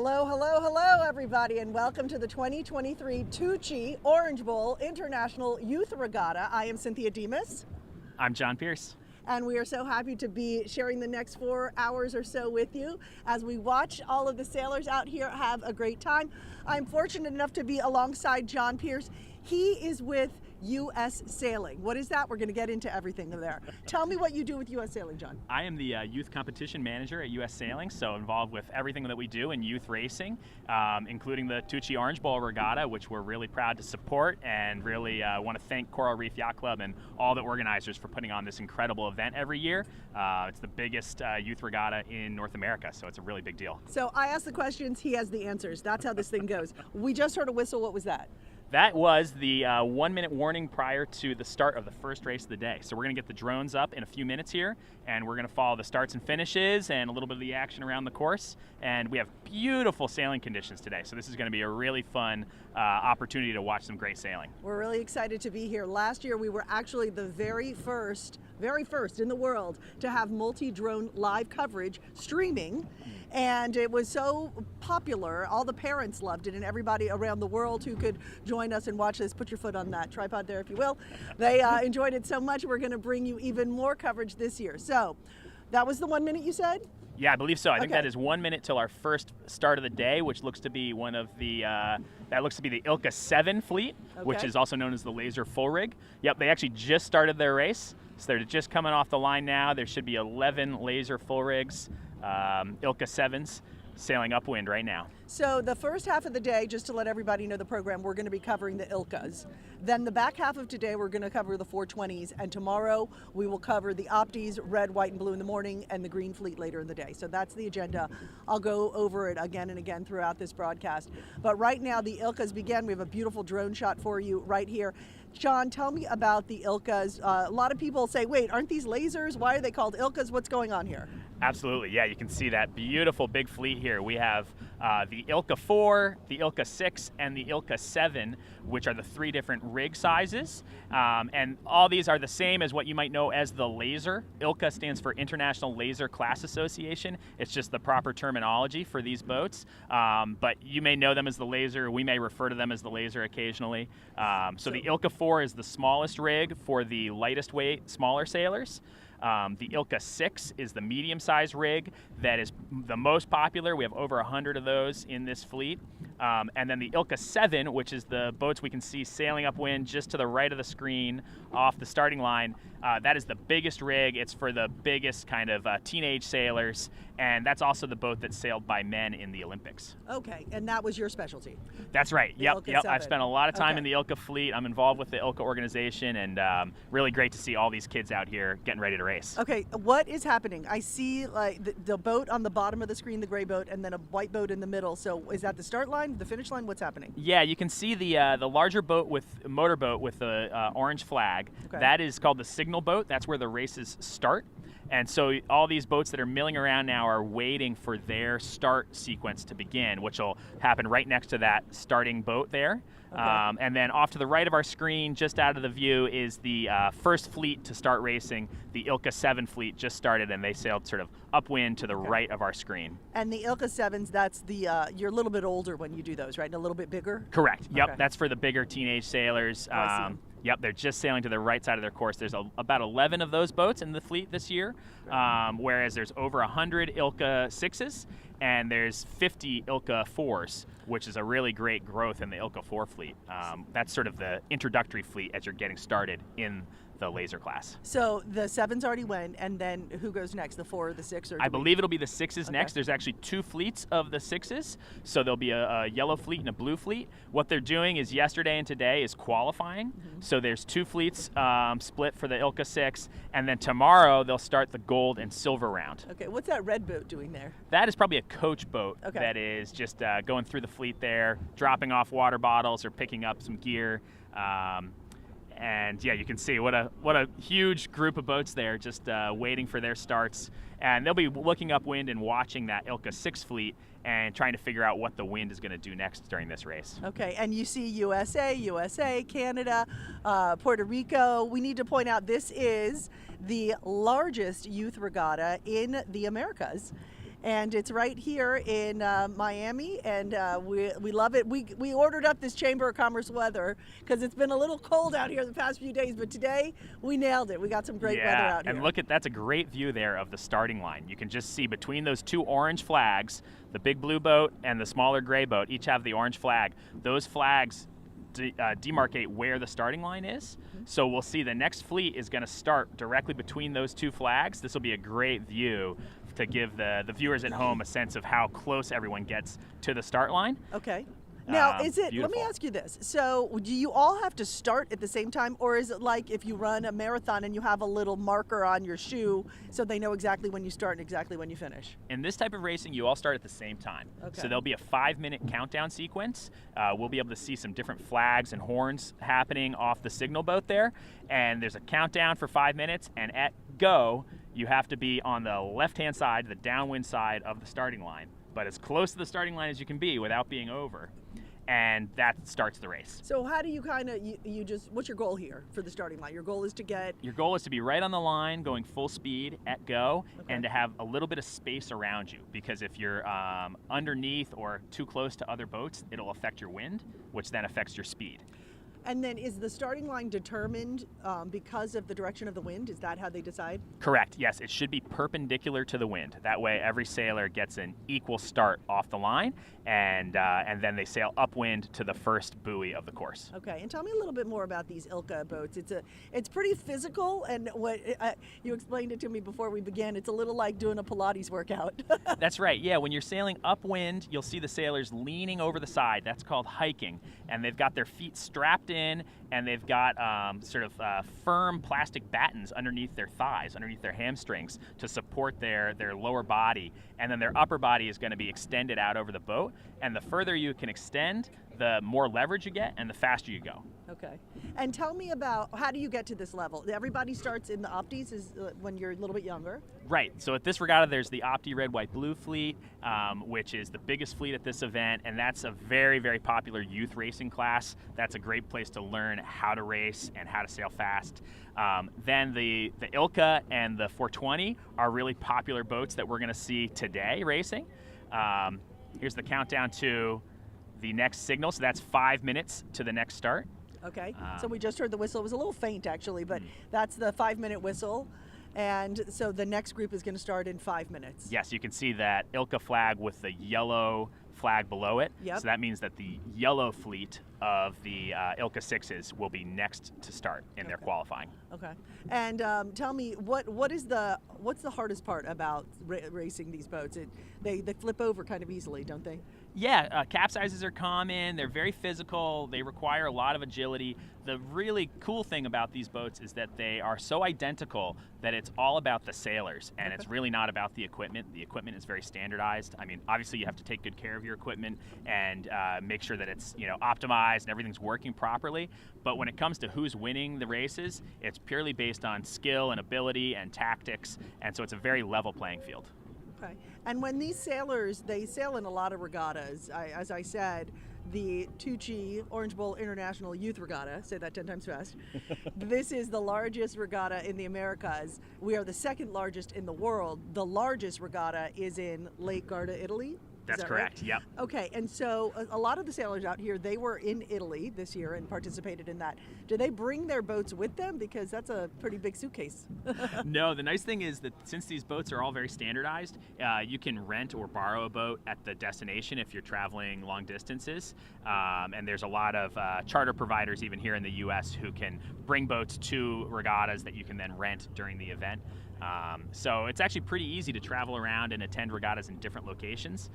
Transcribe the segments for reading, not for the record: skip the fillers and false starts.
Hello, hello, hello, everybody, and welcome to the 2023 Tuuci Orange Bowl International Youth Regatta. I am Cynthia Demas. I'm John Pierce. And we are so happy to be sharing the next 4 hours or so with you as we watch all of the sailors out here have a great time. I'm fortunate enough to be alongside John Pierce. He is with U.S. Sailing. What is that? We're going to get into everything there. Tell me what you do with U.S. Sailing, John. I am the youth competition manager at U.S. Sailing, so involved with everything that we do in youth racing, including the Tuuci Orange Bowl Regatta, which we're really proud to support, and really want to thank Coral Reef Yacht Club and all the organizers for putting on this incredible event every year. It's the biggest youth regatta in North America, so it's a really big deal. So I ask the questions, he has the answers. That's how this thing goes. We just heard a whistle. What was that? That was the 1 minute warning prior to the start of the first race of the day. So we're going to get the drones up in a few minutes here, and we're going to follow the starts and finishes and a little bit of the action around the course. And we have beautiful sailing conditions today, so this is going to be a really fun opportunity to watch some great sailing. We're really excited to be here. Last year we were actually the very first in the world to have multi-drone live coverage streaming. And it was so popular, all the parents loved it, and everybody around the world who could join us and watch this, put your foot on that tripod there if you will, they enjoyed it so much. We're going to bring you even more coverage this year. So that was the 1 minute you said? Yeah, I believe so. I think Okay. that is 1 minute till our first start of the day, which looks to be one of the that looks to be the Ilka 7 fleet, which Okay. is also known as the Laser Full Rig. Yep, they actually just started their race, so they're just coming off the line now. There should be 11 Laser Full Rigs, Ilka 7s, sailing upwind right now. So the first half of the day, just to let everybody know the program, we're going to be covering the Ilkas. Then the back half of today, we're going to cover the 420s, and tomorrow we will cover the Opties, red, white, and blue in the morning, and the green fleet later in the day. So that's the agenda. I'll go over it again and again throughout this broadcast. But right now, the Ilkas begin. We have a beautiful drone shot for you right here. John, tell me about the Ilkas. A lot of people say, wait, aren't these lasers? Why are they called Ilkas? What's going on here? Absolutely, yeah, you can see that beautiful big fleet here. We have the Ilka 4, the Ilka 6, and the Ilka 7, which are the 3 different rig sizes. And all these are the same as what you might know as the laser. Ilka stands for International Laser Class Association. It's just the proper terminology for these boats. But you may know them as the laser. We may refer to them as the laser occasionally. So the Ilka 4 is the smallest rig for the lightest weight, smaller sailors. The Ilka 6 is the medium-sized rig that is the most popular. We have over 100 of those in this fleet. And then the Ilka 7, which is the boats we can see sailing upwind just to the right of the screen off the starting line. That is the biggest rig. It's for the biggest kind of teenage sailors, and that's also the boat that's sailed by men in the Olympics. Okay, and that was your specialty? That's right. The Yep. Ilka I've 7. spent a lot of time Okay. in the Ilka fleet. I'm involved with the Ilka organization, and really great to see all these kids out here getting ready to race. Okay, what is happening? I see like the boat on the bottom of the screen, the gray boat, and then a white boat in the middle. So is that the start line, the finish line? What's happening? Yeah, you can see the larger boat with motorboat with the orange flag. Okay. That is called the signal boat. That's where the races start. And so all these boats that are milling around now are waiting for their start sequence to begin, which will happen right next to that starting boat there. Okay. And then off to the right of our screen, just out of the view, is the first fleet to start racing. The Ilka 7 fleet just started, and they sailed sort of upwind to the right of our screen. And the Ilka 7s, that's the, you're a little bit older when you do those, right? And a little bit bigger? Correct. Yep, Okay. that's for the bigger teenage sailors. Oh, I see. Yep, they're just sailing to the right side of their course. There's about 11 of those boats in the fleet this year, whereas there's over 100 Ilka 6s, and there's 50 Ilka 4s, which is a really great growth in the Ilka 4 fleet. That's sort of the introductory fleet as you're getting started in the laser class. So the 7s already went, and then who goes next, the 4 or the 6? Or I believe it'll be the 6s Okay. next. There's actually 2 fleets of the 6s, so there'll be a yellow fleet and a blue fleet. What they're doing is yesterday and today is qualifying. So there's 2 fleets split for the Ilka 6, and then tomorrow they'll start the gold and silver round. Okay, what's that red boat doing there? That is probably a coach boat Okay. that is just going through the fleet there, dropping off water bottles or picking up some gear. And yeah, you can see what a huge group of boats there, just waiting for their starts. And they'll be looking upwind and watching that Ilka 6 fleet and trying to figure out what the wind is going to do next during this race. Okay, and you see USA, Canada, Puerto Rico. We need to point out this is the largest youth regatta in the Americas. and it's right here in Miami, and we love it. We ordered up this Chamber of Commerce weather because it's been a little cold out here the past few days, but today we nailed it. We got some great weather out here. And look that's a great view there of the starting line. You can just see between those two orange flags, the big blue boat and the smaller gray boat each have the orange flag. Those flags demarcate where the starting line is. So we'll see the next fleet is going to start directly between those two flags. This will be a great view to give the viewers at home a sense of how close everyone gets to the start line. Okay. Now, let beautiful. me ask you this. So, do you all have to start at the same time, or is it like if you run a marathon and you have a little marker on your shoe so they know exactly when you start and exactly when you finish? In this type of racing, you all start at the same time. Okay. So there'll be a 5-minute countdown sequence. We'll be able to see some different flags and horns happening off the signal boat there. And there's a countdown for 5 minutes, and at go, you have to be on the left-hand side, the downwind side of the starting line, but as close to the starting line as you can be without being over. And that starts the race. So how do you what's your goal here for the starting line? Your goal is to be right on the line, going full speed at go, and to have a little bit of space around you, because if you're underneath or too close to other boats, it'll affect your wind, which then affects your speed. And then is the starting line determined because of the direction of the wind? Is that how they decide? Correct, yes. It should be perpendicular to the wind. That way every sailor gets an equal start off the line, and then they sail upwind to the first buoy of the course. Okay, and tell me a little bit more about these Ilka boats. It's pretty physical, and what you explained it to me before we began. It's a little like doing a Pilates workout. That's right, yeah. When you're sailing upwind, you'll see the sailors leaning over the side. That's called hiking, and they've got their feet strapped in, and they've got firm plastic battens underneath their thighs, underneath their hamstrings, to support their lower body, and then their upper body is going to be extended out over the boat, and the further you can extend, the more leverage you get and the faster you go. Okay. And tell me about, how do you get to this level? Everybody starts in the Opties when you're a little bit younger. Right. So at this regatta, there's the Opti Red, White, Blue fleet, which is the biggest fleet at this event, and that's a very, very popular youth racing class. That's a great place to learn how to race and how to sail fast. Then the Ilka and the 420 are really popular boats that we're going to see today racing. Here's the countdown to the next signal. So that's 5 minutes to the next start. Okay. So we just heard the whistle. It was a little faint, actually, but that's the 5-minute whistle. And so the next group is going to start in 5 minutes. Yes, you can see that Ilka flag with the yellow flag below it. Yep. So that means that the yellow fleet of the Ilka 6s will be next to start in their qualifying. Okay. And tell me, what's the hardest part about racing these boats? They flip over kind of easily, don't they? Yeah, capsizes are common. They're very physical. They require a lot of agility. The really cool thing about these boats is that they are so identical that it's all about the sailors, and it's really not about the equipment. The equipment is very standardized. I mean, obviously you have to take good care of your equipment and make sure that it's optimized and everything's working properly. But when it comes to who's winning the races, it's purely based on skill and ability and tactics, and so it's a very level playing field. Okay. And when these sailors, they sail in a lot of regattas. As I said, the Tuuci Orange Bowl International Youth Regatta, say that 10 times fast. This is the largest regatta in the Americas. We are the second largest in the world. The largest regatta is in Lake Garda, Italy. That's correct, right? Yep. Okay, and so a lot of the sailors out here, they were in Italy this year and participated in that. Do they bring their boats with them? Because that's a pretty big suitcase. No, the nice thing is that since these boats are all very standardized, you can rent or borrow a boat at the destination if you're traveling long distances. And there's a lot of charter providers even here in the U.S. who can bring boats to regattas that you can then rent during the event. So it's actually pretty easy to travel around and attend regattas in different locations.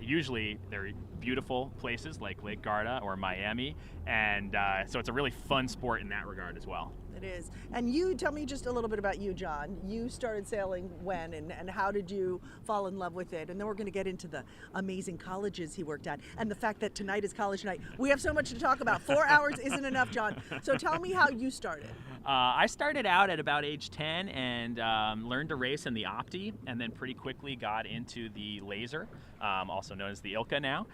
Usually they're beautiful places like Lake Garda or Miami, and so it's a really fun sport in that regard as well. It is. And you, tell me just a little bit about you, John. You started sailing when, and how did you fall in love with it? And then we're going to get into the amazing colleges he worked at and the fact that tonight is college night. We have so much to talk about. 4 hours isn't enough, John. So tell me how you started. I started out at about age 10 and learned to race in the Opti, and then pretty quickly got into the Laser, also known as the Ilka now,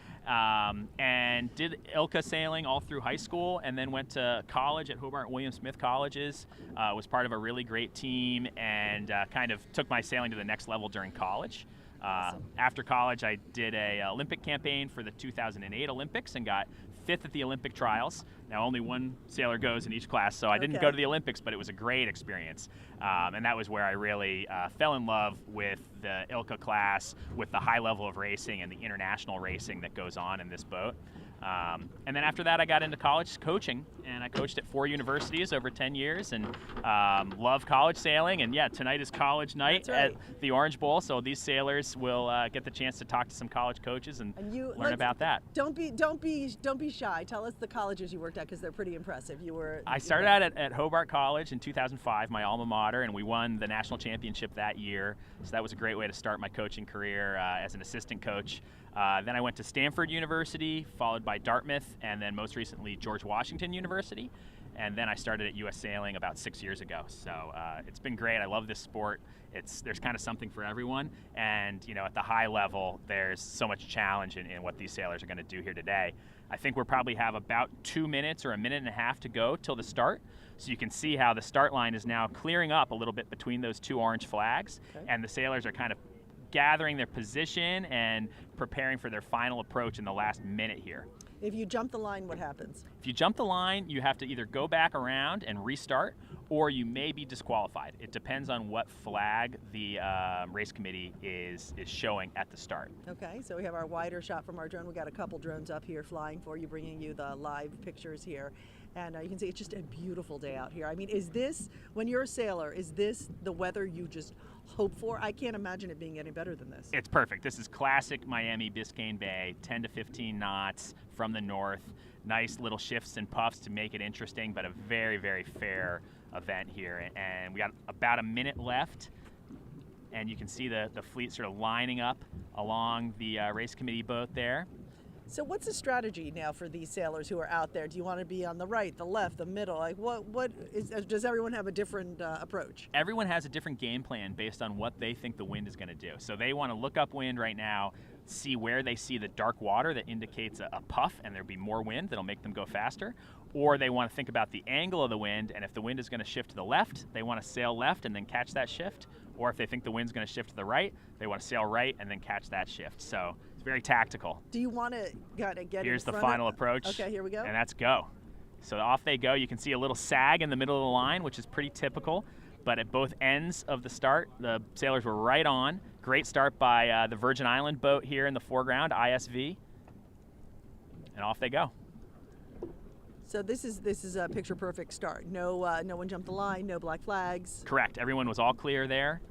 and did Ilka sailing all through high school, and then went to college at Hobart William Smith Colleges, was part of a really great team, and kind of took my sailing to the next level during college. Awesome. After college, I did a Olympic campaign for the 2008 Olympics and got 5th at the Olympic trials. Now only one sailor goes in each class, so I didn't go to the Olympics, but it was a great experience. And that was where I really fell in love with the Ilka class, with the high level of racing and the international racing that goes on in this boat. And then after that, I got into college coaching, and I coached at 4 universities over 10 years, and love college sailing. And yeah, tonight is college night at the Orange Bowl, so these sailors will get the chance to talk to some college coaches and learn about that. Don't be shy. Tell us the colleges you worked at, because they're pretty impressive. I started out at Hobart College in 2005, my alma mater, and we won the national championship that year. So that was a great way to start my coaching career as an assistant coach. Then I went to Stanford University, followed by Dartmouth, and then most recently George Washington University. And then I started at U.S. Sailing about 6 years ago. So it's been great. I love this sport. There's kind of something for everyone. And at the high level, there's so much challenge in what these sailors are going to do here today. I think we'll probably have about 2 minutes or a minute and a half to go till the start. So you can see how the start line is now clearing up a little bit between those 2 orange flags. Okay. And the sailors are kind of gathering their position and preparing for their final approach in the last minute here. If you jump the line, what happens? If you jump the line, you have to either go back around and restart, or you may be disqualified. It depends on what flag the race committee is showing at the start. Okay, so we have our wider shot from our drone. We got a couple drones up here flying for you, bringing you the live pictures here. And you can see it's just a beautiful day out here. I mean, is this, when you're a sailor, is this the weather you just hope for? I can't imagine it being any better than this. It's perfect. This is classic Miami Biscayne Bay, 10 to 15 knots from the north. Nice little shifts and puffs to make it interesting, but a very, very fair event here. And we got about a minute left, and you can see the fleet sort of lining up along the race committee boat there. So what's the strategy now for these sailors who are out there? Do you want to be on the right, the left, the middle? Like does everyone have a different approach? Everyone has a different game plan based on what they think the wind is going to do. So they want to look upwind right now, see where they see the dark water that indicates a puff and there'll be more wind that'll make them go faster. Or they want to think about the angle of the wind, and if the wind is going to shift to the left, they want to sail left and then catch that shift. Or if they think the wind's going to shift to the right, they want to sail right and then catch that shift. So it's very tactical. Do you want to get Here's the final approach. Okay, here we go. And that's go. So off they go. You can see a little sag in the middle of the line, which is pretty typical. But at both ends of the start, the sailors were right on. Great start by the Virgin Island boat here in the foreground, ISV. And off they go. So this is a picture perfect start. No one jumped the line, no black flags. Correct. Everyone was all clear there,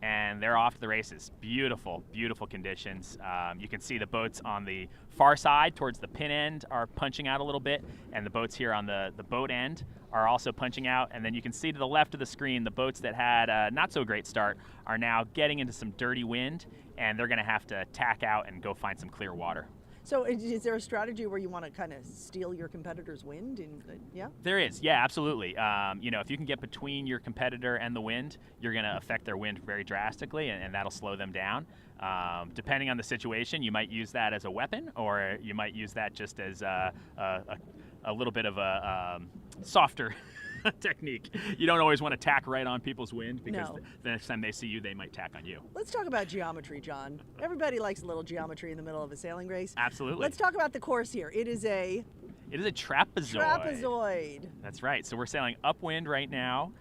and they're off to the races. Beautiful, beautiful conditions. You can see the boats on the far side towards the pin end are punching out a little bit, and the boats here on the boat end are also punching out. And then you can see to the left of the screen, the boats that had a not so great start are now getting into some dirty wind, and they're going to have to tack out and go find some clear water. So is there a strategy where you want to kind of steal your competitor's wind? Yeah? There is, yeah, absolutely. If you can get between your competitor and the wind, you're going to affect their wind very drastically, and that'll slow them down. Depending on the situation, you might use that as a weapon, or you might use that just as a little bit of a softer technique. You don't always want to tack right on people's wind, because the next time they see you, they might tack on you. Let's talk about geometry, John. Everybody likes a little geometry in the middle of a sailing race. Absolutely. Let's talk about the course here. It is a trapezoid. Trapezoid. That's right. So we're sailing upwind right now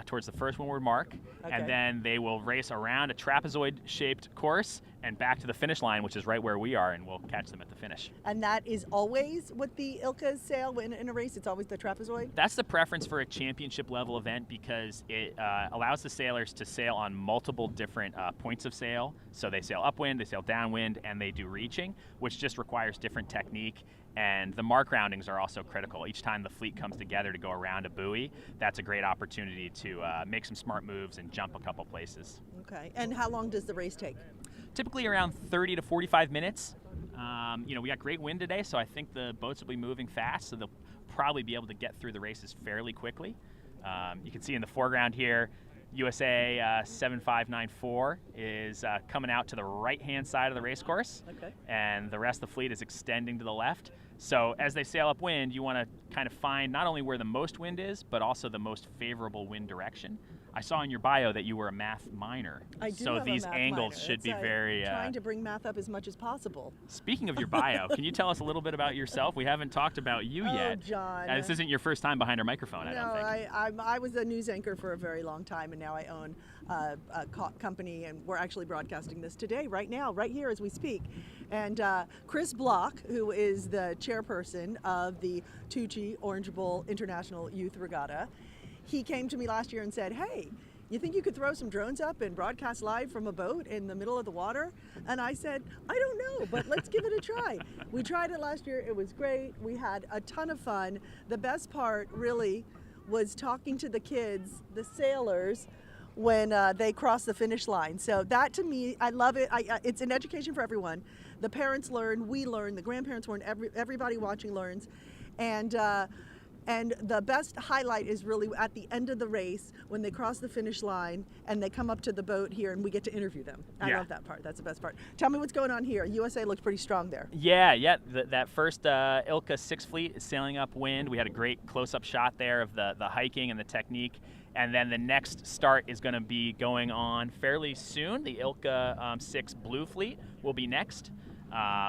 towards the first windward mark, and then they will race around a trapezoid-shaped course and back to the finish line, which is right where we are, and we'll catch them at the finish. And that is always what the Ilkas sail in a race? It's always the trapezoid? That's the preference for a championship-level event, because it allows the sailors to sail on multiple different points of sail. So they sail upwind, they sail downwind, and they do reaching, which just requires different technique. And the mark roundings are also critical. Each time the fleet comes together to go around a buoy, that's a great opportunity to make some smart moves and jump a couple places. Okay, and how long does the race take? Typically around 30 to 45 minutes. We got great wind today, so I think the boats will be moving fast, so they'll probably be able to get through the races fairly quickly. You can see in the foreground here, USA 7594 is coming out to the right-hand side of the race course, and the rest of the fleet is extending to the left. So as they sail upwind, you want to kind of find not only where the most wind is, but also the most favorable wind direction. I saw in your bio that you were a math minor. I do so have a these math angles minor. should be It's, very. trying to bring math up as much as possible. Speaking of your bio, can you tell us a little bit about yourself? We haven't talked about you yet. Oh, John. This isn't your first time behind our microphone, I don't think. I was a news anchor for a very long time, and now I own a company, and we're actually broadcasting this today, right now, right here as we speak. And Chris Block, who is the chairperson of the Tuuci Orange Bowl International Youth Regatta, he came to me last year and said, hey, you think you could throw some drones up and broadcast live from a boat in the middle of the water? And I said, I don't know, but let's give it a try. We tried it last year. It was great. We had a ton of fun. The best part really was talking to the kids, the sailors, when they cross the finish line. So that, to me, I love it. It's an education for everyone. The parents learn, we learn, the grandparents learn, everybody watching learns. And the best highlight is really at the end of the race when they cross the finish line and they come up to the boat here and we get to interview them. I love that part. That's the best part. Tell me what's going on here. USA looks pretty strong there. Yeah. That first Ilka 6 fleet is sailing upwind. We had a great close-up shot there of the hiking and the technique. And then the next start is going to be going on fairly soon. The Ilka 6 blue fleet will be next.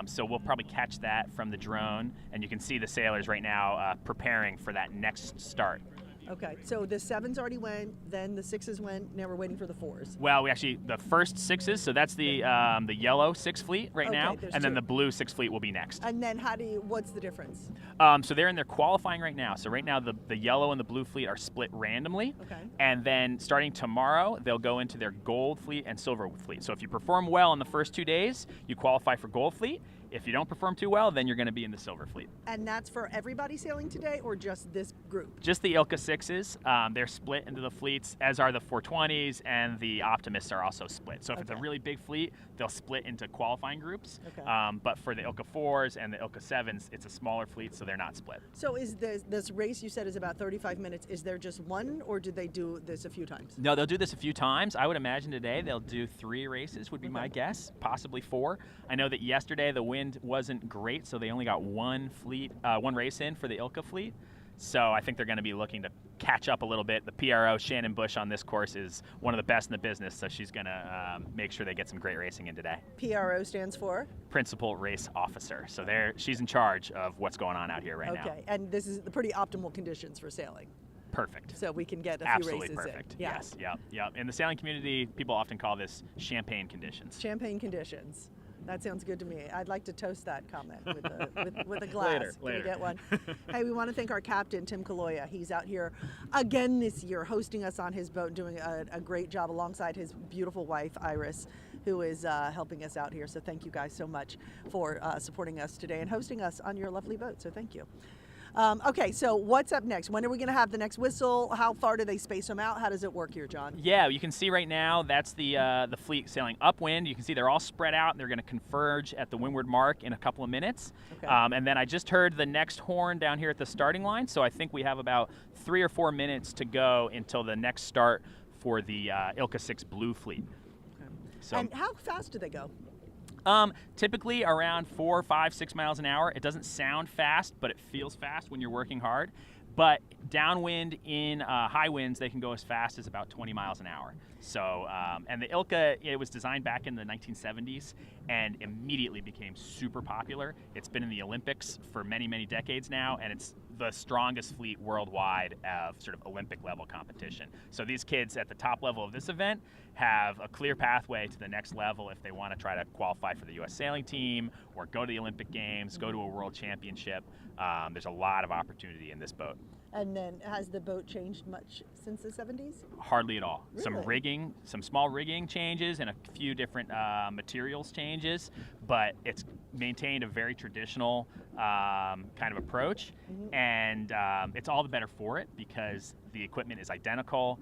So we'll probably catch that from the drone, and you can see the sailors right now preparing for that next start. Okay, so the 7s already went, then the 6s went, now we're waiting for the 4s. Well, the first 6s, so that's the yellow 6 fleet right now, and then the blue 6 fleet will be next. And then what's the difference? So they're in their qualifying right now. So right now the yellow and the blue fleet are split randomly. Okay. And then starting tomorrow, they'll go into their gold fleet and silver fleet. So if you perform well in the first 2 days, you qualify for gold fleet. If you don't perform too well, then you're going to be in the silver fleet. And that's for everybody sailing today, or just this group? Just the Ilka 6s. They're split into the fleets, as are the 420s, and the Optimists are also split. So if it's a really big fleet, they'll split into qualifying groups. Okay. But for the Ilka 4s and the Ilka 7s, it's a smaller fleet, so they're not split. So is this race you said is about 35 minutes, is there just one, or did they do this a few times? No, they'll do this a few times. I would imagine today they'll do 3 races would be my guess, possibly 4. I know that yesterday the wind wasn't great, so they only got one race in for the Ilka fleet. So I think they're going to be looking to catch up a little bit. The PRO, Shannon Bush, on this course is one of the best in the business, so she's going to make sure they get some great racing in today. PRO stands for? Principal Race Officer. So she's in charge of what's going on out here right now. Okay, and this is the pretty optimal conditions for sailing. Perfect. So we can get a Absolutely few races perfect. in. Yeah. Yes, yep. In the sailing community, people often call this champagne conditions. Champagne conditions. That sounds good to me. I'd like to toast that comment with a glass. Later. Can we get one? Hey, we want to thank our captain, Tim Kaloya. He's out here again this year, hosting us on his boat, doing a great job alongside his beautiful wife, Iris, who is helping us out here. So thank you guys so much for supporting us today and hosting us on your lovely boat. So thank you. Okay, so what's up next? When are we going to have the next whistle? How far do they space them out? How does it work here, John? Yeah, you can see right now that's the fleet sailing upwind. You can see they're all spread out, and they're going to converge at the windward mark in a couple of minutes. Okay. And then I just heard the next horn down here at the starting line, so I think we have about 3 or 4 minutes to go until the next start for the Ilka 6 blue fleet. Okay. So, and how fast do they go? Typically around 4, 5, 6 miles an hour. It doesn't sound fast, but it feels fast when you're working hard. But downwind in high winds, they can go as fast as about 20 miles an hour. So, and the Ilka, it was designed back in the 1970s and immediately became super popular. It's been in the Olympics for many, many decades now, and it's the strongest fleet worldwide of sort of Olympic level competition. So these kids at the top level of this event have a clear pathway to the next level if they want to try to qualify for the U.S. sailing team or go to the Olympic Games, go to a world championship. There's a lot of opportunity in this boat. And then has the boat changed much since the 70s? Hardly at all. Really? Some rigging, some small rigging changes and a few different materials changes, but it's maintained a very traditional kind of approach. Mm-hmm. And it's all the better for it because the equipment is identical.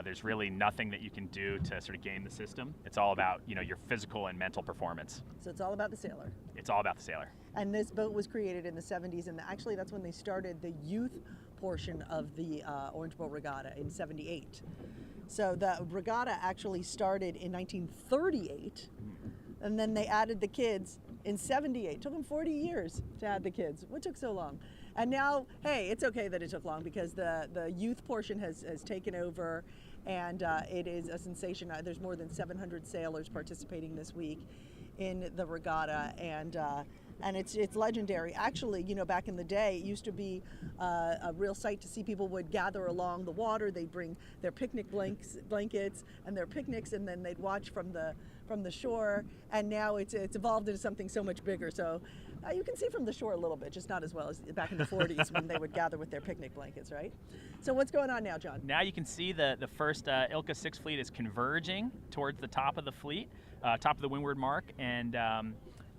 There's really nothing that you can do to sort of game the system. It's all about, your physical and mental performance. So it's all about the sailor. It's all about the sailor. And this boat was created in the 70s, and actually that's when they started the youth portion of the Orange Bowl Regatta in 78. So the regatta actually started in 1938, and then they added the kids in 78. It took them 40 years to add the kids. What took so long? And now, hey, it's okay that it took long because the youth portion has taken over, and it is a sensation. There's more than 700 sailors participating this week in the regatta, and it's legendary. Actually, back in the day, it used to be a real sight to see. People would gather along the water. They'd bring their picnic blankets and their picnics, and then they'd watch from the shore. And now it's evolved into something so much bigger. So you can see from the shore a little bit, just not as well as back in the 40s when they would gather with their picnic blankets, right? So what's going on now, John? Now you can see the first Ilka 6 fleet is converging towards the top of the fleet, top of the windward mark, and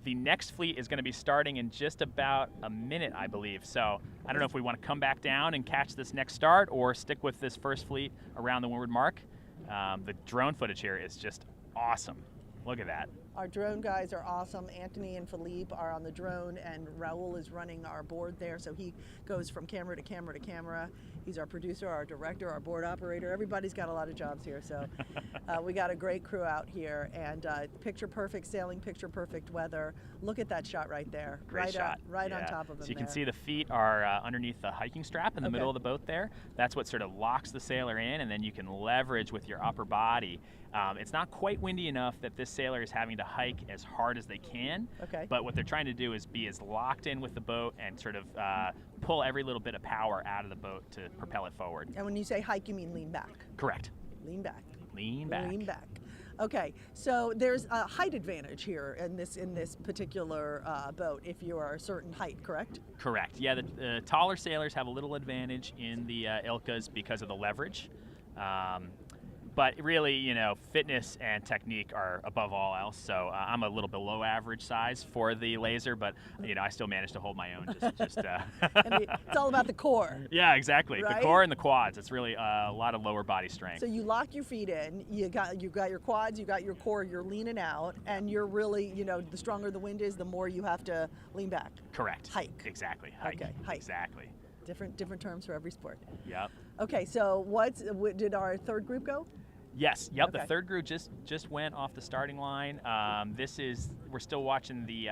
the next fleet is going to be starting in just about a minute, I believe. So I don't know if we want to come back down and catch this next start or stick with this first fleet around the windward mark. The drone footage here is just awesome. Look at that. Our drone guys are awesome. Anthony and Philippe are on the drone, and Raul is running our board there. So he goes from camera to camera to camera. He's our producer, our director, our board operator. Everybody's got a lot of jobs here. So we got a great crew out here, and picture perfect sailing, picture perfect weather. Look at that shot right there. Great shot. Right on top of them. So you can see the feet are underneath the hiking strap in the middle of the boat there. That's what sort of locks the sailor in, and then you can leverage with your upper body. It's not quite windy enough that this sailor is having to hike as hard as they can. Okay. But what they're trying to do is be as locked in with the boat and sort of pull every little bit of power out of the boat to propel it forward. And when you say hike, you mean lean back? Correct. Lean back. Lean back. Lean back. Okay, so there's a height advantage here in this particular boat if you are a certain height, correct? Correct. Yeah, the taller sailors have a little advantage in the Ilkas because of the leverage. But really, fitness and technique are above all else. So I'm a little below average size for the laser, but I still manage to hold my own. Just it's all about the core. Yeah, exactly. Right? The core and the quads. It's really a lot of lower body strength. So you lock your feet in. You got your quads. You got your core. You're leaning out, and you're really, the stronger the wind is, the more you have to lean back. Correct. Hike. Exactly. Hike. Okay. Hike. Exactly. Different terms for every sport. Yep. Okay. So did our third group go? Yes. Yep. Okay. The third group just went off the starting line. We're still watching the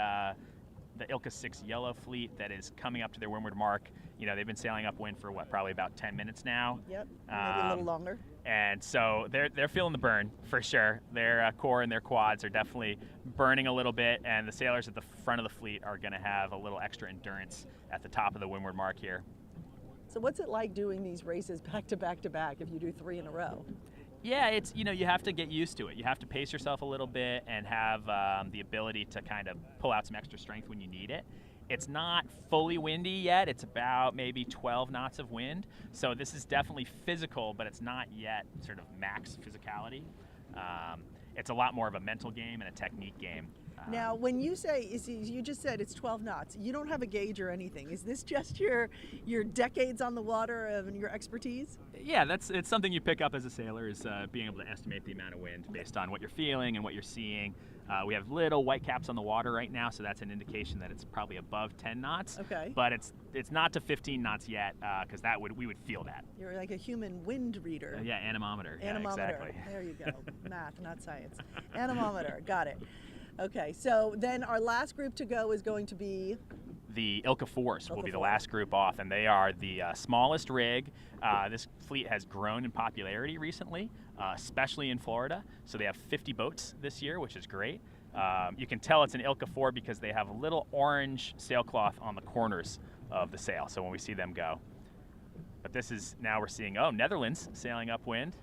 Ilka 6 yellow fleet that is coming up to their windward mark. They've been sailing upwind for probably about 10 minutes now. Yep. Maybe a little longer. And so they're feeling the burn for sure. Their core and their quads are definitely burning a little bit, and the sailors at the front of the fleet are going to have a little extra endurance at the top of the windward mark here. So what's it like doing these races back to back to back if you do 3 in a row? Yeah, it's you have to get used to it. You have to pace yourself a little bit and have the ability to kind of pull out some extra strength when you need it. It's not fully windy yet. It's about maybe 12 knots of wind. So this is definitely physical, but it's not yet sort of max physicality. It's a lot more of a mental game and a technique game. Now, when you say, you just said it's 12 knots. You don't have a gauge or anything. Is this just your decades on the water and your expertise? Yeah, it's something you pick up as a sailor, is being able to estimate the amount of wind based on what you're feeling and what you're seeing. We have little white caps on the water right now, so that's an indication that it's probably above 10 knots. Okay. But it's not to 15 knots yet, because we would feel that. You're like a human wind reader. Yeah, anemometer. Anemometer. Yeah, exactly. There you go. Math, not science. Anemometer. Got it. Okay, so then our last group to go is going to be? The Ilka 4s will be the 4. last group off, and they are the smallest rig. This fleet has grown in popularity recently, especially in Florida. So they have 50 boats this year, which is great. You can tell it's an Ilka 4 because they have a little orange sailcloth on the corners of the sail, so when we see them go. But this is, now we're seeing, Netherlands sailing upwind.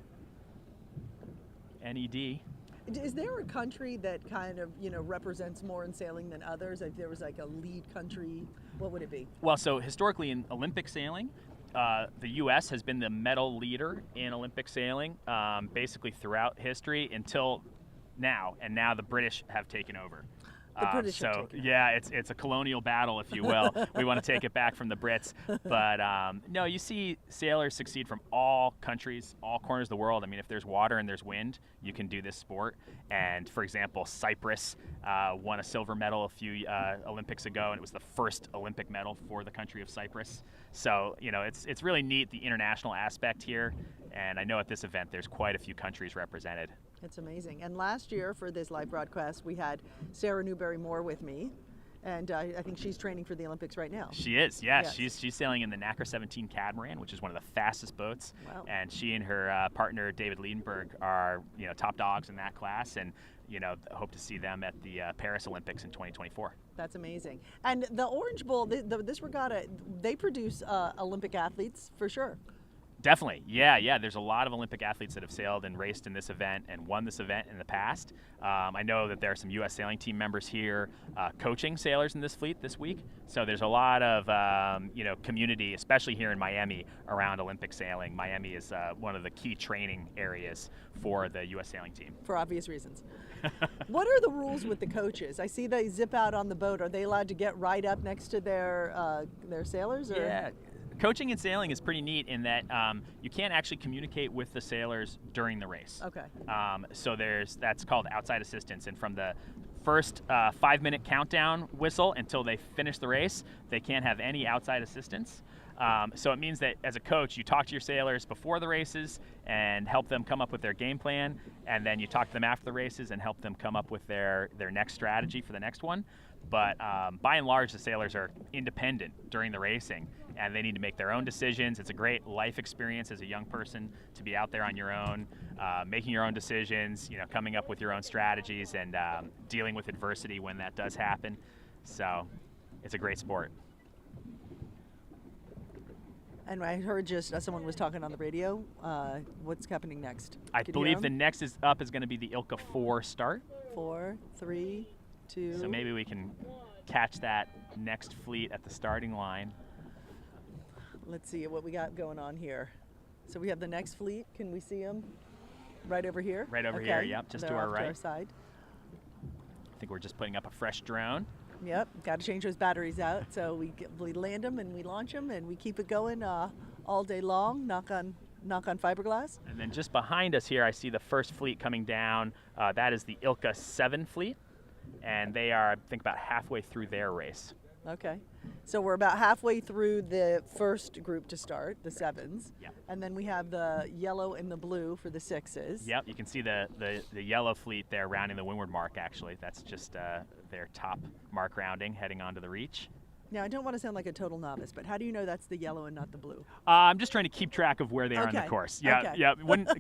NED. Is there a country that kind of, represents more in sailing than others? If there was like a lead country, what would it be? Well, so historically in Olympic sailing, the U.S. has been the medal leader in Olympic sailing, basically throughout history until now, and now the British have taken over. The British have taken over. Yeah, it's a colonial battle, if you will. We want to take it back from the Brits. But no, you see sailors succeed from all countries, all corners of the world. I mean, if there's water and there's wind, you can do this sport. And for example, Cyprus won a silver medal a few Olympics ago, and it was the first Olympic medal for the country of Cyprus. So, it's really neat, the international aspect here. And I know at this event, there's quite a few countries represented. It's amazing. And last year for this live broadcast, we had Sarah Newberry-Moore with me. And I think she's training for the Olympics right now. She is, yes. Yes. She's sailing in the NACRA 17 Catamaran, which is one of the fastest boats. Wow. And she and her partner David Liedenberg are, top dogs in that class, and hope to see them at the Paris Olympics in 2024. That's amazing. And the Orange Bowl, this regatta, they produce Olympic athletes for sure. Definitely, yeah. There's a lot of Olympic athletes that have sailed and raced in this event and won this event in the past. I know that there are some U.S. sailing team members here coaching sailors in this fleet this week. So there's a lot of community, especially here in Miami, around Olympic sailing. Miami is one of the key training areas for the U.S. sailing team. For obvious reasons. What are the rules with the coaches? I see they zip out on the boat. Are they allowed to get right up next to their sailors? Or? Yeah. Coaching and sailing is pretty neat in that you can't actually communicate with the sailors during the race. Okay. So that's called outside assistance, and from the first 5-minute countdown whistle until they finish the race, they can't have any outside assistance. So it means that as a coach, you talk to your sailors before the races and help them come up with their game plan, and then you talk to them after the races and help them come up with their next strategy for the next one. But by and large, the sailors are independent during the racing, and they need to make their own decisions. It's a great life experience as a young person to be out there on your own, making your own decisions, coming up with your own strategies, and dealing with adversity when that does happen. So it's a great sport. And I heard just someone was talking on the radio. What's happening next? I believe the next is going to be the Ilka 4 start. 4, 3, 2. So maybe we can catch that next fleet at the starting line. Let's see what we got going on here. So we have the next fleet. Can we see them? Right over here? Right over okay. here, yep, just They're to our off right. To our side. I think we're just putting up a fresh drone. Yep, got to change those batteries out. So we land them and we launch them and we keep it going all day long. Knock on fiberglass. And then just behind us here, I see the first fleet coming down. That is the Ilka 7 fleet, and they are, I think, about halfway through their race. Okay, so we're about halfway through the first group to start, the 7s. Yep. And then we have the yellow and the blue for the 6s. Yep, you can see the yellow fleet there rounding the windward mark, actually. That's just their top mark rounding, heading onto the reach. Now, I don't want to sound like a total novice, but how do you know that's the yellow and not the blue? I'm just trying to keep track of where they are on the course. Yeah, okay. Yeah.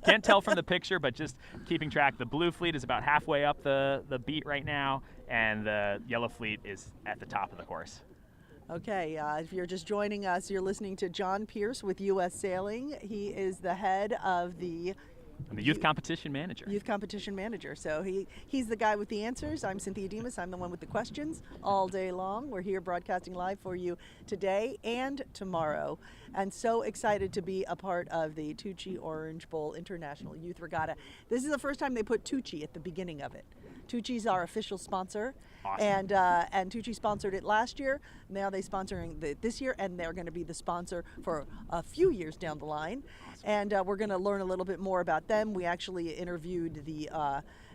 Can't tell from the picture, but just keeping track. The blue fleet is about halfway up the beat right now, and the yellow fleet is at the top of the course. Okay, if you're just joining us, you're listening to John Pierce with U.S. Sailing. He is the head of the I'm the youth competition manager. Youth competition manager. So he's the guy with the answers. I'm Cynthia Demas. I'm the one with the questions all day long. We're here broadcasting live for you today and tomorrow. And so excited to be a part of the Tuuci Orange Bowl International Youth Regatta. This is the first time they put Tuuci at the beginning of it. Tuuci's our official sponsor. Awesome. And Tuuci sponsored it last year. Now they're sponsoring this year, and they're going to be the sponsor for a few years down the line. Awesome. And we're going to learn a little bit more about them. We actually interviewed the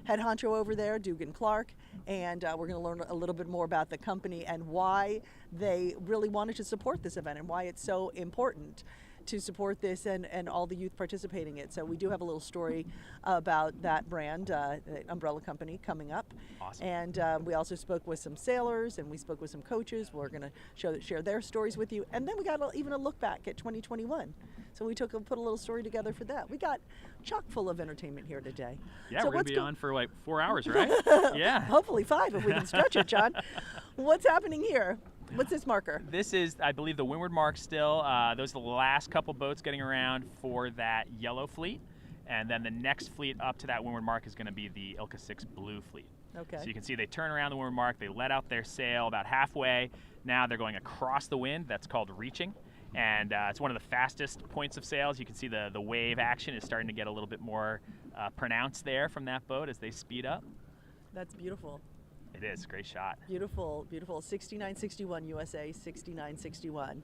head honcho over there, Dugan Clark, and we're going to learn a little bit more about the company and why they really wanted to support this event and why it's so important to support this and all the youth participating in it. So we do have a little story about that brand, the umbrella company, coming up. Awesome. And we also spoke with some sailors and we spoke with some coaches. We're going to share their stories with you. And then we got even a look back at 2021. So we put a little story together for that. We got chock full of entertainment here today. Yeah, so we're going to be on for like 4 hours, right? Yeah. Hopefully 5 if we can stretch it, John. What's happening here? What's this marker? This is, I believe, the windward mark still. Those are the last couple boats getting around for that yellow fleet. And then the next fleet up to that windward mark is going to be the Ilka 6 blue fleet. Okay. So you can see they turn around the windward mark, they let out their sail about halfway. Now they're going across the wind. That's called reaching. And it's one of the fastest points of sails. You can see the wave action is starting to get a little bit more pronounced there from that boat as they speed up. That's beautiful. It is, great shot. Beautiful, beautiful. 6961 USA, 6961.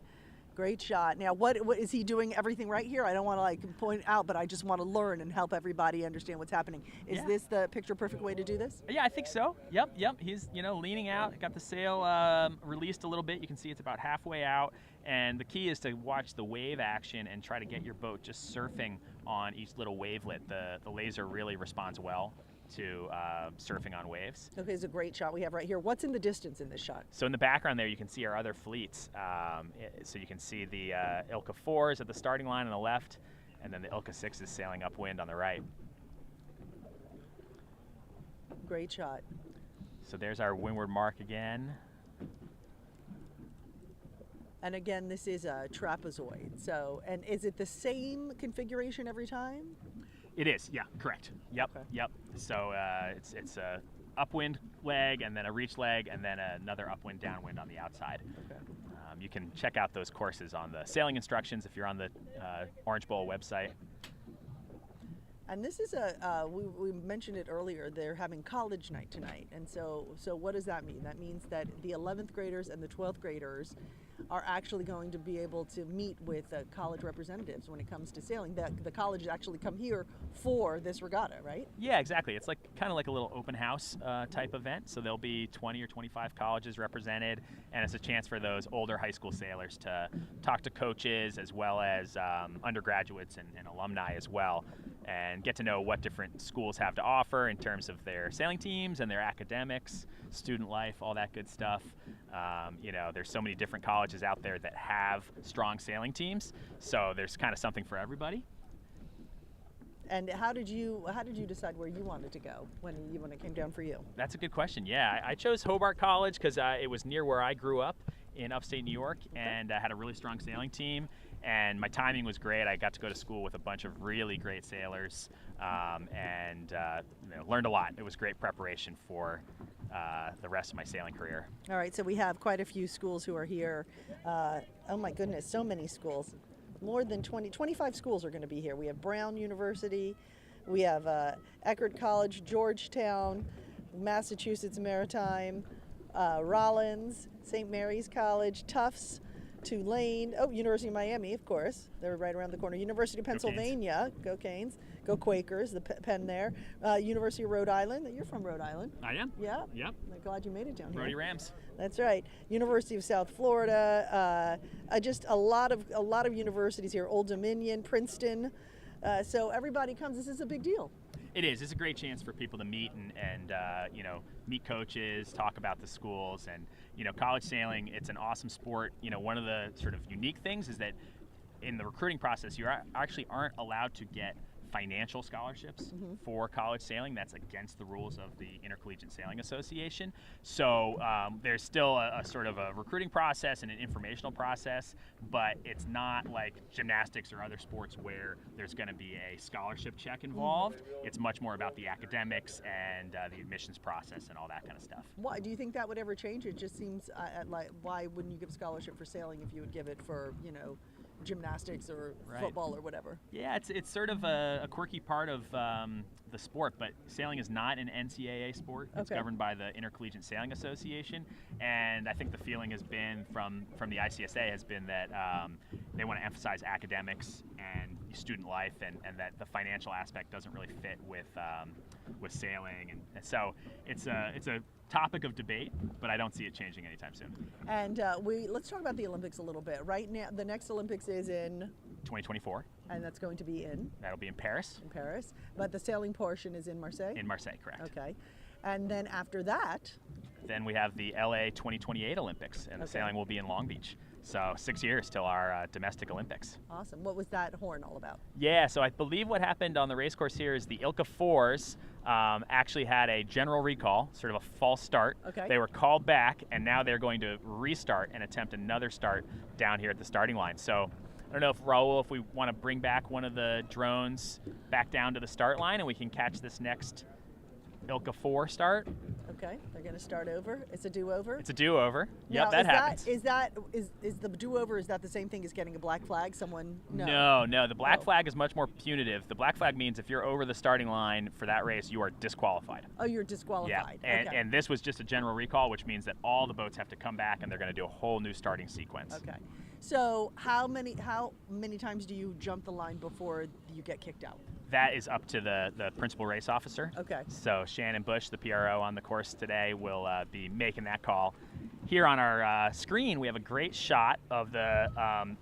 Great shot. Now, what is he doing everything right here? I don't want to point out, but I just want to learn and help everybody understand what's happening. Is this the picture perfect way to do this? Yeah, I think so. Yep. He's leaning out, got the sail released a little bit. You can see it's about halfway out, and the key is to watch the wave action and try to get your boat just surfing on each little wavelet. The laser really responds well to surfing on waves. Okay, it's a great shot we have right here. What's in the distance in this shot? So in the background there, you can see our other fleets. So you can see the Ilka 4s at the starting line on the left, and then the Ilka 6s sailing upwind on the right. Great shot. So there's our windward mark again. And again, this is a trapezoid. So, and is it the same configuration every time? It is, yeah, correct. Yep, Okay. yep. So it's a upwind leg, and then a reach leg, and then another upwind, downwind on the outside. Okay. You can check out those courses on the sailing instructions if you're on the Orange Bowl website. And this is we mentioned it earlier, they're having college night tonight. And so what does that mean? That means that the 11th graders and the 12th graders are actually going to be able to meet with college representatives when it comes to sailing. The colleges actually come here for this regatta, right? Yeah, exactly. It's like kind of like a little open house type event. So there'll be 20 or 25 colleges represented, and it's a chance for those older high school sailors to talk to coaches as well as undergraduates and alumni as well, and get to know what different schools have to offer in terms of their sailing teams and their academics, student life, all that good stuff. There's so many different colleges out there that have strong sailing teams, so there's kind of something for everybody. And how did you decide where you wanted to go when it came down for you? That's a good question. Yeah, I chose Hobart College because it was near where I grew up in upstate New York, and had a really strong sailing team. And my timing was great. I got to go to school with a bunch of really great sailors, and learned a lot. It was great preparation for the rest of my sailing career. All right, so we have quite a few schools who are here. Oh my goodness, so many schools. More than 25 schools are going to be here. We have Brown University, we have Eckerd College, Georgetown, Massachusetts Maritime, Rollins, St. Mary's College, Tufts, Tulane, University of Miami, of course. They're right around the corner. University of Pennsylvania, go Canes, go Quakers, the pen there. University of Rhode Island, you're from Rhode Island. I am. Yeah. Yep. I'm glad you made it down here. Brody Rams. That's right. University of South Florida, just a lot of universities here. Old Dominion, Princeton. So everybody comes. This is a big deal. It is. It's a great chance for people to meet and meet coaches, talk about the schools, and college sailing. It's an awesome sport. One of the sort of unique things is that in the recruiting process, you actually aren't allowed to get financial scholarships for college sailing. That's against the rules of the Intercollegiate Sailing Association. So there's still a sort of a recruiting process and an informational process, but it's not like gymnastics or other sports where there's going to be a scholarship check involved. It's much more about the academics and the admissions process and all that kind of stuff. Why do you think that would ever change? It just seems like, why wouldn't you give scholarship for sailing if you would give it for gymnastics or football or whatever? Yeah, it's sort of a quirky part of the sport, but sailing is not an NCAA sport. It's governed by the Intercollegiate Sailing Association, and I think the feeling has been from the ICSA has been that they want to emphasize academics and student life, and that the financial aspect doesn't really fit with sailing, and so it's a topic of debate, but I don't see it changing anytime soon. And let's talk about the Olympics a little bit. Right now, the next Olympics is in 2024. And that's going to be in? That'll be in Paris. In Paris. But the sailing portion is in Marseille? In Marseille, correct. Okay. And then after that? Then we have the LA 2028 Olympics, and the sailing will be in Long Beach. So 6 years till our domestic Olympics. Awesome. What was that horn all about? Yeah, so I believe what happened on the race course here is the Ilka 4s actually had a general recall, sort of a false start. Okay. They were called back, and now they're going to restart and attempt another start down here at the starting line. So I don't know if, Raul, if we want to bring back one of the drones back down to the start line and we can catch this next Ilka 4 start. Okay, they're going to start over. It's a do-over? It's a do-over. Yep, now, that happens. Is the do-over, is that the same thing as getting a black flag? Someone, no. The black flag is much more punitive. The black flag means if you're over the starting line for that race, you are disqualified. Oh, you're disqualified. Yeah, and this was just a general recall, which means that all the boats have to come back and they're going to do a whole new starting sequence. Okay. So how many times do you jump the line before you get kicked out? That is up to the principal race officer. Okay. So Shannon Bush, the PRO on the course today, will be making that call. Here on our screen, we have a great shot of the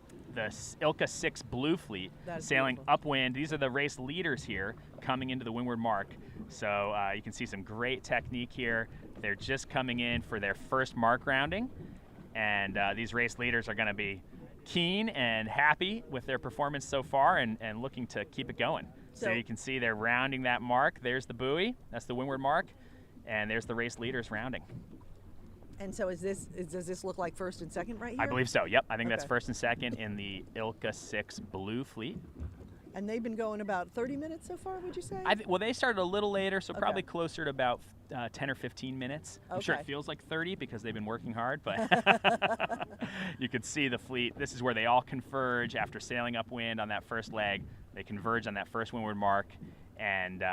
Ilka 6 Blue Fleet sailing upwind. These are the race leaders here coming into the windward mark. So you can see some great technique here. They're just coming in for their first mark rounding, and these race leaders are going to be keen and happy with their performance so far and looking to keep it going. So you can see they're rounding that mark. There's the buoy. That's the windward mark. And there's the race leaders rounding. And so does this look like first and second right here? I believe so, yep. I think that's first and second in the Ilka 6 blue fleet. And they've been going about 30 minutes so far, would you say? Well, they started a little later, so probably closer to about 10 or 15 minutes. I'm sure it feels like 30 because they've been working hard, but you can see the fleet. This is where they all converge after sailing upwind on that first leg. They converge on that first windward mark. And,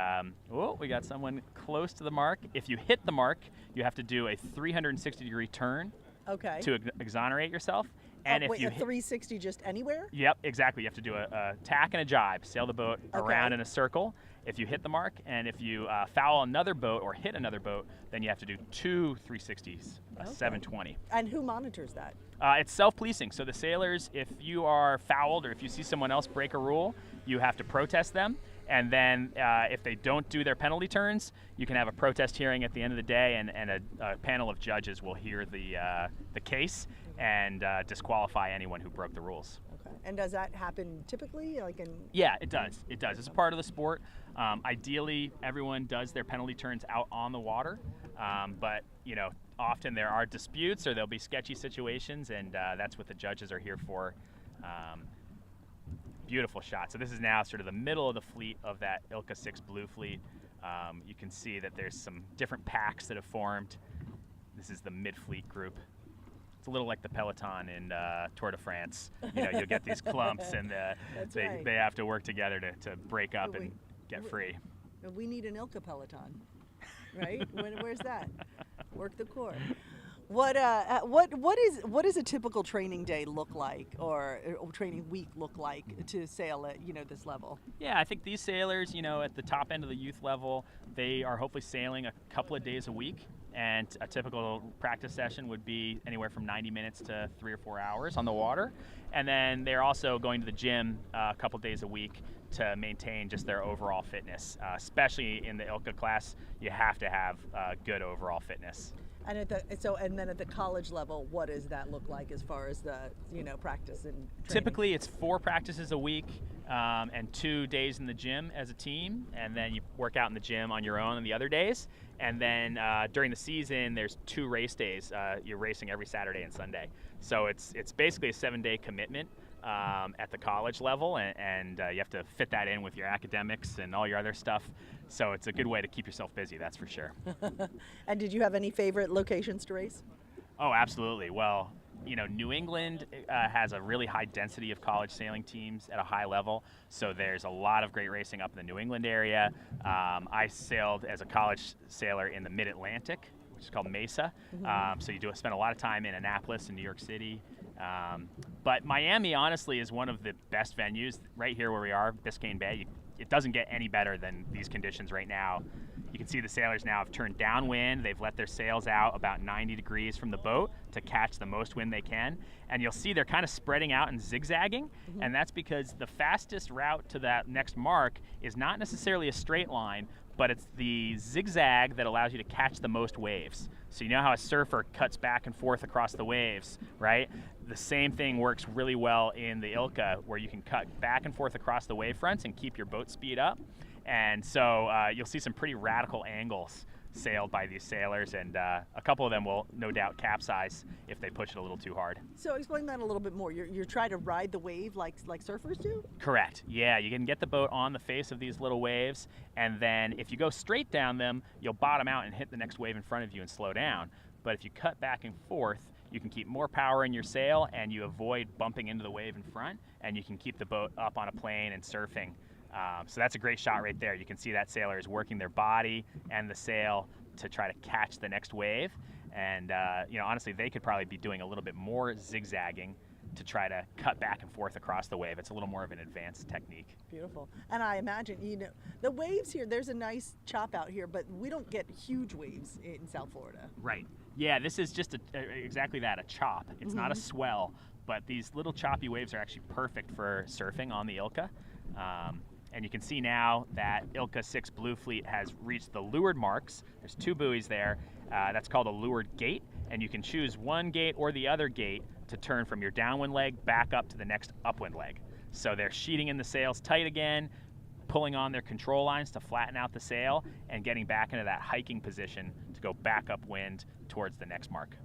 we got someone close to the mark. If you hit the mark, you have to do a 360-degree turn to exonerate yourself. And if you a 360 just anywhere? Yep, exactly. You have to do a tack and a jibe, sail the boat around in a circle if you hit the mark. And if you foul another boat or hit another boat, then you have to do two 360s, a 720. And who monitors that? It's self-policing. So the sailors, if you are fouled or if you see someone else break a rule, you have to protest them. And then if they don't do their penalty turns, you can have a protest hearing at the end of the day, and a panel of judges will hear the case and disqualify anyone who broke the rules. Okay. And does that happen typically? Yeah, it does. It does. It's a part of the sport. Ideally, everyone does their penalty turns out on the water, but often there are disputes or there'll be sketchy situations, and that's what the judges are here for. Beautiful shot. So this is now sort of the middle of the fleet of that Ilka 6 blue fleet. You can see that there's some different packs that have formed. This is the mid-fleet group. It's a little like the peloton in Tour de France. You'll get these clumps, and they have to work together to break up and get free. We need an Ilka peloton, right? Where's that? Work the core. What is a typical training day look like, or training week look like to sail at this level? Yeah, I think these sailors, at the top end of the youth level, they are hopefully sailing a couple of days a week, and a typical practice session would be anywhere from 90 minutes to 3 or 4 hours on the water, and then they're also going to the gym a couple days a week to maintain just their overall fitness. Especially in the Ilka class, you have to have good overall fitness. And then at the college level, what does that look like as far as the practice and training? Typically, it's 4 practices a week and 2 days in the gym as a team, and then you work out in the gym on your own on the other days. And then during the season, there's 2 race days. You're racing every Saturday and Sunday, so it's basically a 7-day commitment at the college level, and you have to fit that in with your academics and all your other stuff. So it's a good way to keep yourself busy, that's for sure. And did you have any favorite locations to race? Oh, absolutely. Well, New England has a really high density of college sailing teams at a high level, so there's a lot of great racing up in the New England area. I sailed as a college sailor in the Mid-Atlantic, which is called Mesa. So you spend a lot of time in Annapolis and New York City. But Miami, honestly, is one of the best venues right here where we are, Biscayne Bay. It doesn't get any better than these conditions right now. You can see the sailors now have turned downwind. They've let their sails out about 90 degrees from the boat to catch the most wind they can. And you'll see they're kind of spreading out and zigzagging. And that's because the fastest route to that next mark is not necessarily a straight line, but it's the zigzag that allows you to catch the most waves. So you know how a surfer cuts back and forth across the waves, right? The same thing works really well in the Ilka, where you can cut back and forth across the wave fronts and keep your boat speed up. And so you'll see some pretty radical angles sailed by these sailors, and a couple of them will no doubt capsize if they push it a little too hard. So explain that a little bit more. You're trying to ride the wave like surfers do? Correct. Yeah, you can get the boat on the face of these little waves, and then if you go straight down them, you'll bottom out and hit the next wave in front of you and slow down. But if you cut back and forth, you can keep more power in your sail, and you avoid bumping into the wave in front, and you can keep the boat up on a plane and surfing. So that's a great shot right there. You can see that sailor is working their body and the sail to try to catch the next wave. And, honestly, they could probably be doing a little bit more zigzagging to try to cut back and forth across the wave. It's a little more of an advanced technique. Beautiful. And I imagine, the waves here, there's a nice chop out here, but we don't get huge waves in South Florida. Right. Yeah, this is just exactly that, a chop. It's not a swell, but these little choppy waves are actually perfect for surfing on the Ilka. And you can see now that Ilka 6 Blue Fleet has reached the leeward marks. There's 2 buoys there. That's called a leeward gate, and you can choose one gate or the other gate to turn from your downwind leg back up to the next upwind leg. So they're sheeting in the sails tight again, pulling on their control lines to flatten out the sail, and getting back into that hiking position to go back upwind towards the next mark.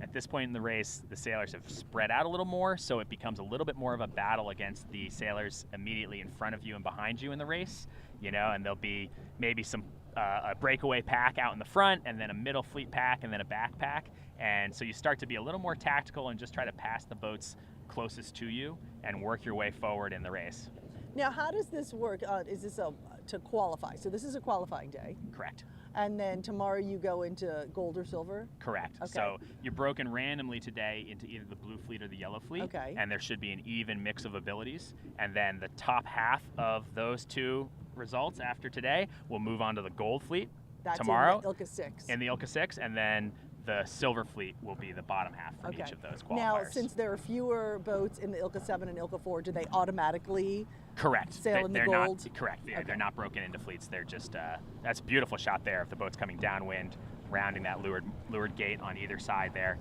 At this point in the race, the sailors have spread out a little more, so it becomes a little bit more of a battle against the sailors immediately in front of you and behind you in the race, you know, and there'll be maybe some a breakaway pack out in the front, and then a middle fleet pack, and then a back pack. And so you start to be a little more tactical and just try to pass the boats closest to you and work your way forward in the race. Now, how does this work? Is this to qualify? So this is a qualifying day. Correct. And then tomorrow you go into gold or silver? Correct. Okay. So you're broken randomly today into either the blue fleet or the yellow fleet. Okay. And there should be an even mix of abilities. And then the top half of those 2 results after today will move on to the gold fleet tomorrow. In the Ilka 6. In the Ilka 6, and then the silver fleet will be the bottom half from each of those qualifiers. Now, since there are fewer boats in the Ilka 7 and Ilka 4, do they automatically correct sail in the they're gold? Not correct. Okay. They're not broken into fleets. They're just that's a beautiful shot there of the boats coming downwind, rounding that leeward gate on either side there.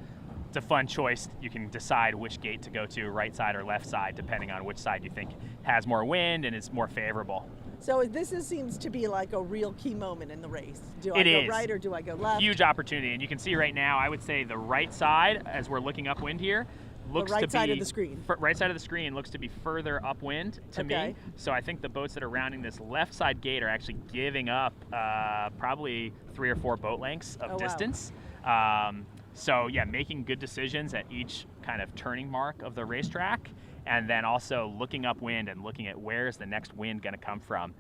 It's a fun choice. You can decide which gate to go to, right side or left side, depending on which side you think has more wind and is more favorable. So seems to be like a real key moment in the race. Do I It go is. right or do I go left? Huge opportunity, and you can see right now, I would say the right side, as we're looking upwind here, looks right to be side of the screen. Right side of the screen looks to be further upwind to me. So I think the boats that are rounding this left side gate are actually giving up probably 3 or 4 boat lengths of distance. Wow. So yeah, making good decisions at each kind of turning mark of the racetrack, and then also looking upwind and looking at where's the next wind going to come from.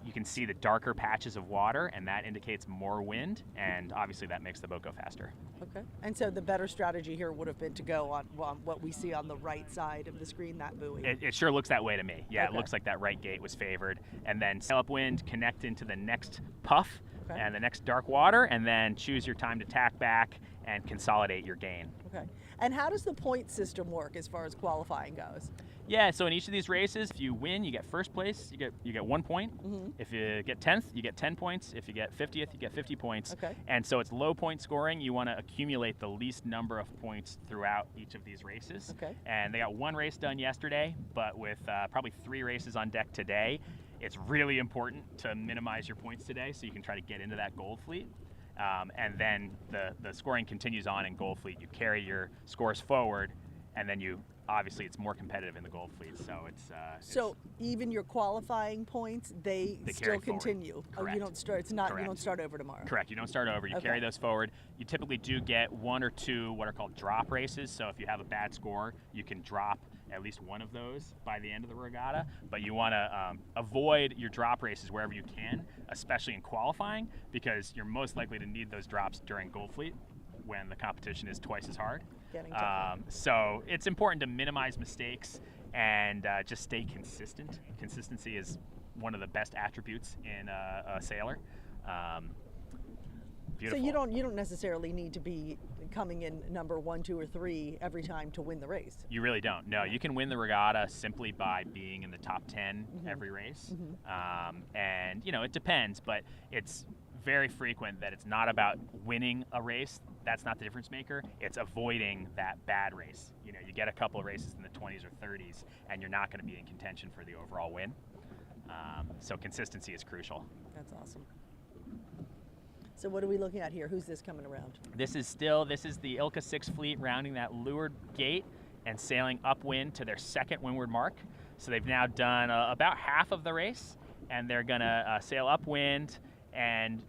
You can see the darker patches of water, and that indicates more wind, and obviously that makes the boat go faster. Okay. And so the better strategy here would have been to go on what we see on the right side of the screen, that buoy. It sure looks that way to me. Yeah, Okay. It looks like that right gate was favored. And then sail upwind, connect into the next puff and the next dark water, and then choose your time to tack back and consolidate your gain. Okay. And how does the point system work as far as qualifying goes? Yeah, so in each of these races, if you win, you get first place, you get 1 point. Mm-hmm. If you get 10th, you get 10 points. If you get 50th, you get 50 points. Okay. And so it's low point scoring. You want to accumulate the least number of points throughout each of these races. Okay. And they got 1 race done yesterday, but with probably 3 races on deck today, it's really important to minimize your points today so you can try to get into that gold fleet. And then the scoring continues on in gold fleet. You carry your scores forward, and then obviously it's more competitive in the gold fleet, so so even your qualifying points, they still continue. Correct. Oh, you don't start. It's not. Correct. You don't start over tomorrow. Correct. You don't start over. You carry those forward. You typically do get 1 or 2 what are called drop races. So if you have a bad score, you can drop at least one of those by the end of the regatta. But you want to avoid your drop races wherever you can, especially in qualifying, because you're most likely to need those drops during gold fleet when the competition is twice as hard. So it's important to minimize mistakes and just stay consistent. Consistency is one of the best attributes in a sailor. Beautiful. So you don't necessarily need to be coming in number 1, 2, or 3 every time to win the race. You really don't. No, you can win the regatta simply by being in the top 10 every race. And it depends, but it's very frequent that it's not about winning a race. That's not the difference maker. It's avoiding that bad race. You get a couple of races in the 20s or 30s, and you're not going to be in contention for the overall win. So consistency is crucial. That's awesome. So what are we looking at here? Who's this coming around? This is the Ilka 6 fleet rounding that leeward gate and sailing upwind to their second windward mark. So they've now done about half of the race, and they're going to sail upwind and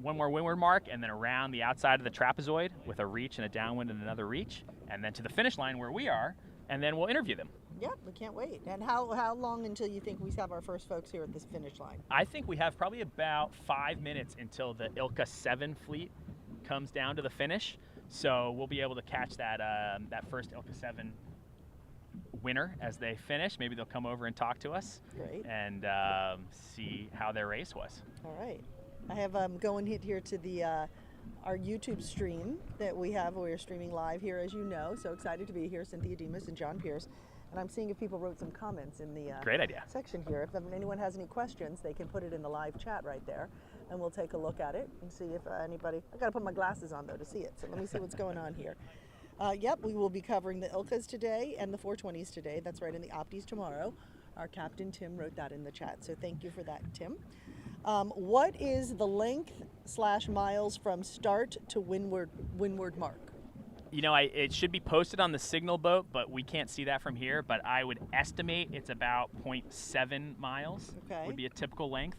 1 more windward mark, and then around the outside of the trapezoid with a reach and a downwind and another reach, and then to the finish line where we are, and then we'll interview them. Yep, we can't wait. And how long until you think we have our first folks here at this finish line? I think we have probably about 5 minutes until the Ilka 7 fleet comes down to the finish. So we'll be able to catch that first Ilka 7 winner as they finish. Maybe they'll come over and talk to us. Great. And see how their race was. All right. I have going here to the our YouTube stream that we have. We're streaming live here, as you know. So excited to be here, Cynthia Demas and John Pierce. And I'm seeing if people wrote some comments in the Great idea. section here. If anyone has any questions, they can put it in the live chat right there, and we'll take a look at it and see if anybody. I got to put my glasses on though to see it. So let me see what's going on here. Yep, we will be covering the Ilkas today and the 420s today. That's right, and the Opties tomorrow. Our captain Tim wrote that in the chat, so thank you for that, Tim. What is the length / miles from start to windward mark? You know, it should be posted on the signal boat, but we can't see that from here. But I would estimate it's about 0.7 miles. Okay. Would be a typical length.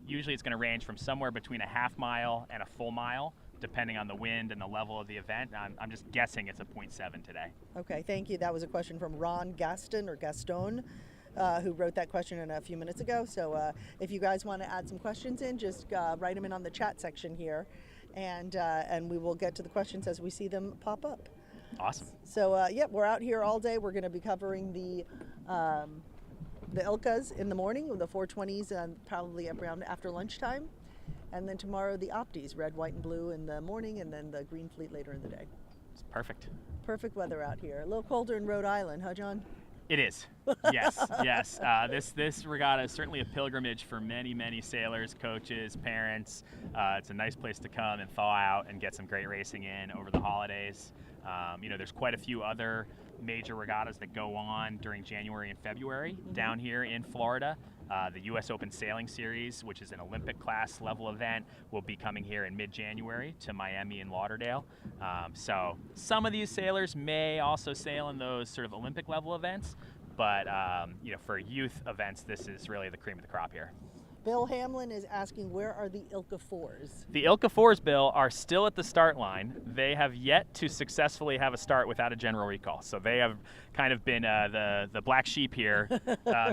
Usually it's going to range from somewhere between a half mile and a full mile, depending on the wind and the level of the event. I'm just guessing it's a 0.7 today. Okay, thank you. That was a question from Ron Gaston, who wrote that question in a few minutes ago. So if you guys want to add some questions in, just write them in on the chat section here. And we will get to the questions as we see them pop up. Awesome. So yep, we're out here all day. We're going to be covering the Ilkas in the morning, the 420s, probably around after lunchtime, and then tomorrow the Opties, red, white, and blue in the morning, and then the green fleet later in the day. It's perfect. Perfect weather out here. A little colder in Rhode Island, huh, John? It is. Yes, yes. This regatta is certainly a pilgrimage for many, many sailors, coaches, parents. It's a nice place to come and thaw out and get some great racing in over the holidays. You know, there's quite a few other major regattas that go on during January and February down here in Florida. The U.S. Open Sailing Series, which is an Olympic class level event, will be coming here in mid-January to Miami and Lauderdale. So some of these sailors may also sail in those sort of Olympic level events, but you know, for youth events, this is really the cream of the crop here. Bill Hamlin is asking, where are the Ilka 4s? The Ilka 4s, Bill, are still at the start line. They have yet to successfully have a start without a general recall. So they have kind of been the black sheep here,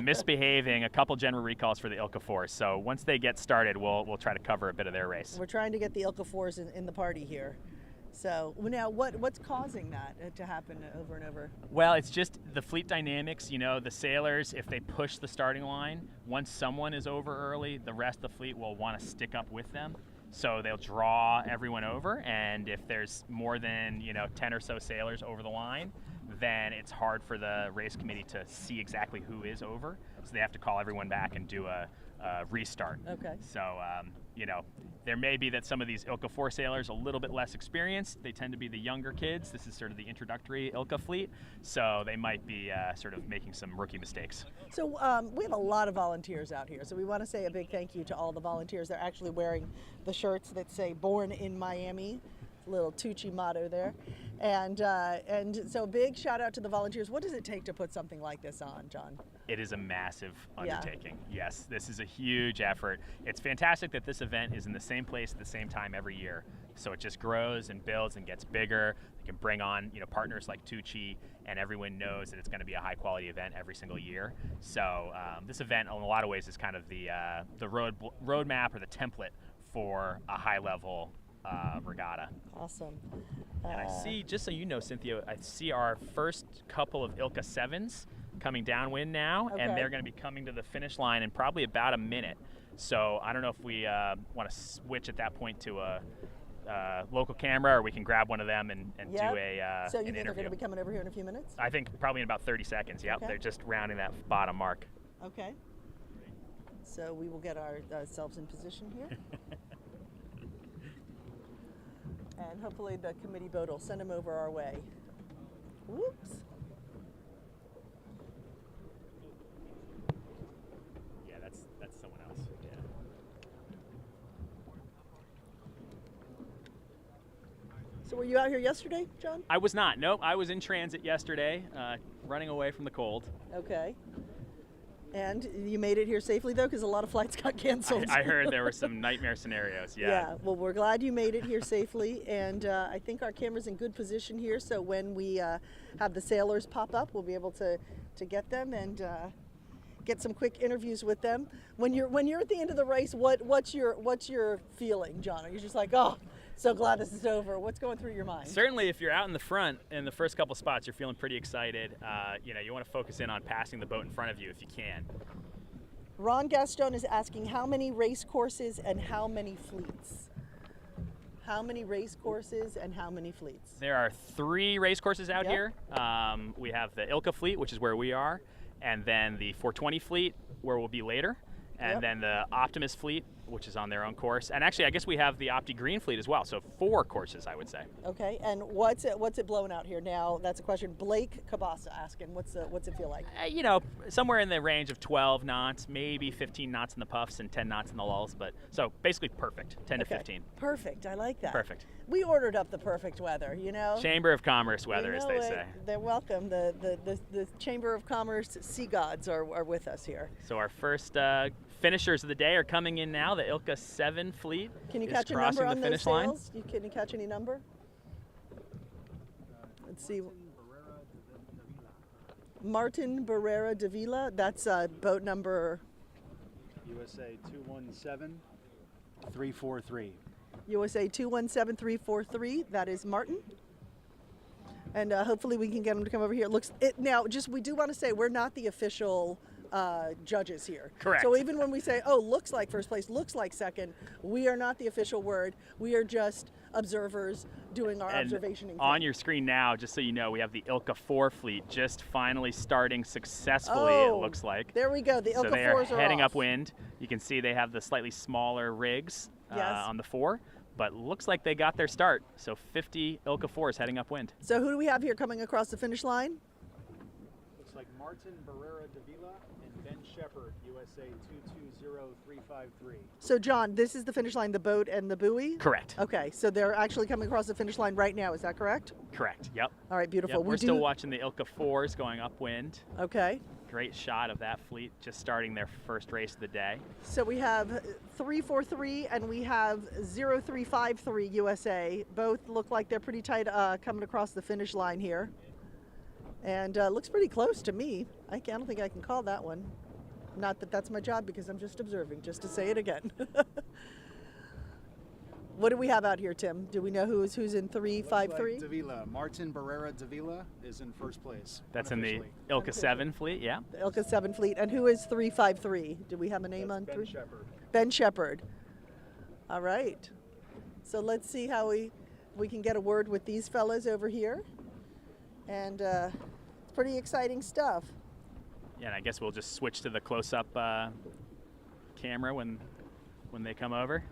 misbehaving, a couple general recalls for the Ilka 4s. So once they get started, we'll try to cover a bit of their race. We're trying to get the Ilka 4s in the party here. So now what's causing that to happen over and over? Well, it's just the fleet dynamics. You know, the sailors, if they push the starting line, once someone is over early, the rest of the fleet will want to stick up with them. So they'll draw everyone over, and if there's more than 10 or so sailors over the line, then it's hard for the race committee to see exactly who is over. So they have to call everyone back and do a restart. Okay. So there may be that some of these Ilka 4 sailors a little bit less experienced. They tend to be the younger kids. This is sort of the introductory Ilka fleet, so they might be sort of making some rookie mistakes. So we have a lot of volunteers out here, so we want to say a big thank you to all the volunteers. They're actually wearing the shirts that say "Born in Miami," little Tuuci motto there, and so big shout out to the volunteers. What does it take to put something like this on, John? It is a massive undertaking. Yeah. Yes, this is a huge effort. It's fantastic that this event is in the same place at the same time every year. So it just grows and builds and gets bigger. They can bring on partners like Tuuci, and everyone knows that it's going to be a high quality event every single year. So this event, in a lot of ways, is kind of the roadmap or the template for a high level regatta. Awesome. And I see, just so you know, Cynthia, I see our first couple of Ilka 7s coming downwind now, okay. And they're going to be coming to the finish line in probably about a minute. So I don't know if we want to switch at that point to a local camera, or we can grab one of them and do a So you an think they're going to be coming over here in a few minutes? I think probably in about 30 seconds. Yep, Okay. They're just rounding that bottom mark. Okay. So we will get ourselves in position here. And hopefully the committee boat will send them over our way. Whoops. Yeah, that's someone else. Yeah. So were you out here yesterday, John? I was not. Nope. I was in transit yesterday, running away from the cold. Okay. And you made it here safely, though, because a lot of flights got canceled. I heard there were some nightmare scenarios. Yeah. Yeah. Well, we're glad you made it here safely, and I think our camera's in good position here. So when we have the sailors pop up, we'll be able to get them and get some quick interviews with them. When you're at the end of the race, what's your feeling, John? Are you just like, oh, so glad this is over? What's going through your mind? Certainly, if you're out in the front in the first couple spots, you're feeling pretty excited. You want to focus in on passing the boat in front of you if you can. Ron Gaston is asking how many race courses and how many fleets? How many race courses and how many fleets? There are 3 race courses out Yep. here. We have the Ilka fleet, which is where we are, and then the 420 fleet, where we'll be later, and Yep. then the Optimus fleet, which is on their own course. And actually, I guess we have the Opti Green fleet as well, so 4 courses, I would say. Okay, and what's it blowing out here now? That's a question. Blake Cabasa asking, what's it feel like? You know, somewhere in the range of 12 knots, maybe 15 knots in the puffs and 10 knots in the lulls, but so basically perfect, 10 to Okay. 15. Perfect. I like that. Perfect. We ordered up the perfect weather, you know. Chamber of Commerce weather, You as know they it. say. They're welcome. The Chamber of Commerce sea gods are with us here. So our first finishers of the day are coming in now. The Ilka 7 fleet Can you is catch a crossing number the on finish those line. sails? Can you catch any number? Let's see. Martin Barrera Davila. That's boat number USA 217343. USA 217343. That is Martin. And hopefully we can get him to come over here. We do want to say we're not the official judges here. Correct. So even when we say, oh, looks like first place, looks like second, we are not the official word. We are just observers doing our And observationing. on thing. your screen now, just so you know, we have the Ilka 4 fleet just finally starting successfully, it Oh, looks like. There we go. The So Ilka they are 4s are heading off. upwind. You can see they have the slightly smaller rigs Yes. on the 4, but looks like they got their start. So 50 Ilka 4s heading upwind. So who do we have here coming across the finish line? Looks like Martin Barrera Davila and Ben Shepard, USA 220353. So John, this is the finish line, the boat and the buoy? Correct. Okay, so they're actually coming across the finish line right now. Is that correct? Correct. Yep. All right, beautiful. Yep. We're still watching the Ilka 4s going upwind. Okay. Great shot of that fleet just starting their first race of the day. So we have 343 and we have 0353 USA. Both look like they're pretty tight coming across the finish line here. And looks pretty close to me. I don't think I can call that one. Not that that's my job because I'm just observing, just to say it again. What do we have out here, Tim? Do we know who's in 353? Davila. Martin Barrera Davila is in first place. That's in the unofficially. Ilka 7 fleet, yeah. The Ilka 7 fleet. And who is 353? Do we have a name That's on Ben 3? Shepard. Ben Shepard. All right. So let's see how we can get a word with these fellas over here. And it's pretty exciting stuff. Yeah, and I guess we'll just switch to the close-up camera when they come over.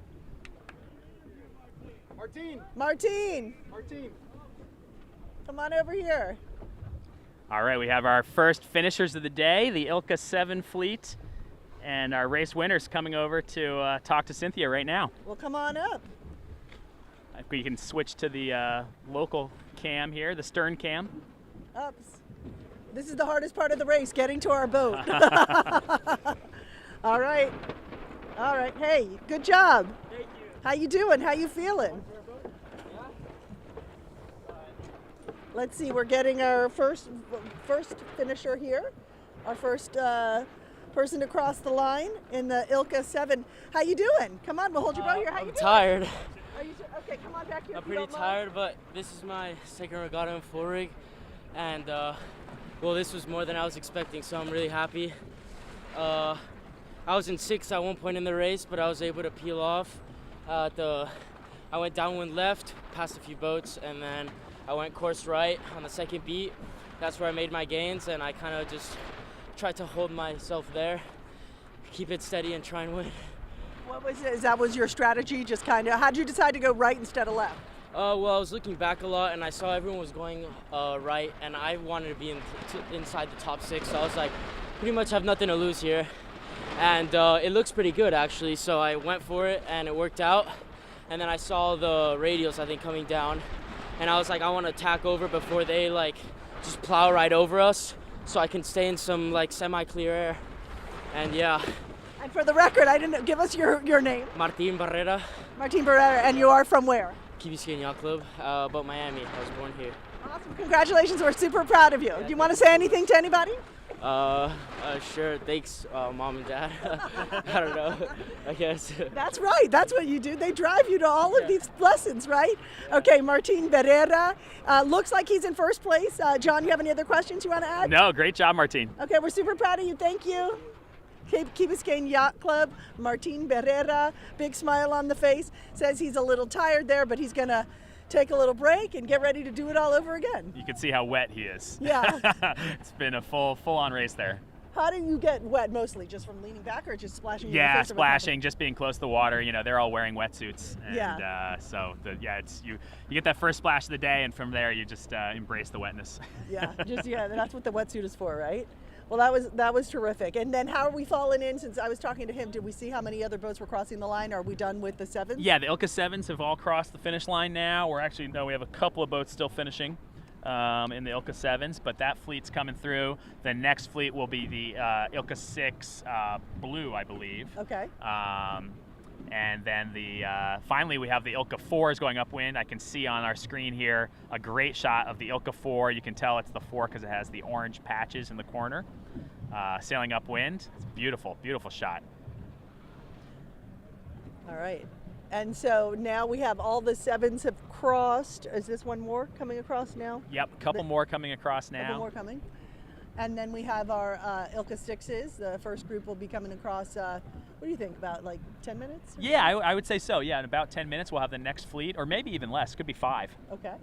Martin! Martine, come on over here. All right, we have our first finishers of the day, the Ilka 7 fleet, and our race winners coming over to talk to Cynthia right now. Well, come on up. If we can switch to the local cam here, the stern cam. Ups. This is the hardest part of the race, getting to our boat. All right. All right. Hey, good job. Thank you. How you doing? How you feeling? Let's see. We're getting our first finisher here. Our first person to cross the line in the Ilka 7. How you doing? Come on, we'll hold your boat here. How you I'm doing? tired. Are you okay? Come on back here. I'm if you pretty don't mind. tired, but this is my second regatta in full rig, and well, this was more than I was expecting, so I'm really happy. I was in 6th at one point in the race, but I was able to peel off. I went downwind left, past a few boats, and then I went course right on the second beat. That's where I made my gains, and I kind of just tried to hold myself there, keep it steady, and try and win. What was it? That was your strategy? Just kind of. How'd you decide to go right instead of left? Well, I was looking back a lot, and I saw everyone was going right, and I wanted to be inside the top 6, so I was like, pretty much have nothing to lose here. And it looks pretty good, actually, so I went for it, and it worked out. And then I saw the radials, I think, coming down, and I was like, I want to tack over before they, like, just plow right over us, so I can stay in some, like, semi-clear air. And yeah. And for the record, I didn't give us your name. Martin Barrera, Martin Barrera, and you are from where? Key Biscayne Yacht Club, but Miami. I was born here. Awesome. Congratulations. We're super proud of you. Do you want to say anything to anybody? Sure. Thanks, Mom and Dad. I don't know. I guess. That's right. That's what you do. They drive you to all of these lessons, right? Okay, Martin Barrera. Looks like he's in first place. John, you have any other questions you want to add? No, great job, Martine. Okay, we're super proud of you. Thank you. Key Biscayne Yacht Club, Martin Barrera, big smile on the face, says he's a little tired there, but he's going to take a little break and get ready to do it all over again. You can see how wet he is. Yeah. It's been a full-on race there. How do you get wet mostly? Just from leaning back or just splashing? In Yeah, the face splashing, just being close to the water. You know, they're all wearing wetsuits. And, Yeah. It's you get that first splash of the day, and from there you just embrace the wetness. Yeah, that's what the wetsuit is for, right? Well, that was terrific. And then how are we falling in? Since I was talking to him, did we see how many other boats were crossing the line? Are we done with the sevens? Yeah, the Ilka 7s have all crossed the finish line now. We have a couple of boats still finishing in the Ilka 7s, but that fleet's coming through. The next fleet will be the Ilka 6 Blue, I believe. Okay. And then finally we have the Ilka 4s going upwind. I can see on our screen here a great shot of the Ilka 4. You can tell it's the 4 because it has the orange patches in the corner. Sailing upwind. It's a beautiful, beautiful shot. All right. And so now we have all the sevens have crossed. Is this one more coming across now? Yep, a couple more coming across now. Couple more coming. And then we have our Ilka 6s. The first group will be coming across, what do you think, about like 10 minutes? Yeah, I would say so. Yeah, in about 10 minutes we'll have the next fleet, or maybe even less. Could be 5. Okay.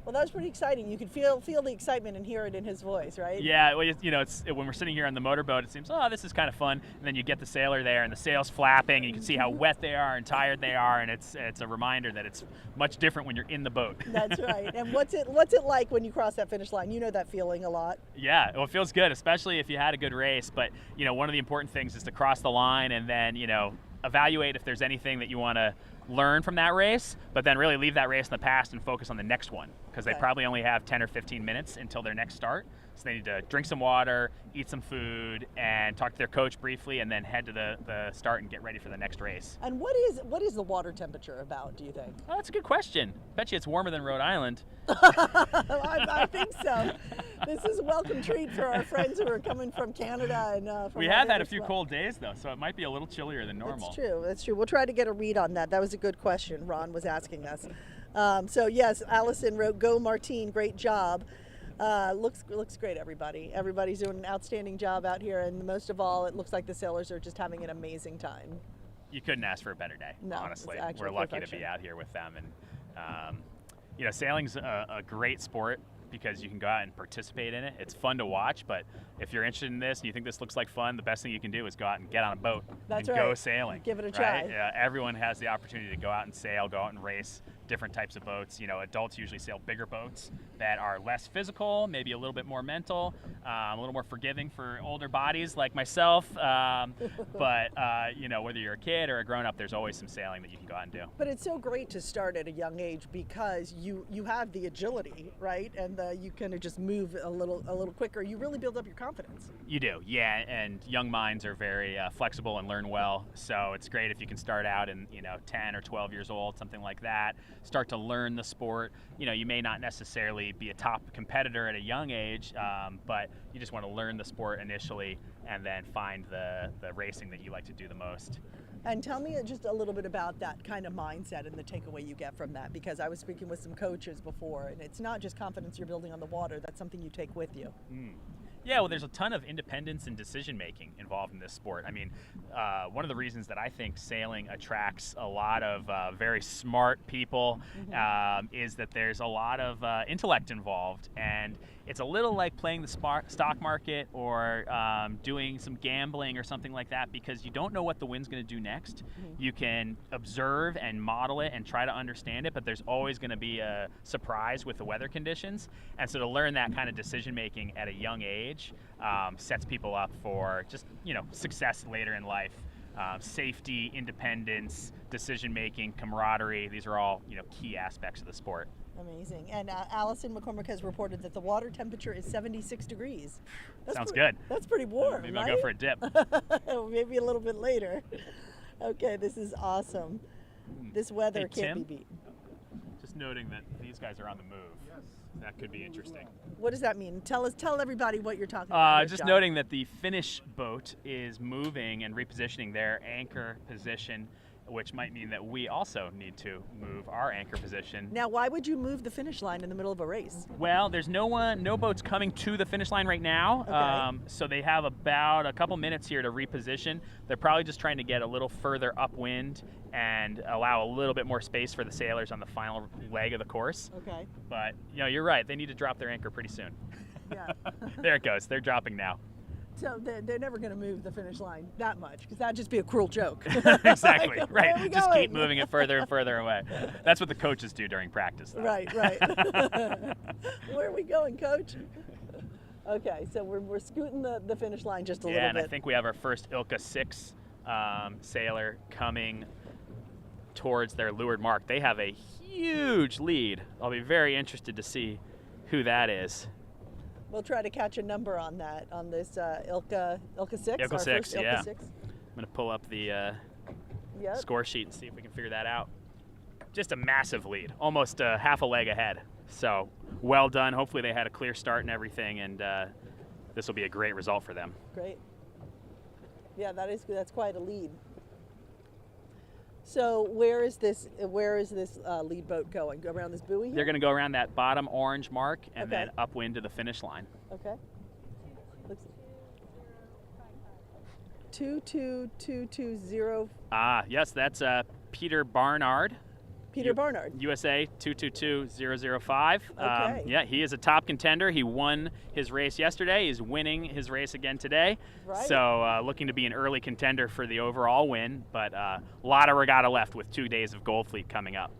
Well, that was pretty exciting. You could feel the excitement and hear it in his voice, right? Yeah, well, it's when we're sitting here on the motorboat, it seems, oh, this is kind of fun. And then you get the sailor there, and the sail's flapping, and you can see how wet they are and tired they are, and it's a reminder that it's much different when you're in the boat. That's right. And what's it like when you cross that finish line? You know that feeling a lot. Yeah, well, it feels good, especially if you had a good race. But one of the important things is to cross the line and then evaluate if there's anything that you want to learn from that race, but then really leave that race in the past and focus on the next one, because they probably only have 10 or 15 minutes until their next start. So they need to drink some water, eat some food, and talk to their coach briefly, and then head to the start and get ready for the next race. And what is the water temperature about, do you think? Oh, that's a good question. Bet you it's warmer than Rhode Island. I think so. This is a welcome treat for our friends who are coming from Canada and from we have had a few cold days though, so it might be a little chillier than normal. That's true. We'll try to get a read on that. That was a good question Ron was asking us. So yes, Allison wrote, "Go Martine, great job." Looks great, everybody. Everybody's doing an outstanding job out here, and most of all, it looks like the sailors are just having an amazing time. You couldn't ask for a better day, no, honestly. It's We're lucky perfection. to be out here with them, and sailing's a great sport because you can go out and participate in it. It's fun to watch, but if you're interested in this and you think this looks like fun, the best thing you can do is go out and get on a boat and go sailing. Give it a try. Right? Everyone has the opportunity to go out and sail, go out and race different types of boats. Adults usually sail bigger boats that are less physical, maybe a little bit more mental, a little more forgiving for older bodies like myself. But whether you're a kid or a grown-up, there's always some sailing that you can go out and do. But it's so great to start at a young age because you have the agility, right? And you kind of just move a little quicker. You really build up your confidence. You do, yeah. And young minds are very flexible and learn well. So it's great if you can start out in 10 or 12 years old, something like that. Start to learn the sport. You may not necessarily be a top competitor at a young age, but you just want to learn the sport initially and then find the racing that you like to do the most. And tell me just a little bit about that kind of mindset and the takeaway you get from that, because I was speaking with some coaches before, and it's not just confidence you're building on the water, that's something you take with you. Yeah, well, there's a ton of independence and decision-making involved in this sport. I mean, one of the reasons that I think sailing attracts a lot of very smart people is that there's a lot of intellect involved, and it's a little like playing the stock market or doing some gambling or something like that, because you don't know what the wind's going to do next. You can observe and model it and try to understand it, but there's always going to be a surprise with the weather conditions. And so to learn that kind of decision-making at a young age sets people up for just, success later in life. Safety, independence, decision-making, camaraderie, these are all, key aspects of the sport. Amazing. And Allison McCormick has reported that the water temperature is 76 degrees. Sounds good. That's pretty warm, Maybe right? I'll go for a dip. Maybe a little bit later. Okay, this is awesome. This weather Hey, can't Tim? be beat. Just noting that these guys are on the move. Yes. That could be interesting. What does that mean? Tell everybody what you're talking about. here, Just John. noting that the Finnish boat is moving and repositioning their anchor position which might mean that we also need to move our anchor position. Now, why would you move the finish line in the middle of a race? Well, there's no boats coming to the finish line right now, Okay. so they have about a couple minutes here to reposition. They're probably just trying to get a little further upwind and allow a little bit more space for the sailors on the final leg of the course. Okay. But you're right, they need to drop their anchor pretty soon. Yeah. There it goes, they're dropping now. So they're never going to move the finish line that much, because that'd just be a cruel joke. Exactly, Like, where are we right. Just keep going? moving it further and further away. That's what the coaches do during practice, though. Right. Where are we going, coach? Okay, so we're scooting the finish line just a little Yeah, and bit. I think we have our first Ilka 6 sailor coming towards their leeward mark. They have a huge lead. I'll be very interested to see who that is. We'll try to catch a number on that, on this Ilka 6. Ilka our 6, first Ilka yeah. 6. I'm going to pull up the Yep. score sheet and see if we can figure that out. Just a massive lead, almost half a leg ahead. So well done. Hopefully they had a clear start and everything, and this will be a great result for them. Great. Yeah, that's quite a lead. So where is this lead boat going? Go around this buoy here? They're going to go around that bottom orange mark and Okay. then upwind to the finish line. Okay. Looks 22220. Yes, that's Peter Barnard. Peter Barnard. USA 222005. Okay. Yeah, he is a top contender. He won his race yesterday. He's winning his race again today. Right. So looking to be an early contender for the overall win, but a lot of regatta left with 2 days of Gold Fleet coming up.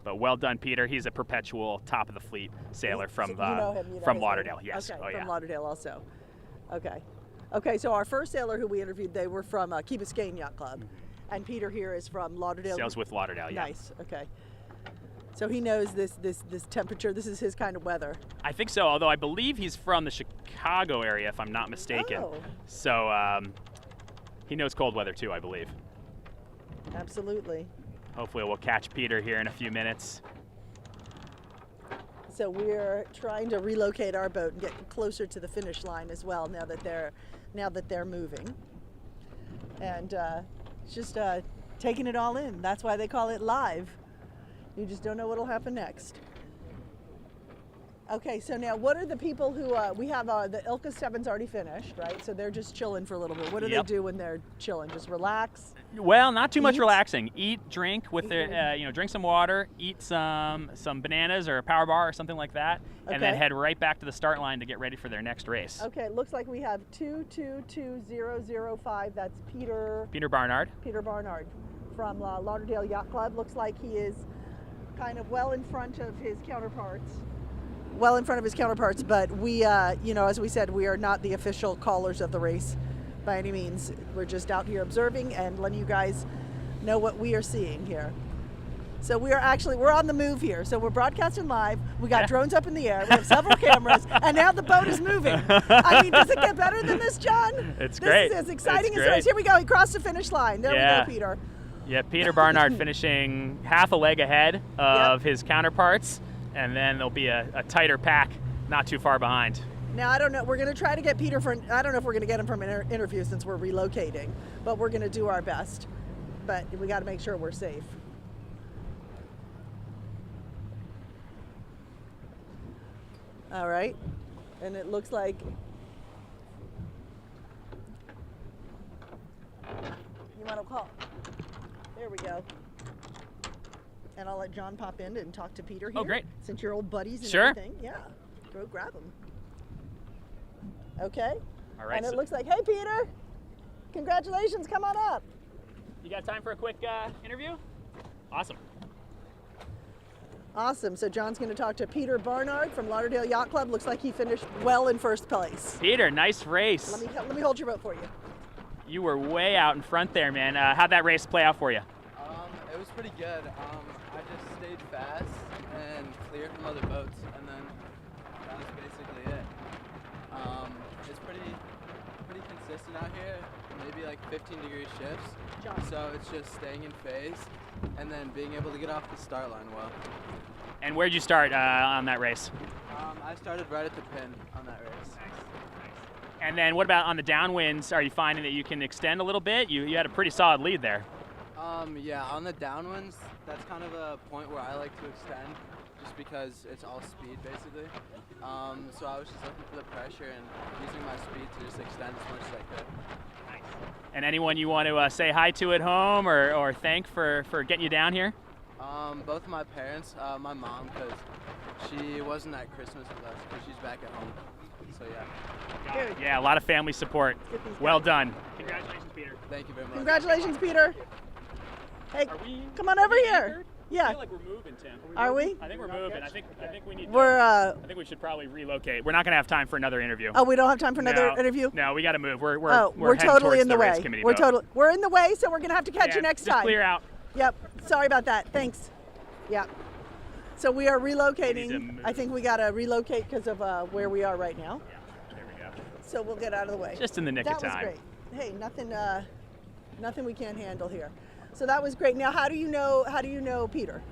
But well done, Peter. He's a perpetual top of the fleet sailor from You know him, you know from his Lauderdale. name. Yes. Okay, Oh, from yeah. Lauderdale also. Okay. Okay, so our first sailor who we interviewed, they were from Key Biscayne Yacht Club. And Peter here is from Lauderdale. Sails with Lauderdale. Yeah. Nice. Okay. So he knows this temperature. This is his kind of weather. I think so. Although I believe he's from the Chicago area, if I'm not mistaken. Oh. So he knows cold weather too, I believe. Absolutely. Hopefully we'll catch Peter here in a few minutes. So we're trying to relocate our boat and get closer to the finish line as well now that they're moving. And it's just taking it all in. That's why they call it live. You just don't know what'll happen next. Okay, so now what are the people who we have the Ilka 7's already finished, right? So they're just chilling for a little bit. What do Yep. they do when they're chilling? Just relax? Well, not too much Eat? relaxing. Eat, drink with their, drink some water, eat some bananas or a power bar or something like that, and then Okay. head right back to the start line to get ready for their next race. Okay, it looks like we have 222005. That's Peter Barnard. Barnard from Lauderdale Yacht Club. Looks like he is kind of well in front of his counterparts. But we, as we said, we are not the official callers of the race by any means. We're just out here observing and letting you guys know what we are seeing here. So we're on the move here. So we're broadcasting live. We got drones up in the air. We have several cameras, and now the boat is moving. I mean, does it get better than this, John? It's great. This is as exciting It's as race. great. Here we go. He crossed the finish line. There Yeah. we go, Peter. Yeah, Peter Barnard finishing half a leg ahead of his counterparts, and then there'll be a tighter pack not too far behind. Now, I don't know. We're going to try to get Peter I don't know if we're going to get him from an interview since we're relocating, but we're going to do our best. But we got to make sure we're safe. All right. And it looks like you want to call. There we go. And I'll let John pop in and talk to Peter here. Oh, great. Since you're old buddies and Sure. everything. Yeah. Go grab him. Okay. All right. And it So looks like, hey, Peter. Congratulations. Come on up. you got time for a quick interview? Awesome. Awesome. So John's going to talk to Peter Barnard from Lauderdale Yacht Club. Looks like he finished well in first place. Peter, nice race. Let me hold your boat for you. You were way out in front there, man. How'd that race play out for you? It was pretty good. I just stayed fast and cleared from other boats, and then that was basically it. It's pretty consistent out here, maybe like 15-degree shifts. So it's just staying in phase and then being able to get off the start line well. And where'd you start on that race? I started right at the pin on that race. And then what about on the downwinds? Are you finding that you can extend a little bit? You had a pretty solid lead there. Yeah, on the downwinds, that's kind of a point where I like to extend, just because it's all speed basically. So I was just looking for the pressure and using my speed to just extend as much as I could. And anyone you want to say hi to at home or thank for getting you down here? Both of my parents, my mom, because she wasn't at Christmas with us because she's back at home. So yeah. Good. Yeah, a lot of family support. Get these Well guys. done. Congratulations, Peter. Thank you very much. Congratulations, Peter. Hey, Are we? come on over are we here. anchored? I Yeah. feel like we're moving, Tim. Are we? I think we're moving. I think we need. We're. I think we should probably relocate. We're not going to have time for another interview. Oh, we don't have time for another No, interview. No, we got to move. We're We're heading totally towards in the race way. committee We're vote. we're in the way, so we're gonna have to catch you next just time. clear out. Yep. Sorry about that. Thanks. Yeah. So we are We need to relocating. move. I think we gotta relocate because of where we are right now. Yeah, there we go. So we'll get out of the way. Just in the nick that of time. was great. Hey, nothing we can't handle here. So that was great. Now, how do you know Peter?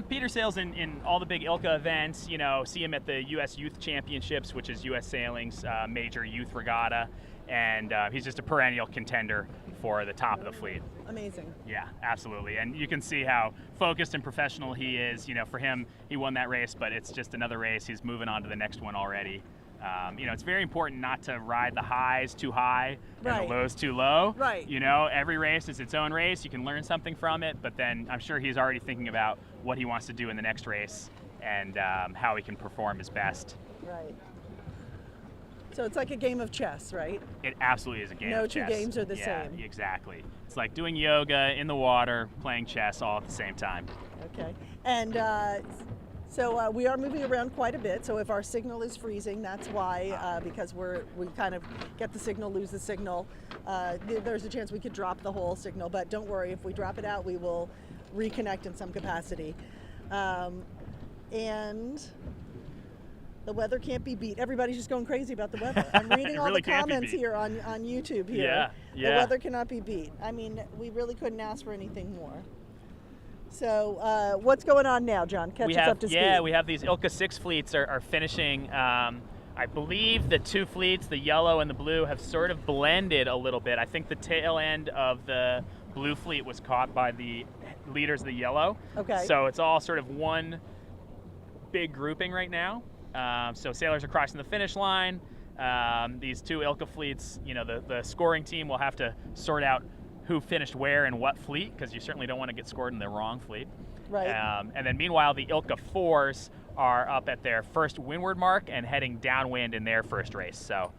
Peter sails in all the big Ilka events. You know, see him at the U.S. Youth Championships, which is U.S. Sailing's major youth regatta, and he's just a perennial contender for the top of the fleet. Amazing. Yeah, absolutely. And you can see how focused and professional he is. You know, for him, he won that race, but it's just another race. He's moving on to the next one already. You know, it's very important not to ride the highs too high and Right. the lows too low. Right. You know, every race is its own race. You can learn something from it, but then I'm sure he's already thinking about what he wants to do in the next race and how he can perform his best. Right. So it's like a game of chess, right? It absolutely is a game No of two chess. games are the Yeah, same. exactly. It's like doing yoga in the water, playing chess all at the same time. Okay. And so we are moving around quite a bit. So if our signal is freezing, that's why, because we kind of get the signal, lose the signal. There's a chance we could drop the whole signal, but don't worry. If we drop it out, we will reconnect in some capacity. And the weather can't be beat. Everybody's just going crazy about the weather. I'm reading all really the can't be comments beat. here on YouTube here. Yeah, yeah. The weather cannot be beat. I mean, we really couldn't ask for anything more. So what's going on now, John? Catch us up to speed. Yeah, we have these Ilka 6 fleets are finishing. I believe the two fleets, the yellow and the blue, have sort of blended a little bit. I think the tail end of the blue fleet was caught by the leaders of the yellow. Okay. So it's all sort of one big grouping right now. So sailors are crossing the finish line. These two Ilka fleets, you know, the scoring team will have to sort out who finished where and what fleet, because you certainly don't want to get scored in the wrong fleet. Right. And then meanwhile, the Ilka 4s are up at their first windward mark and heading downwind in their first race. So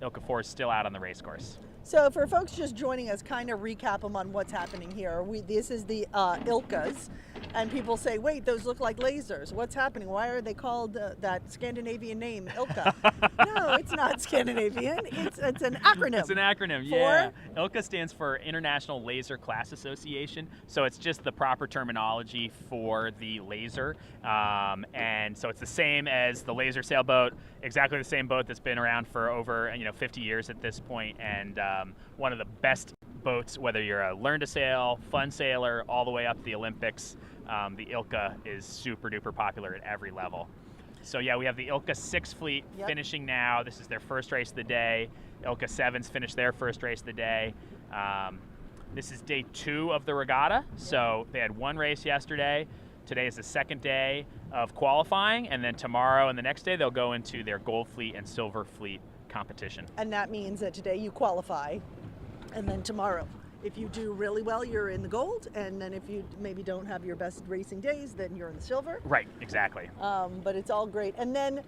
Ilka 4 is still out on the race course. So for folks just joining us, kind of recap them on what's happening here. This is the Ilkas, and people say, wait, those look like lasers. What's happening? Why are they called that Scandinavian name, Ilka? No, it's not Scandinavian. It's an acronym. It's an acronym, yeah. Ilka stands for International Laser Class Association, so it's just the proper terminology for the laser. And so it's the same as the laser sailboat, exactly the same boat that's been around for over 50 years at this point, and one of the best boats, whether you're a learn to sail, fun sailor, all the way up to the Olympics. The Ilka is super duper popular at every level. So yeah, we have the Ilka 6 fleet finishing now. This is their first race of the day. Ilka 7s finished their first race of the day. This is day 2 of the regatta. So they had one race yesterday. Today is the second day of qualifying, and then tomorrow and the next day they'll go into their gold fleet and silver fleet competition. And that means that today you qualify, and then tomorrow, if you do really well, you're in the gold, and then if you maybe don't have your best racing days, then you're in the silver. Right, exactly. But it's all great. And then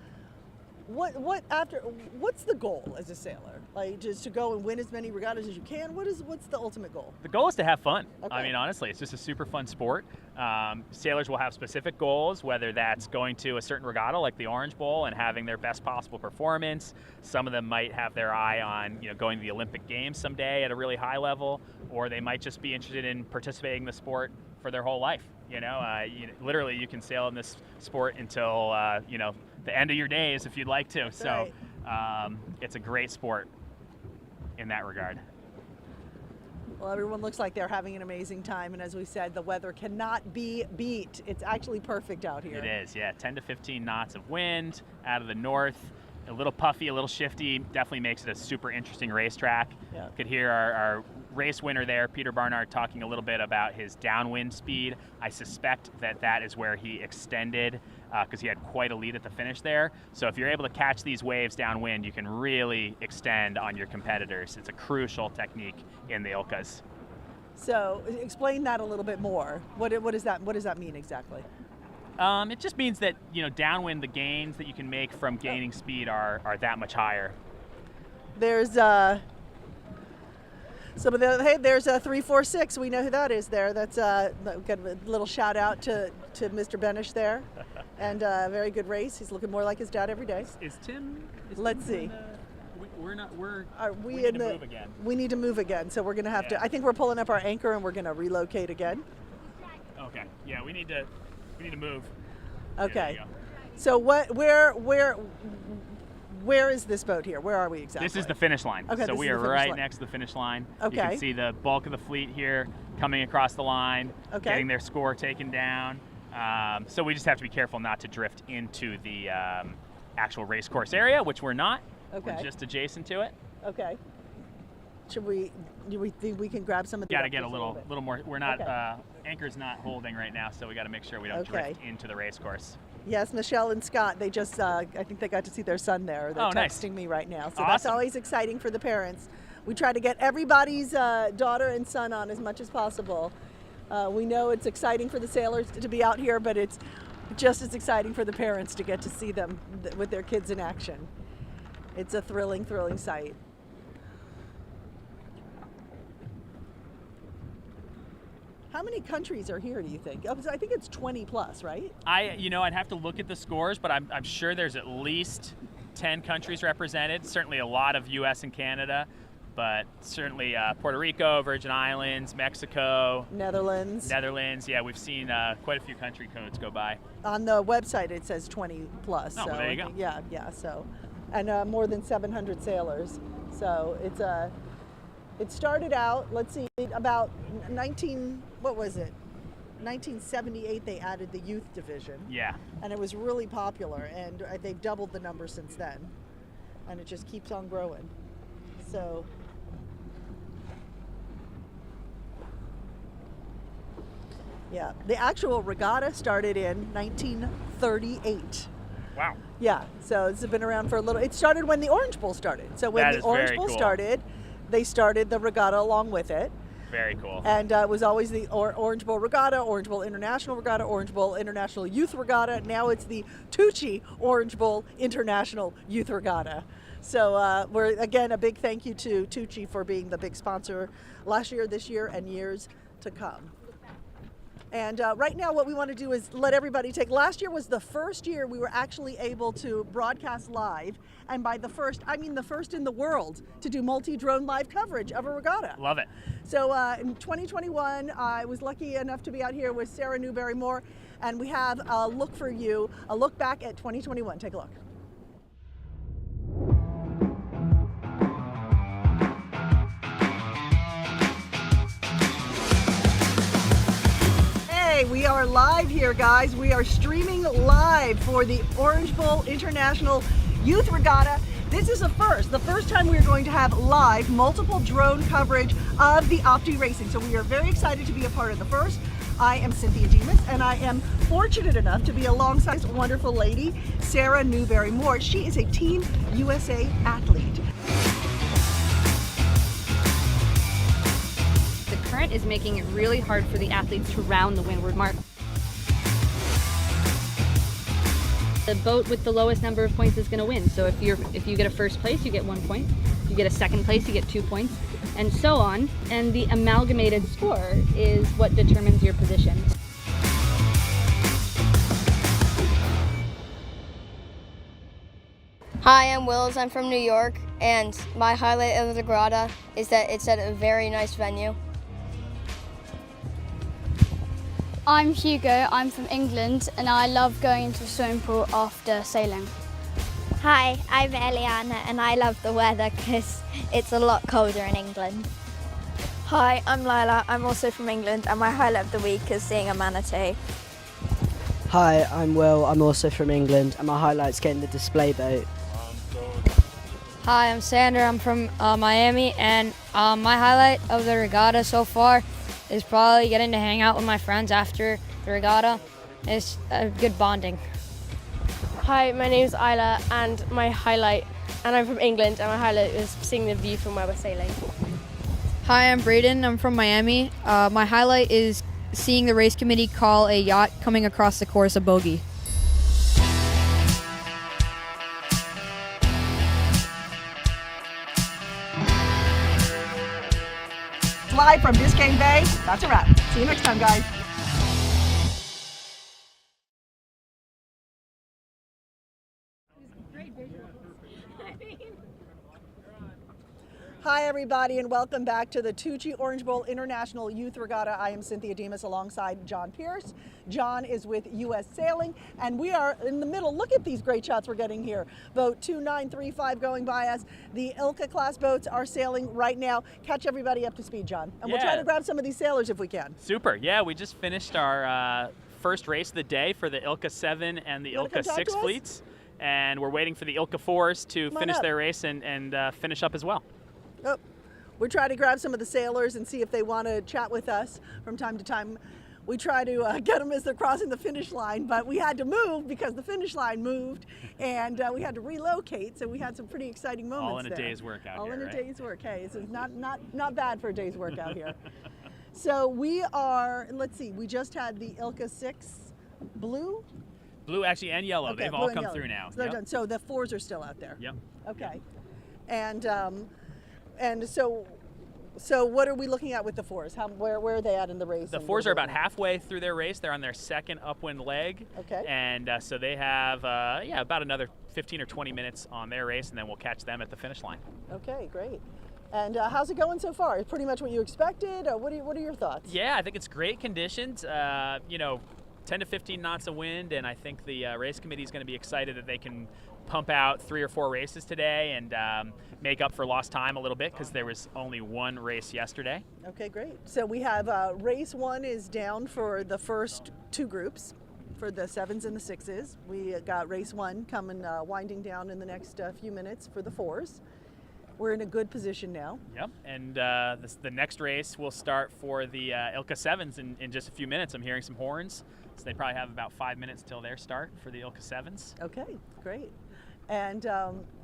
what's the goal as a sailor? Like, just to go and win as many regattas as you can? What's the ultimate goal? The goal is to have fun. Okay. I mean, honestly, it's just a super fun sport. Sailors will have specific goals, whether that's going to a certain regatta like the Orange Bowl and having their best possible performance. Some of them might have their eye on going to the Olympic Games someday at a really high level, or they might just be interested in participating in the sport for their whole life. Literally, you can sail in this sport until the end of your days if you'd like to. That's so right. it's a great sport in that regard. Well, everyone looks like they're having an amazing time, and as we said, the weather cannot be beat. It's actually perfect out here. It is, yeah. 10 to 15 knots of wind out of the north. A little puffy, a little shifty. Definitely makes it a super interesting racetrack. Yeah. Could hear our race winner there, Peter Barnard, talking a little bit about his downwind speed. I suspect that is where he extended because he had quite a lead at the finish there. So if you're able to catch these waves downwind, you can really extend on your competitors. It's a crucial technique in the Ilkas. So explain that a little bit more. What does that mean exactly? It just means that, downwind, the gains that you can make from gaining speed are that much higher. There's there's a 346. We know who that is there. That's got a little shout out to Mr. Benish there, and very good race. He's looking more like his dad every day. Is Tim? Let's see. We're not. We need to move again. We need to move again. So we're gonna have to. I think we're pulling up our anchor and we're gonna relocate again. Okay. Yeah, we need to move. Okay. Yeah, so where is this boat here? Where are we exactly? This is the finish line. Okay, so we are right next to the finish line. Okay. You can see the bulk of the fleet here coming across the line, okay, getting their score taken down. So we just have to be careful not to drift into the actual race course area, which we're not. Okay. We're just adjacent to it. Okay. Do we think we can grab some of the? Got to get a little more. We're not. Okay. Anchor's not holding right now, so we got to make sure we don't drift into the race course. Yes, Michelle and Scott, they just, I think they got to see their son there. They're texting me right now. So that's always exciting for the parents. We try to get everybody's daughter and son on as much as possible. We know it's exciting for the sailors to be out here, but it's just as exciting for the parents to get to see them with their kids in action. It's a thrilling, thrilling sight. How many countries are here, do you think? I think it's 20 plus, right? I'd have to look at the scores, but I'm sure there's at least 10 countries represented. Certainly a lot of U.S. and Canada, but certainly Puerto Rico, Virgin Islands, Mexico. Netherlands. Yeah, we've seen quite a few country codes go by. On the website, it says 20 plus. Oh, so well, there you go. Yeah, so. And more than 700 sailors. So it's it started out, let's see, about 1978 they added the youth division. Yeah. And it was really popular, and they've doubled the number since then. And it just keeps on growing. So. Yeah, the actual regatta started in 1938. Wow. Yeah, so it's been around for a little. It started when the Orange Bowl started. So when the Orange Bowl started, they started the regatta along with it. Very cool. And it was always the Orange Bowl Regatta, Orange Bowl International Regatta, Orange Bowl International Youth Regatta. Now it's the Tuuci Orange Bowl International Youth Regatta. So we're, again, a big thank you to Tuuci for being the big sponsor last year, this year, and years to come. And right now what we want to do is let everybody take, last year was the first year we were actually able to broadcast live, and by the first, I mean the first in the world to do multi-drone live coverage of a regatta. Love it. So in 2021, I was lucky enough to be out here with Sarah Newberry-Moore, and we have a look for you, a look back at 2021. Take a look. We are live here, guys. We are streaming live for the Orange Bowl International Youth Regatta. This is the first time we're going to have live multiple drone coverage of the Opti racing. So we are very excited to be a part of the first. I am Cynthia Demas, and I am fortunate enough to be alongside this wonderful lady, Sarah Newberry-Moore. She is a Team USA athlete. Current is making it really hard for the athletes to round the windward mark. The boat with the lowest number of points is going to win. So if you get a first place, you get 1 point. If you get a second place, you get 2 points, and so on. And the amalgamated score is what determines your position. Hi, I'm Wills. I'm from New York, and my highlight of the regatta is that it's at a very nice venue. I'm Hugo, I'm from England, and I love going into a swimming pool after sailing. Hi, I'm Eliana, and I love the weather because it's a lot colder in England. Hi, I'm Lila. I'm also from England, and my highlight of the week is seeing a manatee. Hi, I'm Will. I'm also from England, and my highlight's getting the display boat. Hi, I'm Sander. I'm from Miami, and my highlight of the regatta so far is probably getting to hang out with my friends after the regatta. It's a good bonding. Hi, my name is Isla, and I'm from England, and my highlight is seeing the view from where we're sailing. Hi, I'm Braden. I'm from Miami. My highlight is seeing the race committee call a yacht coming across the course a bogey. Live from Biscayne Bay. That's a wrap. See you next time, guys. Hi, everybody, and welcome back to the Tuuci Orange Bowl International Youth Regatta. I am Cynthia Demas alongside John Pierce. John is with U.S. Sailing, and we are in the middle. Look at these great shots we're getting here. Boat 2935 going by us. The Ilka class boats are sailing right now. Catch everybody up to speed, John. And we'll try to grab some of these sailors if we can. Super. Yeah, we just finished our first race of the day for the Ilka 7 and the Ilka 6 fleets. And we're waiting for the Ilka 4s to finish their race and finish up as well. Oh, we're trying to grab some of the sailors and see if they want to chat with us from time to time. We try to get them as they're crossing the finish line, but we had to move because the finish line moved, and we had to relocate. So we had some pretty exciting moments. All in a there. day's work out All here. in a right? day's work. Hey, this is not bad for a day's work out here. So we are. Let's see. We just had the Ilka 6 blue. Blue, actually, and yellow. Okay, They've blue all and come yellow. through now. So they're done. So the 4s are still out there. Yep. Okay. And so what are we looking at with the 4s? Where are they at in the race? The 4s are about halfway through their race. They're on their second upwind leg. Okay. And so they have, about another 15 or 20 minutes on their race, and then we'll catch them at the finish line. Okay, great. And how's it going so far? Pretty much what you expected? Or what are your thoughts? Yeah, I think it's great conditions. 10 to 15 knots of wind, and I think the race committee is going to be excited that they can pump out 3 or 4 races today and make up for lost time a little bit because there was only one race yesterday. Okay, great. So we have race 1 is down for the first 2 groups, for the 7s and the 6s. We got race 1 coming, winding down in the next few minutes for the 4s. We're in a good position now. Yep, and the next race will start for the Ilka 7s in just a few minutes. I'm hearing some horns, so they probably have about 5 minutes till their start for the Ilka 7s. Okay, great. And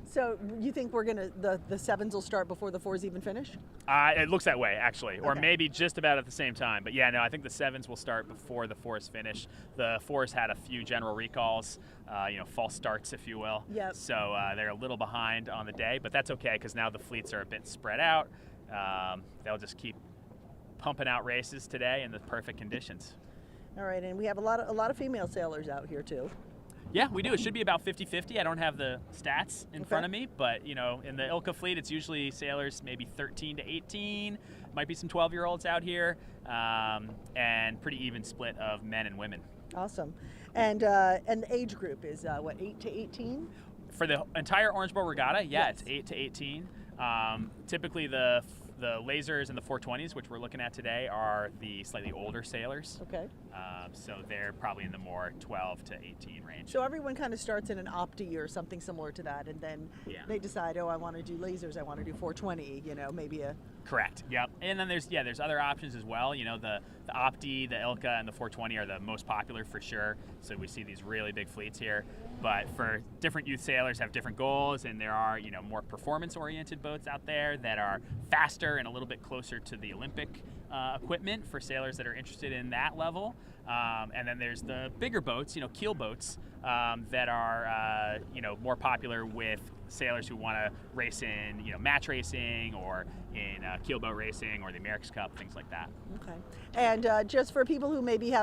so you think the 7s will start before the 4s even finish? It looks that way, actually, or Okay. maybe just about at the same time. But yeah, no, I think the 7s will start before the 4s finish. The 4s had a few general recalls, false starts, if you will. Yep. So they're a little behind on the day, but that's okay because now the fleets are a bit spread out. They'll just keep pumping out races today in the perfect conditions. All right, and we have a lot of female sailors out here too. Yeah, we do. It should be about 50-50. I don't have the stats in front of me, but in the Ilka fleet, it's usually sailors maybe 13 to 18. Might be some 12-year-olds out here, and pretty even split of men and women. Awesome. And the age group is 8 to 18? For the entire Orange Bowl Regatta, Yes. it's 8 to 18. Typically the lasers and the 420s, which we're looking at today, are the slightly older sailors. Okay. So they're probably in the more 12 to 18 range. So everyone kind of starts in an opti or something similar to that, and then they decide, I want to do lasers, I want to do 420, maybe a... Correct. Yep. And then there's other options as well. The Opti, the Ilka, and the 420 are the most popular for sure. So we see these really big fleets here. But for different youth sailors have different goals, and there are more performance-oriented boats out there that are faster and a little bit closer to the Olympic equipment for sailors that are interested in that level. And then there's the bigger boats, keel boats, that are more popular with sailors who want to race in match racing or in keelboat racing or the America's Cup, things like that. Okay. And just for people who maybe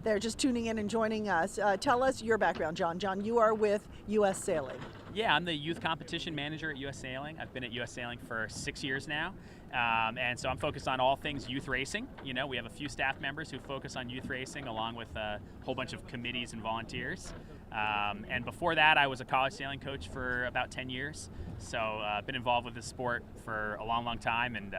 they're just tuning in and joining us, tell us your background, John. John, you are with U.S. Sailing. Yeah, I'm the youth competition manager at U.S. Sailing. I've been at U.S. Sailing for 6 years now. And so I'm focused on all things youth racing. We have a few staff members who focus on youth racing along with a whole bunch of committees and volunteers. And before that, I was a college sailing coach for about 10 years. So I've been involved with this sport for a long, long time, and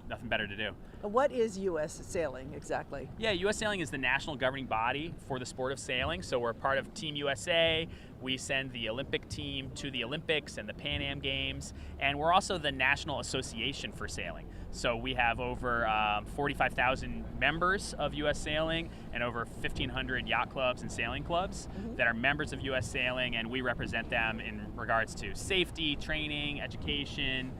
nothing better to do. What is U.S. sailing exactly? Yeah, U.S. Sailing is the national governing body for the sport of sailing. So we're part of Team USA. We send the Olympic team to the Olympics and the Pan Am Games, and we're also the National Association for Sailing. So we have over 45,000 members of U.S. Sailing and over 1,500 yacht clubs and sailing clubs that are members of U.S. Sailing, and we represent them in regards to safety, training, education,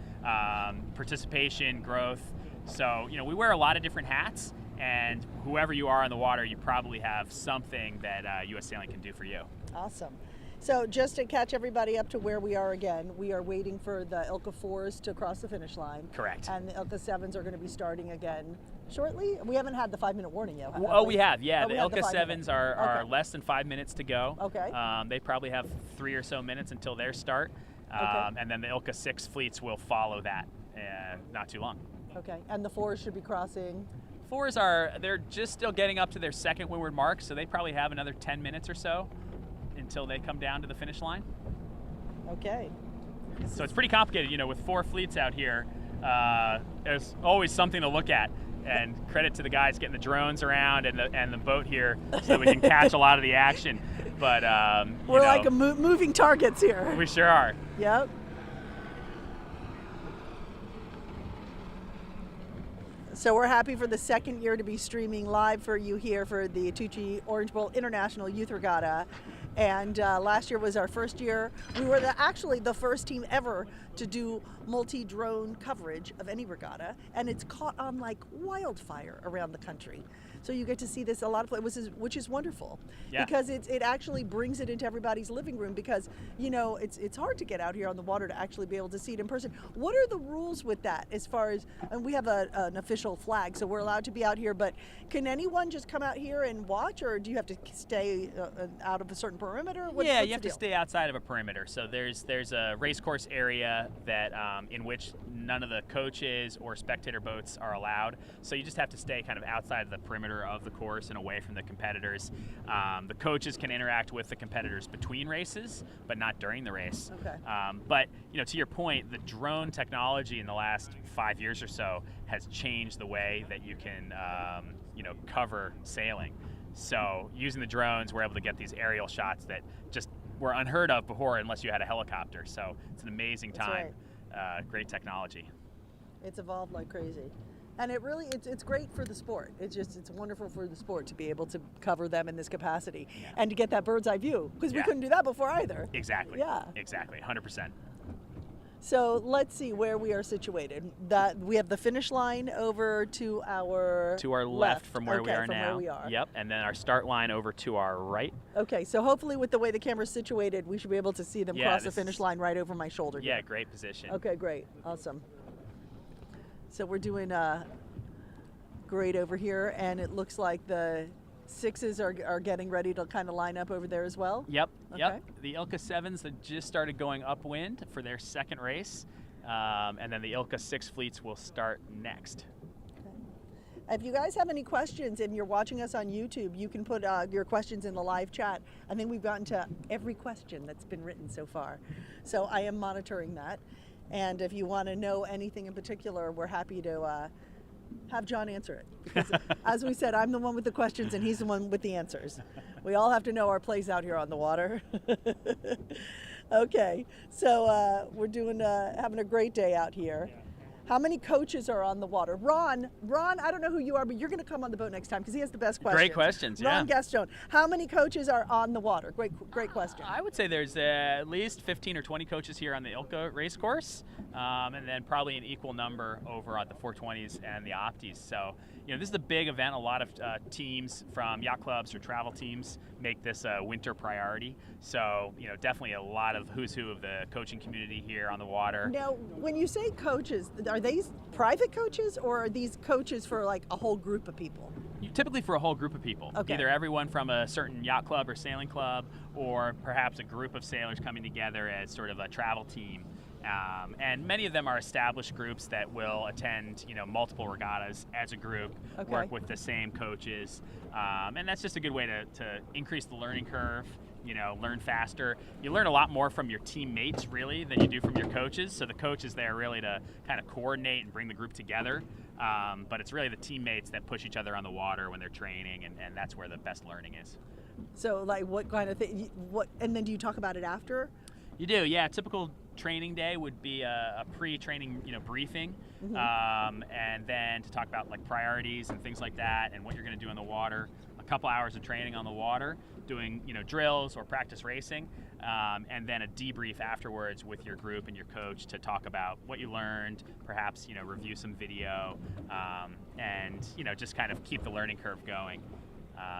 participation, growth. So, we wear a lot of different hats, and whoever you are on the water, you probably have something that U.S. Sailing can do for you. Awesome. So just to catch everybody up to where we are again, we are waiting for the Ilka 4s to cross the finish line. Correct. And the Ilka 7s are going to be starting again shortly. We haven't had the 5-minute warning yet. We have. Yeah, the Ilka 7s are Okay. less than 5 minutes to go. Okay. They probably have 3 or so minutes until their start. And then the Ilka 6 fleets will follow that not too long. Okay. And the 4s should be crossing. 4s they're just still getting up to their second windward mark, so they probably have another 10 minutes or so until they come down to the finish line. Okay. So it's pretty complicated, with 4 fleets out here. There's always something to look at, and credit to the guys getting the drones around and the boat here so that we can catch a lot of the action. But we're like moving targets here. We sure are. Yep. So we're happy for the second year to be streaming live for you here for the Tuuci Orange Bowl International Youth Regatta. And last year was our first year. We were actually the first team ever to do multi-drone coverage of any regatta, and it's caught on like wildfire around the country. So you get to see this a lot of places, which is wonderful. Yeah. Because it actually brings it into everybody's living room, because it's hard to get out here on the water to actually be able to see it in person. What are the rules with that as far as, and we have an official flag, so we're allowed to be out here, but can anyone just come out here and watch, or do you have to stay out of a certain perimeter? You have to stay outside of a perimeter. So there's a race course area that in which none of the coaches or spectator boats are allowed. So you just have to stay kind of outside of the perimeter of the course and away from the competitors. The coaches can interact with the competitors between races, but not during the race. Okay. But to your point, the drone technology in the last 5 years or so has changed the way that you can cover sailing. So using the drones, we're able to get these aerial shots that just were unheard of before unless you had a helicopter. So it's an amazing time. Right. Great technology. It's evolved like crazy. And it's great for the sport. It's wonderful for the sport to be able to cover them in this capacity and to get that bird's eye view, because we couldn't do that before either. Exactly. Yeah. Exactly. 100%. So let's see where we are situated. That we have the finish line over to our left from where we are from now. Where we are. Yep. And then our start line over to our right. Okay. So hopefully, with the way the camera's situated, we should be able to see them cross the finish line right over my shoulder. Yeah. Here. Great position. Okay. Great. Awesome. So we're doing great over here, and it looks like the 6s are getting ready to kind of line up over there as well. Yep. Okay. Yep. The Ilka 7s that just started going upwind for their second race, and then the Ilka 6 fleets will start next. Okay. If you guys have any questions and you're watching us on YouTube, you can put your questions in the live chat. I think we've gotten to every question that's been written so far. So I am monitoring that. And if you want to know anything in particular, we're happy to have John answer it. Because as we said, I'm the one with the questions and he's the one with the answers. We all have to know our place out here on the water. Okay, so we're having a great day out here. How many coaches are on the water? Ron, I don't know who you are, but you're going to come on the boat next time because he has the best questions. Great questions, yeah. Ron Gaston, how many coaches are on the water? Great question. I would say there's at least 15 or 20 coaches here on the Ilka race course, and then probably an equal number over at the 420s and the Opties. So, this is a big event. A lot of teams from yacht clubs or travel teams make this a winter priority. So, definitely a lot of who's who of the coaching community here on the water. Now, when you say coaches, are they private coaches or are these coaches for like a whole group of people? Typically for a whole group of people. Okay. Either everyone from a certain yacht club or sailing club, or perhaps a group of sailors coming together as sort of a travel team. And many of them are established groups that will attend, multiple regattas as a group, work with the same coaches. And that's just a good way to increase the learning curve learn faster. You learn a lot more from your teammates, really, than you do from your coaches. So the coach is there really to kind of coordinate and bring the group together. But it's really the teammates that push each other on the water when they're training, and that's where the best learning is. So, like, what kind of thing? And then do you talk about it after? You do, yeah. A typical training day would be a pre-training, briefing, and then to talk about like priorities and things like that, and what you're going to do in the water. A couple hours of training on the water, doing drills or practice racing, and then a debrief afterwards with your group and your coach to talk about what you learned, perhaps review some video, and just kind of keep the learning curve going.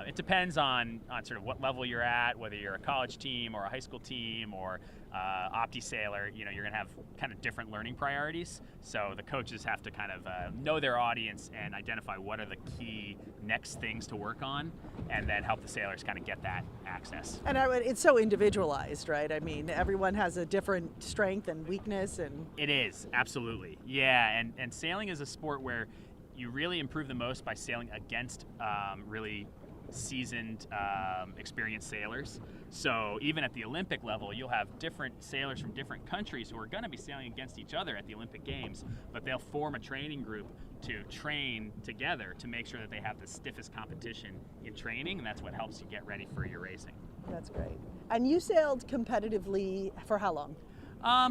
It depends on sort of what level you're at, whether you're a college team or a high school team or Opti Sailor. You're going to have kind of different learning priorities. So the coaches have to kind of know their audience and identify what are the key next things to work on, and then help the sailors kind of get that access. And it's so individualized, right? I mean, everyone has a different strength and weakness, and it is, absolutely, yeah. And sailing is a sport where you really improve the most by sailing against really seasoned, experienced sailors. So even at the Olympic level, you'll have different sailors from different countries who are going to be sailing against each other at the Olympic Games, but they'll form a training group to train together to make sure that they have the stiffest competition in training, and that's what helps you get ready for your racing. That's great. And you sailed competitively for how long?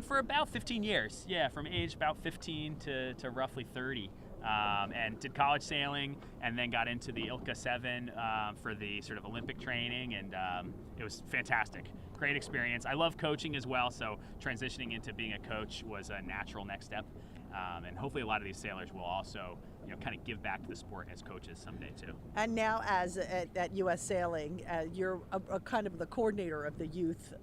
For about 15 years, yeah, from age about 15 to roughly 30. And did college sailing, and then got into the Ilka 7 for the sort of Olympic training, and it was fantastic. Great experience. I love coaching as well, so transitioning into being a coach was a natural next step. And hopefully a lot of these sailors will also kind of give back to the sport as coaches someday too. And now as at US Sailing, you're a kind of the coordinator of the youth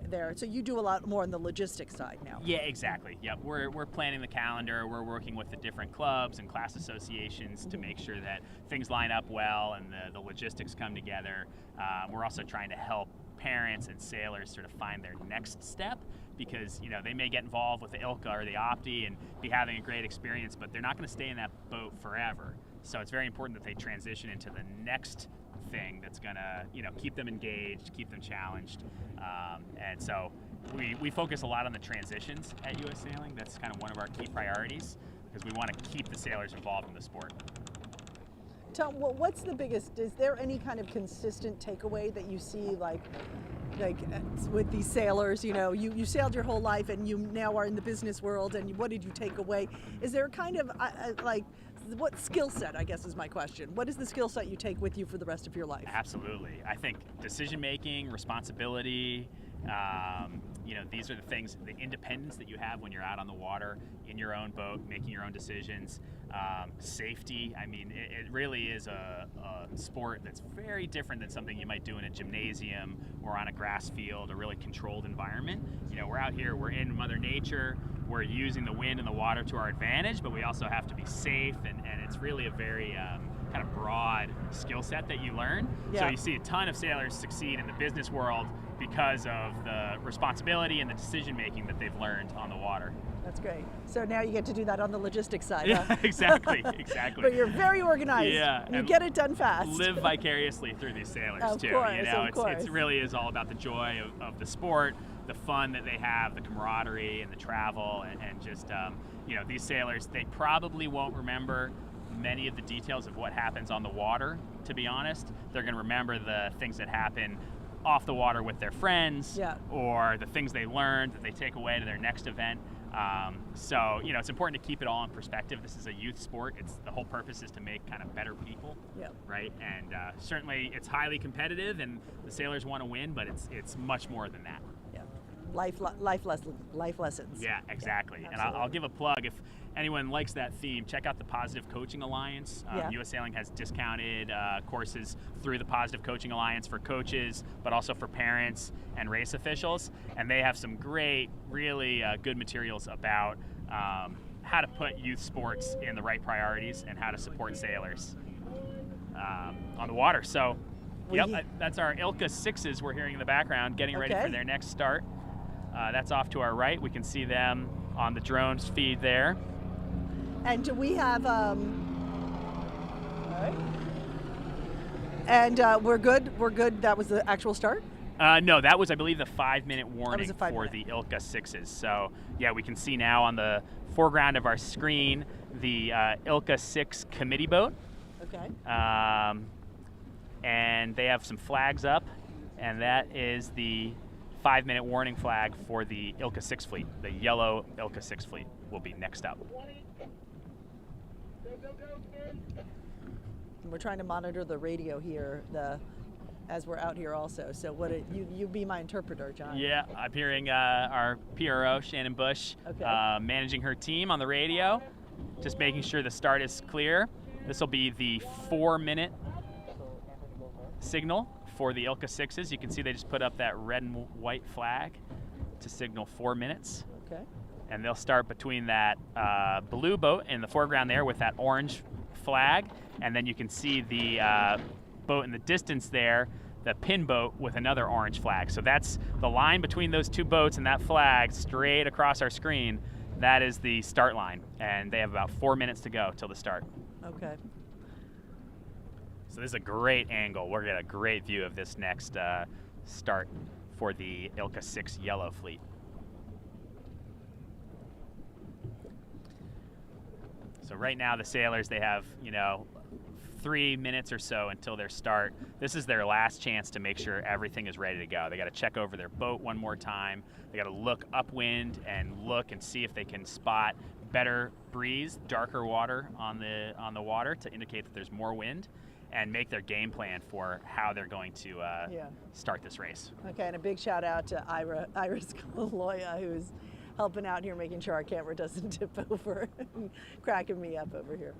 there. So you do a lot more on the logistics side now. Yeah, exactly. Yep. We're planning the calendar. We're working with the different clubs and class associations to make sure that things line up well and the logistics come together. We're also trying to help parents and sailors sort of find their next step, because they may get involved with the Ilka or the Opti and be having a great experience, but they're not going to stay in that boat forever. So it's very important that they transition into the next thing that's going to keep them engaged, keep them challenged, and so we focus a lot on the transitions at US Sailing. That's kind of one of our key priorities, because we want to keep the sailors involved in the sport. Tell what's the biggest? Is there any kind of consistent takeaway that you see, like with these sailors? You sailed your whole life, and you now are in the business world. And what did you take away? Is there kind of what skill set? I guess is my question. What is the skill set you take with you for the rest of your life? Absolutely, I think decision making, responsibility. These are the things, the independence that you have when you're out on the water in your own boat, making your own decisions. Safety, I mean, it really is a sport that's very different than something you might do in a gymnasium or on a grass field, a really controlled environment. We're out here, we're in Mother Nature, we're using the wind and the water to our advantage, but we also have to be safe, and it's really a very kind of broad skill set that you learn. Yeah. So you see a ton of sailors succeed in the business world because of the responsibility and the decision making that they've learned on the water. That's great. So now you get to do that on the logistics side. Yeah, huh? exactly. But you're very organized. Yeah, and you get it done fast. Live vicariously through these sailors too. Of course. It really is all about the joy of the sport, the fun that they have, the camaraderie and the travel, and just these sailors, they probably won't remember many of the details of what happens on the water, to be honest. They're going to remember the things that happen off the water with their friends, or the things they learned that they take away to their next event. So it's important to keep it all in perspective. This is a youth sport. The whole purpose is to make kind of better people, right? And certainly it's highly competitive, and the sailors want to win, but it's much more than that. Life lessons. Yeah, exactly. Yeah, and I'll give a plug. If anyone likes that theme, check out the Positive Coaching Alliance. US Sailing has discounted courses through the Positive Coaching Alliance for coaches, but also for parents and race officials. And they have some great, really good materials about how to put youth sports in the right priorities and how to support sailors on the water. So, that's our Ilka 6s we're hearing in the background, getting ready for their next start. That's off to our right. We can see them on the drone's feed there. And do we have, and we're good. That was the actual start? No, that was, I believe, the 5-minute warning a for 5-minute. the Ilka 6s. So, yeah, we can see now on the foreground of our screen the Ilka 6 committee boat. Okay. And they have some flags up, and that is the 5-minute warning flag for the Ilka 6 fleet. The yellow Ilka 6 fleet will be next up. We're trying to monitor the radio here, as we're out here also. So you be my interpreter, John. Yeah, I'm hearing our PRO, Shannon Bush, Okay. managing her team on the radio, just making sure the start is clear. This will be the 4-minute signal for the Ilka 6s. You can see they just put up that red and white flag to signal 4 minutes. Okay. And they'll start between that blue boat in the foreground there with that orange flag, and then you can see the boat in the distance there, the pin boat with another orange flag. So that's the line between those two boats and that flag straight across our screen. That is the start line, and they have about 4 minutes to go till the start. Okay. So this is a great angle. We're gonna get a great view of this next start for the Ilka 6 yellow fleet. So right now the sailors, they have, 3 minutes or so until their start. This is their last chance to make sure everything is ready to go. They got to check over their boat one more time. They got to look upwind and look and see if they can spot better breeze, darker water on the water to indicate that there's more wind, and make their game plan for how they're going to start this race. Okay, and a big shout out to Iris Kaloya, who's helping out here, making sure our camera doesn't tip over, cracking me up over here.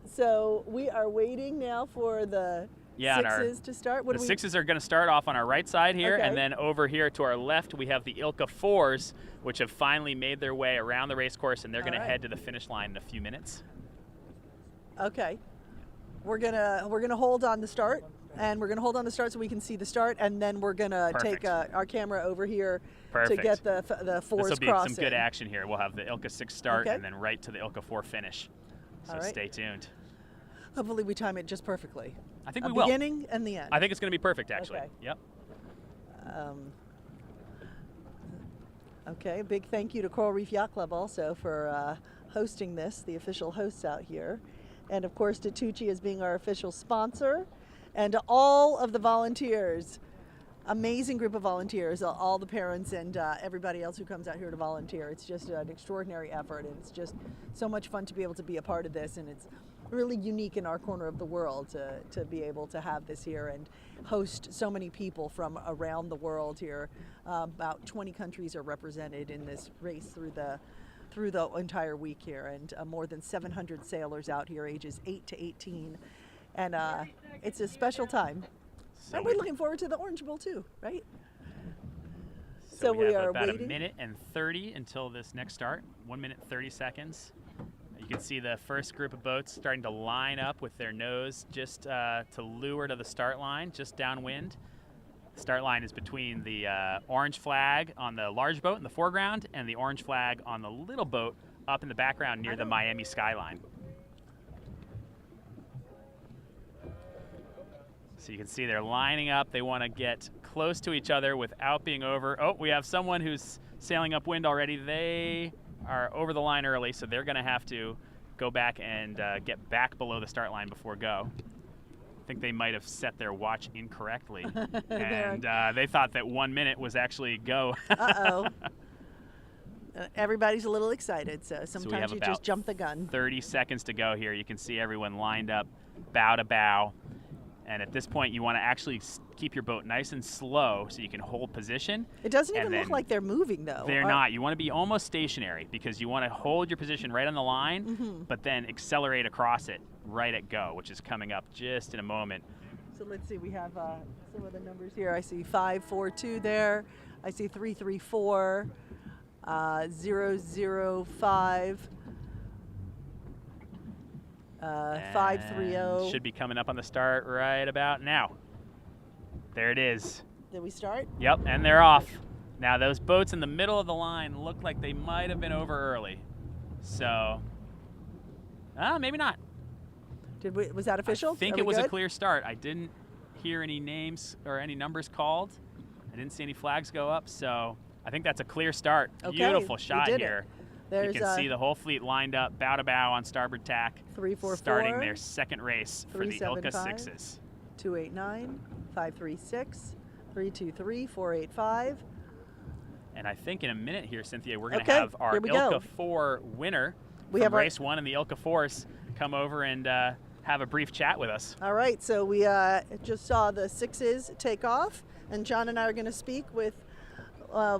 So we are waiting now for the sixes to start. The sixes are going to start off on our right side here, Okay. and then over here to our left we have the Ilka 4s, which have finally made their way around the race course, and they're going to head to the finish line in a few minutes. Okay, we're gonna hold on the start, and we're gonna hold on the start so we can see the start, and then we're gonna take our camera over here to get the 4s This will crossing. be some good action here. We'll have the Ilka 6 start, Okay. and then right to the Ilka 4 finish. So All right. stay tuned. Hopefully we time it just perfectly. I think A we will. beginning and the end. I think it's going to be perfect, actually. Okay. Yep. Okay, big thank you to Coral Reef Yacht Club also for hosting this, the official hosts out here. And of course to Tuuci as being our official sponsor, and to all of the volunteers. Amazing group of volunteers, all the parents and everybody else who comes out here to volunteer. It's just an extraordinary effort, and it's just so much fun to be able to be a part of this, and it's really unique in our corner of the world to be able to have this here and host so many people from around the world here. About 20 countries are represented in this race through the entire week here, and more than 700 sailors out here, ages 8 to 18, and it's a special time. So And we're looking forward to the Orange Bowl too, right? So we have are about waiting. a minute and 30 until this next start. 1 minute 30 seconds. You can see the first group of boats starting to line up with their nose just to leeward of the start line, just downwind. The start line is between the orange flag on the large boat in the foreground and the orange flag on the little boat up in the background near the Miami skyline. So you can see they're lining up. They want to get close to each other without being over. Oh, we have someone who's sailing upwind already. They are over the line early, so they're going to have to go back and get back below the start line before go. I think they might have set their watch incorrectly. And they thought that 1 minute was actually go. Uh-oh. Everybody's a little excited, so So we sometimes have you about just jump the gun. 30 seconds to go here. You can see everyone lined up bow to bow. And at this point, you want to actually keep your boat nice and slow so you can hold position. It doesn't even and look then like they're moving, though. They're not. You want to be almost stationary because you want to hold your position right on the line, but then accelerate across it right at go, which is coming up just in a moment. So let's see, we have some of the numbers here. I see 542 there. I see 334, 005, 530. Should be coming up on the start right about now. There it is. Did we start? Yep, and they're off. Now those boats in the middle of the line look like they might have been over early. So, maybe not. Was that official? I think Are it we was a good? clear start. I didn't hear any names or any numbers called. I didn't see any flags go up, so I think that's a clear start. Okay, Beautiful we shot did it. here. There's you can see the whole fleet lined up, bow to bow on starboard tack, 344, starting their second race for the Ilka 375, 6s. 289, 536, 323, 485. And I think in a minute here, Cynthia, we're going to Okay, have our here we Ilka go. 4 winner We from have our- race 1 in the Ilka 4s come over and have a brief chat with us. All right, so we just saw the 6s take off, and John and I are going to speak with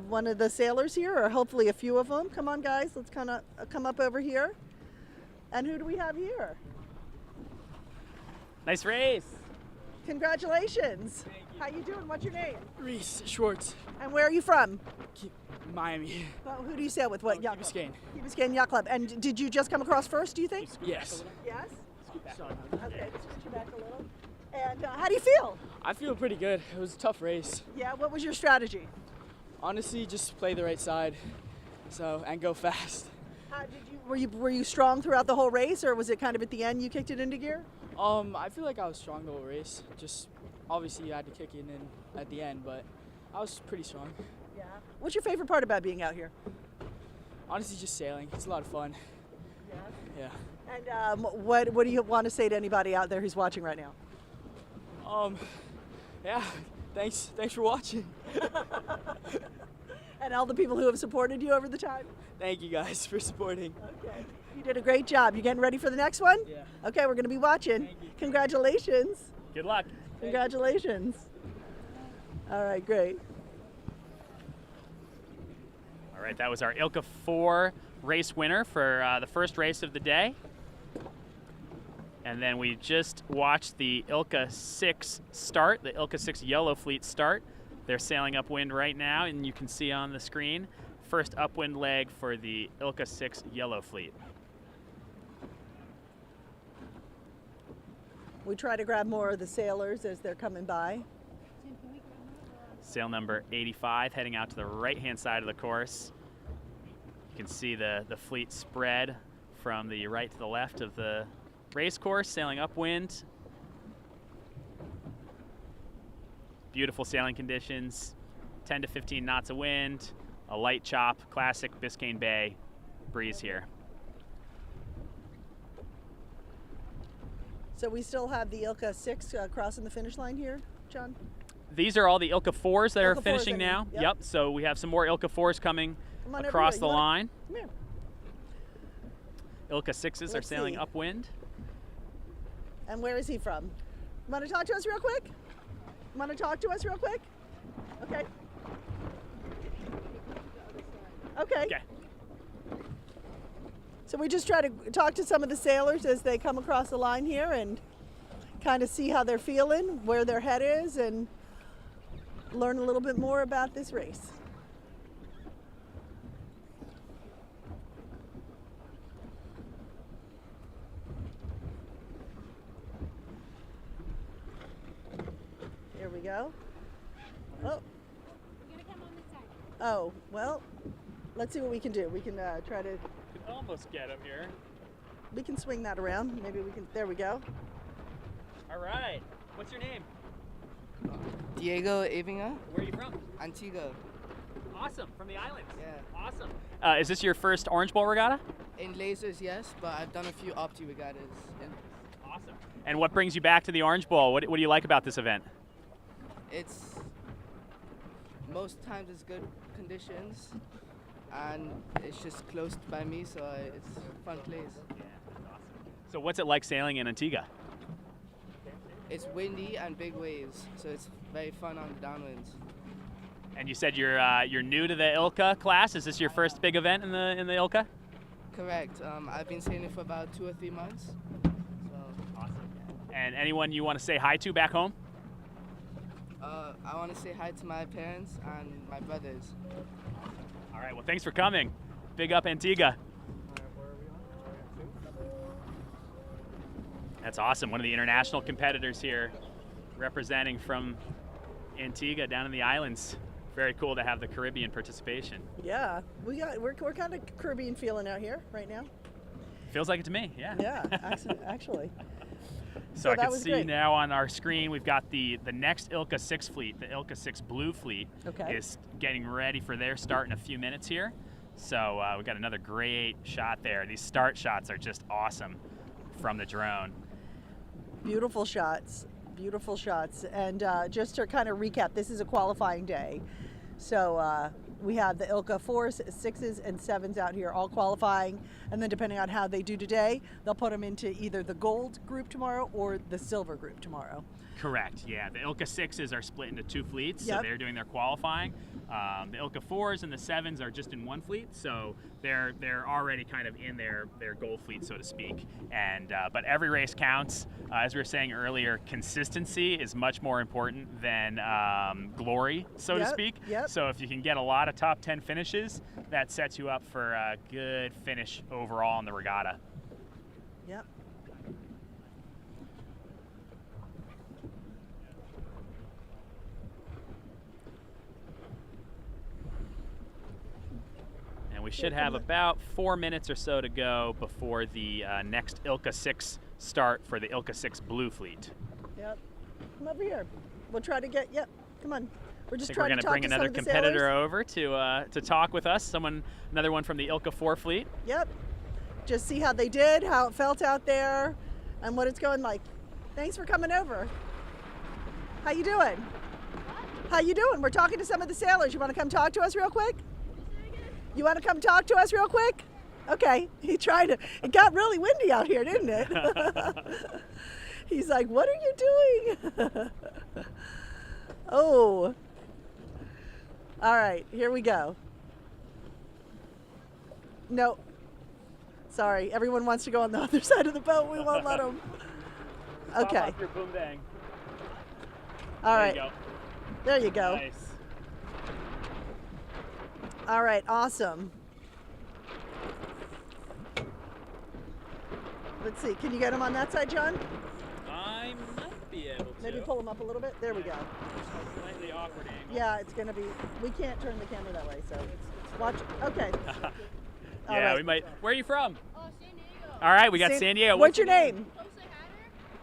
one of the sailors here, or hopefully a few of them. Come on, guys, let's kind of come up over here. And who do we have here? Nice race. Congratulations. How you doing? What's your name? Reese Schwartz, And where are you from? Miami. Well, who do you sail with? What yacht Key club? Biscayne. Key Biscayne Yacht Club. And did you just come across first, do you think? Yes. Yes? Sorry. Okay, let's scoot you back a little. And how do you feel? I feel pretty good. It was a tough race. Yeah, what was your strategy? Honestly, just play the right side, and go fast. How did you were you strong throughout the whole race, or was it kind of at the end you kicked it into gear? I feel like I was strong the whole race. Just obviously you had to kick it in at the end, but I was pretty strong. Yeah. What's your favorite part about being out here? Honestly, just sailing. It's a lot of fun. Yeah. Yeah. And what do you want to say to anybody out there who's watching right now? Yeah. Thanks for watching. And all the people who have supported you over the time? Thank you guys for supporting. Okay. You did a great job. You getting ready for the next one? Yeah. Okay, we're going to be watching. Congratulations. Good luck. Congratulations. All right, great. All right, that was our Ilka 4 race winner for the first race of the day. And then we just watched the Ilka 6 start, the Ilka 6 Yellow Fleet start. They're sailing upwind right now, and you can see on the screen, first upwind leg for the Ilka 6 Yellow Fleet. We try to grab more of the sailors as they're coming by. Sail number 85 heading out to the right-hand side of the course. You can see the fleet spread from the right to the left of the race course, sailing upwind. Beautiful sailing conditions, 10 to 15 knots of wind, a light chop, classic Biscayne Bay breeze here. So we still have the Ilka 6 crossing the finish line here, John? These are all the Ilka 4s that Ilka are finishing 4s, now. yep. So we have some more Ilka 4s coming Come on over across here. the You wanna- line. Come here. Ilka 6s are Let's sailing see. upwind. And where is he from? Want to talk to us real quick? Want to talk to us real quick? Okay. Okay. Okay. So we just try to talk to some of the sailors as they come across the line here and kind of see how they're feeling, where their head is, and learn a little bit more about this race. Here we go. Oh. Oh, well, let's see what we can do. We can try to, Could almost get him here. we can swing that around. Maybe we can, there we go. All right. What's your name? Diego Avinga, Where are you from? Antigua. Awesome. From the islands. Yeah. Awesome. Is this your first Orange Bowl regatta? In lasers, yes, but I've done a few opti regattas. Awesome. And what brings you back to the Orange Bowl? What do you like about this event? It's most times it's good conditions, and it's just close by me, so it's a fun place. Yeah, that's awesome. So what's it like sailing in Antigua? It's windy and big waves, so it's very fun on the downwinds. And you said you're new to the Ilka class. Is this your first big event in the Ilka? Correct. I've been sailing for about 2 or 3 months. So awesome. And anyone you want to say hi to back home? I want to say hi to my parents and my brothers. All right. Well, thanks for coming. Big up Antigua. That's awesome. One of the international competitors here, representing from Antigua down in the islands. Very cool to have the Caribbean participation. Yeah, we're kind of Caribbean feeling out here right now. Feels like it to me. Yeah. Yeah, actually. So I that can was see great. now on our screen we've got the next Ilka 6 fleet, the Ilka 6 Blue fleet, is getting ready for their start in a few minutes here. So we got another great shot there. These start shots are just awesome from the drone. Beautiful shots, beautiful shots. And just to kind of recap, this is a qualifying day. So we have the Ilka 4s, 6s, and 7s out here all qualifying. And then depending on how they do today, they'll put them into either the gold group tomorrow or the silver group tomorrow. Correct, yeah. The Ilka 6s are split into 2 fleets, so they're doing their qualifying. The Ilka 4s and the 7s are just in 1 fleet, so they're already kind of in their gold fleet, so to speak. And but every race counts. As we were saying earlier, consistency is much more important than glory, so to speak. So if you can get a lot of top 10 finishes, that sets you up for a good finish overall in the regatta. Yep. And we should have about 4 minutes or so to go before the next Ilka 6 start for the Ilka 6 Blue fleet. Yep. Come over here. We'll try to get, come on. We're just we're trying to talk bring to another some of the competitor sailors. over to talk with us. Another one from the Ilka 4 fleet. Yep. Just see how they did, how it felt out there, and what it's going like. Thanks for coming over. How you doing? How you doing? We're talking to some of the sailors. You want to come talk to us real quick? You want to come talk to us real quick? Okay. He tried to. It got really windy out here, didn't it? He's like, what are you doing? Oh. All right, here we go. No. Sorry, everyone wants to go on the other side of the boat. We won't let them. Okay. Pop off your boom bang. All right. There you go. There you go. Nice. All right, awesome. Let's see, can you get him on that side, John? I might be able to. Maybe pull him up a little bit. There we go. Slightly awkward angle. Yeah, it's gonna be, we can't turn the camera that way, so watch, okay. Yeah, right. we might. Where are you from? Oh, San Diego. All right, we got San Diego. What's your name?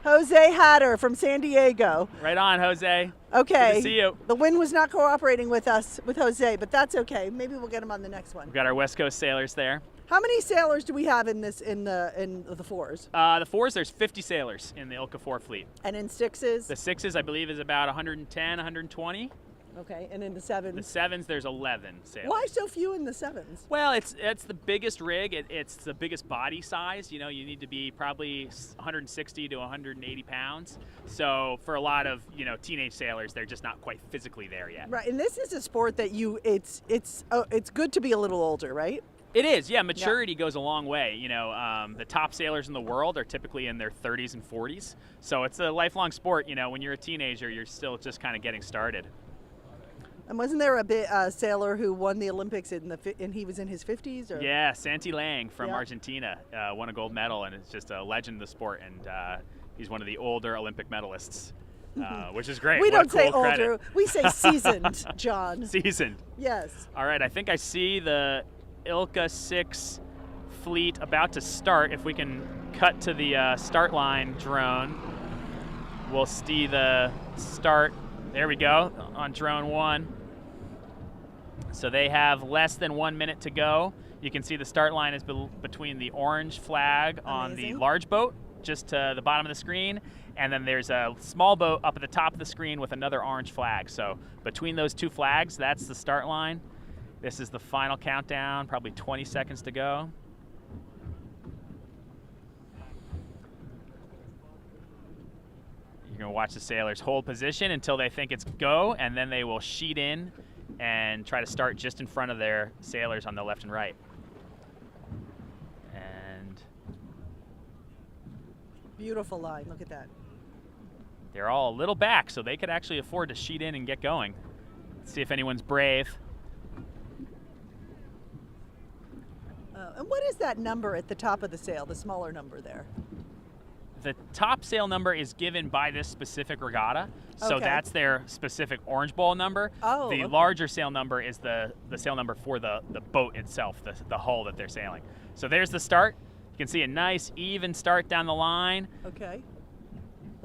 Jose Hatter from San Diego. Right on, Jose. Okay. Good to see you. The wind was not cooperating with us, with Jose, but that's okay. Maybe we'll get him on the next one. We've got our West Coast sailors there. How many sailors do we have in this in the 4s? The 4s, there's 50 sailors in the Ilka 4 fleet. And in 6s? The 6s, I believe, is about 110, 120. Okay, and in the 7s? The 7s, there's 11 sailors. Why so few in the 7s? Well, it's the biggest rig. It's the biggest body size. You know, you need to be probably 160 to 180 pounds. So for a lot of, teenage sailors, they're just not quite physically there yet. Right, and this is a sport that it's good to be a little older, right? It is, yeah. Maturity goes a long way. The top sailors in the world are typically in their 30s and 40s. So it's a lifelong sport. When you're a teenager, you're still just kind of getting started. And wasn't there a sailor who won the Olympics and he was in his 50s? Or? Yeah, Santi Lang from Argentina won a gold medal, and it's just a legend of the sport. And he's one of the older Olympic medalists, which is great. We What a don't say cool older. credit. We say seasoned, John. Seasoned. Yes. All right, I think I see the Ilka 6 fleet about to start. If we can cut to the start line drone, we'll see the start. There we go, on drone 1. So they have less than 1 minute to go. You can see the start line is between the orange flag on the large boat, just to the bottom of the screen, and then there's a small boat up at the top of the screen with another orange flag. So between those 2 flags, that's the start line. This is the final countdown, probably 20 seconds to go. You're going to watch the sailors hold position until they think it's go, and then they will sheet in and try to start just in front of their sailors on the left and right. And beautiful line, look at that. They're all a little back, so they could actually afford to sheet in and get going. Let's see if anyone's brave. And what is that number at the top of the sail, the smaller number there? The top sail number is given by this specific regatta, so that's their specific orange ball number. Oh, the larger sail number is the sail number for the boat itself, the hull that they're sailing. So there's the start. You can see a nice even start down the line. Okay.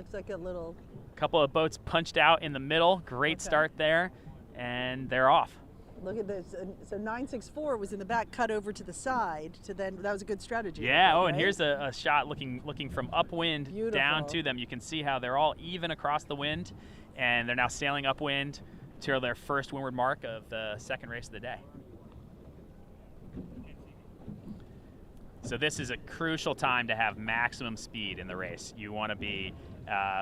looks like a little. Couple of boats punched out in the middle. Great start there, and they're off. Look at this. So 964 was in the back, cut over to the side. To then that was a good strategy. Yeah. Right? And here's a shot looking from upwind down to them. You can see how they're all even across the wind, and they're now sailing upwind to their first windward mark of the second race of the day. So this is a crucial time to have maximum speed in the race. You want to be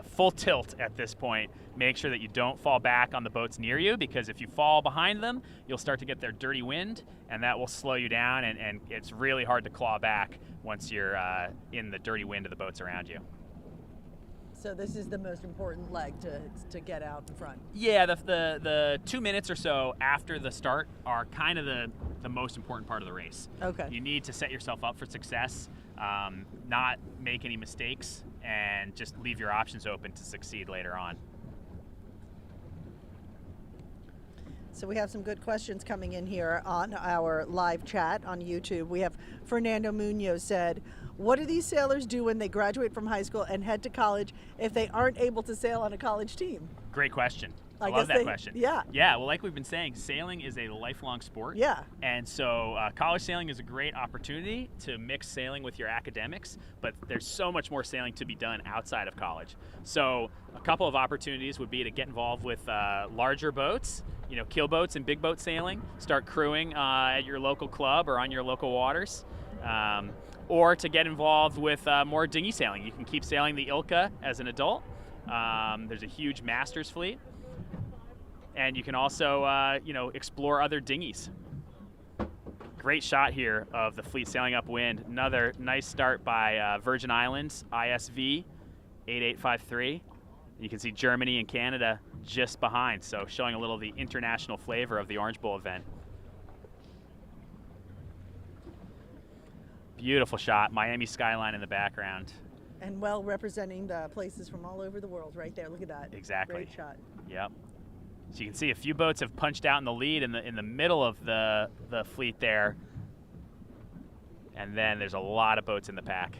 full tilt at this point. Make sure that you don't fall back on the boats near you, because if you fall behind them, you'll start to get their dirty wind, and that will slow you down, and it's really hard to claw back once you're in the dirty wind of the boats around you. So this is the most important leg to get out in front. Yeah, the 2 minutes or so after the start are kind of the most important part of the race. Okay. You need to set yourself up for success, not make any mistakes, and just leave your options open to succeed later on. So we have some good questions coming in here on our live chat on YouTube. We have Fernando Munoz said, what do these sailors do when they graduate from high school and head to college if they aren't able to sail on a college team? Great question. I guess love that question. Yeah. Yeah, well, like we've been saying, sailing is a lifelong sport. Yeah. And so college sailing is a great opportunity to mix sailing with your academics, but there's so much more sailing to be done outside of college. So a couple of opportunities would be to get involved with larger boats, keel boats and big boat sailing, start crewing at your local club or on your local waters. Or to get involved with more dinghy sailing. You can keep sailing the Ilka as an adult. There's a huge masters fleet. And you can also, explore other dinghies. Great shot here of the fleet sailing upwind. Another nice start by Virgin Islands, ISV 8853. You can see Germany and Canada just behind, so showing a little of the international flavor of the Orange Bowl event. Beautiful shot, Miami skyline in the background. And well representing the places from all over the world right there. Look at that. Exactly. Great shot. Yep. So you can see a few boats have punched out in the lead in the middle of the fleet there. And then there's a lot of boats in the pack.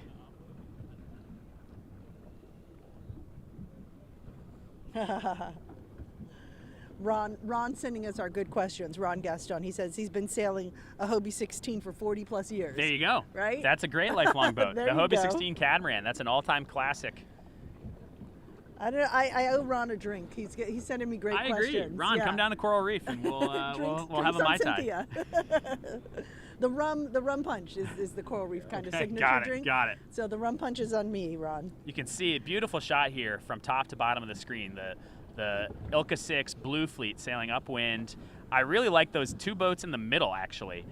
Ron sending us our good questions. Ron Gaston, he says he's been sailing a Hobie 16 for 40 plus years. There you go. Right? That's a great lifelong boat. The There you Hobie go. 16 Catamaran. That's an all-time classic. I owe Ron a drink. He's sending me great I questions. agree. Ron, Yeah. come down to Coral Reef and we'll have a Mai Tai. Cynthia. The rum punch is the Coral Reef kind of signature Got it, drink. got it. So the rum punch is on me, Ron. You can see a beautiful shot here from top to bottom of the screen. The Ilka 6 Blue Fleet sailing upwind. I really like those two boats in the middle, actually.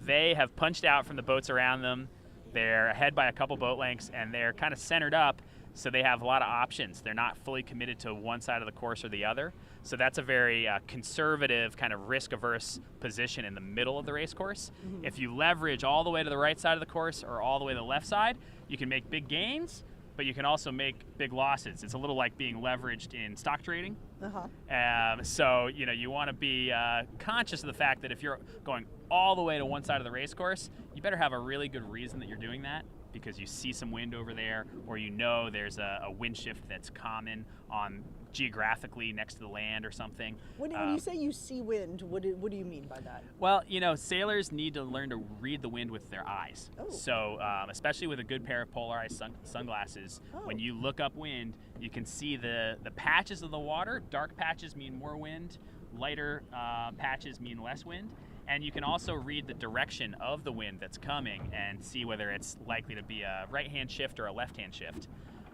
They have punched out from the boats around them. They're ahead by a couple boat lengths, and they're kind of centered up, so they have a lot of options. They're not fully committed to one side of the course or the other. So that's a very conservative, kind of risk-averse position in the middle of the race course. Mm-hmm. If you leverage all the way to the right side of the course or all the way to the left side, you can make big gains, but you can also make big losses. It's a little like being leveraged in stock trading. So you want to be conscious of the fact that if you're going all the way to one side of the race course, you better have a really good reason that you're doing that, because you see some wind over there, or there's a wind shift that's common on geographically next to the land or something. When you say you see wind, what do you mean by that? Well, sailors need to learn to read the wind with their eyes. Oh. So especially with a good pair of polarized sunglasses, when you look upwind, you can see the patches of the water. Dark patches mean more wind, lighter patches mean less wind. And you can also read the direction of the wind that's coming and see whether it's likely to be a right-hand shift or a left-hand shift.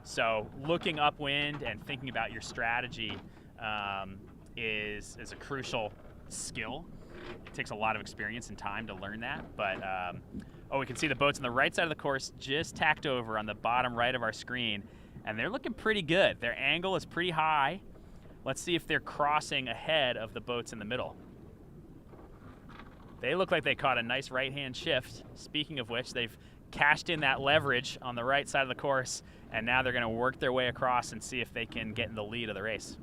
So looking upwind and thinking about your strategy is a crucial skill. It takes a lot of experience and time to learn that. But, we can see the boats on the right side of the course just tacked over on the bottom right of our screen. And they're looking pretty good. Their angle is pretty high. Let's see if they're crossing ahead of the boats in the middle. They look like they caught a nice right-hand shift. Speaking of which, they've cashed in that leverage on the right side of the course, and now they're going to work their way across and see if they can get in the lead of the race.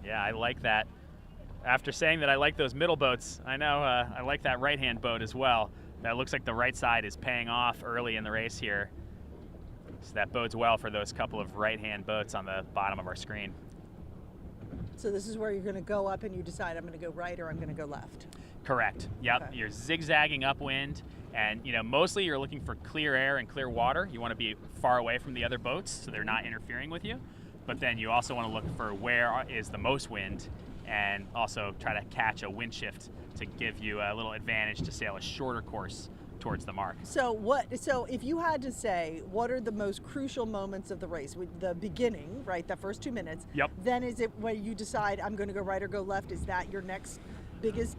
Yeah, I like that. After saying that I like those middle boats, I know I like that right-hand boat as well. That looks like the right side is paying off early in the race here. So that bodes well for those couple of right-hand boats on the bottom of our screen. So this is where you're going to go up and you decide I'm going to go right or I'm going to go left. Correct. Yep. Okay. You're zigzagging upwind, and mostly you're looking for clear air and clear water. You want to be far away from the other boats so they're not interfering with you. But then you also want to look for where is the most wind, and also try to catch a wind shift to give you a little advantage to sail a shorter course towards the mark. So if you had to say what are the most crucial moments of the race, with the beginning, right, the first 2 minutes, Yep. then is it when you decide I'm going to go right or go left? Is that your next biggest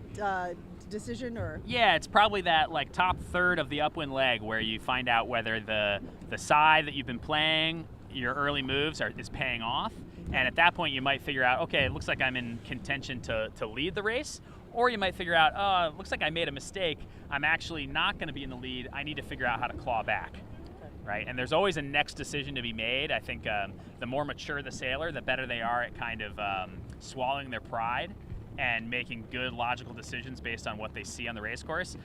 decision? Or Yeah, it's probably that like top third of the upwind leg where you find out whether the side that you've been playing, your early moves is paying off. And at that point you might figure out, okay, it looks like I'm in contention to lead the race. Or you might figure out, oh, it looks like I made a mistake. I'm actually not going to be in the lead. I need to figure out how to claw back, right? And there's always a next decision to be made. I think the more mature the sailor, the better they are at kind of swallowing their pride and making good logical decisions based on what they see on the race course.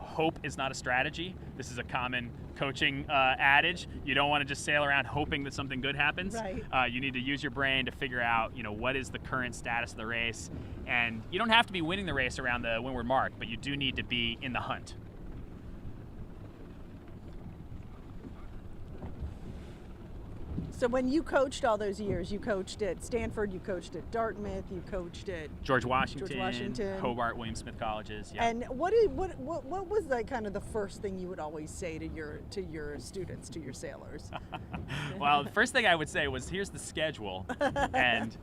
Hope is not a strategy. This is a common coaching adage. You don't want to just sail around hoping that something good happens. Right. You need to use your brain to figure out, what is the current status of the race. And you don't have to be winning the race around the windward mark, but you do need to be in the hunt. so when you coached all those years, you coached at Stanford, you coached at Dartmouth, you coached at George Washington, Hobart, William Smith colleges. Yeah. And what was like kind of the first thing you would always say to your students, to your sailors? Well, the first thing I would say was, here's the schedule, and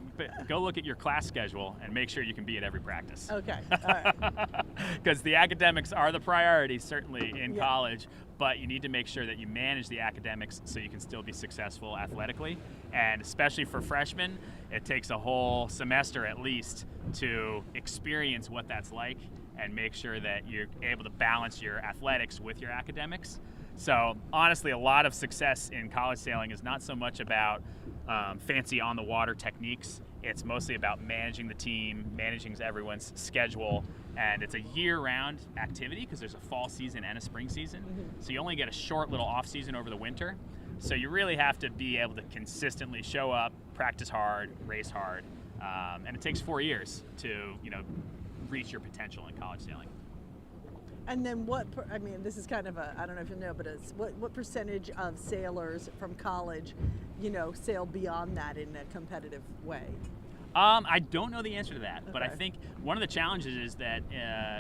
go look at your class schedule and make sure you can be at every practice. Okay, all right. Because the academics are the priority, certainly in college, but you need to make sure that you manage the academics so you can still be successful athletically. And especially for freshmen, it takes a whole semester at least to experience what that's like and make sure that you're able to balance your athletics with your academics. So honestly, a lot of success in college sailing is not so much about fancy on the water techniques. It's mostly about managing the team, managing everyone's schedule, and it's a year-round activity because there's a fall season and a spring season. So you only get a short little off season over the winter. So you really have to be able to consistently show up, practice hard, race hard, and it takes 4 years to reach your potential in college sailing. And then this is kind of I don't know if you know, but it's what percentage of sailors from college, sail beyond that in a competitive way? I don't know the answer to that, but I think one of the challenges is that,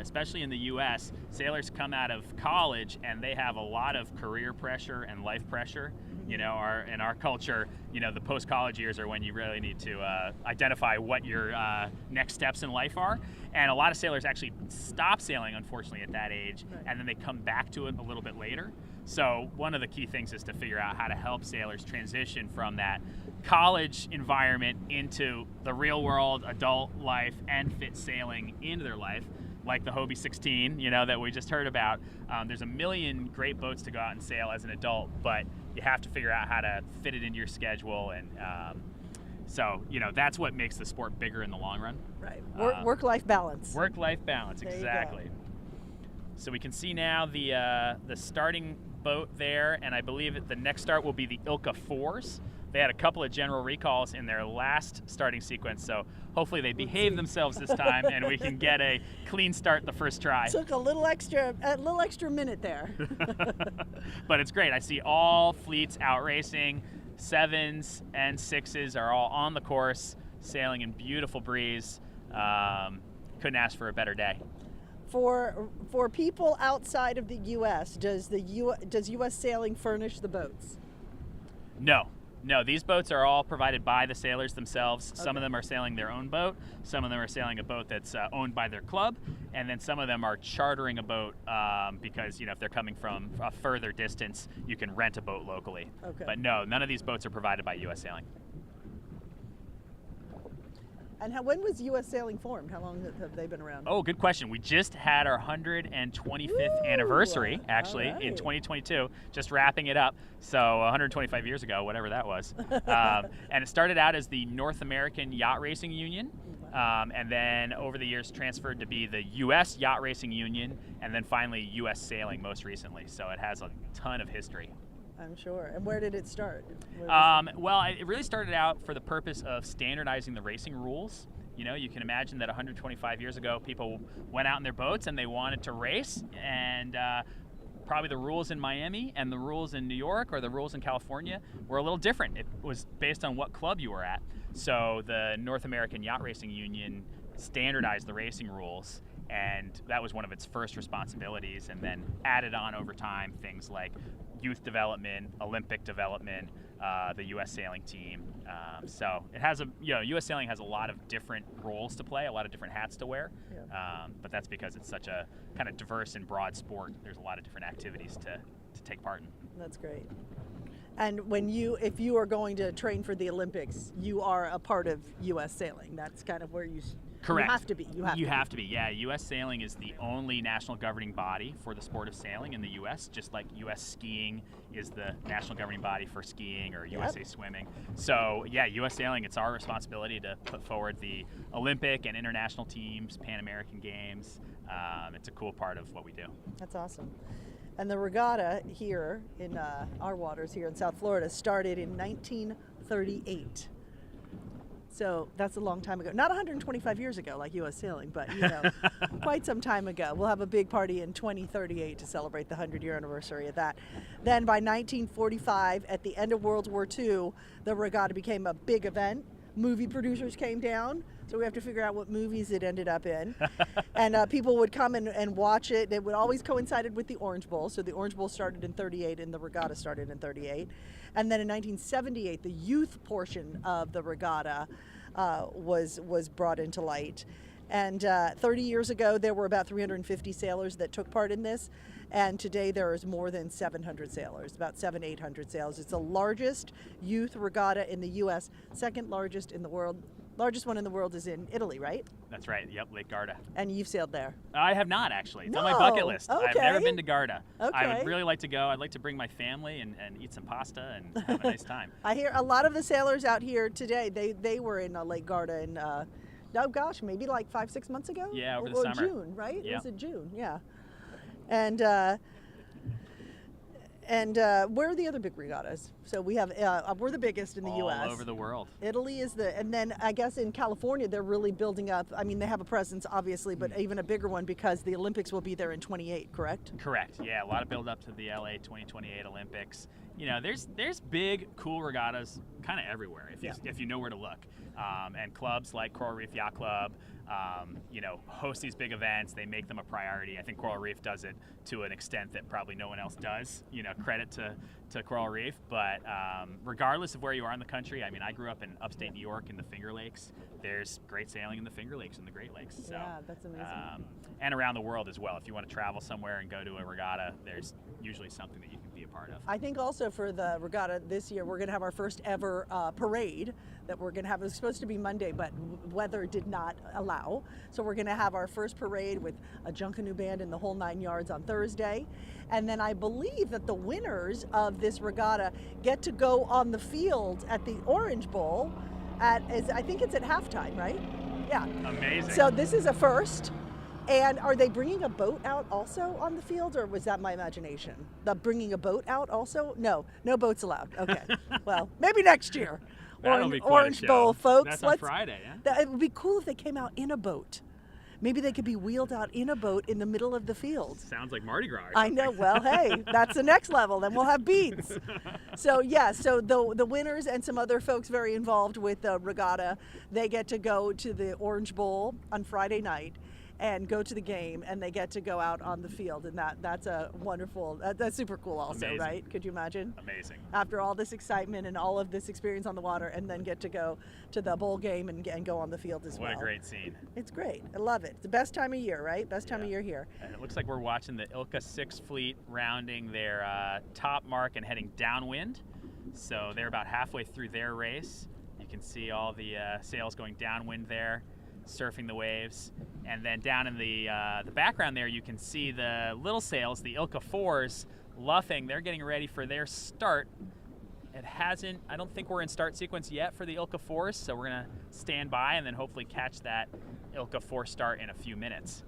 especially in the U.S., sailors come out of college and they have a lot of career pressure and life pressure. In our culture, the post-college years are when you really need to identify what your next steps in life are. And a lot of sailors actually stop sailing, unfortunately, at that age, and then they come back to it a little bit later. So one of the key things is to figure out how to help sailors transition from that college environment into the real world, adult life, and fit sailing into their life, like the Hobie 16, that we just heard about. There's a million great boats to go out and sail as an adult, but you have to figure out how to fit it into your schedule. And so, that's what makes the sport bigger in the long run. Right. Work-life balance. Work-life balance, exactly. So we can see now the starting boat there, and I believe the next start will be the Ilka 4s. They had a couple of general recalls in their last starting sequence, so hopefully they behave themselves this time and we can get a clean start the first try. Took a little extra minute there. But it's great. I see all fleets out racing. 7s and 6s are all on the course, sailing in beautiful breeze. Couldn't ask for a better day. For people outside of the U.S., does U.S. sailing furnish the boats? No, these boats are all provided by the sailors themselves. Some of them are sailing their own boat. Some of them are sailing a boat that's owned by their club. And then some of them are chartering a boat because, if they're coming from a further distance, you can rent a boat locally. But no, none of these boats are provided by U.S. Sailing. And when was U.S. Sailing formed? How long have they been around? Oh, good question. We just had our 125th anniversary, actually, in 2022, just wrapping it up. So 125 years ago, whatever that was. And it started out as the North American Yacht Racing Union, and then over the years transferred to be the U.S. Yacht Racing Union, and then finally U.S. Sailing most recently. So it has a ton of history. I'm sure. And where did it start? Well, it really started out for the purpose of standardizing the racing rules. You know, you can imagine that 125 years ago, people went out in their boats and they wanted to race, and probably the rules in Miami and the rules in New York or the rules in California were a little different. It was based on what club you were at. So the North American Yacht Racing Union standardized the racing rules, and that was one of its first responsibilities, and then added on over time things like youth development, Olympic development, the U.S. Sailing team. So it has U.S. Sailing has a lot of different roles to play, a lot of different hats to wear. But that's because it's such a kind of diverse and broad sport. There's a lot of different activities to take part in. That's great. And if you are going to train for the Olympics, you are a part of U.S. Sailing. That's kind of where you. Correct. You have to be. You have to be. Yeah, U.S. Sailing is the only national governing body for the sport of sailing in the U.S., just like U.S. Skiing is the national governing body for skiing, or USA Swimming. So, yeah, U.S. Sailing, it's our responsibility to put forward the Olympic and international teams, Pan American Games. It's a cool part of what we do. That's awesome. And the regatta here in our waters here in South Florida started in 1938. So that's a long time ago. Not 125 years ago like U.S. Sailing, but, quite some time ago. We'll have a big party in 2038 to celebrate the 100-year anniversary of that. Then by 1945, at the end of World War II, the regatta became a big event. Movie producers came down, so we have to figure out what movies it ended up in. And people would come and watch it. It would always coincided with the Orange Bowl. So the Orange Bowl started in 38 and the regatta started in 38. And then in 1978, the youth portion of the regatta was brought into light. And 30 years ago, there were about 350 sailors that took part in this. And today there is more than 700 sailors, about 800 sailors. It's the largest youth regatta in the U.S., second largest in the world. Largest one in the world is in Italy, right? That's right. Yep, Lake Garda. And you've sailed there? I have not, actually. It's on my bucket list. Okay. I've never been to Garda. Okay. I would really like to go. I'd like to bring my family and eat some pasta and have a nice time. I hear a lot of the sailors out here today, they were in Lake Garda in, maybe like 5-6 months ago? Yeah, over the or summer. June, right? Yep. Was it June? Yeah. And where are the other big regattas? So we have, we're the biggest in the U.S. All over the world. Italy is and then I guess in California they're really building up. I mean, they have a presence obviously, but even a bigger one because the Olympics will be there in 28, correct? Correct. Yeah, a lot of build up to the LA 2028 Olympics. There's big, cool regattas kind of everywhere if you know where to look. And clubs like Coral Reef Yacht Club, host these big events. They make them a priority. I think Coral Reef does it to an extent that probably no one else does. Credit to Coral Reef. But regardless of where you are in the country, I mean, I grew up in upstate New York in the Finger Lakes. There's great sailing in the Finger Lakes and the Great Lakes. So, yeah, that's amazing. And around the world as well. If you want to travel somewhere and go to a regatta, there's usually something that you can be a part of. I think also for the regatta this year, we're going to have our first ever parade that we're going to have. It was supposed to be Monday, but weather did not allow. So we're going to have our first parade with a Junkanoo band and the whole 9 yards on Thursday. And then I believe that the winners of this regatta get to go on the field at the Orange Bowl I think it's at halftime, right? Yeah. Amazing. So this is a first. And are they bringing a boat out also on the field, or was that my imagination? Bringing a boat out also? No boats allowed. Okay. Well, maybe next year. That'll be quite Orange a show. Bowl, folks. That's on Friday, yeah? It would be cool if they came out in a boat. Maybe they could be wheeled out in a boat in the middle of the field. Sounds like Mardi Gras. I know. Well, hey, that's the next level. Then we'll have beads. So the winners and some other folks very involved with the regatta, they get to go to the Orange Bowl on Friday night and go to the game, and they get to go out on the field, and that's a wonderful, that's super cool also. Amazing. Right? Could you imagine? Amazing. After all this excitement and all of this experience on the water, and then get to go to the bowl game and go on the field as well. What a great scene. It's great. I love it. It's the best time of year, right? Best time of year here. And it looks like we're watching the Ilka 6 fleet rounding their top mark and heading downwind. So they're about halfway through their race. You can see all the sails going downwind there, surfing the waves. And then down in the background there, you can see the little sails, the Ilka 4s, luffing. They're getting ready for their start. I don't think we're in start sequence yet for the Ilka 4s, so we're going to stand by and then hopefully catch that Ilka 4 start in a few minutes.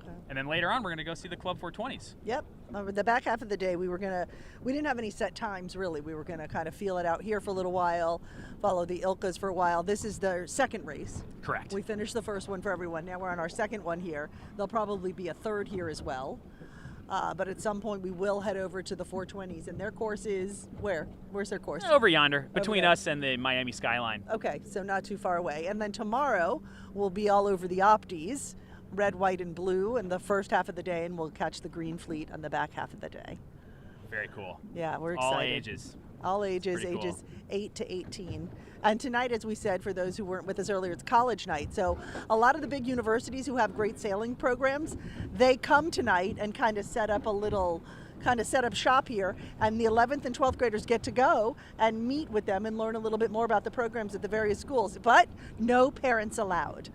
Okay. And then later on, we're going to go see the Club 420s. Yep. The back half of the day, we didn't have any set times, really. We were going to kind of feel it out here for a little while, follow the Ilkas for a while. This is their second race. Correct. We finished the first one for everyone. Now we're on our second one here. There'll probably be a third here as well. But at some point, we will head over to the 420s. And their course is where? Where's their course? Over yonder, between us and the Miami skyline. Okay, so not too far away. And then tomorrow, we'll be all over the Opties, red, white, and blue in the first half of the day, and we'll catch the green fleet on the back half of the day. Very cool. Yeah, we're excited. All ages. All ages, ages 8 to 18. And tonight, as we said, for those who weren't with us earlier, it's college night. So a lot of the big universities who have great sailing programs, they come tonight and kind of set up shop here, and the 11th and 12th graders get to go and meet with them and learn a little bit more about the programs at the various schools. But no parents allowed,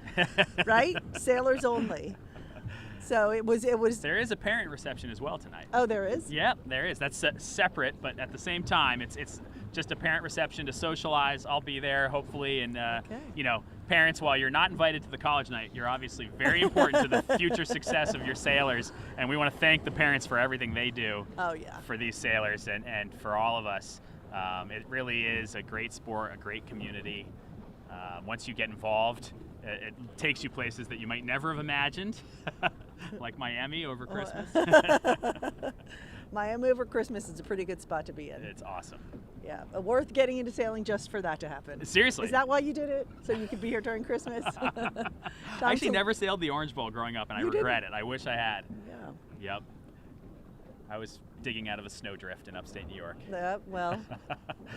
right? Sailors only. So it was. There is a parent reception as well tonight. Oh, there is? Yep, there is. That's separate, but at the same time, it's just a parent reception to socialize. I'll be there, hopefully, and parents, while you're not invited to the college night, you're obviously very important to the future success of your sailors, and we want to thank the parents for everything they do. Oh, yeah. For these sailors and for all of us. It really is a great sport, a great community. Once you get involved, it takes you places that you might never have imagined, like Miami over Christmas. Miami over Christmas is a pretty good spot to be in. It's awesome. Yeah, worth getting into sailing just for that to happen. Seriously. Is that why you did it? So you could be here during Christmas? I actually never sailed the Orange Bowl growing up, and I regret it. I wish I had. Yeah. Yep. I was digging out of a snowdrift in upstate New York. Well,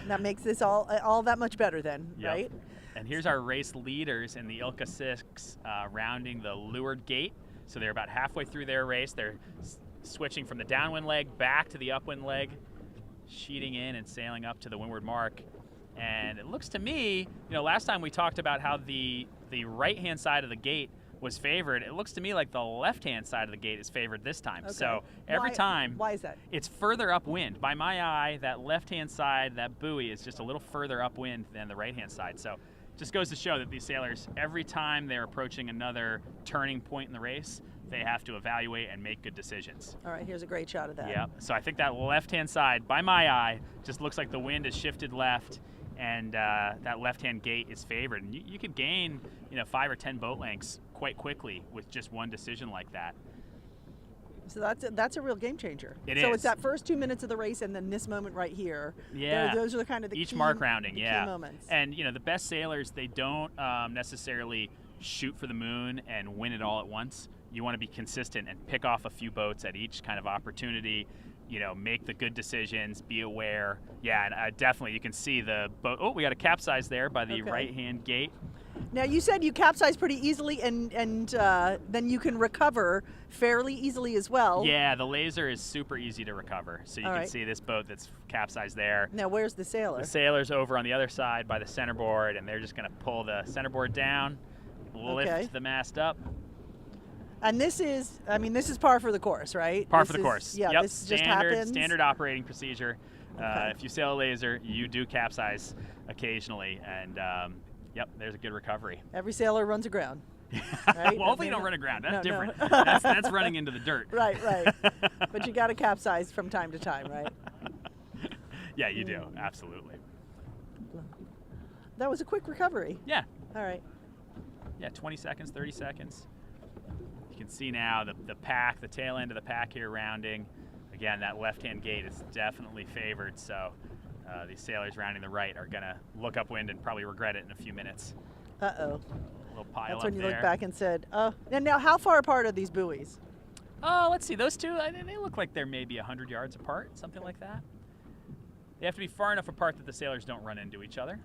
that makes this all that much better then, yep. Right? And here's our race leaders in the Ilka 6 rounding the leeward gate. So they're about halfway through their race. They're switching from the downwind leg back to the upwind leg, sheeting in and sailing up to the windward mark. And it looks to me, last time we talked about how the right-hand side of the gate was favored. It looks to me like the left-hand side of the gate is favored this time. Okay. So every time, why is that? It's further upwind. By my eye, that left-hand side, that buoy is just a little further upwind than the right-hand side. So just goes to show that these sailors, every time they're approaching another turning point in the race, they have to evaluate and make good decisions. All right, here's a great shot of that. Yep. So I think that left-hand side, by my eye, just looks like the wind has shifted left, and that left-hand gate is favored. And you could gain, 5 or 10 boat lengths quite quickly with just one decision like that. So that's a real game changer. It so is. It's that first 2 minutes of the race, and then this moment right here. Yeah. Those are the kind of each key, mark rounding. the Yeah. key moments. And the best sailors, they don't necessarily shoot for the moon and win it all at once. You want to be consistent and pick off a few boats at each kind of opportunity. Make the good decisions, be aware. Yeah, and definitely you can see the boat. Oh, we got a capsize there by the right-hand gate. Now, you said you capsize pretty easily, and then you can recover fairly easily as well. Yeah, the laser is super easy to recover. So you can see this boat that's capsized there. Now, where's the sailor? The sailor's over on the other side by the centerboard, and they're just going to pull the centerboard down, lift the mast up. And this is par for the course, right? Par for the course. Yeah, yep. this just happens. Standard operating procedure. If you sail a laser, you do capsize occasionally, and there's a good recovery. Every sailor runs aground. Right? Well, hopefully you don't run aground. That's different. No. That's running into the dirt. Right. But you got to capsize from time to time, right? Yeah, you do. Absolutely. That was a quick recovery. Yeah. All right. Yeah, 20 seconds, 30 seconds. You can see now the tail end of the pack here rounding. Again, that left-hand gate is definitely favored, so these sailors rounding the right are going to look upwind and probably regret it in a few minutes. Uh-oh. A little pile That's up when you there. look back and said, oh. And now, how far apart are these buoys? Oh, let's see. Those two, they look like they're maybe 100 yards apart, something like that. They have to be far enough apart that the sailors don't run into each other.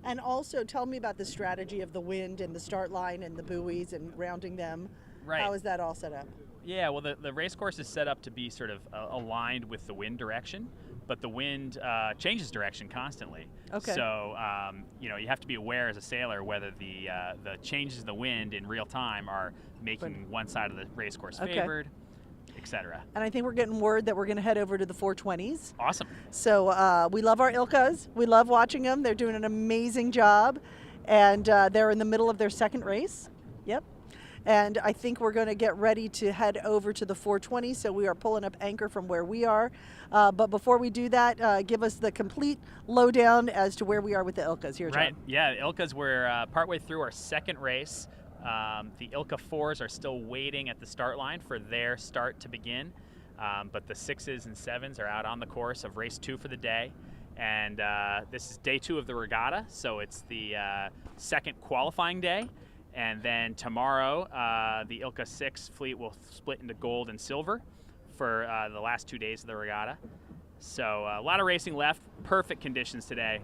And also, tell me about the strategy of the wind and the start line and the buoys and rounding them. Right. How is that all set up? Yeah, well, the race course is set up to be sort of aligned with the wind direction, but the wind changes direction constantly. Okay. So you know, you have to be aware as a sailor whether the changes in the wind in real time are making one side of the race course favored, etc. And I think we're getting word that we're going to head over to the 420s. Awesome. So we love our Ilkas. We love watching them. They're doing an amazing job, and they're in the middle of their second race. Yep. And I think we're going to get ready to head over to the 420, so we are pulling up anchor from where we are. But before we do that, give us the complete lowdown as to where we are with the Ilkas. Here, John. Right, yeah, the Ilkas, we're partway through our second race. The Ilka 4s are still waiting at the start line for their start to begin. But the 6s and 7s are out on the course of race 2 for the day. And this is day 2 of the regatta, so it's the second qualifying day. And then tomorrow, the Ilka 6 fleet will split into gold and silver for the last 2 days of the regatta. So a lot of racing left, perfect conditions today.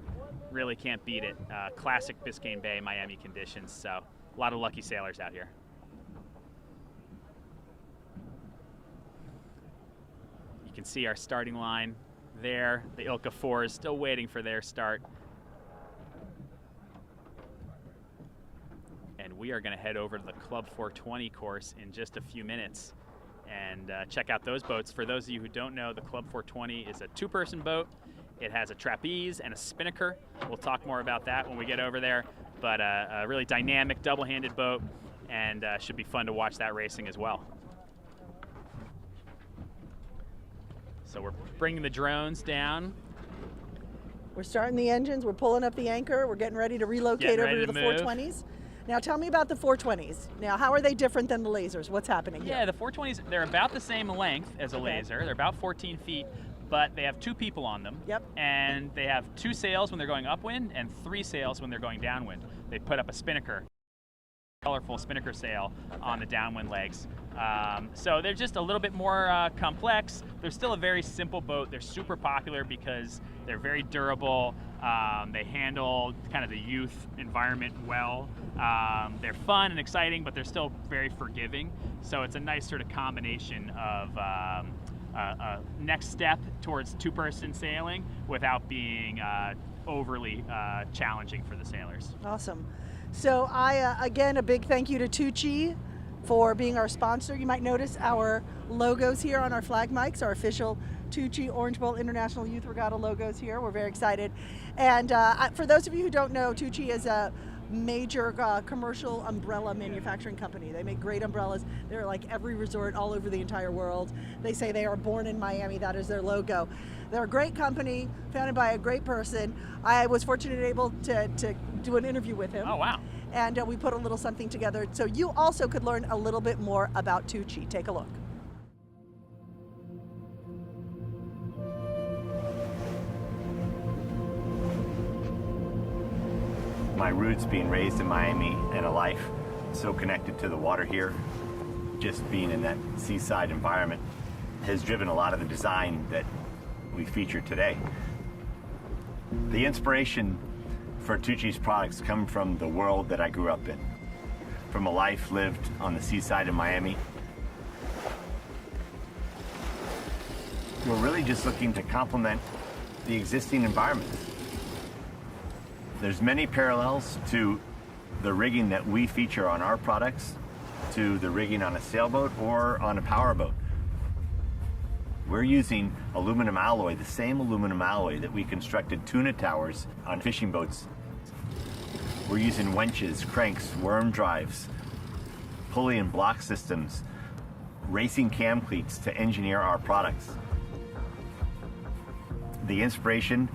Really can't beat it. Classic Biscayne Bay, Miami conditions, so a lot of lucky sailors out here. You can see our starting line there. The Ilka 4 is still waiting for their start. And we are going to head over to the Club 420 course in just a few minutes and check out those boats. For those of you who don't know, the Club 420 is a 2-person boat. It has a trapeze and a spinnaker. We'll talk more about that when we get over there, but a really dynamic double-handed boat, and should be fun to watch that racing as well. So we're bringing the drones down. We're starting the engines. We're pulling up the anchor. We're getting ready to relocate over to the 420s. Now tell me about the 420s. Now, how are they different than the lasers? What's happening here? Yeah, the 420s, they're about the same length as a laser. They're about 14 feet, but they have 2 people on them. Yep. And they have 2 sails when they're going upwind and 3 sails when they're going downwind. They put up a spinnaker, colorful spinnaker sail on the downwind legs. So they're just a little bit more complex. They're still a very simple boat. They're super popular because they're very durable. They handle kind of the youth environment well. They're fun and exciting, but they're still very forgiving. So it's a nice sort of combination of next step towards 2-person sailing without being overly challenging for the sailors. Awesome. So again, a big thank you to Tuuci for being our sponsor. You might notice our logos here on our flag mics, our official Tuuci Orange Bowl International Youth Regatta logos here. We're very excited. And for those of you who don't know, Tuuci is a major commercial umbrella manufacturing company. They make great umbrellas. They're like every resort all over the entire world. They say they are born in Miami. That is their logo. They're a great company, founded by a great person. I was fortunate and able to do an interview with him. Oh, wow. And we put a little something together so you also could learn a little bit more about Tuuci. Take a look. My roots being raised in Miami and a life so connected to the water here, just being in that seaside environment, has driven a lot of the design that we feature today. The inspiration for Tuuci's products come from the world that I grew up in, from a life lived on the seaside in Miami. We're really just looking to complement the existing environment. There's many parallels to the rigging that we feature on our products to the rigging on a sailboat or on a powerboat. We're using aluminum alloy, the same aluminum alloy that we constructed tuna towers on fishing boats. We're using winches, cranks, worm drives, pulley and block systems, racing cam cleats to engineer our products. The inspiration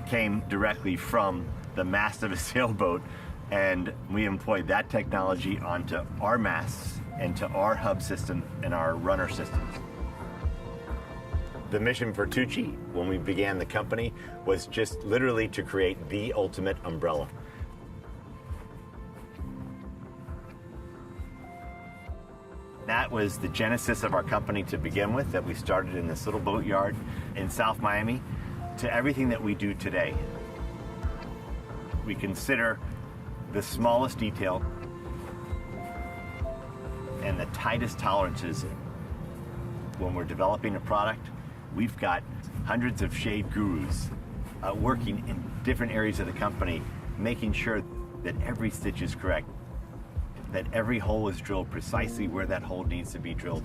came directly from the mast of a sailboat, and we employed that technology onto our masts and to our hub system and our runner systems. The mission for Tuuci when we began the company was just literally to create the ultimate umbrella. That was the genesis of our company to begin with, that we started in this little boatyard in South Miami, to everything that we do today. We consider the smallest detail and the tightest tolerances when we're developing a product We've got hundreds of shade gurus working in different areas of the company, making sure that every stitch is correct, that every hole is drilled precisely where that hole needs to be drilled.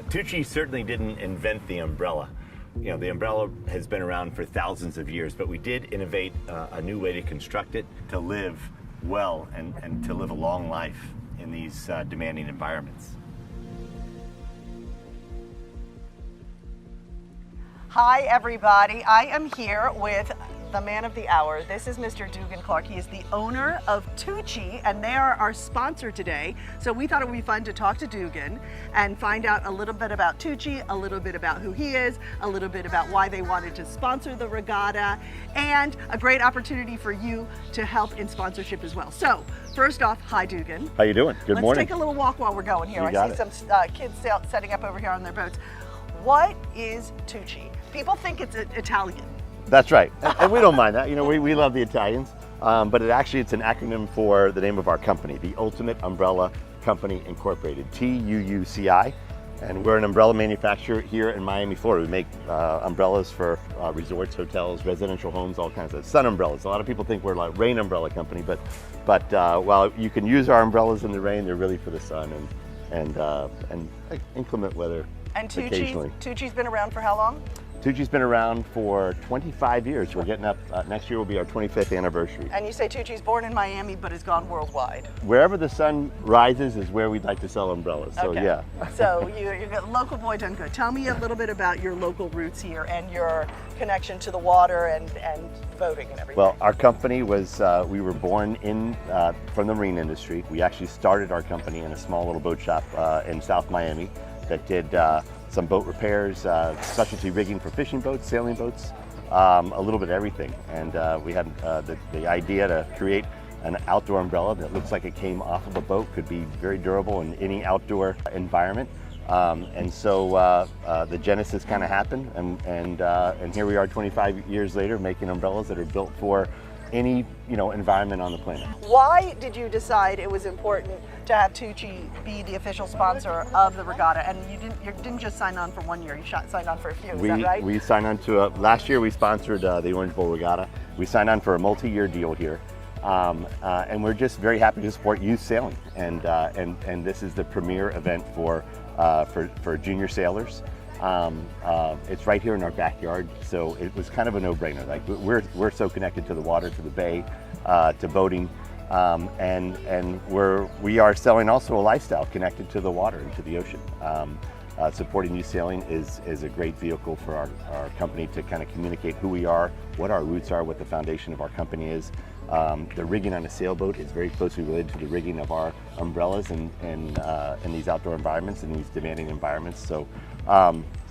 Tuuci certainly didn't invent the umbrella. You know, the umbrella has been around for thousands of years, but we did innovate a new way to construct it to live well and to live a long life in these demanding environments. Hi everybody, I am here with the man of the hour. This is Mr. Dugan Clark. He is the owner of Tuuci and they are our sponsor today. So we thought it would be fun to talk to Dugan and find out a little bit about Tuuci, a little bit about who he is, a little bit about why they wanted to sponsor the regatta, and a great opportunity for you to help in sponsorship as well. So first off, hi Dugan. How you doing? Good morning. Let's take a little walk while we're going here. You I got see it. some kids setting up over here on their boats. What is Tuuci? People think it's Italian. That's right, and we don't mind that. You know, we love the Italians, but it's an acronym for the name of our company, the Ultimate Umbrella Company Incorporated, TUUCI, and we're an umbrella manufacturer here in Miami, Florida. We make umbrellas for resorts, hotels, residential homes, all kinds of sun umbrellas. A lot of people think we're like a rain umbrella company, but while you can use our umbrellas in the rain, they're really for the sun and inclement weather. And occasionally. Tuuci's been around for how long? Tuuci's been around for 25 years. We're getting up, next year will be our 25th anniversary. And you say Tuuci's born in Miami, but has gone worldwide. Wherever the sun rises is where we'd like to sell umbrellas, so okay. Yeah. So you're a local boy done good. Tell me a little bit about your local roots here and your connection to the water and boating and everything. Well, our company was, we were born from the marine industry. We actually started our company in a small little boat shop in South Miami that did some boat repairs, specialty rigging for fishing boats, sailing boats, a little bit of everything. And we had the idea to create an outdoor umbrella that looks like it came off of a boat, could be very durable in any outdoor environment. And so the genesis kind of happened, and here we are 25 years later making umbrellas that are built for any environment on the planet. Why did you decide it was important to have Tuuci be the official sponsor of the regatta? And you didn't just sign on for 1 year, you signed on for a few, is that right? We signed on to last year we sponsored the Orange Bowl Regatta. We signed on for a multi-year deal here. And we're just very happy to support youth sailing. And this is the premier event for junior sailors. It's right here in our backyard, so it was kind of a no-brainer. Like we're so connected to the water, to the bay, to boating, and we are selling also a lifestyle connected to the water and to the ocean. Supporting youth sailing is a great vehicle for our company to kind of communicate who we are, what our roots are, what the foundation of our company is. The rigging on a sailboat is very closely related to the rigging of our umbrellas in these outdoor environments, in these demanding environments. So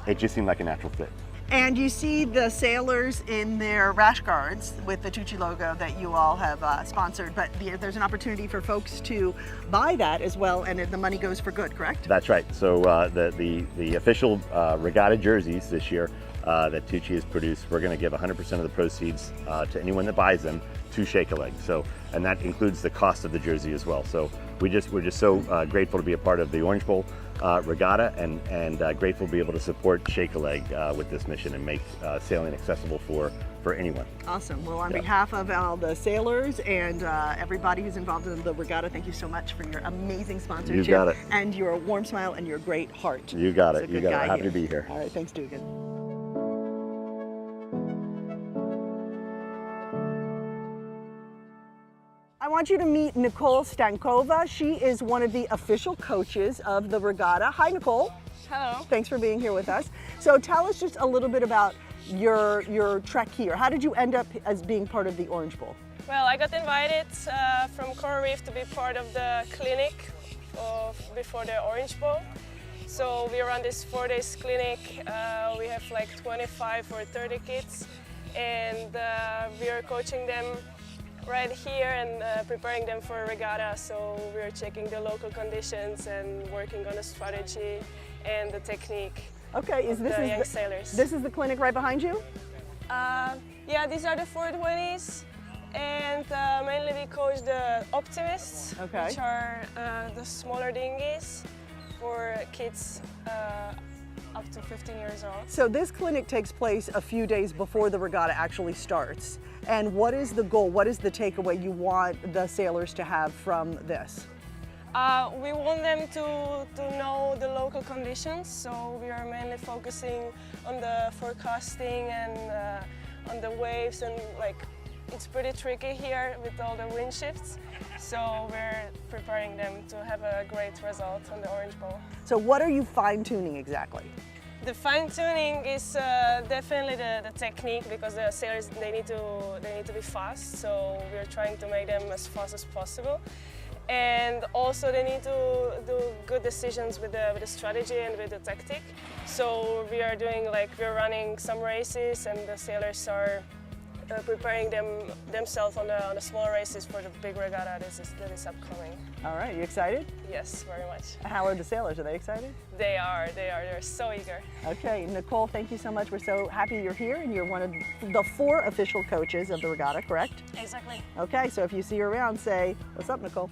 it just seemed like a natural fit. And you see the sailors in their rash guards with the Tuuci logo that you all have sponsored, but there's an opportunity for folks to buy that as well, and the money goes for good, correct? That's right. So the official regatta jerseys this year that Tuuci has produced, we're going to give 100% of the proceeds to anyone that buys them to Shake a Leg. So, and that includes the cost of the jersey as well. So we're just so grateful to be a part of the Orange Bowl Regatta and grateful to be able to support Shake a Leg with this mission and make sailing accessible for anyone. Awesome. Well, on behalf of all the sailors and everybody who's involved in the regatta, thank you so much for your amazing sponsorship. You got it. And your warm smile and your great heart. You got it. You got guy it. Happy here. to be here. All right. Thanks, Dugan. I want you to meet Nicole Stankova. She is one of the official coaches of the regatta. Hi, Nicole. Hello. Thanks for being here with us. So tell us just a little bit about your trek here. How did you end up as being part of the Orange Bowl? Well, I got invited from Coral Reef to be part of the clinic before the Orange Bowl. So we run this 4 days clinic. We have like 25 or 30 kids, and we are coaching them right here and preparing them for a regatta. So we're checking the local conditions and working on the strategy and the technique. Okay, young sailors. This is the clinic right behind you? Yeah, these are the 420s, and mainly we coach the optimists, which are the smaller dinghies for kids up to 15 years old. So this clinic takes place a few days before the regatta actually starts. And what is the goal? What is the takeaway you want the sailors to have from this? We want them to know the local conditions, so we are mainly focusing on the forecasting and on the waves, and like it's pretty tricky here with all the wind shifts, so we're preparing them to have a great result on the Orange Bowl. So what are you fine-tuning exactly? The fine-tuning is definitely the technique, because the sailors they need to be fast, so we're trying to make them as fast as possible. And also they need to do good decisions with the strategy and with the tactic. So we're running some races, and the sailors are preparing themselves on the small races for the big regatta that is upcoming. All right, you excited? Yes, very much. How are the sailors? Are they excited? They're so eager. Okay, Nicole, thank you so much. We're so happy you're here, and you're one of the 4 official coaches of the regatta, correct? Exactly. Okay, so if you see her around, say, what's up, Nicole?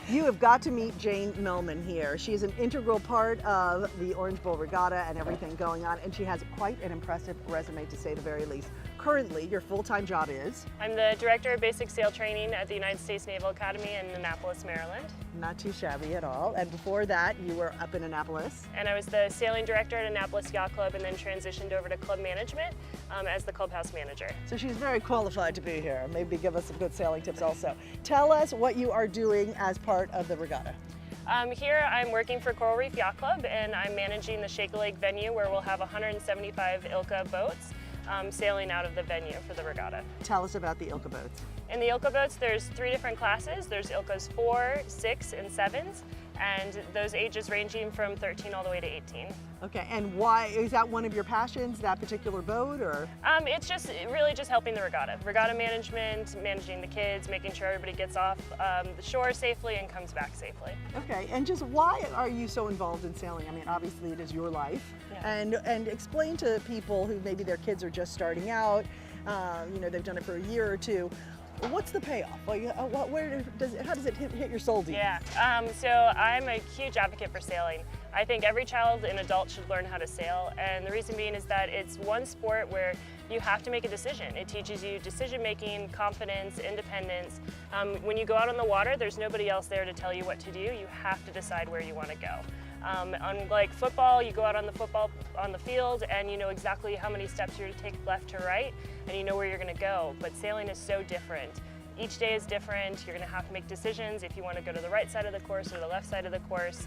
You have got to meet Jane Millman here. She is an integral part of the Orange Bowl Regatta and everything going on, and she has quite an impressive resume, to say the very least. Currently, your full-time job is? I'm the Director of Basic Sail Training at the United States Naval Academy in Annapolis, Maryland. Not too shabby at all. And before that, you were up in Annapolis. And I was the Sailing Director at Annapolis Yacht Club, and then transitioned over to club management as the clubhouse manager. So she's very qualified to be here. Maybe give us some good sailing tips also. Tell us what you are doing as part of the regatta. Here I'm working for Coral Reef Yacht Club, and I'm managing the Shaker Lake venue, where we'll have 175 Ilka boats sailing out of the venue for the regatta. Tell us about the Ilka boats. In the Ilka boats, there's 3 different classes. There's Ilkas 4, 6, and 7s, and those ages ranging from 13 all the way to 18. Okay, and why, is that one of your passions, that particular boat, or? It's just really just helping the regatta. Regatta management, managing the kids, making sure everybody gets off the shore safely and comes back safely. Okay, and just why are you so involved in sailing? I mean, obviously it is your life. Yeah. And explain to people who maybe their kids are just starting out, you know, they've done it for a year or two. What's the payoff? Like, how does it hit your soul deep? Yeah, so I'm a huge advocate for sailing. I think every child and adult should learn how to sail, and the reason being is that it's one sport where you have to make a decision. It teaches you decision making, confidence, independence. When you go out on the water, there's nobody else there to tell you what to do. You have to decide where you want to go. Unlike football, you go out on the field and you know exactly how many steps you're to take left to right, and you know where you're going to go. But sailing is so different. Each day is different. You're going to have to make decisions if you want to go to the right side of the course or the left side of the course.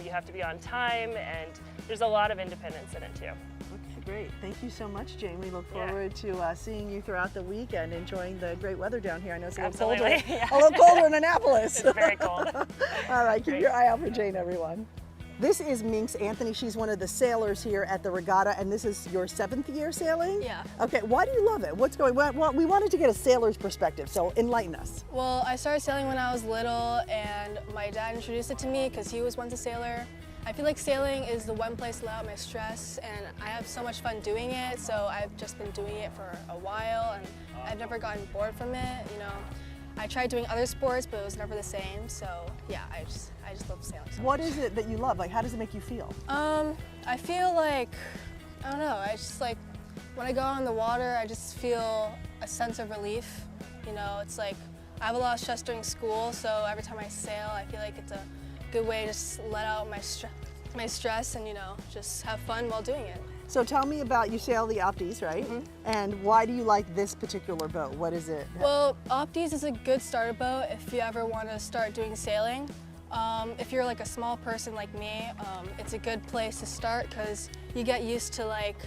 You have to be on time, and there's a lot of independence in it too. Okay, great. Thank you so much, Jane. We look forward to seeing you throughout the week and enjoying the great weather down here. I know it's a little colder, a little colder in Annapolis. It's very cold. All right, keep your eye out for Jane, everyone. This is Minx Anthony. She's one of the sailors here at the regatta, and this is your 7th year sailing? Yeah. Okay, why do you love it? What's going on? Well, we wanted to get a sailor's perspective, so enlighten us. Well, I started sailing when I was little, and my dad introduced it to me because he was once a sailor. I feel like sailing is the one place to let out my stress, and I have so much fun doing it, so I've just been doing it for a while, and I've never gotten bored from it, you know. I tried doing other sports, but it was never the same, so yeah, I just love sailing so What much. is it that you love? Like, how does it make you feel? I feel like, I don't know, I just like, when I go out on the water, I just feel a sense of relief. You know, it's like, I have a lot of stress during school, so every time I sail, I feel like it's a good way to just let out my stress and, you know, just have fun while doing it. So tell me about, you sail the Opties, right? Mm-hmm. And why do you like this particular boat? What is it? Well, Opties is a good starter boat if you ever want to start doing sailing. If you're like a small person like me, it's a good place to start because you get used to like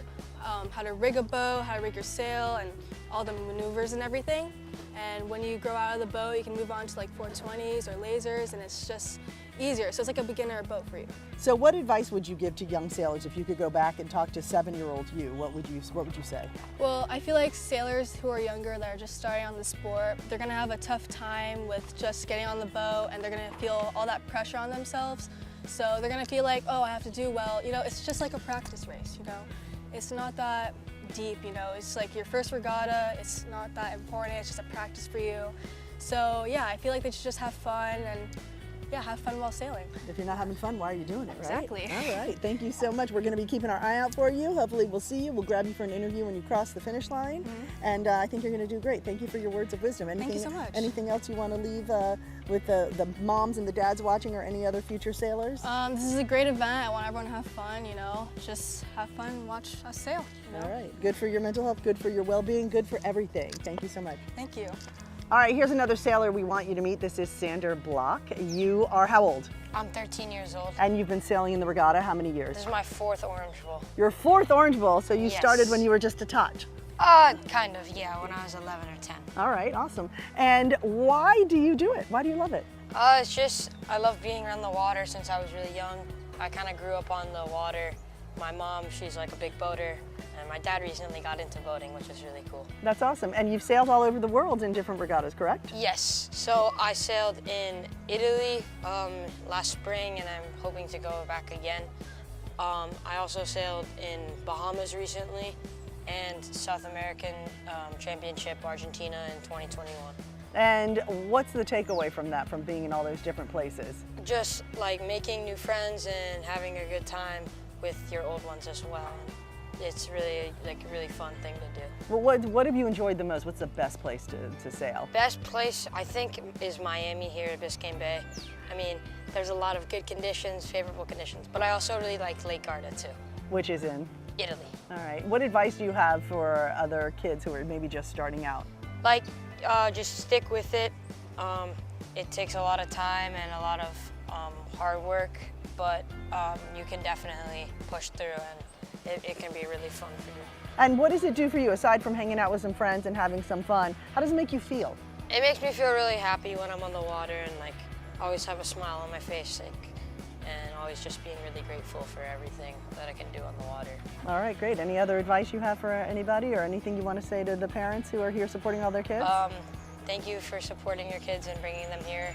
how to rig a boat, how to rig your sail, and all the maneuvers and everything. And when you grow out of the boat, you can move on to like 420s or lasers, and it's just easier. So it's like a beginner boat for you. So what advice would you give to young sailors if you could go back and talk to 7-year-old you? What would you say? Well, I feel like sailors who are younger that are just starting on the sport, they're gonna have a tough time with just getting on the boat, and they're gonna feel all that pressure on themselves. So they're gonna feel like, oh, I have to do well. You know, it's just like a practice race, you know? It's not that deep, you know? It's like your first regatta, it's not that important, it's just a practice for you. So yeah, I feel like they should just have fun and yeah, have fun while sailing. If you're not having fun, why are you doing it, right? Exactly. All right, thank you so much. We're going to be keeping our eye out for you. Hopefully we'll see you. We'll grab you for an interview when you cross the finish line. And I think you're going to do great. Thank you for your words of wisdom. Thank you so much. Anything else you want to leave with the moms and the dads watching, or any other future sailors? This is a great event. I want everyone to have fun, you know, just have fun and watch us sail. You know? All right, good for your mental health, good for your well-being, good for everything. Thank you so much. Thank you. All right, here's another sailor we want you to meet. This is Sander Block. You are how old? I'm 13 years old. And you've been sailing in the regatta how many years? This is my 4th Orange Bowl. Your 4th Orange Bowl, so you Yes. started when you were just a tot. Kind of, yeah, when I was 11 or 10. All right, awesome. And why do you do it? Why do you love it? It's just, I love being around the water since I was really young. I kind of grew up on the water. My mom, she's like a big boater, and my dad recently got into boating, which is really cool. That's awesome. And you've sailed all over the world in different regattas, correct? Yes, so I sailed in Italy last spring, and I'm hoping to go back again. I also sailed in Bahamas recently, and South American Championship Argentina in 2021. And what's the takeaway from that, from being in all those different places? Just like making new friends and having a good time with your old ones as well. It's really like a really fun thing to do. Well, what have you enjoyed the most? What's the best place to sail? Best place I think is Miami here at Biscayne Bay. I mean, there's a lot of good conditions, favorable conditions, but I also really like Lake Garda too. Which is in? Italy. All right. What advice do you have for other kids who are maybe just starting out? Like, just stick with it. It takes a lot of time and a lot of hard work, but you can definitely push through, and it can be really fun for you. And what does it do for you, aside from hanging out with some friends and having some fun? How does it make you feel? It makes me feel really happy when I'm on the water, and like always have a smile on my face, like, and always just being really grateful for everything that I can do on the water. All right, great. Any other advice you have for anybody, or anything you want to say to the parents who are here supporting all their kids? Thank you for supporting your kids and bringing them here.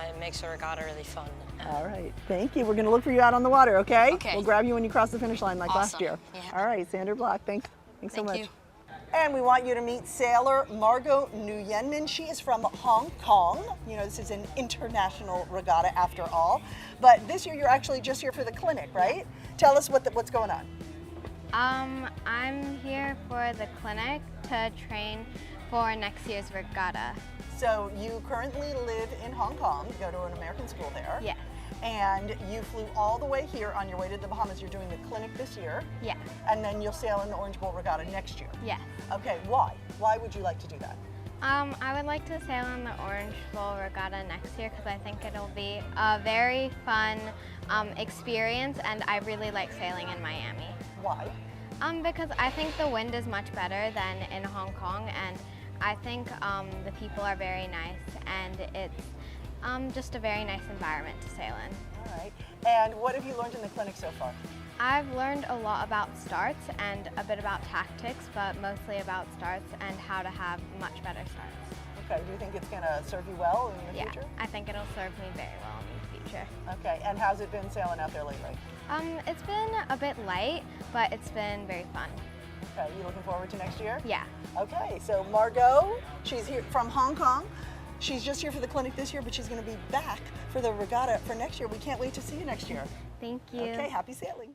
It makes the regatta really fun. All right, thank you. We're going to look for you out on the water, okay? Okay. We'll grab you when you cross the finish line like last Awesome. year. Yeah. All right, Sander Block, thanks so Thank much. you. And we want you to meet sailor Margot Nguyenmin. She is from Hong Kong. You know, this is an international regatta after all. But this year you're actually just here for the clinic, right? Tell us what's going on. I'm here for the clinic to train for next year's regatta. So you currently live in Hong Kong, you go to an American school there. Yeah. And you flew all the way here on your way to the Bahamas. You're doing the clinic this year. Yeah. And then you'll sail in the Orange Bowl Regatta next year. Yeah. Okay, why? Why would you like to do that? I would like to sail in the Orange Bowl Regatta next year because I think it'll be a very fun experience, and I really like sailing in Miami. Why? Because I think the wind is much better than in Hong Kong, and I think the people are very nice, and it's just a very nice environment to sail in. All right. And what have you learned in the clinic so far? I've learned a lot about starts and a bit about tactics, but mostly about starts and how to have much better starts. Okay, do you think it's going to serve you well in the future? Yeah, I think it'll serve me very well in the future. Okay, and how's it been sailing out there lately? It's been a bit light, but it's been very fun. Okay, you looking forward to next year? Yeah. Okay, so Margot, she's here from Hong Kong. She's just here for the clinic this year, but she's going to be back for the regatta for next year. We can't wait to see you next year. Thank you. Okay, happy sailing.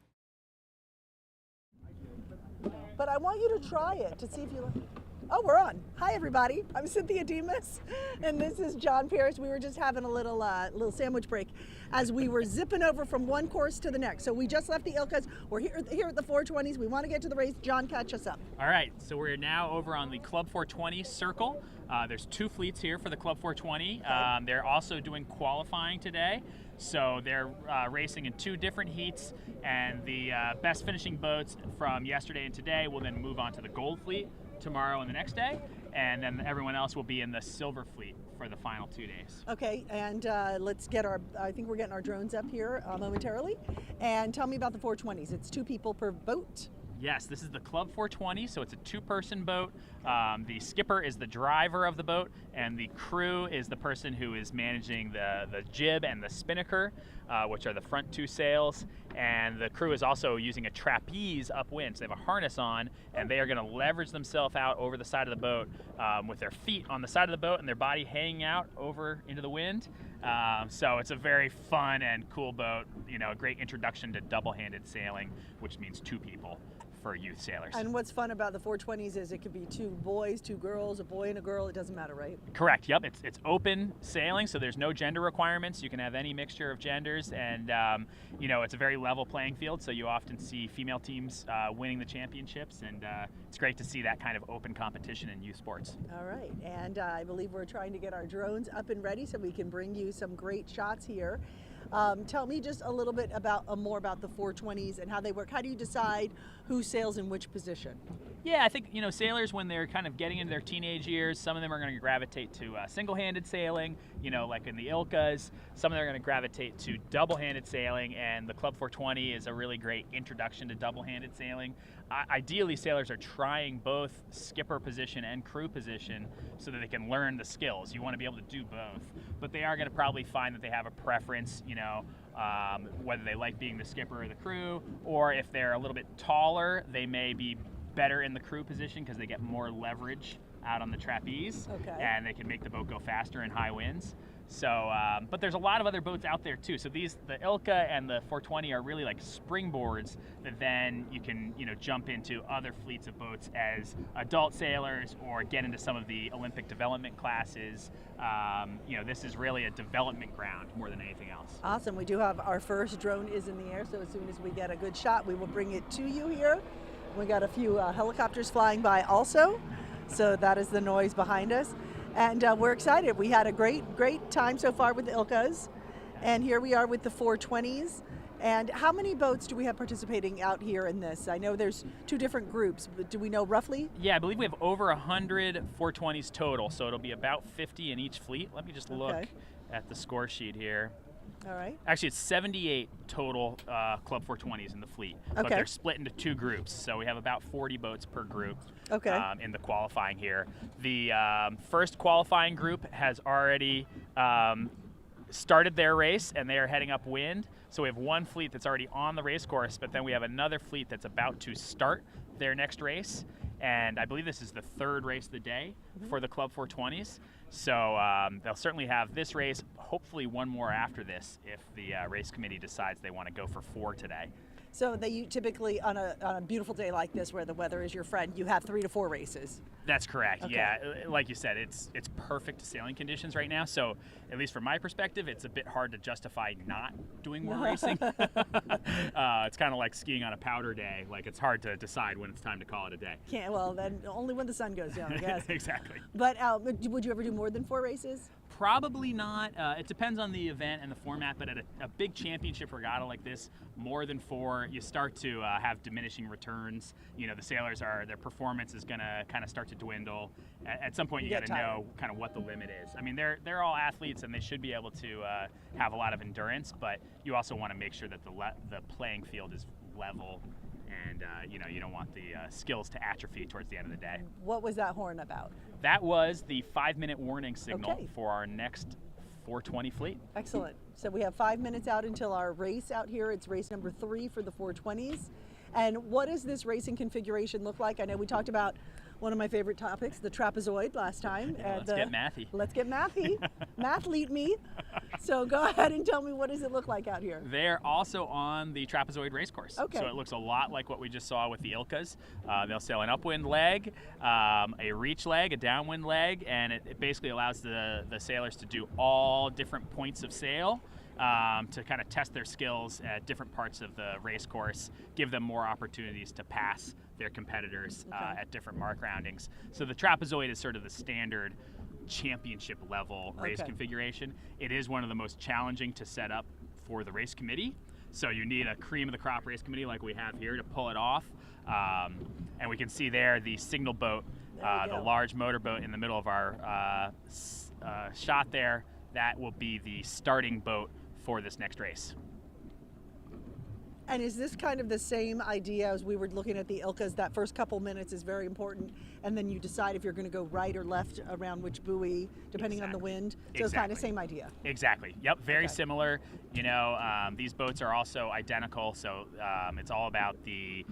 But I want you to try it to see if you like. Oh, we're on. Hi, everybody. I'm Cynthia Demas, and this is John Pierce. We were just having a little sandwich break as we were zipping over from one course to the next. So we just left the Ilkas. We're here at the 420s. We want to get to the race. John, catch us up. All right, so we're now over on the Club 420 circle. There's 2 fleets here for the Club 420. They're also doing qualifying today. So they're racing in 2 different heats, and the best finishing boats from yesterday and today will then move on to the Gold Fleet tomorrow and the next day, and then everyone else will be in the Silver Fleet for the final 2 days. Okay, and let's get I think we're getting our drones up here momentarily. And tell me about the 420s. It's 2 people per boat. Yes, this is the Club 420, so it's a 2-person boat. The skipper is the driver of the boat, and the crew is the person who is managing the jib and the spinnaker. which are the front two sails, and the crew is also using a trapeze upwind. So they have a harness on, and they are going to leverage themselves out over the side of the boat with their feet on the side of the boat and their body hanging out over into the wind. So it's a very fun and cool boat, you know, a great introduction to double-handed sailing, which means two people for youth sailors. And what's fun about the 420s is it could be two boys, two girls, a boy and a girl. It doesn't matter, right? Correct. Yep. It's open sailing, so there's no gender requirements. You can have any mixture of genders, and you know, it's a very level playing field. So you often see female teams winning the championships, and it's great to see that kind of open competition in youth sports. All right, and I believe we're trying to get our drones up and ready so we can bring you some great shots here. Tell me just a little bit more about the 420s and how they work. How do you decide who sails in which position? Yeah, I think, you know, sailors, when they're kind of getting into their teenage years, some of them are going to gravitate to single-handed sailing, you know, like in the Ilkas. Some of them are going to gravitate to double-handed sailing, and the Club 420 is a really great introduction to double-handed sailing. Ideally, sailors are trying both skipper position and crew position so that they can learn the skills. You want to be able to do both, but they are going to probably find that they have a preference, you know, whether they like being the skipper or the crew, or if they're a little bit taller, they may be better in the crew position because they get more leverage out on the trapeze, and they can make the boat go faster in high winds. So, but there's a lot of other boats out there too. So the Ilka and the 420 are really like springboards that then you can, you know, jump into other fleets of boats as adult sailors or get into some of the Olympic development classes. You know, this is really a development ground more than anything else. Awesome. We do have our first drone is in the air, so as soon as we get a good shot, we will bring it to you here. We got a few helicopters flying by also, so that is the noise behind us. And we're excited. We had a great time so far with the Ilkas, and here we are with the 420s. And how many boats do we have participating out here in this? I know there's two different groups, but do we know roughly? Yeah, I believe we have over 100 420s total, so it'll be about 50 in each fleet. Let me just look at the score sheet here. All right. Actually, it's 78 total Club 420s in the fleet, but they're split into two groups. So we have about 40 boats per group in the qualifying here. The first qualifying group has already started their race, and they are heading upwind. So we have one fleet that's already on the race course, but then we have another fleet that's about to start their next race. And I believe this is the third race of the day for the Club 420s. So they'll certainly have this race, hopefully one more after this if the race committee decides they want to go for 4 today. So you typically, on a beautiful day like this where the weather is your friend, you have 3 to 4 races. That's correct. Yeah, like you said, it's perfect sailing conditions right now. So at least from my perspective, it's a bit hard to justify not doing more racing. It's kind of like skiing on a powder day. Like, it's hard to decide when it's time to call it a day. Well, then only when the sun goes down, I guess. Exactly. But would you ever do more than 4 races? Probably not. It depends on the event and the format, but at a big championship regatta like this, more than 4, you start to have diminishing returns. You know, the sailors their performance is going to kind of start to dwindle. At some point, you got to know kind of what the limit is. I mean, they're all athletes, and they should be able to have a lot of endurance, but you also want to make sure that the playing field is level, and you know, you don't want the skills to atrophy towards the end of the day. What was that horn about? That was the 5-minute warning signal for our next 420 fleet. Excellent. So we have 5 minutes out until our race out here. It's race number 3 for the 420s. And what does this racing configuration look like? I know we talked about one of my favorite topics, the Trapezoid, last time. Let's get mathy. Let's get mathy. Mathlete me. So go ahead and tell me, what does it look like out here? They're also on the Trapezoid racecourse. Okay. So it looks a lot like what we just saw with the Ilkas. They'll sail an upwind leg, a reach leg, a downwind leg, and it basically allows the sailors to do all different points of sail. To kind of test their skills at different parts of the race course, give them more opportunities to pass their competitors at different mark roundings. So the Trapezoid is sort of the standard championship level race configuration. It is one of the most challenging to set up for the race committee. So you need a cream of the crop race committee like we have here to pull it off. And we can see there the signal boat, the large motorboat in the middle of our shot there. That will be the starting boat for this next race. And is this kind of the same idea as we were looking at the Ilkas? That first couple minutes is very important, and then you decide if you're going to go right or left around which buoy, depending on the wind. So it's kind of same idea. Exactly. Yep. Very similar. You know, these boats are also identical, so it's all about the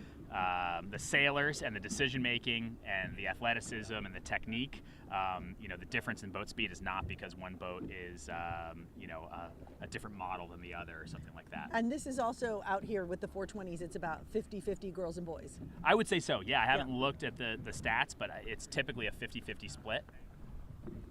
sailors and the decision making and the athleticism and the technique. You know, the difference in boat speed is not because one boat is, you know, a different model than the other or something like that. And this is also out here with the 420s. It's about 50-50 girls and boys. I would say so. Yeah, I haven't looked at the stats, but it's typically a 50-50 split.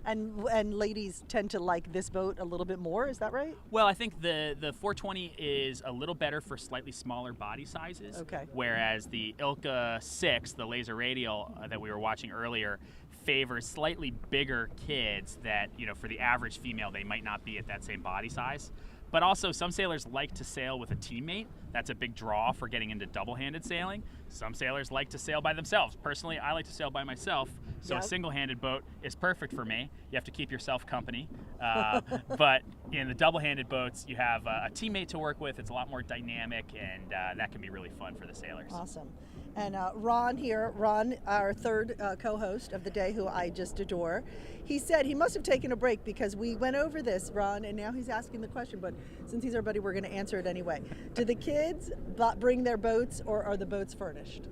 And ladies tend to like this boat a little bit more, is that right? Well, I think the 420 is a little better for slightly smaller body sizes. Okay. Whereas the Ilka 6, the laser radial that we were watching earlier, favors slightly bigger kids that, you know, for the average female, they might not be at that same body size. But also, some sailors like to sail with a teammate. That's a big draw for getting into double-handed sailing. Some sailors like to sail by themselves. Personally, I like to sail by myself, so a single-handed boat is perfect for me. You have to keep yourself company. But in the double-handed boats, you have a teammate to work with. It's a lot more dynamic, and that can be really fun for the sailors. Awesome. And Ron here, Ron, our third co-host of the day, who I just adore, he said he must have taken a break because we went over this, Ron, and now he's asking the question, but since he's our buddy, we're going to answer it anyway. Do the kids bring their boats, or are the boats furnished?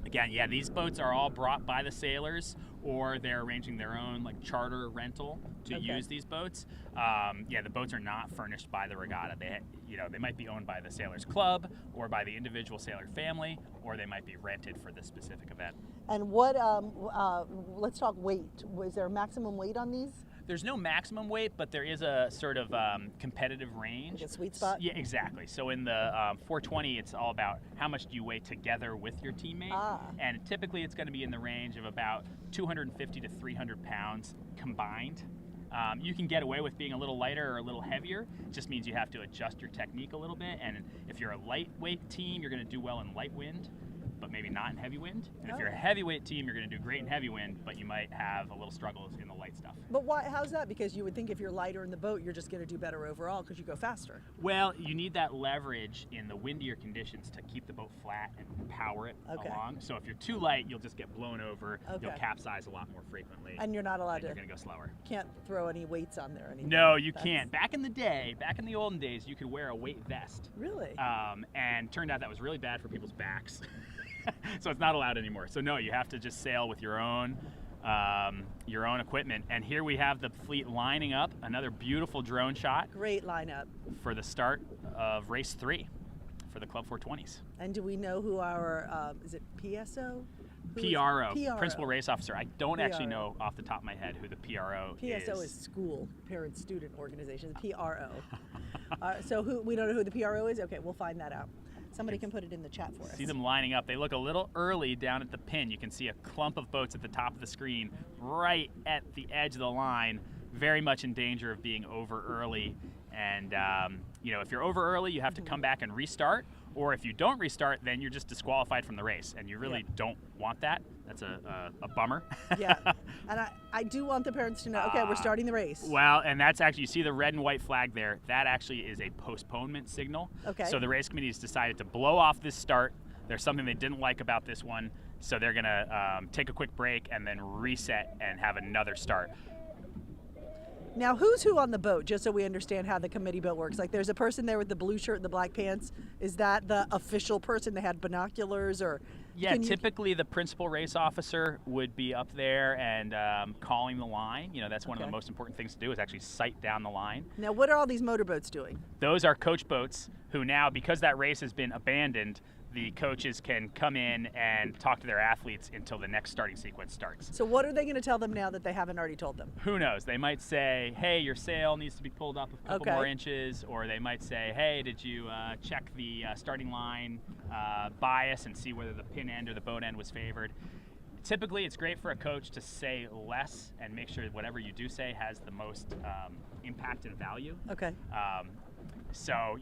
Again, yeah, these boats are all brought by the sailors, or they're arranging their own like charter rental to use these boats. Yeah, the boats are not furnished by the regatta. They might be owned by the sailors club or by the individual sailor family, or they might be rented for this specific event. And what? Let's talk weight. Was there a maximum weight on these? There's no maximum weight, but there is a sort of competitive range. Like a sweet spot? Yeah, exactly. So in the 420, it's all about how much do you weigh together with your teammate. And typically it's going to be in the range of about 250 to 300 pounds combined. You can get away with being a little lighter or a little heavier. It just means you have to adjust your technique a little bit. And if you're a lightweight team, you're going to do well in light wind, but maybe not in heavy wind. And if you're a heavyweight team, you're going to do great in heavy wind, but you might have a little struggles in the light stuff. But why? How's that? Because you would think if you're lighter in the boat, you're just going to do better overall because you go faster. Well, you need that leverage in the windier conditions to keep the boat flat and power it along. So if you're too light, you'll just get blown over. You'll capsize a lot more frequently. And you're not allowed to. You're going to go slower. Can't throw any weights on there. No, you can't. Back in the olden days, you could wear a weight vest. Really? And turned out that was really bad for people's backs. So it's not allowed anymore. So no, you have to just sail with your own equipment. And here we have the fleet lining up. Another beautiful drone shot. Great lineup. For the start of race 3 for the Club 420s. And do we know who our, is it PSO? PRO, Principal Race Officer. I don't actually know off the top of my head who the PRO is. PSO is school, parent-student organization, the PRO. So we don't know who the PRO is? Okay, we'll find that out. Somebody can put it in the chat for us. See them lining up. They look a little early down at the pin. You can see a clump of boats at the top of the screen right at the edge of the line, very much in danger of being over early. And if you're over early, you have to come back and restart. Or if you don't restart, then you're just disqualified from the race. And you really don't want that. That's a bummer. Yeah, and I do want the parents to know, okay, we're starting the race. Well, and that's actually, you see the red and white flag there. That actually is a postponement signal. Okay. So the race committee has decided to blow off this start. There's something they didn't like about this one. So they're going to take a quick break and then reset and have another start. Now, who's who on the boat, just so we understand how the committee boat works? Like, there's a person there with the blue shirt and the black pants. Is that the official person? They had binoculars, or? Yeah, typically the principal race officer would be up there and calling the line. You know, that's one of the most important things to do is actually sight down the line. Now, what are all these motorboats doing? Those are coach boats who now, because that race has been abandoned, the coaches can come in and talk to their athletes until the next starting sequence starts. So what are they going to tell them now that they haven't already told them? Who knows? They might say, hey, your sail needs to be pulled up a couple more inches, or they might say, hey, did you check the starting line bias and see whether the pin end or the boat end was favored? Typically, it's great for a coach to say less and make sure that whatever you do say has the most impact and value. Okay. So,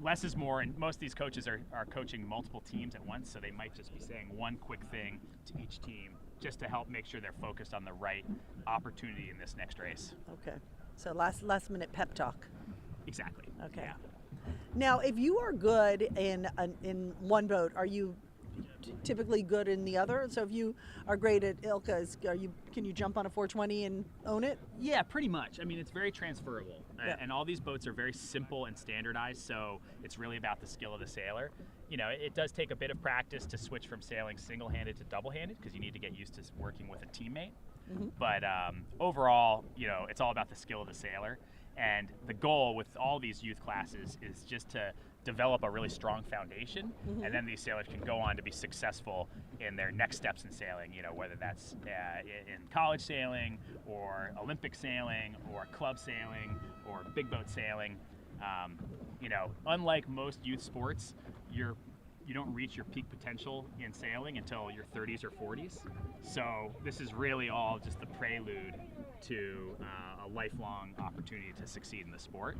less is more, and most of these coaches are coaching multiple teams at once, so they might just be saying one quick thing to each team just to help make sure they're focused on the right opportunity in this next race. Okay. So last minute pep talk. Exactly. Okay. Yeah. Now, if you are good in one boat, are you typically good in the other? So if you are great at Ilka's, can you jump on a 420 and own it? Yeah, pretty much. I mean, it's very transferable, Yeah. and all these boats are very simple and standardized, so it's really about the skill of the sailor. You know, it does take a bit of practice to switch from sailing single-handed to double-handed because you need to get used to working with a teammate. Mhm. But overall, you know, it's all about the skill of the sailor. And the goal with all these youth classes is just to develop a really strong foundation, Mhm. and then these sailors can go on to be successful in their next steps in sailing, you know, whether that's in college sailing or Olympic sailing or club sailing or big boat sailing. You know, unlike most youth sports, you don't reach your peak potential in sailing until your 30s or 40s. So this is really all just the prelude to a lifelong opportunity to succeed in the sport.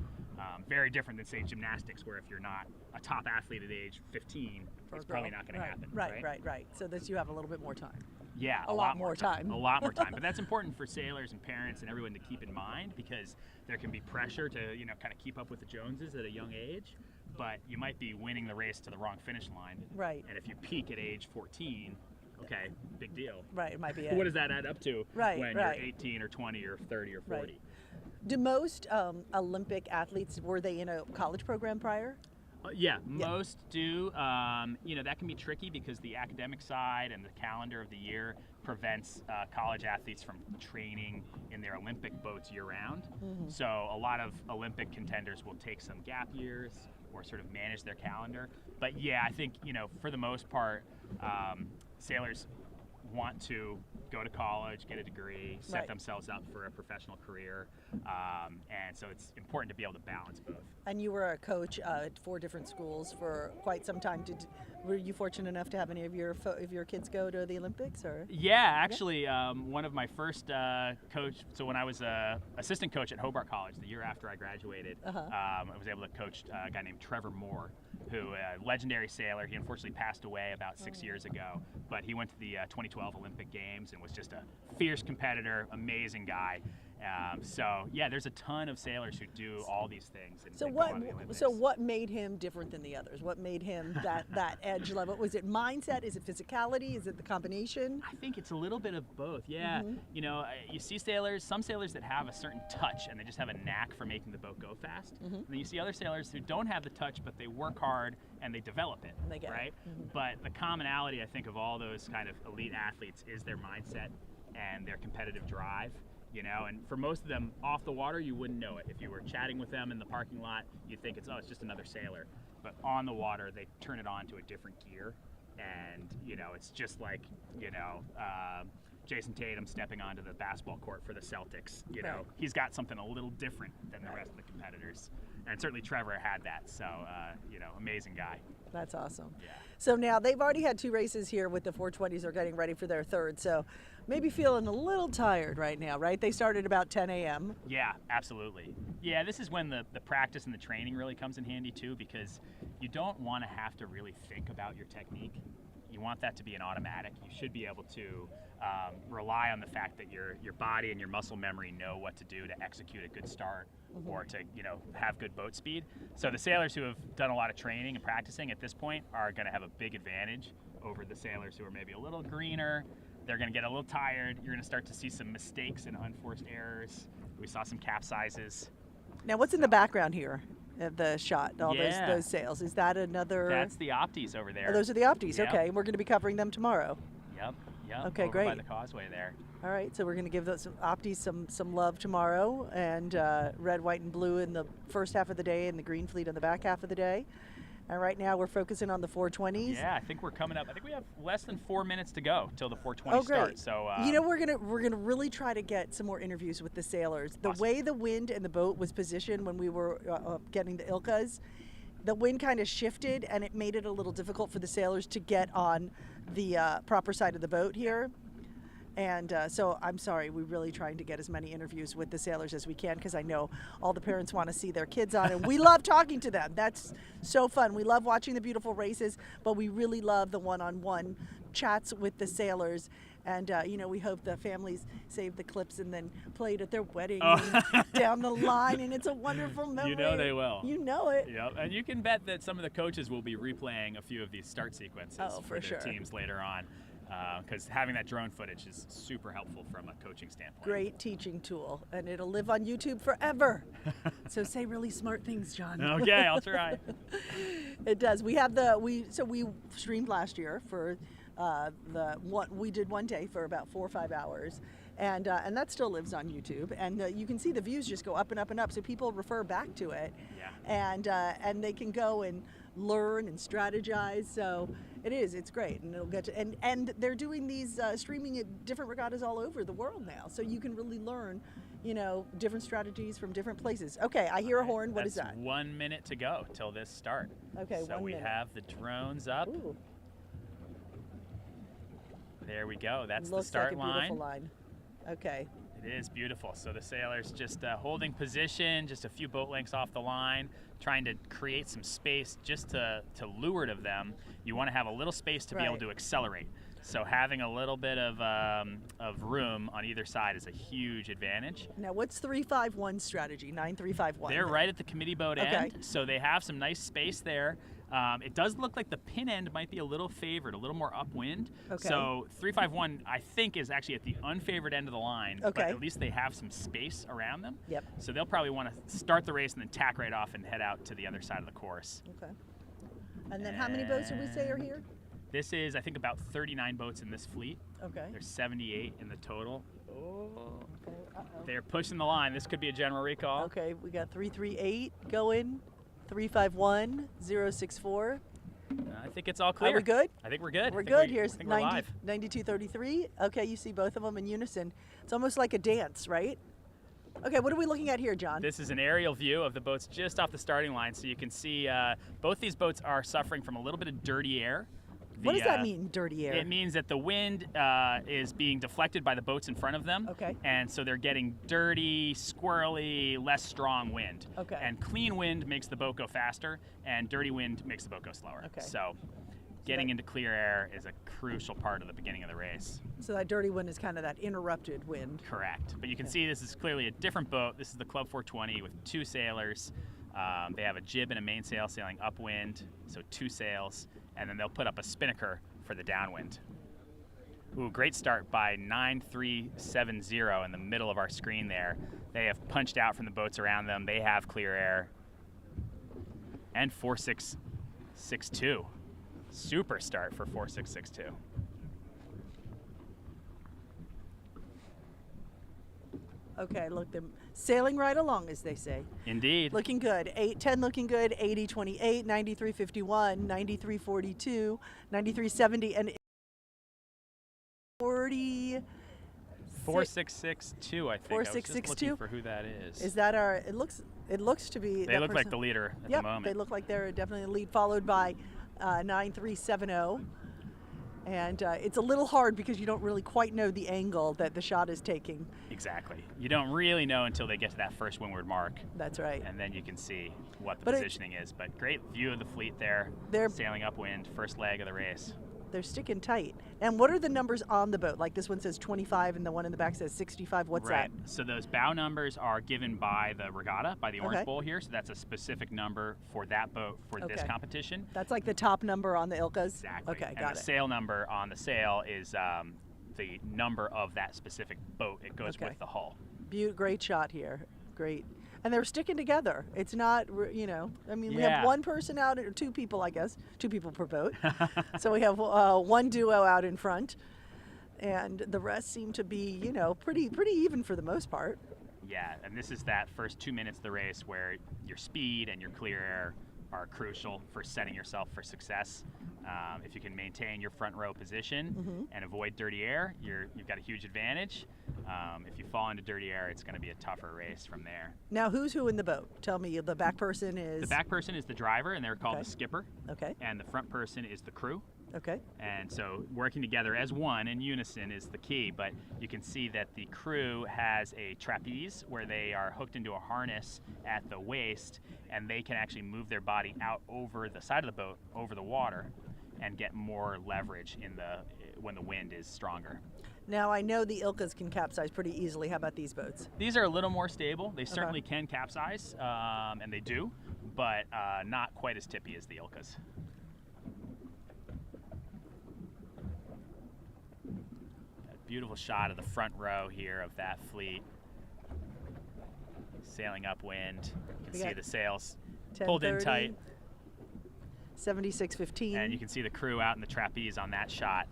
Very different than, say, gymnastics, where if you're not a top athlete at age 15, it's probably not going to happen. Right. So this you have a little bit more time. Yeah, A lot more time. A lot more time. But that's important for sailors and parents and everyone to keep in mind, because there can be pressure to, you know, kind of keep up with the Joneses at a young age, but you might be winning the race to the wrong finish line. Right. And if you peak at age 14, okay, big deal. Right, it might be it. What does that add up to Right, when right. you're 18 or 20 or 30 or 40? Right. Do most Olympic athletes, were they in a college program prior? Yeah, most do. You know, that can be tricky because the academic side and the calendar of the year prevents college athletes from training in their Olympic boats year-round. Mhm. So a lot of Olympic contenders will take some gap years or sort of manage their calendar. But yeah, I think, you know, for the most part, sailors want to go to college, get a degree, set Right. themselves up for a professional career, and so it's important to be able to balance both. And you were a coach at 4 different schools for quite some time. Were you fortunate enough to have any of your kids go to the Olympics? Or Yeah, actually, one of my first coach. So when I was assistant coach at Hobart College, the year after I graduated, I was able to coach a guy named Trevor Moore, who a legendary sailor. He unfortunately passed away about 6 years ago, but he went to the 2012 Olympic Games and was just a fierce competitor, amazing guy. So yeah, there's a ton of sailors who do all these things. And So go on to the Olympics. what made him different than the others? What made him that edge level? Was it mindset? Is it physicality? Is it the combination? I think it's a little bit of both. Yeah, Mhm. you know, you see some sailors that have a certain touch and they just have a knack for making the boat go fast. Mhm. And then you see other sailors who don't have the touch, but they work hard and they develop it. They get it. right? Mhm. But the commonality, I think, of all those kind of elite athletes is their mindset and their competitive drive. You know, and for most of them, off the water, you wouldn't know it. If you were chatting with them in the parking lot, you'd think it's just another sailor. But on the water, they turn it on to a different gear. And, you know, it's just like, you know, Jason Tatum stepping onto the basketball court for the Celtics. You know, Right. he's got something a little different than the rest of the competitors. And certainly Trevor had that. So, you know, amazing guy. That's awesome. Yeah. So now they've already had 2 races here with the 420s. They're getting ready for their third. So maybe feeling a little tired right now, right? They started about 10 a.m. Yeah, absolutely. Yeah, this is when the practice and the training really comes in handy too, because you don't want to have to really think about your technique. You want that to be an automatic. You should be able to rely on the fact that your body and your muscle memory know what to do to execute a good start or to, you know, have good boat speed. So the sailors who have done a lot of training and practicing at this point are going to have a big advantage over the sailors who are maybe a little greener. They're going to get a little tired. You're going to start to see some mistakes and unforced errors. We saw some capsizes. Now, what's in the background here of the shot? All Yeah. those sails. Is that another? That's the Opties over there. Oh, those are the Opties. Yep. Okay, we're going to be covering them tomorrow. Yep. Okay, over great. by the causeway there. All right, so we're going to give those Opties some love tomorrow, and red, white, and blue in the first half of the day, and the green fleet in the back half of the day. And right now we're focusing on the 420s. Yeah, I think we're coming up. I think we have less than 4 minutes to go till the 420 Oh, great. starts. So you know, we're gonna really try to get some more interviews with the sailors. The way the wind and the boat was positioned when we were getting the Ilkas, the wind kind of shifted, and it made it a little difficult for the sailors to get on the proper side of the boat here. And so I'm sorry, we're really trying to get as many interviews with the sailors as we can, because I know all the parents want to see their kids on, and we love talking to them. That's so fun. We love watching the beautiful races, but we really love the one-on-one chats with the sailors. And we hope the families save the clips and then play it at their wedding Oh. and down the line, and it's a wonderful memory. You know they will. You know it. Yep, and you can bet that some of the coaches will be replaying a few of these start sequences for their sure. teams later on, because having that drone footage is super helpful from a coaching standpoint. Great teaching tool, and it'll live on YouTube forever. So say really smart things, John. Okay, I'll try. It does. We streamed last year for we did one day for about 4 or 5 hours, and that still lives on YouTube, and you can see the views just go up and up and up, so people refer back to it. Yeah. And they can go and learn and strategize. So it's great, and it'll get to, and they're doing these streaming at different regattas all over the world now, so you can really learn different strategies from different places. Okay, I hear a horn. What is that? 1 minute to go till this start. Okay, so 1 we minute. have the drones up. Ooh. There we go. That's Looks the start like a beautiful line. Okay. It is beautiful. So the sailors just holding position, just a few boat lengths off the line, trying to create some space just to leeward of them. You want to have a little space to be able to accelerate. So having a little bit of room on either side is a huge advantage. Now, what's 351 strategy? 9351. They're right at the committee boat Okay. end, so they have some nice space there. It does look like the pin end might be a little favored, a little more upwind. Okay. So 351, I think, is actually at the unfavored end of the line. Okay. But at least they have some space around them. Yep. So they'll probably want to start the race and then tack right off and head out to the other side of the course. Okay. And then how many boats did we say are here? This is, I think, about 39 boats in this fleet. Okay. There's 78 in the total. Oh. Okay. They're pushing the line. This could be a general recall. Okay, we got 338 going, 351, 064. I think it's all clear. Are we good? I think we're good. We're I think good. we- Here's I think we're 90, live. 9233. Okay, you see both of them in unison. It's almost like a dance, right? Okay, what are we looking at here, John? This is an aerial view of the boats just off the starting line, so you can see both these boats are suffering from a little bit of dirty air. What does that mean, dirty air? It means that the wind is being deflected by the boats in front of them. Okay. And so they're getting dirty, squirrely, less strong wind. Okay. And clean wind makes the boat go faster, and dirty wind makes the boat go slower. Okay. So getting into clear air is a crucial part of the beginning of the race. So that dirty wind is kind of that interrupted wind. Correct. But you can see this is clearly a different boat. This is the Club 420 with 2 sailors. They have a jib and a mainsail sailing upwind, so 2 sails, and then they'll put up a spinnaker for the downwind. Ooh, great start by 9370 in the middle of our screen there. They have punched out from the boats around them. They have clear air. And 4662. Super start for 4662. Okay, look, they're sailing right along, as they say. Indeed. Looking good. 810 looking good. 8028, 9351, 9342, 9370, and 40. 4662, I think. 4662? I was just looking for who that is. Is that our? It looks to be. They that look like person. the leader at Yep, the moment. they look like they're definitely the lead, followed by 9370. And it's a little hard because you don't really quite know the angle that the shot is taking. Exactly. You don't really know until they get to that first windward mark. That's right. And then you can see what the But positioning is. But great view of the fleet there. They're sailing upwind, first leg of the race. They're sticking tight. And what are the numbers on the boat? Like this one says 25 and the one in the back says 65. What's right. that? So those bow numbers are given by the regatta, by the Orange Okay. Bowl here. So that's a specific number for that boat for this Okay. competition. That's like the top number on the Ilkas? Exactly. Okay, and got the it. sail number on the sail is the number of that specific boat. It goes Okay. with the hull. Great shot here. Great. And they're sticking together. It's not, I mean, we Yeah. have one person out, or 2 people, I guess, 2 people per boat. So we have one duo out in front, and the rest seem to be, pretty even for the most part. Yeah, and this is that first 2 minutes of the race where your speed and your clear air are crucial for setting yourself for success. If you can maintain your front row position and avoid dirty air, you've got a huge advantage. If you fall into dirty air, it's going to be a tougher race from there. Now, who's who in the boat? Tell me, the back person is? The back person is the driver, and they're called Okay. the skipper. Okay. And the front person is the crew. Okay. And so working together as one in unison is the key, but you can see that the crew has a trapeze where they are hooked into a harness at the waist, and they can actually move their body out over the side of the boat, over the water, and get more leverage when the wind is stronger. Now I know the Ilkas can capsize pretty easily. How about these boats? These are a little more stable. They certainly can capsize, and they do, but not quite as tippy as the Ilkas. A beautiful shot of the front row here of that fleet. Sailing upwind. You can see the sails pulled in tight. 76:15. And you can see the crew out in the trapeze on that shot.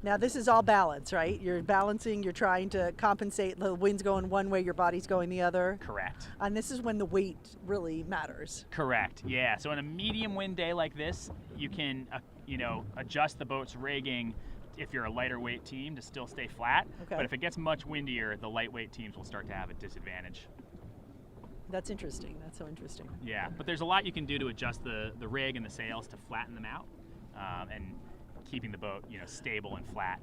Now this is all balance, right? You're balancing, you're trying to compensate. The wind's going one way, your body's going the other. Correct. And this is when the weight really matters. Correct, yeah. So on a medium wind day like this, you can adjust the boat's rigging if you're a lighter weight team to still stay flat. Okay. But if it gets much windier, the lightweight teams will start to have a disadvantage. That's interesting. That's so interesting. Yeah, but there's a lot you can do to adjust the rig and the sails to flatten them out, and keeping the boat stable and flat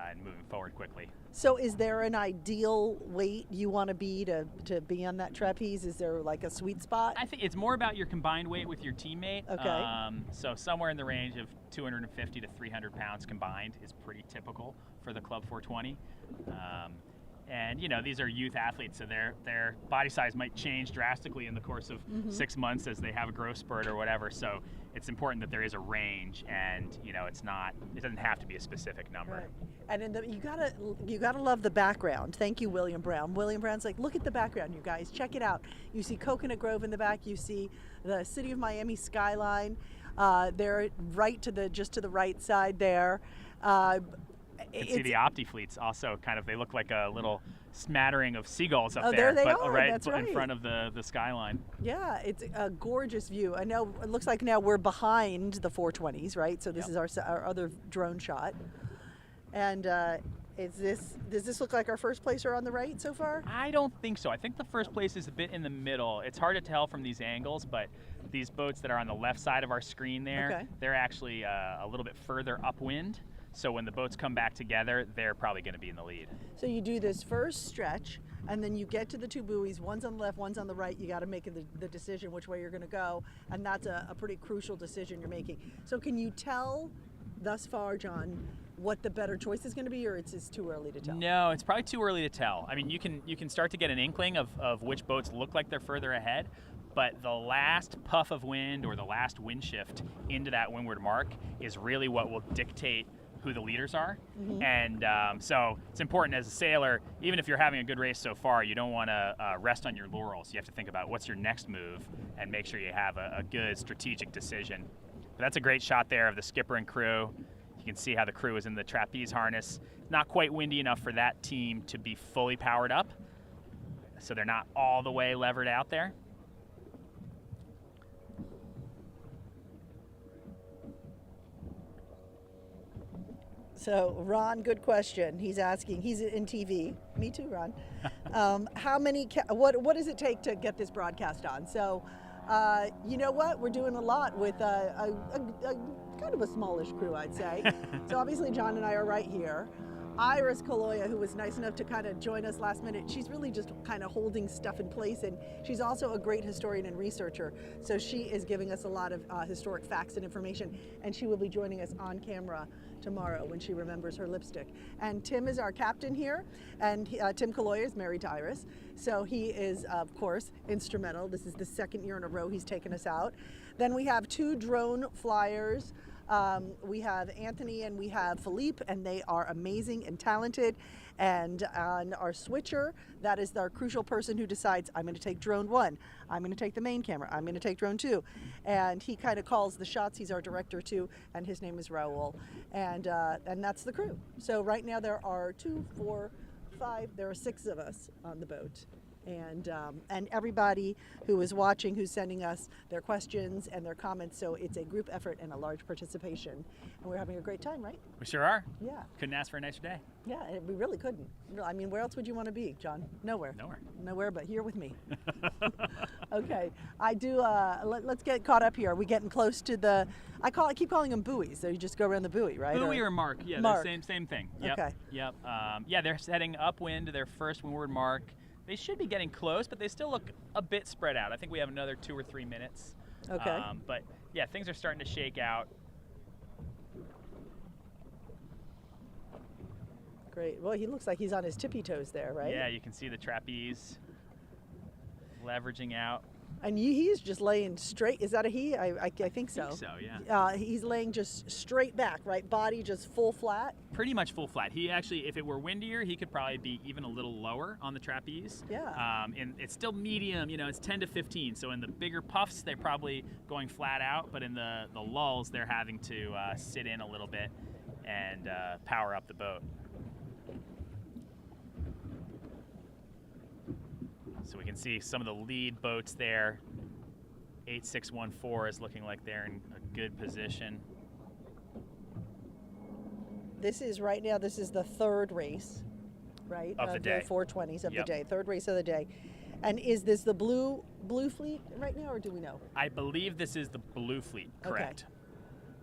and moving forward quickly. So is there an ideal weight you want to be on that trapeze? Is there like a sweet spot? I think it's more about your combined weight with your teammate. Okay. So somewhere in the range of 250 to 300 pounds combined is pretty typical for the Club 420. And these are youth athletes, so their body size might change drastically in the course of 6 months as they have a growth spurt or whatever. So it's important that there is a range, and it doesn't have to be a specific number. Right. And you gotta love the background. Thank you, William Brown. William Brown's like, look at the background, you guys, check it out. You see Coconut Grove in the back. You see the city of Miami skyline. They're just to the right side there. You can see the Opti fleets also they look like a little smattering of seagulls up there they but are. right That's right in front of the skyline. Yeah, it's a gorgeous view. I know it looks like now we're behind the 420s, right? So this is our other drone shot. And does this look like our first placer on the right so far? I don't think so. I think the first place is a bit in the middle. It's hard to tell from these angles, but these boats that are on the left side of our screen there, they're actually a little bit further upwind. So when the boats come back together, they're probably going to be in the lead. So you do this first stretch, and then you get to the two buoys. One's on the left, one's on the right. You got to make the decision which way you're going to go, and that's a pretty crucial decision you're making. So can you tell thus far, John, what the better choice is going to be, or it's just too early to tell? No, it's probably too early to tell. I mean, you can start to get an inkling of which boats look like they're further ahead, but the last puff of wind or the last wind shift into that windward mark is really what will dictate who the leaders are. And so it's important as a sailor, even if you're having a good race so far, you don't want to rest on your laurels. You have to think about what's your next move and make sure you have a good strategic decision. But that's a great shot there of the skipper and crew. You can see how the crew is in the trapeze harness. Not quite windy enough for that team to be fully powered up, so they're not all the way levered out there. So Ron, good question. He's asking. He's in TV. Me too, Ron. How many? What does it take to get this broadcast on? So, you know what? We're doing a lot with a kind of a smallish crew, I'd say. So obviously, John and I are right here. Iris Kaloya, who was nice enough to kind of join us last minute, she's really just kind of holding stuff in place, and she's also a great historian and researcher. So she is giving us a lot of historic facts and information, and she will be joining us on camera tomorrow when she remembers her lipstick. And Tim is our captain here, and Tim Kaloya is married to Iris, so he is, of course, instrumental. This is the second year in a row he's taken us out. Then we have two drone flyers. We have Anthony and we have Philippe, and they are amazing and talented. And on our switcher, that is our crucial person who decides, I'm going to take drone 1, I'm going to take the main camera, I'm going to take drone 2. And he kind of calls the shots. He's our director too, and his name is Raul. And that's the crew. So right now there are 2, 4, 5, there are 6 of us on the boat. And everybody who is watching, who's sending us their questions and their comments. So it's a group effort and a large participation. And we're having a great time, right? We sure are. Yeah. Couldn't ask for a nicer day. Yeah, we really couldn't. I mean, where else would you want to be, John? Nowhere. Nowhere. Nowhere but here with me. Okay. I do, let's get caught up here. Are we getting close to the, I keep calling them buoys. So you just go around the buoy, right? Buoy or mark. Yeah, mark. Same thing. Yep. Okay. Yep. Yeah, they're heading upwind to their first windward mark. They should be getting close, but they still look a bit spread out. I think we have another 2 or 3 minutes. Okay. But yeah, things are starting to shake out. Great. Well, he looks like he's on his tippy toes there, right? Yeah, you can see the trapeze leveraging out. And he's just laying straight. Is that a he? I think so. I think so, yeah. He's laying just straight back, right? Body just full flat. Pretty much full flat. He actually, if it were windier, he could probably be even a little lower on the trapeze. Yeah. And it's still medium, it's 10 to 15. So in the bigger puffs, they're probably going flat out, but in the lulls, they're having to sit in a little bit and power up the boat. So we can see some of the lead boats there. 8614 is looking like they're in a good position. This is the third race, right? Of the day. The 420s of Yep. the day, third race of the day. And is this the blue fleet right now, or do we know? I believe this is the blue fleet, correct? Okay.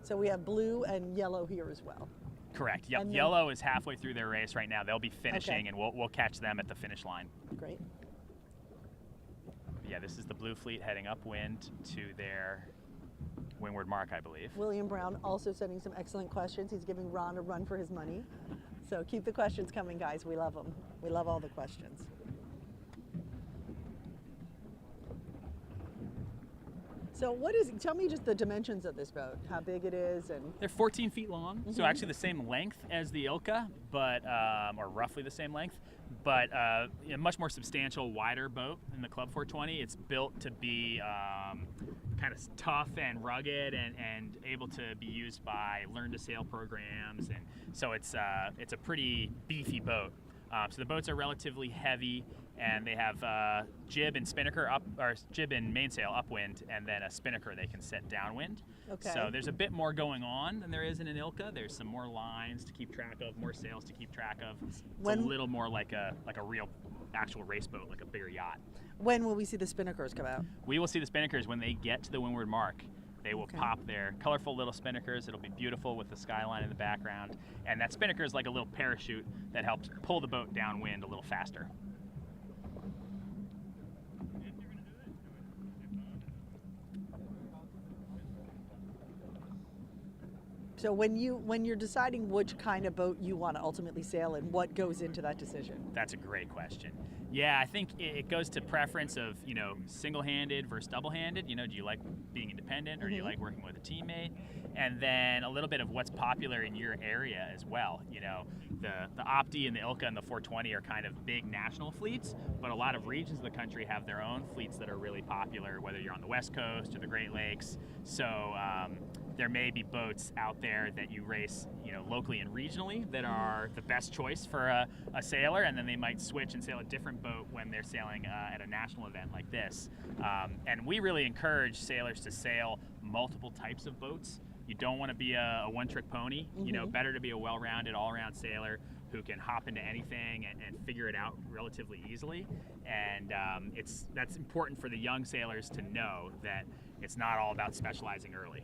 So we have blue and yellow here as well. Correct, yep. And then- Yellow is halfway through their race right now. They'll be finishing, Okay. and we'll catch them at the finish line. Great. Yeah, this is the blue fleet heading upwind to their windward mark, I believe. William Brown also sending some excellent questions. He's giving Ron a run for his money. So keep the questions coming, guys. We love them. We love all the questions. So tell me just the dimensions of this boat, how big it is, and They're 14 feet long, so Mhm. actually the same length as the Ilka, but or roughly the same length, but a much more substantial, wider boat than the Club 420. It's built to be kind of tough and rugged and able to be used by learn-to-sail programs, and so it's a pretty beefy boat. So the boats are relatively heavy, and they have jib and spinnaker jib and mainsail upwind, and then a spinnaker they can set downwind. Okay. So there's a bit more going on than there is in an Ilka. There's some more lines to keep track of, more sails to keep track of. It's a little more like a real actual race boat, like a bigger yacht. when will we see the spinnakers come out? We will see the spinnakers when they get to the windward mark. They will Okay. pop their colorful little spinnakers. It'll be beautiful with the skyline in the background. And that spinnaker is like a little parachute that helps pull the boat downwind a little faster. So when you're deciding which kind of boat you want to ultimately sail in, what goes into that decision? That's a great question. Yeah, I think it goes to preference of, single-handed versus double-handed. Do you like being independent or do you like working with a teammate? And then a little bit of what's popular in your area as well. The Opti and the Ilka and the 420 are kind of big national fleets, but a lot of regions of the country have their own fleets that are really popular, whether you're on the West Coast or the Great Lakes. So there may be boats out there that you race, locally and regionally that are the best choice for a sailor, and then they might switch and sail a different boat when they're sailing at a national event like this. And we really encourage sailors to sail multiple types of boats. You don't want to be a one-trick pony. Better to be a well-rounded, all-around sailor who can hop into anything and figure it out relatively easily. And that's important for the young sailors to know that it's not all about specializing early.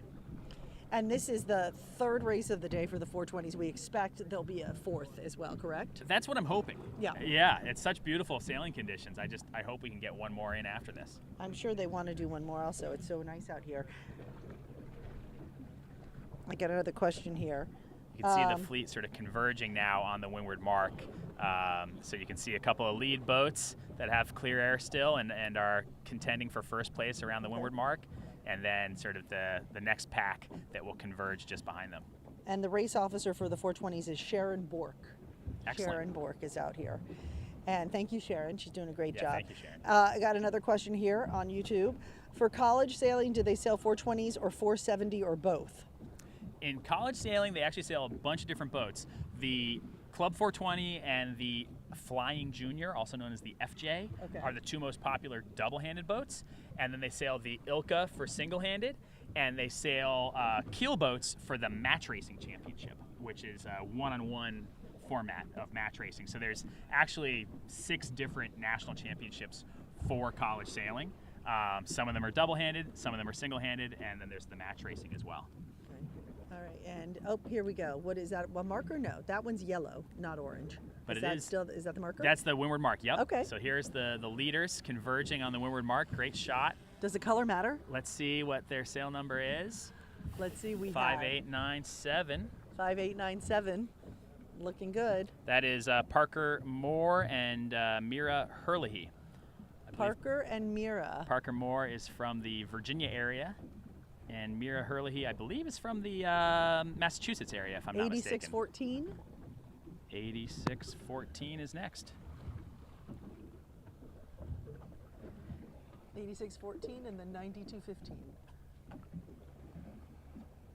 And this is the third race of the day for the 420s. We expect there'll be a fourth as well, correct? That's what I'm hoping. Yeah. Yeah, it's such beautiful sailing conditions. I hope we can get one more in after this. I'm sure they want to do one more also. It's so nice out here. I got another question here. You can see the fleet sort of converging now on the windward mark. So you can see a couple of lead boats that have clear air still and are contending for first place around the windward mark. And then sort of the next pack that will converge just behind them. And the race officer for the 420s is Sharon Bork. Excellent. Sharon Bork is out here. And thank you, Sharon. She's doing a great job. Thank you, Sharon. I got another question here on YouTube. For college sailing, do they sail 420s or 470 or both? In college sailing, they actually sail a bunch of different boats. The Club 420 and the Flying Junior, also known as the FJ, are the two most popular double-handed boats. And then they sail the Ilka for single-handed, and they sail keel boats for the match racing championship, which is a one-on-one format of match racing. So there's actually 6 different national championships for college sailing. Some of them are double-handed, some of them are single-handed, and then there's the match racing as well. All right, and here we go. What is that? A marker? No, that one's yellow, not orange. But is that the marker? That's the windward mark, yep. Okay. So here's the leaders converging on the windward mark. Great shot. Does the color matter? Let's see what their sail number is. Let's see. 5897. 5897. Looking good. That is Parker Moore and Mira Herlihy. Parker and Mira. Parker Moore is from the Virginia area, and Mira Herlihy, I believe, is from the Massachusetts area, if I'm not mistaken. 86-14. 86-14 is next. 86-14 and then 92-15.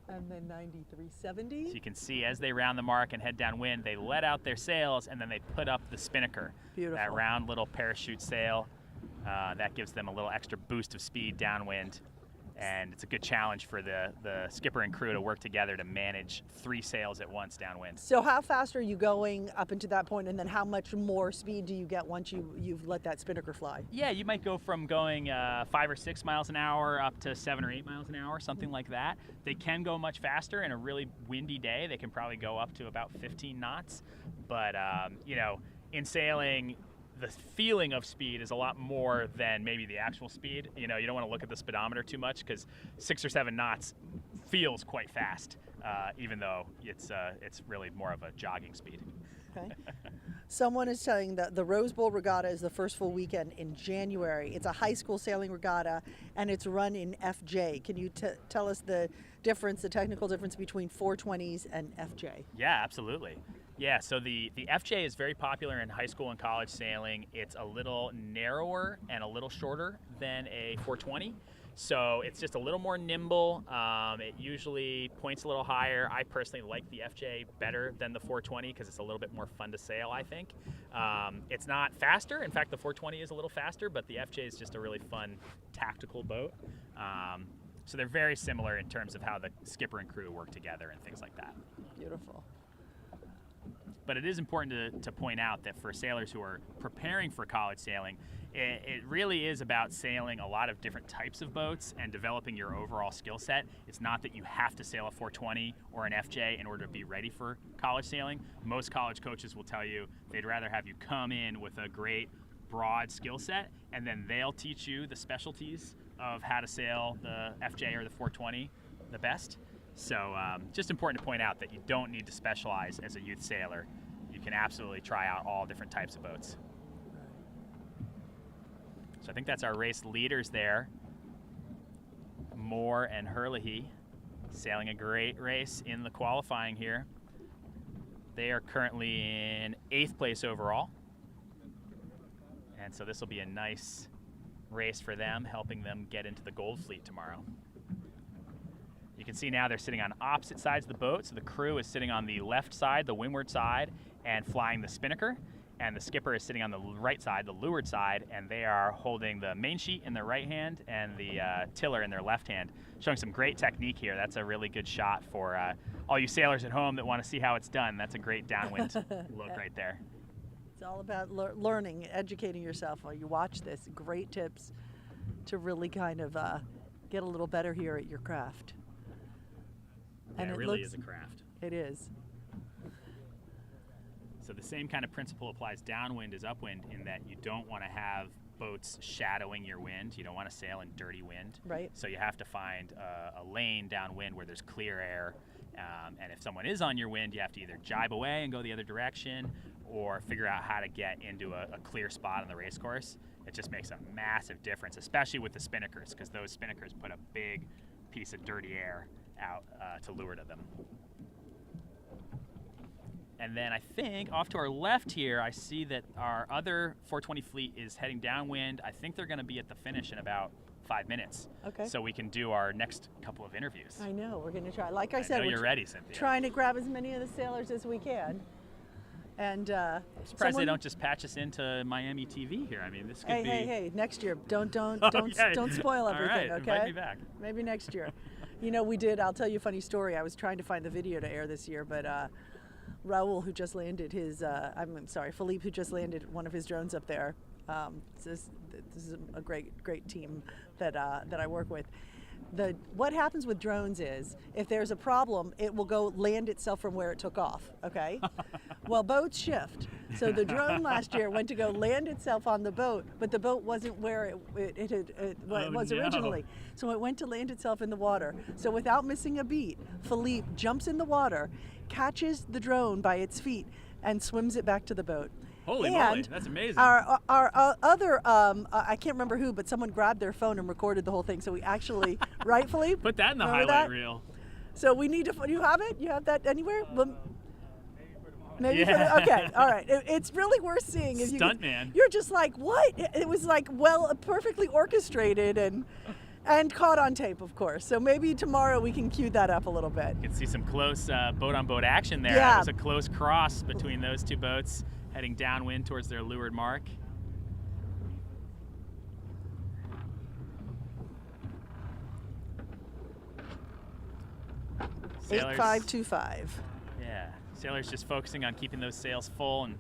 And then 93-70. So you can see as they round the mark and head downwind, they let out their sails and then they put up the spinnaker. Beautiful. That round little parachute sail. That gives them a little extra boost of speed downwind. And it's a good challenge for the skipper and crew to work together to manage 3 sails at once downwind. So how fast are you going up into that point, and then how much more speed do you get once you've let that spinnaker fly? Yeah, you might go from going 5 or 6 miles an hour up to 7 or 8 miles an hour, something like that. They can go much faster. In a really windy day, they can probably go up to about 15 knots. But, you know, in sailing, the feeling of speed is a lot more than maybe the actual speed. You know, you don't want to look at the speedometer too much because 6 or 7 knots feels quite fast, even though it's really more of a jogging speed. Okay. Someone is saying that the Rose Bowl Regatta is the first full weekend in January. It's a high school sailing regatta, and it's run in FJ. Can you tell us the difference, the technical difference between 420s and FJ? Yeah, absolutely. Yeah, so the FJ is very popular in high school and college sailing. It's a little narrower and a little shorter than a 420. So it's just a little more nimble. It usually points a little higher. I personally like the FJ better than the 420 because it's a little bit more fun to sail, I think. It's not faster. In fact, the 420 is a little faster, but the FJ is just a really fun tactical boat. So they're very similar in terms of how the skipper and crew work together and things like that. Beautiful. But it is important to point out that for sailors who are preparing for college sailing, it really is about sailing a lot of different types of boats and developing your overall skill set. It's not that you have to sail a 420 or an FJ in order to be ready for college sailing. Most college coaches will tell you they'd rather have you come in with a great broad skill set, and then they'll teach you the specialties of how to sail the FJ or the 420 the best. So just important to point out that you don't need to specialize as a youth sailor. You can absolutely try out all different types of boats. So I think that's our race leaders there. Moore and Herlihy sailing a great race in the qualifying here. They are currently in 8th place overall. And so this will be a nice race for them, helping them get into the Gold Fleet tomorrow. You can see now they're sitting on opposite sides of the boat. So the crew is sitting on the left side, the windward side, and flying the spinnaker. And the skipper is sitting on the right side, the leeward side, and they are holding the main sheet in their right hand and the tiller in their left hand. Showing some great technique here. That's a really good shot for all you sailors at home that want to see how it's done. That's a great downwind look right there. It's all about learning, educating yourself while you watch this. Great tips to really kind of get a little better here at your craft. And it really is a craft. It is. So the same kind of principle applies downwind as upwind in that you don't want to have boats shadowing your wind. You don't want to sail in dirty wind. Right. So you have to find a lane downwind where there's clear air. And if someone is on your wind, you have to either jibe away and go the other direction or figure out how to get into a clear spot on the race course. It just makes a massive difference, especially with the spinnakers, because those spinnakers put a big piece of dirty air out to leeward of them. And then I think off to our left here, I see that our other 420 fleet is heading downwind. I think they're going to be at the finish in about 5 minutes. Okay. So we can do our next couple of interviews. I know, we're going to try. Like I said, know you're ready, Cynthia. Trying to grab as many of the sailors as we can. And I'm surprised they don't just patch us into Miami TV here. I mean, this could be. Hey! Next year, don't yeah. don't spoil everything. All right, Okay. invite me back. Maybe next year. You know, we did. I'll tell you a funny story. I was trying to find the video to air this year, but Raul, who just landed his, Philippe, who just landed one of his drones up there. This is a great team that I work with. What happens with drones is if there's a problem, it will go land itself from where it took off. Okay. Well, boats shift. So the drone last year went to go land itself on the boat, but the boat wasn't where it was originally. So it went to land itself in the water. So without missing a beat, Philippe jumps in the water, catches the drone by its feet, and swims it back to the boat. Holy moly, that's amazing. Our other, I can't remember who, but someone grabbed their phone and recorded the whole thing. So we actually, right, Philippe? Put that in the Remember highlight that? reel. So we need to, you have it? You have that anywhere? Maybe Yeah. okay, all right. It's really worth seeing. If Stuntman. You're just like, what? It was like, well, perfectly orchestrated and caught on tape, of course. So maybe tomorrow we can cue that up a little bit. You can see some close boat-on-boat action there. Yeah. That was a close cross between those two boats heading downwind towards their leeward mark. Sailors, 8525. yeah, sailors just focusing on keeping those sails full and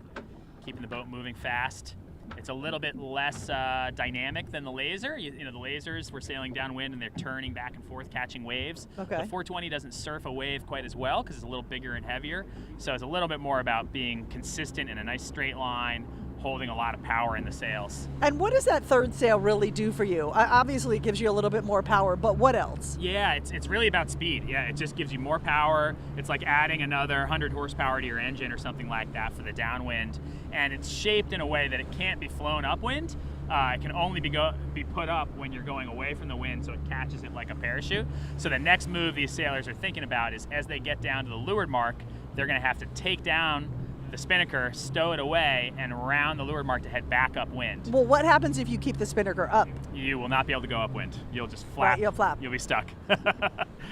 keeping the boat moving fast. It's a little bit less dynamic than the laser. You know, the lasers were sailing downwind and they're turning back and forth, catching waves. Okay. The 420 doesn't surf a wave quite as well because it's a little bigger and heavier. So it's a little bit more about being consistent in a nice straight line, holding a lot of power in the sails. And what does that third sail really do for you? Obviously, it gives you a little bit more power, but what else? Yeah, it's really about speed. Yeah, it just gives you more power. It's like adding another 100 horsepower to your engine or something like that for the downwind. And it's shaped in a way that it can't be flown upwind. It can only be put up when you're going away from the wind, so it catches it like a parachute. So the next move these sailors are thinking about is as they get down to the leeward mark, they're going to have to take down the spinnaker, stow it away, and round the leeward mark to head back upwind. Well, what happens if you keep the spinnaker up? You will not be able to go upwind. You'll just flap. Right, you'll flap. You'll be stuck.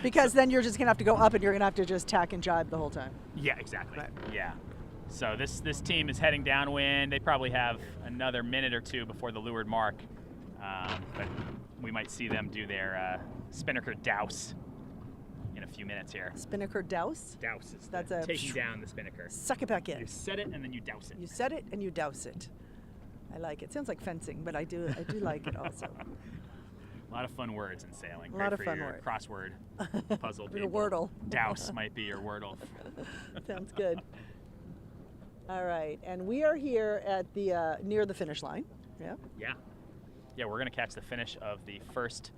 Because then you're just going to have to go up and you're going to have to just tack and jibe the whole time. Yeah, exactly. Right. Yeah. So this team is heading downwind. They probably have another minute or two before the leeward mark, but we might see them do their spinnaker douse in a few minutes here. Spinnaker douse? Douse is That's taking down the spinnaker. Suck it back in. You set it and then you douse it. You set it and you douse it. I like it. Sounds like fencing, but I do like it also. A lot of fun words in sailing. A lot Great of for fun your words. crossword puzzle. Your people. wordle. Douse might be your wordle. Sounds good. All right, and we are here at the near the finish line. Yeah. Yeah, we're gonna catch the finish of the first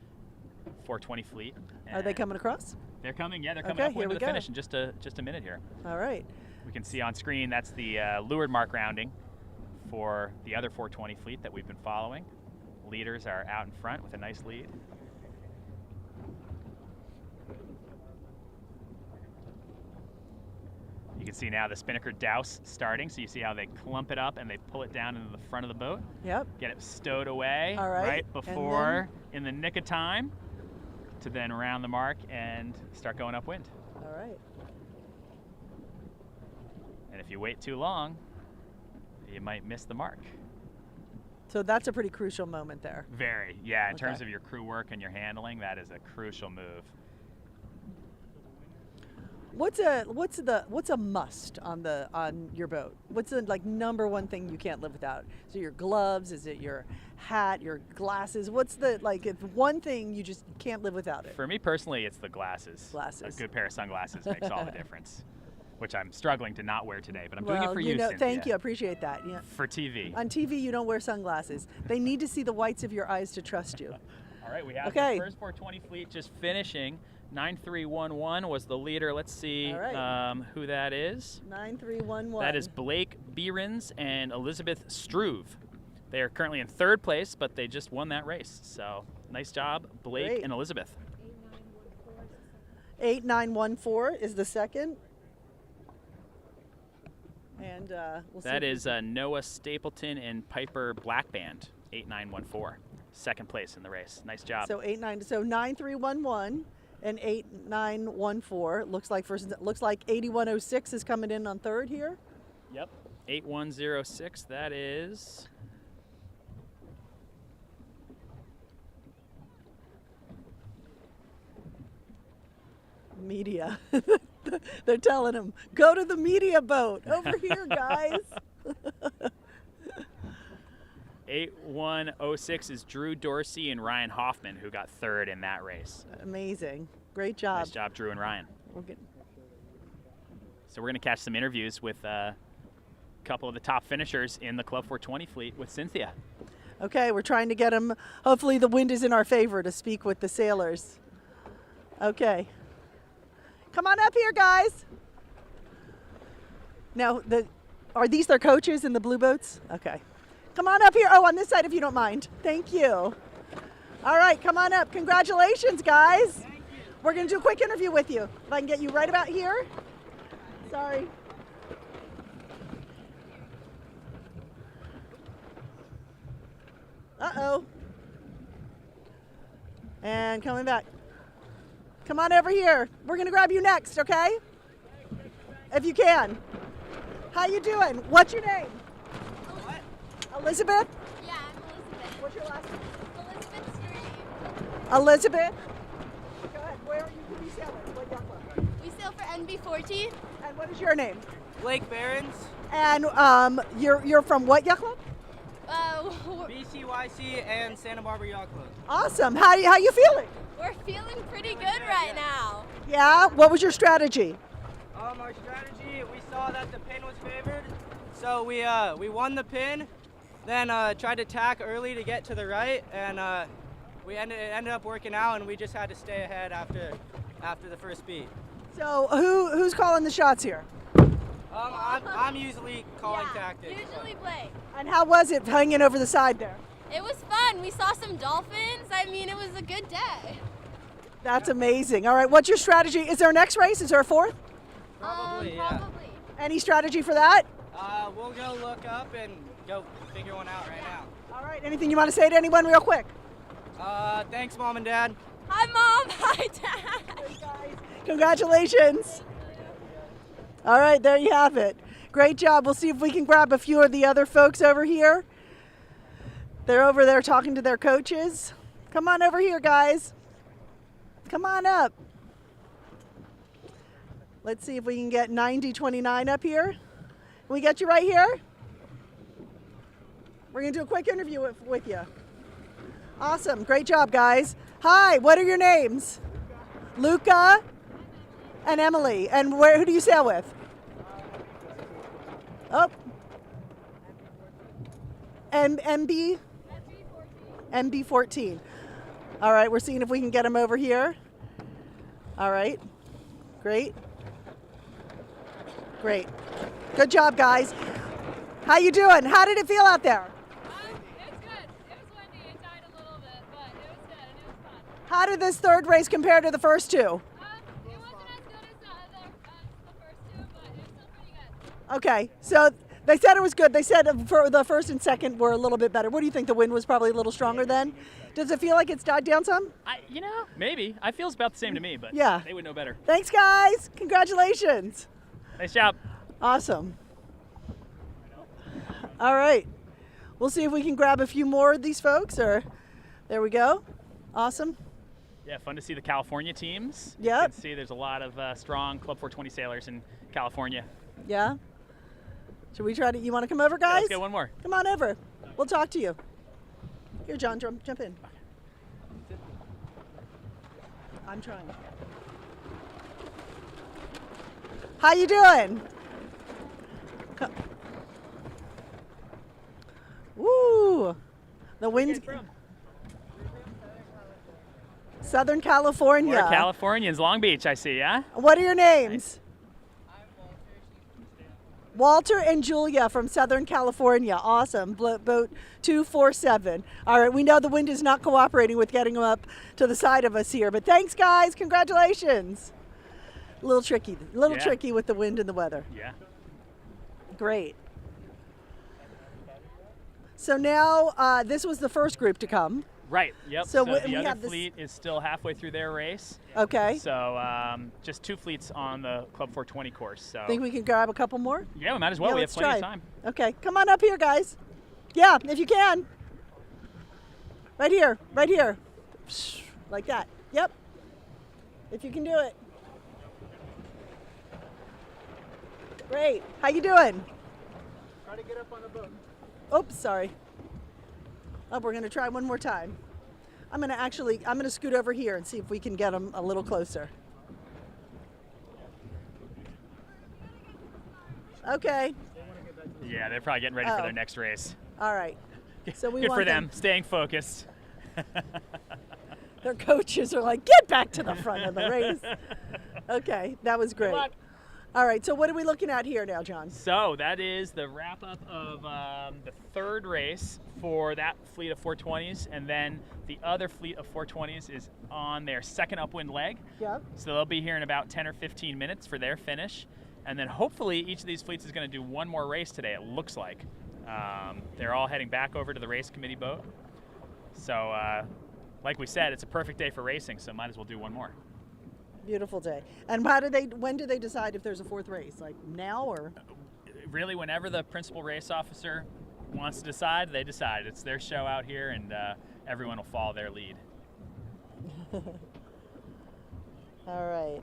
420 fleet. Are they coming across? They're coming. Yeah, they're coming Okay, up here to we the go. finish in just a minute here. All right. We can see on screen that's the leeward mark rounding for the other 420 fleet that we've been following. Leaders are out in front with a nice lead. You can see now the spinnaker douse starting, so you see how they clump it up and they pull it down into the front of the boat. Yep. Get it stowed away All right. right before, in the nick of time, to then round the mark and start going upwind. All right. And if you wait too long, you might miss the mark. So that's a pretty crucial moment there. Very, yeah. In Okay. terms of your crew work and your handling, that is a crucial move. What's a must on your boat? What's the number one thing you can't live without? Is it your gloves? Is it your hat? Your glasses? What's the if one thing you just can't live without it? For me personally, it's the glasses. Glasses. A good pair of sunglasses makes all the difference, which I'm struggling to not wear today, but I'm doing Well, it for you, Cynthia. thank you. I appreciate that. Yeah. For TV. On TV, you don't wear sunglasses. They need to see the whites of your eyes to trust you. All right, we have Okay. the first 420 fleet just finishing. 9311 was the leader. Let's see All right. who that is. 9311. That is Blake Behrens and Elizabeth Struve. They are currently in third place, but they just won that race. So nice job, Blake Great. and Elizabeth. 8914 is the second. And we'll see. That is Noah Stapleton and Piper Blackband, 8914. Second place in the race. Nice job. So 9311 and 8914 looks like 8106 is coming in on third here. Yep. 8106. That is media. They're telling him, go to the media boat over here, guys. 8106 is Drew Dorsey and Ryan Hoffman, who got third in that race. Amazing. Great job. Nice job, Drew and Ryan. We'll get... So we're going to catch some interviews with couple of the top finishers in the Club 420 fleet with Cynthia. Okay, we're trying to get them. Hopefully the wind is in our favor to speak with the sailors. Okay. Come on up here, guys. Now, are these their coaches in the blue boats? Okay. Come on up here. Oh, on this side if you don't mind. Thank you. All right, come on up. Congratulations, guys. Thank you. We're going to do a quick interview with you. If I can get you right about here. Sorry. Uh-oh. And coming back. Come on over here. We're going to grab you next, okay? If you can. How you doing? What's your name? What? Elizabeth? Yeah, I'm Elizabeth. What's your last name? Elizabeth Stream. Elizabeth? Go ahead. Where are you? Who do you sail with? What yacht club? We sail for NB40. And what is your name? Blake Barons. And you're from what yacht club? BCYC and Santa Barbara Yacht Club. Awesome. How you feeling? We're feeling pretty good right now. Yeah? What was your strategy? Our strategy, we saw that the pin was favored, so we won the pin, then tried to tack early to get to the right, and it ended up working out, and we just had to stay ahead after the first beat. So who's calling the shots here? I'm usually calling tactics. Usually Blake. And how was it hanging over the side there? It was fun. We saw some dolphins. I mean, it was a good day. That's amazing. All right, what's your strategy? Is there a next race? Is there a fourth? Probably. Any strategy for that? We'll go look up and go figure one out right now. All right, anything you want to say to anyone real quick? Thanks, Mom and Dad. Hi, Mom. Hi, Dad. Congratulations. All right, there you have it. Great job. We'll see if we can grab a few of the other folks over here. They're over there talking to their coaches. Come on over here, guys. Come on up. Let's see if we can get 9029 up here. Can we get you right here? We're going to do a quick interview with you. Awesome. Great job, guys. Hi, what are your names? Luca and Emily. And who do you sail with? Oh. MB? MB14. All right, we're seeing if we can get them over here. All right. Great. Great. Good job, guys. How you doing? How did it feel out there? It was good. It was windy. It died a little bit, but it was good and it was fun. How did this third race compare to the first two? It wasn't as good as the first two, but it was still pretty good. Okay, so they said it was good. They said for the first and second were a little bit better. What do you think? The wind was probably a little stronger then? Does it feel like it's died down some? Maybe. It feels about the same to me, but yeah, they would know better. Thanks, guys. Congratulations. Nice job. Awesome. All right. We'll see if we can grab a few more of these folks. There we go. Awesome. Yeah, fun to see the California teams. Yep. You can see there's a lot of strong Club 420 sailors in California. Yeah. Should we try to? You want to come over, guys? Yeah, let's get one more. Come on over. We'll talk to you. Here, John, jump in. I'm trying. How you doing? Woo! The wind's Southern California. We're Californians, Long Beach, I see, yeah? What are your names? Walter and Julia from Southern California. Awesome. Boat 247. All right, we know the wind is not cooperating with getting them up to the side of us here, but thanks, guys. Congratulations. A little tricky with the wind and the weather. Yeah. Great. So now this was the first group to come. Right, yep. So the other fleet is still halfway through their race. Okay. So just two fleets on the Club 420 course. So think we can grab a couple more? Yeah, we might as well. Yeah, we have let's plenty try. of time. Okay, come on up here, guys. Yeah, if you can. Right here, right here. Like that. Yep. If you can do it. Great. How you doing? Try to get up on the boat. Oops, sorry. Oh, we're going to try one more time. I'm going to scoot over here and see if we can get them a little closer. Okay. Yeah, they're probably getting ready for their next race. All right. So we Good want for them, staying focused. Their coaches are like, get back to the front of the race. Okay, that was great. luck. All right, so what are we looking at here now, John? So that is the wrap up of the third race for that fleet of 420s, and then the other fleet of 420s is on their second upwind leg. Yep. So they'll be here in about 10 or 15 minutes for their finish, and then hopefully each of these fleets is going to do one more race today, it looks like. They're all heading back over to the race committee boat. So like we said, it's a perfect day for racing, so might as well do one more. Beautiful day. And when do they decide if there's a fourth race? Like now or? Really, whenever the principal race officer wants to decide, they decide. It's their show out here, and everyone will follow their lead. All right.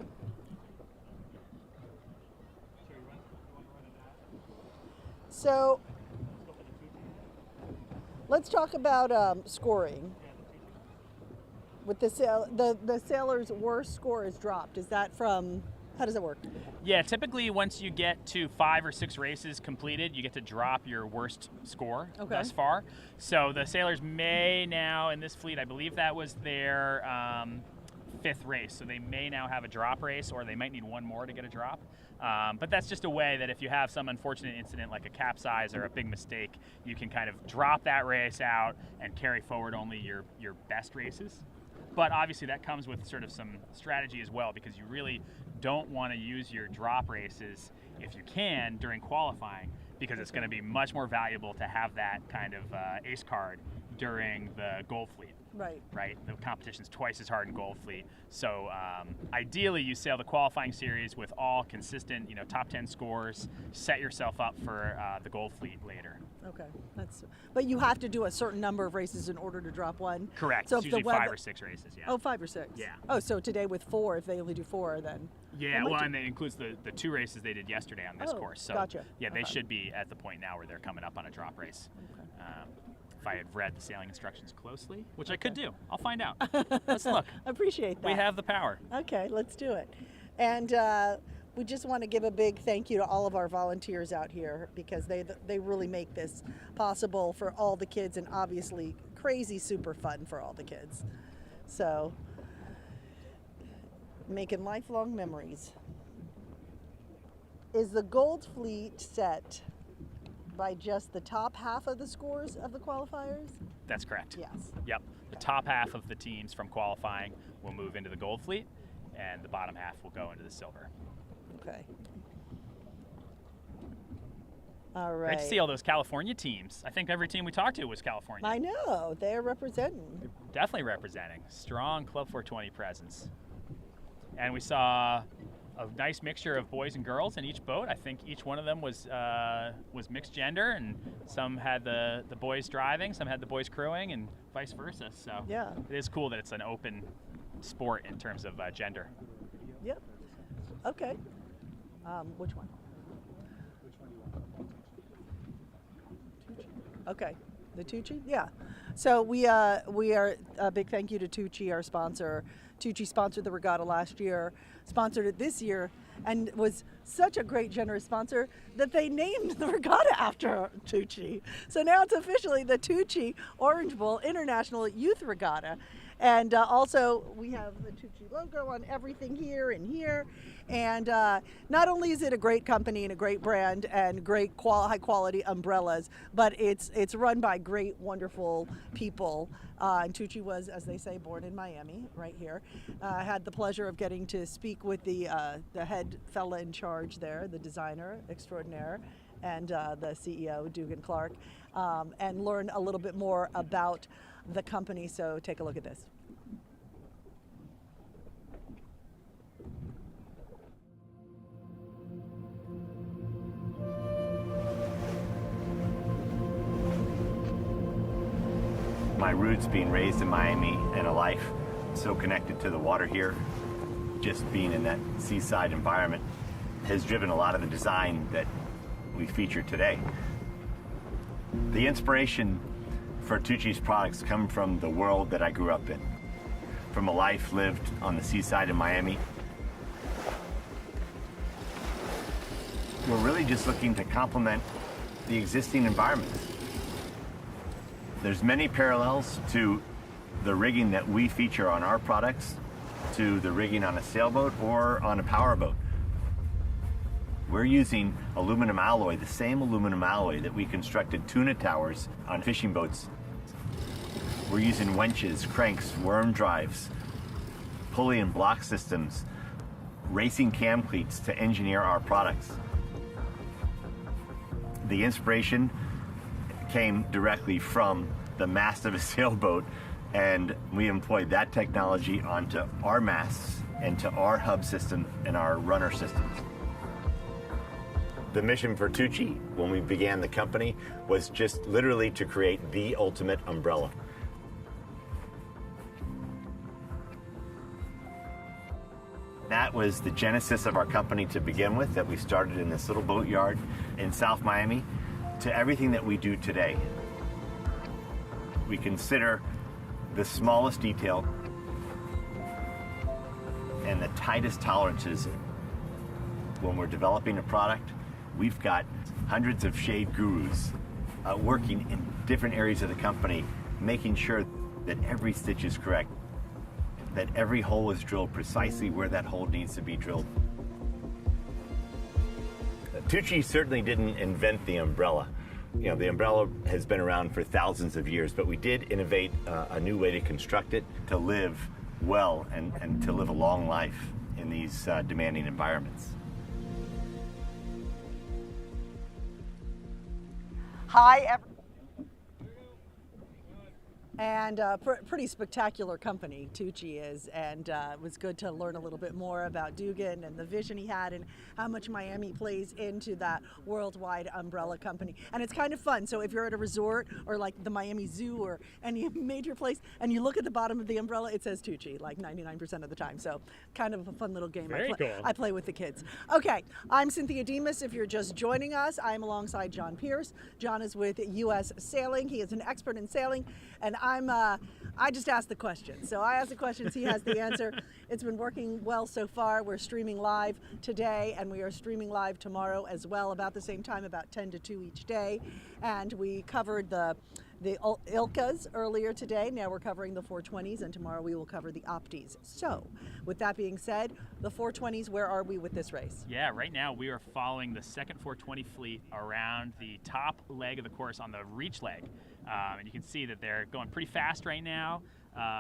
So let's talk about scoring. With the sailor's worst score is dropped. Is that from, how does it work? Yeah, typically once you get to 5 or 6 races completed, you get to drop your worst score thus far. So the sailors may now, in this fleet, I believe that was their 5th race, so they may now have a drop race, or they might need one more to get a drop. But that's just a way that if you have some unfortunate incident like a capsize or a big mistake, you can kind of drop that race out and carry forward only your best races. But obviously that comes with sort of some strategy as well, because you really don't want to use your drop races, if you can, during qualifying, because it's going to be much more valuable to have that kind of ace card during the gold fleet. Right. The competition's twice as hard in gold fleet. So ideally you sail the qualifying series with all consistent, top 10 scores, set yourself up for the gold fleet later. Okay, but you have to do a certain number of races in order to drop one. Correct. So it's usually 5 or 6 races. Yeah. Oh, 5 or 6. Yeah. Oh, so today with 4, if they only do 4, then. Yeah, well, and that includes the 2 races they did yesterday on this course. So gotcha. Yeah, they should be at the point now where they're coming up on a drop race. Okay. If I had read the sailing instructions closely, which I could do, I'll find out. Let's look. Appreciate that. We have the power. Okay, let's do it. And we just want to give a big thank you to all of our volunteers out here, because they really make this possible for all the kids, and obviously crazy super fun for all the kids. So making lifelong memories. Is the gold fleet set by just the top half of the scores of the qualifiers? That's correct. Yes. Yep. The top half of the teams from qualifying will move into the gold fleet, and the bottom half will go into the silver. Okay. All right. Great to see all those California teams. I think every team we talked to was California. I know. They're representing. Definitely representing. Strong Club 420 presence. And we saw a nice mixture of boys and girls in each boat. I think each one of them was mixed gender, and some had the boys driving, some had the boys crewing, and vice versa. So yeah, it is cool that it's an open sport in terms of gender. Yep. Okay. Which one? Okay, the Tuuci? Yeah. So we are a big thank you to Tuuci, our sponsor. Tuuci sponsored the regatta last year, sponsored it this year, and was such a great, generous sponsor that they named the regatta after Tuuci. So now it's officially the Tuuci Orange Bowl International Youth Regatta. And also we have the Tuuci logo on everything here and here. And not only is it a great company and a great brand and great high quality umbrellas, but it's run by great, wonderful people. And Tuuci was, as they say, born in Miami, right here. I had the pleasure of getting to speak with the head fella in charge there, the designer extraordinaire, and the CEO, Dugan Clark, and learn a little bit more about the company. So take a look at this. My roots being raised in Miami and a life so connected to the water here, just being in that seaside environment, has driven a lot of the design that we feature today. The inspiration for Tuuci's products come from the world that I grew up in, from a life lived on the seaside in Miami. We're really just looking to complement the existing environments. There's many parallels to the rigging that we feature on our products to the rigging on a sailboat or on a powerboat. We're using aluminum alloy, the same aluminum alloy that we constructed tuna towers on fishing boats. We're using winches, cranks, worm drives, pulley and block systems, racing cam cleats to engineer our products. The inspiration came directly from the mast of a sailboat, and we employed that technology onto our masts and to our hub system and our runner systems. The mission for Tuuci when we began the company was just literally to create the ultimate umbrella. That was the genesis of our company to begin with, that we started in this little boat yard in South Miami, to everything that we do today. We consider the smallest detail and the tightest tolerances when we're developing a product. We've got hundreds of shade gurus working in different areas of the company, making sure that every stitch is correct, that every hole is drilled precisely where that hole needs to be drilled. Tuuci certainly didn't invent the umbrella. You know, the umbrella has been around for thousands of years, but we did innovate a new way to construct it, to live well and to live a long life in these demanding environments. Hi, everyone. And pretty spectacular company Tuuci is, and it was good to learn a little bit more about Dugan and the vision he had and how much Miami plays into that worldwide umbrella company. And it's kind of fun. So if you're at a resort or like the Miami Zoo or any major place and you look at the bottom of the umbrella, it says Tuuci like 99% of the time. So kind of a fun little game I play with the kids. Okay, I'm Cynthia Demas. If you're just joining us, I'm alongside John Pierce. John is with U.S. Sailing. He is an expert in sailing, and I just asked the questions. So I asked the questions, he has the answer. It's been working well so far. We're streaming live today, and we are streaming live tomorrow as well, about the same time, about 10 to 2 each day. And we covered the Ilkas earlier today. Now we're covering the 420s, and tomorrow we will cover the Optis. So with that being said, the 420s, where are we with this race? Yeah, right now we are following the second 420 fleet around the top leg of the course on the reach leg. And you can see that they're going pretty fast right now.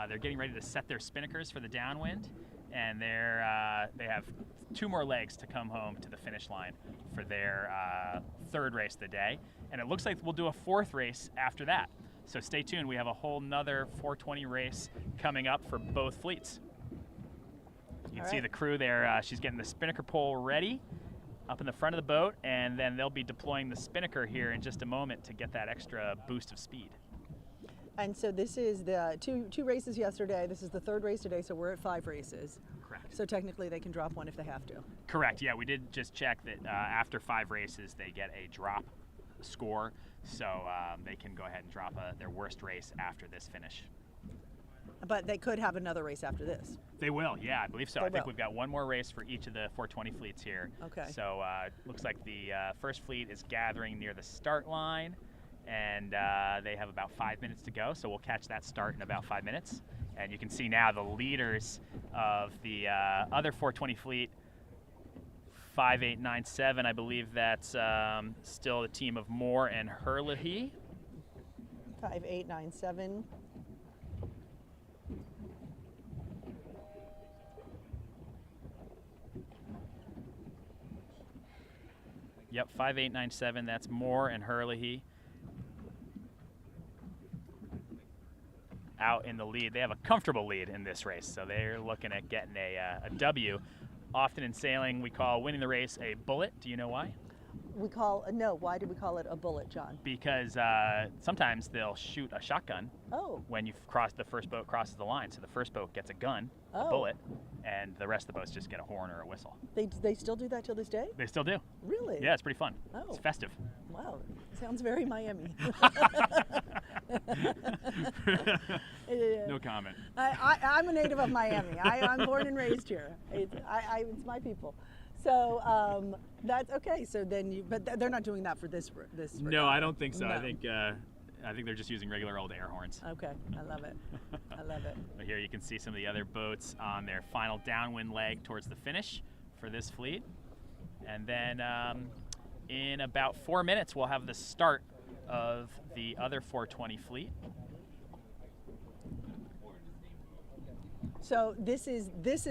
They're getting ready to set their spinnakers for the downwind, and they have 2 more legs to come home to the finish line for their third race of the day. And it looks like we'll do a 4th race after that. So stay tuned. We have a whole nother 420 race coming up for both fleets. You can see the crew there. She's getting the spinnaker pole ready up in the front of the boat, and then they'll be deploying the spinnaker here in just a moment to get that extra boost of speed. And so this is the two races yesterday. This is the 3rd race today, so we're at 5 races. Correct. So technically they can drop one if they have to. Correct, yeah, we did just check that after 5 races they get a drop score, so they can go ahead and drop their worst race after this finish. But they could have another race after this. They will, yeah, I believe so. They I think will. we've got one more race for each of the 420 fleets here. Okay. So looks like the first fleet is gathering near the start line, and they have about 5 minutes to go, so we'll catch that start in about 5 minutes. And you can see now the leaders of the other 420 fleet, 5897, I believe that's still the team of Moore and Herlihy. 5897. Yep, 5897, that's Moore and Herlihy. Out in the lead. They have a comfortable lead in this race, so they're looking at getting a W. Often in sailing, we call winning the race a bullet. Do you know why? No, why do we call it a bullet, John? Because sometimes they'll shoot a shotgun when the first boat crosses the line. So the first boat gets a gun, a bullet, and the rest of the boats just get a horn or a whistle. They still do that till this day? They still do. Really? Yeah, it's pretty fun. Oh. It's festive. Wow, sounds very Miami. No comment. I'm a native of Miami. I'm born and raised here. It's my people. So that's okay. So then but they're not doing that for this. No, I don't think so. No. I think they're just using regular old air horns. Okay, I love it. I love it. But here you can see some of the other boats on their final downwind leg towards the finish for this fleet. And then in about 4 minutes, we'll have the start of the other 420 fleet. So this is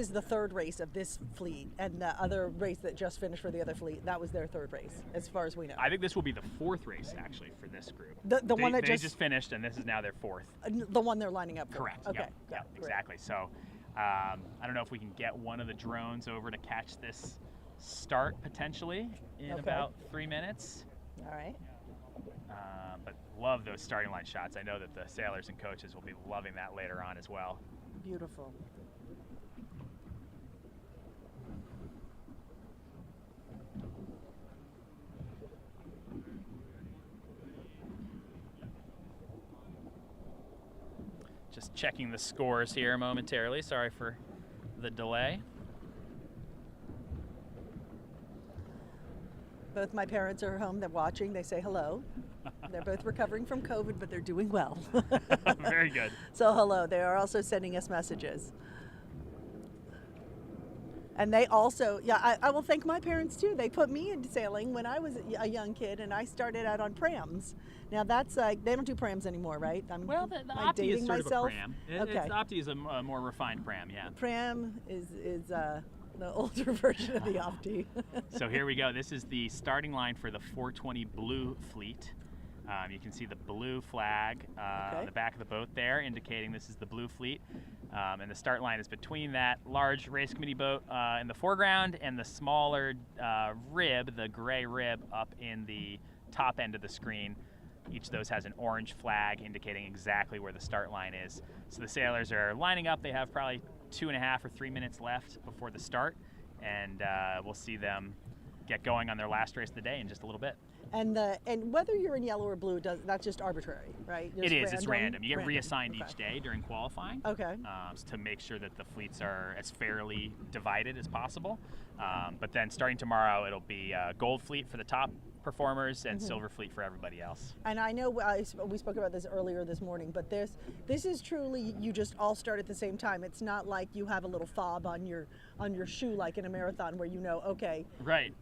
the third race of this fleet, and the other race that just finished for the other fleet, that was their third race, as far as we know. I think this will be the fourth race, actually, for this group. The one that they just finished, and this is now their fourth. The one they're lining up for. Correct. Okay. Yep, exactly. So I don't know if we can get one of the drones over to catch this start potentially in about 3 minutes. All right. But love those starting line shots. I know that the sailors and coaches will be loving that later on as well. Beautiful. Just checking the scores here momentarily. Sorry for the delay. Both my parents are home. They're watching. They say hello. They're both recovering from COVID, but they're doing well. Very good. So hello. They are also sending us messages. And they also, I will thank my parents too. They put me into sailing when I was a young kid, and I started out on prams. Now that's like, they don't do prams anymore, right? Well, the Opti is sort of a pram. Opti is a more refined pram, yeah. Pram is the older version of the Opti. So here we go. This is the starting line for the 420 Blue fleet. You can see the blue flag on the back of the boat there, indicating this is the Blue fleet. And the start line is between that large race committee boat in the foreground and the smaller rib, the gray rib, up in the top end of the screen. Each of those has an orange flag indicating exactly where the start line is. So the sailors are lining up. They have probably 2.5 or 3 minutes left before the start, and we'll see them get going on their last race of the day in just a little bit. And whether you're in yellow or blue, that's just arbitrary, right? Just it's random. You get reassigned each day during qualifying. Okay. To make sure that the fleets are as fairly divided as possible. But then starting tomorrow, it'll be gold fleet for the top performers and silver fleet for everybody else. And I know we spoke about this earlier this morning, but this is truly, you just all start at the same time. It's not like you have a little fob on your shoe like in a marathon where you know, okay. Right,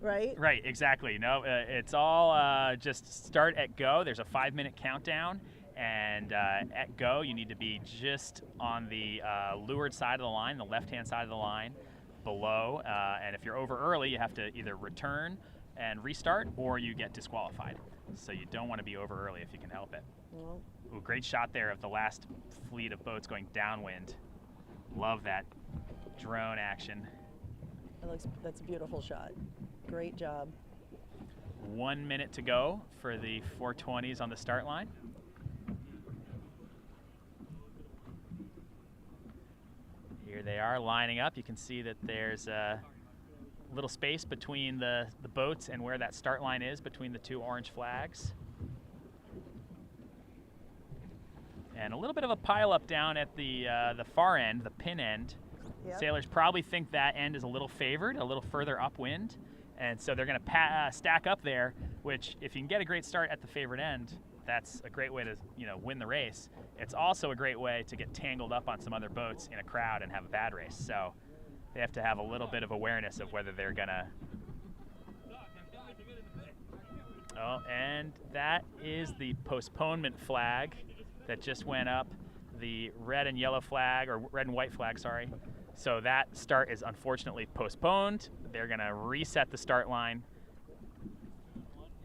exactly. No, it's all just start at go. There's a 5-minute countdown, and at go you need to be just on the leeward side of the line, the left-hand side of the line below, and if you're over early, you have to either return and restart, or you get disqualified. So you don't want to be over early if you can help it. Well, Ooh, great shot there of the last fleet of boats going downwind. Love that drone action. That's a beautiful shot. Great job. 1 minute to go for the 420s on the start line. Here they are lining up. You can see that there's a little space between the boats and where that start line is between the two orange flags. And a little bit of a pile up down at the far end, the pin end. Yep. Sailors probably think that end is a little favored, a little further upwind. And so they're going to stack up there, which if you can get a great start at the favored end, that's a great way to win the race. It's also a great way to get tangled up on some other boats in a crowd and have a bad race. So they have to have a little bit of awareness of whether they're going to... Oh, and that is the postponement flag that just went up. The red and yellow flag, or red and white flag, sorry. So that start is unfortunately postponed. They're going to reset the start line,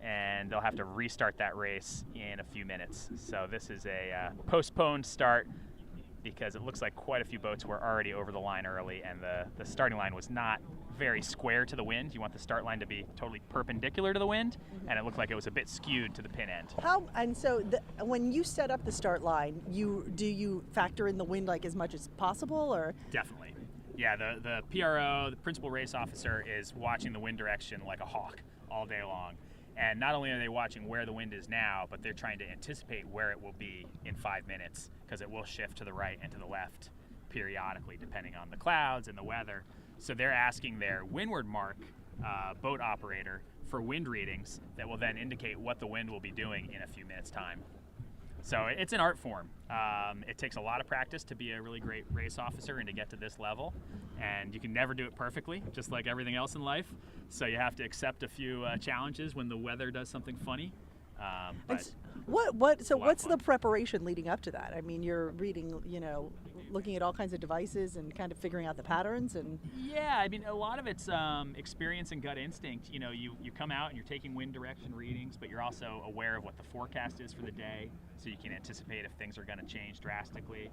and they'll have to restart that race in a few minutes. So this is a postponed start because it looks like quite a few boats were already over the line early, and the starting line was not very square to the wind. You want the start line to be totally perpendicular to the wind, and it looked like it was a bit skewed to the pin end. When you set up the start line, do you factor in the wind like as much as possible, or? Definitely. Yeah, the PRO, the principal race officer, is watching the wind direction like a hawk all day long. And not only are they watching where the wind is now, but they're trying to anticipate where it will be in 5 minutes, because it will shift to the right and to the left periodically depending on the clouds and the weather. So they're asking their windward mark boat operator for wind readings that will then indicate what the wind will be doing in a few minutes' time. So it's an art form. It takes a lot of practice to be a really great race officer and to get to this level. And you can never do it perfectly, just like everything else in life. So you have to accept a few challenges when the weather does something funny. But What's the preparation leading up to that? I mean, you're reading, looking at all kinds of devices and kind of figuring out the patterns and. Yeah, I mean, a lot of it's experience and gut instinct. You come out and you're taking wind direction readings, but you're also aware of what the forecast is for the day, so you can anticipate if things are going to change drastically.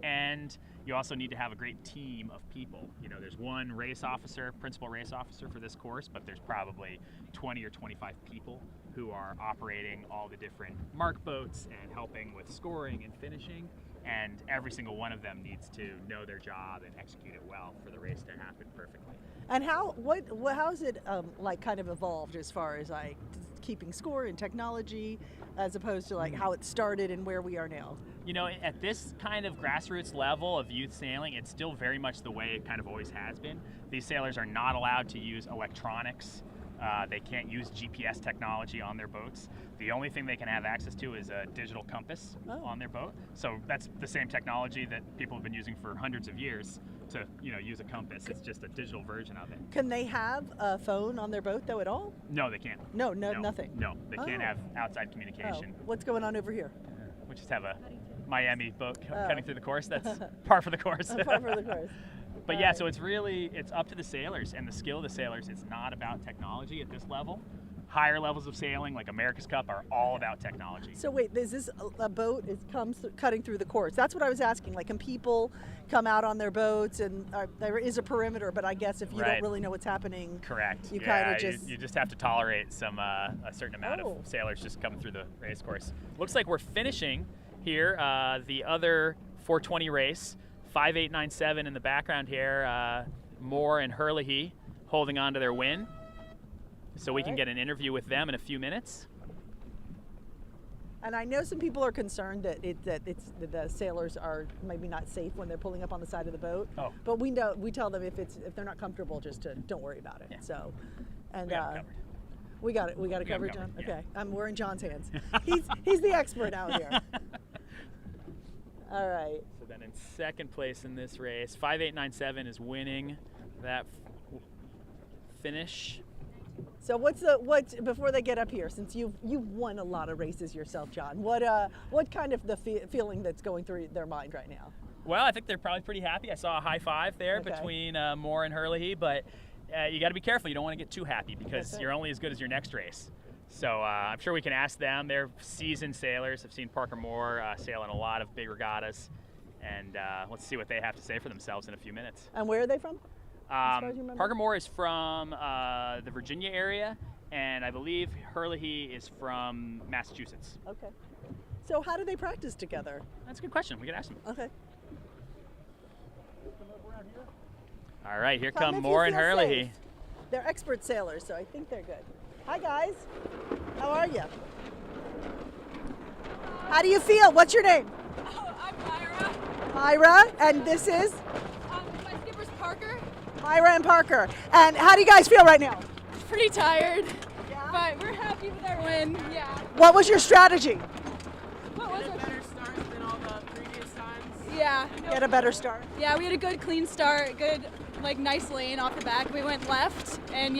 And you also need to have a great team of people. There's one principal race officer for this course, but there's probably 20 or 25 people who are operating all the different mark boats and helping with scoring and finishing. And every single one of them needs to know their job and execute it well for the race to happen perfectly. And how has it kind of evolved as far as like keeping score and technology, as opposed to like how it started and where we are now? At this kind of grassroots level of youth sailing, it's still very much the way it kind of always has been. These sailors are not allowed to use electronics. They can't use GPS technology on their boats. The only thing they can have access to is a digital compass on their boat. So that's the same technology that people have been using for hundreds of years to, use a compass. It's just a digital version of it. Can they have a phone on their boat though at all? No, they can't. No, nothing. No, they can't have outside communication. What's going on over here? We just have a Miami boat cutting through the course. That's par for the course. Par for the course. But yeah, so it's up to the sailors and the skill of the sailors. It's not about technology at this level. Higher levels of sailing, like America's Cup, are all about technology. So wait, is this a boat comes cutting through the course? That's what I was asking. Like, can people come out on their boats and there is a perimeter, but I guess if you don't really know what's happening, correct. You kind of just you just have to tolerate some a certain amount of sailors just coming through the race course. Looks like we're finishing here the other 420 race. 5897 in the background here, Moore and Herlihy holding on to their win. So we can get an interview with them in a few minutes. And I know some people are concerned that the sailors are maybe not safe when they're pulling up on the side of the boat. Oh. But we tell them if they're not comfortable, just to don't worry about it. Yeah. So, and we got it covered, John. Yeah. Okay, we're in John's hands. He's the expert out here. All right. So then in second place in this race, 5897 is winning that finish. So before they get up here, since you've won a lot of races yourself, John, what kind of the feeling that's going through their mind right now? Well, I think they're probably pretty happy. I saw a high five there between Moore and Herlihy, but you got to be careful. You don't want to get too happy because you're only as good as your next race. So I'm sure we can ask them. They're seasoned sailors. I've seen Parker Moore sail in a lot of big regattas, and let's see what they have to say for themselves in a few minutes. And where are they from? Parker Moore is from the Virginia area, and I believe Herlihy is from Massachusetts. Okay. So how do they practice together? That's a good question. We can ask them. Okay. All right, here come Moore and Herlihy. They're expert sailors, so I think they're good. Hi, guys. How are you? How do you feel? What's your name? I'm Myra. Myra, and this is? My skipper's Parker. Myra and Parker. And how do you guys feel right now? Pretty tired, but we're happy with our win. Yeah. What was your strategy? What was a better start than all the previous times. Yeah. Get a better start? Yeah, we had a good clean start, good, nice lane off the back. We went left, and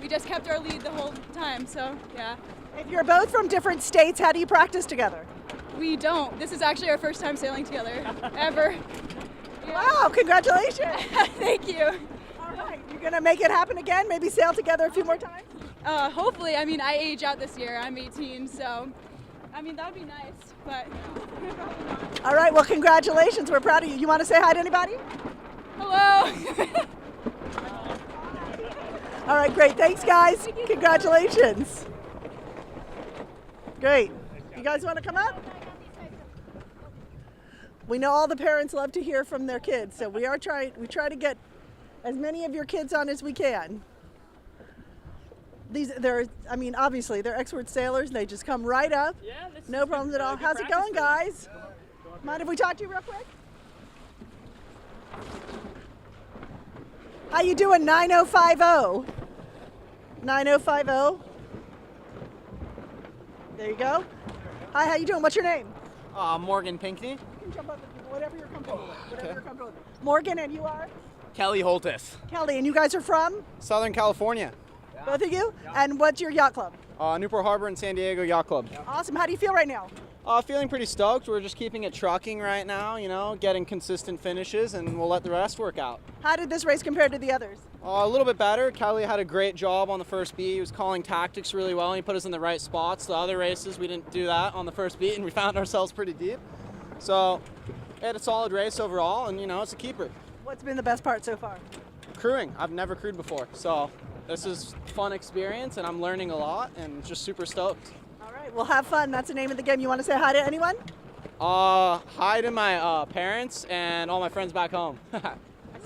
we just kept our lead the whole time, so yeah. If you're both from different states, how do you practice together? We don't. This is actually our first time sailing together, ever. Yeah. Wow, congratulations. Thank you. All right, you're going to make it happen again? Maybe sail together a few more times? Hopefully. I mean, I age out this year. I'm 18, so, that would be nice, but. All right, well, congratulations. We're proud of you. You want to say hi to anybody? Hello. All right, great. Thanks, guys. Congratulations. Great. You guys want to come up? We know all the parents love to hear from their kids, so we try to get as many of your kids on as we can. Obviously, they're expert sailors. They just come right up. Yeah, no problems at all. How's it going, guys? Mind if we talk to you real quick? How you doing? 9050. 9050. There you go. Hi, how you doing? What's your name? Morgan Pinkney. You can jump up whatever you're comfortable with. Whatever you're comfortable with. Morgan, and you are? Kelly Holtis. Kelly, and you guys are from? Southern California. Both of you? And what's your yacht club? Newport Harbor and San Diego Yacht Club. Awesome. How do you feel right now? Feeling pretty stoked. We're just keeping it trucking right now, you know, getting consistent finishes, and we'll let the rest work out. How did this race compare to the others? A little bit better. Kelly had a great job on the first beat. He was calling tactics really well, and he put us in the right spots. The other races, we didn't do that on the first beat, and we found ourselves pretty deep. So, we had a solid race overall, and, you know, it's a keeper. What's been the best part so far? Crewing. I've never crewed before, so this is a fun experience, and I'm learning a lot, and just super stoked. All right, well, have fun. That's the name of the game. You want to say hi to anyone? Hi to my parents and all my friends back home. I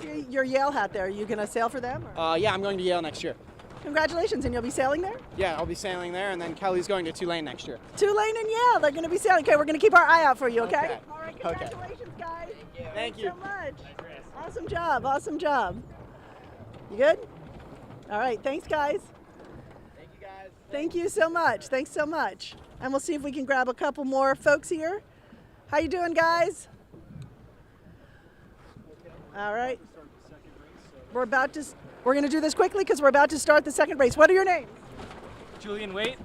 see your Yale hat there. Are you going to sail for them? Or? Yeah, I'm going to Yale next year. Congratulations, and you'll be sailing there? Yeah, I'll be sailing there, and then Kelly's going to Tulane next year. Tulane and Yale, they're going to be sailing. Okay, we're going to keep our eye out for you, okay? All right, congratulations, guys. Thank you. Thanks so much. Awesome job, awesome job. You good? All right, thanks, guys. Thank you, guys. Thank you so much. Thanks so much. And we'll see if we can grab a couple more folks here. How you doing, guys? All right. We're going to do this quickly because we're about to start the second race. What are your names? Julian Waite.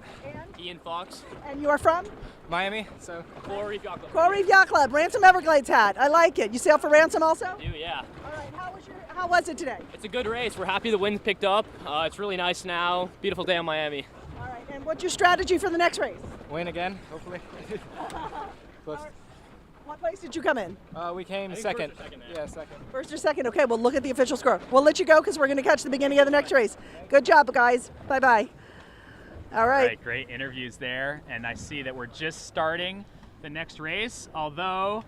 Ian Fox. And you are from? Miami. So Coral Reef Yacht Club. Coral Reef Yacht Club. Ransom Everglades hat. I like it. You sail for Ransom also? I do, yeah. All right. How was it today? It's a good race. We're happy the wind picked up. It's really nice now. Beautiful day in Miami. All right. And what's your strategy for the next race? Win again, hopefully. Close. What place did you come in? We came second. Yeah, second. First or second? Okay, we'll look at the official score. We'll let you go because we're going to catch the beginning of the next race. Good job, guys. Bye-bye. All right. Great interviews there. And I see that we're just starting the next race, although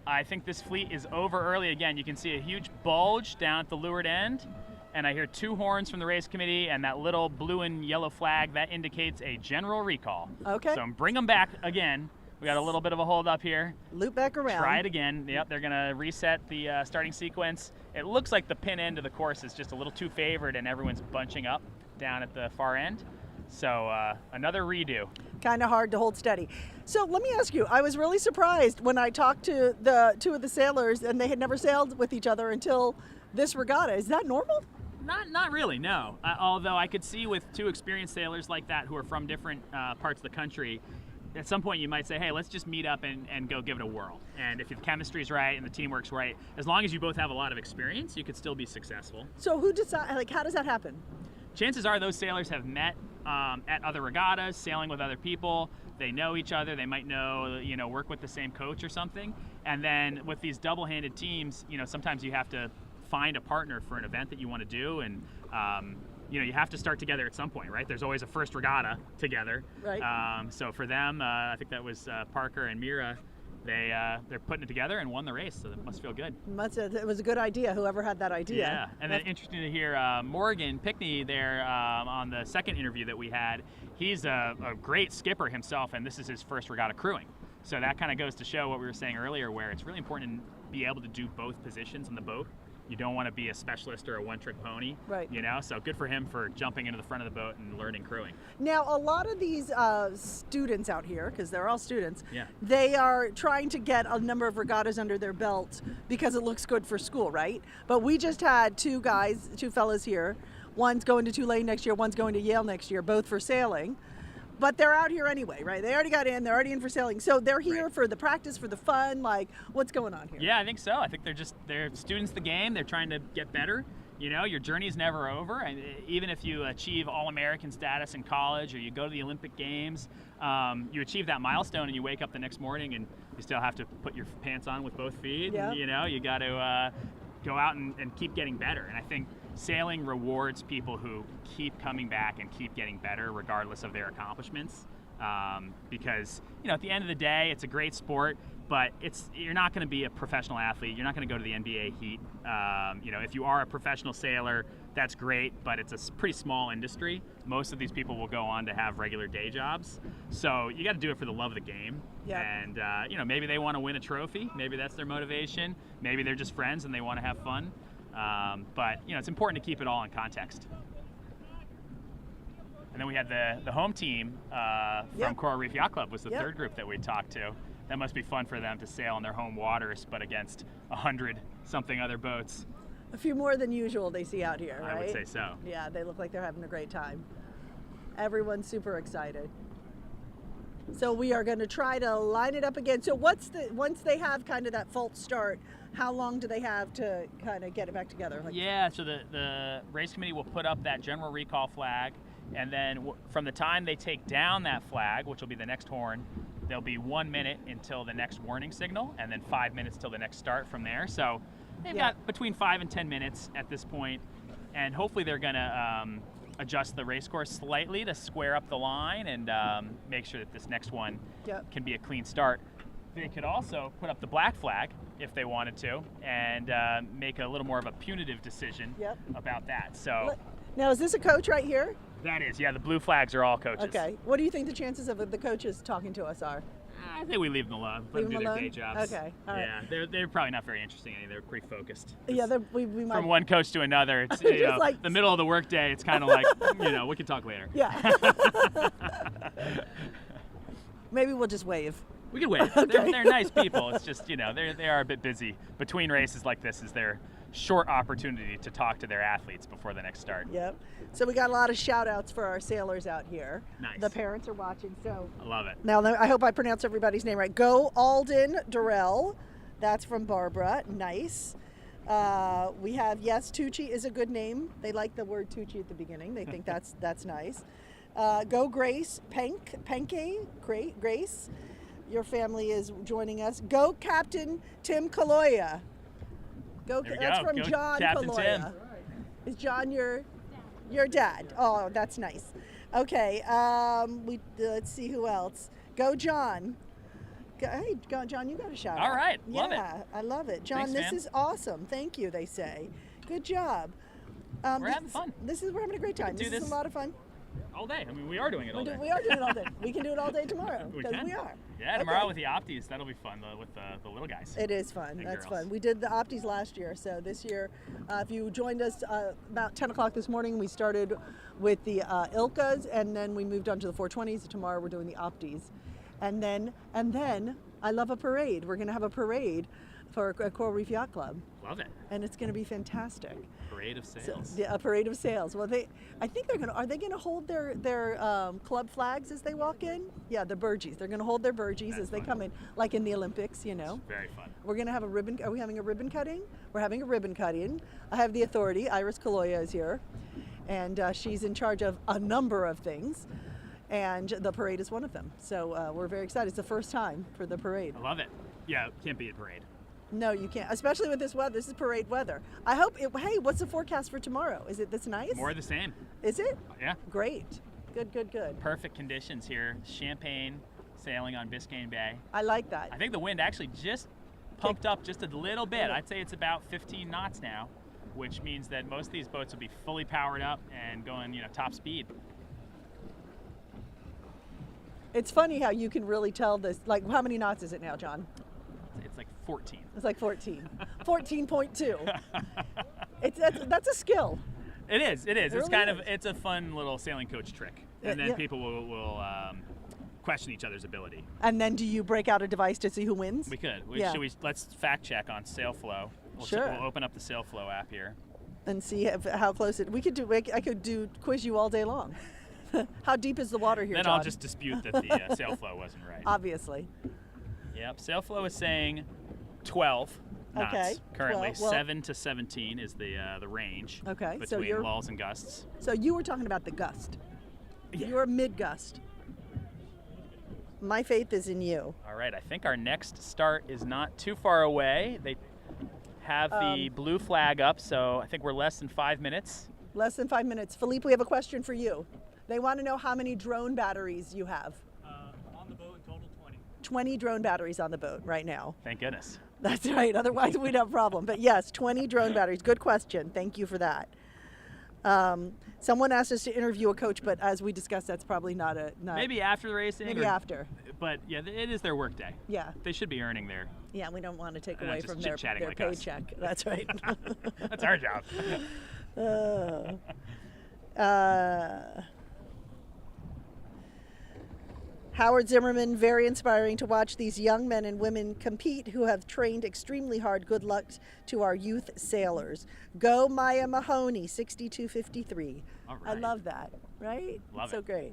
I think this fleet is over early again. You can see a huge bulge down at the leeward end. And I hear two horns from the race committee, and that little blue and yellow flag, that indicates a general recall. Okay. So bring them back again. We got a little bit of a hold up here. Loop back around. Try it again. Yep, they're going to reset the starting sequence. It looks like the pin end of the course is just a little too favored, and everyone's bunching up down at the far end. So another redo. Kind of hard to hold steady. So let me ask you, I was really surprised when I talked to the two of the sailors, and they had never sailed with each other until this regatta. Is that normal? Not really, no. Although I could see with two experienced sailors like that who are from different parts of the country, at some point you might say, hey, let's just meet up and go give it a whirl. And if the chemistry's right and the teamwork's right, as long as you both have a lot of experience, you could still be successful. So who decides, like, how does that happen? Chances are those sailors have met at other regattas, sailing with other people. They know each other. They might know, work with the same coach or something. And then with these double-handed teams, sometimes you have to find a partner for an event that you want to do, and you have to start together at some point, right? There's always a first regatta together. Right. So for them, I think that was Parker and Mira. They're putting it together and won the race, so that must feel good. It was a good idea, whoever had that idea. Yeah, and then interesting to hear Morgan Pickney there on the second interview that we had. He's a great skipper himself, and this is his first regatta crewing. So that kind of goes to show what we were saying earlier, where it's really important to be able to do both positions in the boat. You don't want to be a specialist or a one-trick pony, right? So good for him for jumping into the front of the boat and learning crewing. Now, a lot of these students out here, because they're all students, yeah, they are trying to get a number of regattas under their belt because it looks good for school, right? But we just had two fellas here. One's going to Tulane next year, one's going to Yale next year, both for sailing. But they're out here anyway, right? They already got in. They're already in for sailing. So they're here for the practice, for the fun. Like, what's going on here? Yeah, I think so. I think they're students of the game. They're trying to get better. Your journey's never over. And even if you achieve All-American status in college or you go to the Olympic Games, you achieve that milestone and you wake up the next morning and you still have to put your pants on with both feet. Yeah. And, you got to go out and keep getting better. And I think sailing rewards people who keep coming back and keep getting better regardless of their accomplishments, because at the end of the day, it's a great sport, but you're not going to be a professional athlete. You're not going to go to the NBA heat. If you are a professional sailor, that's great, but it's a pretty small industry. Most of these people will go on to have regular day jobs, so you got to do it for the love of the game. Yeah. And maybe they want to win a trophy. Maybe that's their motivation. Maybe they're just friends and they want to have fun. But it's important to keep it all in context. And then we had the home team from Coral Reef Yacht Club was the third group that we talked to. That must be fun for them to sail in their home waters, but against 100-something other boats. A few more than usual they see out here, right? I would say so. Yeah, they look like they're having a great time. Everyone's super excited. So we are going to try to line it up again. So once they have kind of that false start, how long do they have to kind of get it back together? Yeah, so the race committee will put up that general recall flag, and then from the time they take down that flag, which will be the next horn, there'll be 1 minute until the next warning signal, and then 5 minutes till the next start from there. So they've got between 5 and 10 minutes at this point, and hopefully they're going to adjust the race course slightly to square up the line and make sure that this next one can be a clean start. They could also put up the black flag if they wanted to and make a little more of a punitive decision about that. So now, is this a coach right here? That is, yeah, the blue flags are all coaches. Okay. What do you think the chances of the coaches talking to us are? I think we leave them alone. Let them do their day jobs. Okay. All right. Yeah, they're probably not very interesting. They're pretty focused. Yeah, we might. From one coach to another, it's like the middle of the workday. It's kind of like we can talk later. Yeah. Maybe we'll just wave. We can wave. Okay. They're nice people. It's just they are a bit busy. Between races like this is their short opportunity to talk to their athletes before the next start. Yep. So we got a lot of shout outs for our sailors out here. Nice. The parents are watching, so. I love it. Now, I hope I pronounce everybody's name right. Go Alden Durrell. That's from Barbara. Nice. We have, yes, Tuuci is a good name. They like the word Tuuci at the beginning. They think that's nice. Go Grace Penke. Grace. Your family is joining us. Go Captain Tim Kaloya. That's from John Captain Kaloya. Tim. Is John your dad? Oh, that's nice. Okay, let's see who else. Go John. Hey, John, you got a shout out. All right, love it. Yeah, I love it. John, Thanks, this man. is awesome. Thank you, they say. Good job. We're having fun. We're having a great time. This is a lot of fun. All day. I mean, we are doing it all day. We are doing it all day. We can do it all day tomorrow because we are. Yeah, tomorrow with the Opties, that'll be fun with the little guys. It is fun. And That's girls. fun. We did the Opties last year, so this year, if you joined us about 10 o'clock this morning, we started with the Ilkas, and then we moved on to the 420s. Tomorrow we're doing the Opties, and then I love a parade. We're going to have a parade for Coral Reef Yacht Club. Love it. And it's going to be fantastic. Parade of sails. So, yeah, a parade of sails. Well, I think are they going to hold their club flags as they walk in? Yeah, the burgees. They're going to hold their burgees as they come in, like in the Olympics, It's very fun. We're going to have a ribbon. Are we having a ribbon cutting? We're having a ribbon cutting. I have the authority. Iris Kaloya is here, and she's in charge of a number of things, and the parade is one of them. So we're very excited. It's the first time for the parade. I love it. Yeah, can't beat a parade. No, you can't, especially with this weather. This is parade weather. I hope hey, what's the forecast for tomorrow? Is it this nice? More of the same. Is it? Yeah. Great. Good. Perfect conditions here. Champagne sailing on Biscayne Bay. I like that. I think the wind actually just pumped up just a little bit. I'd say it's about 15 knots now, which means that most of these boats will be fully powered up and going, top speed. It's funny how you can really tell this. Like, how many knots is it now, John? It's like 14. It's like 14. 14.2. That's a skill. It is. It It's really kind is. of a fun little sailing coach trick, and then people will question each other's ability. And then do you break out a device to see who wins? We could. Yeah. Let's fact check on SailFlow. Sure. We'll open up the SailFlow app here and see how close it. I could do quiz you all day long. How deep is the water here, Then John? I'll just dispute that the SailFlow wasn't right. Obviously. Yep. SailFlow is saying 12 knots. Okay. Currently, 12, well, 7 to 17 is the range. Okay. Between So you're lulls and gusts. So you were talking about the gust. Yeah. You're mid gust. My faith is in you. All right. I think our next start is not too far away. They have the blue flag up, so I think we're less than 5 minutes. Less than 5 minutes. Philippe, we have a question for you. They want to know how many drone batteries you have. On the boat, in total 20. 20 drone batteries on the boat right now. Thank goodness. That's right. Otherwise, we'd have a problem. But yes, 20 drone batteries. Good question. Thank you for that. Someone asked us to interview a coach, but as we discussed, that's probably not. Maybe after the racing. Maybe after. But yeah, it is their work day. Yeah. They should be earning their. Yeah, we don't want to take away just from their chit-chatting like paycheck. us. That's right. That's our job. Howard Zimmerman, very inspiring to watch these young men and women compete who have trained extremely hard. Good luck to our youth sailors. Go Maya Mahoney, 62:53. All I right. love that, right? Love so it. great.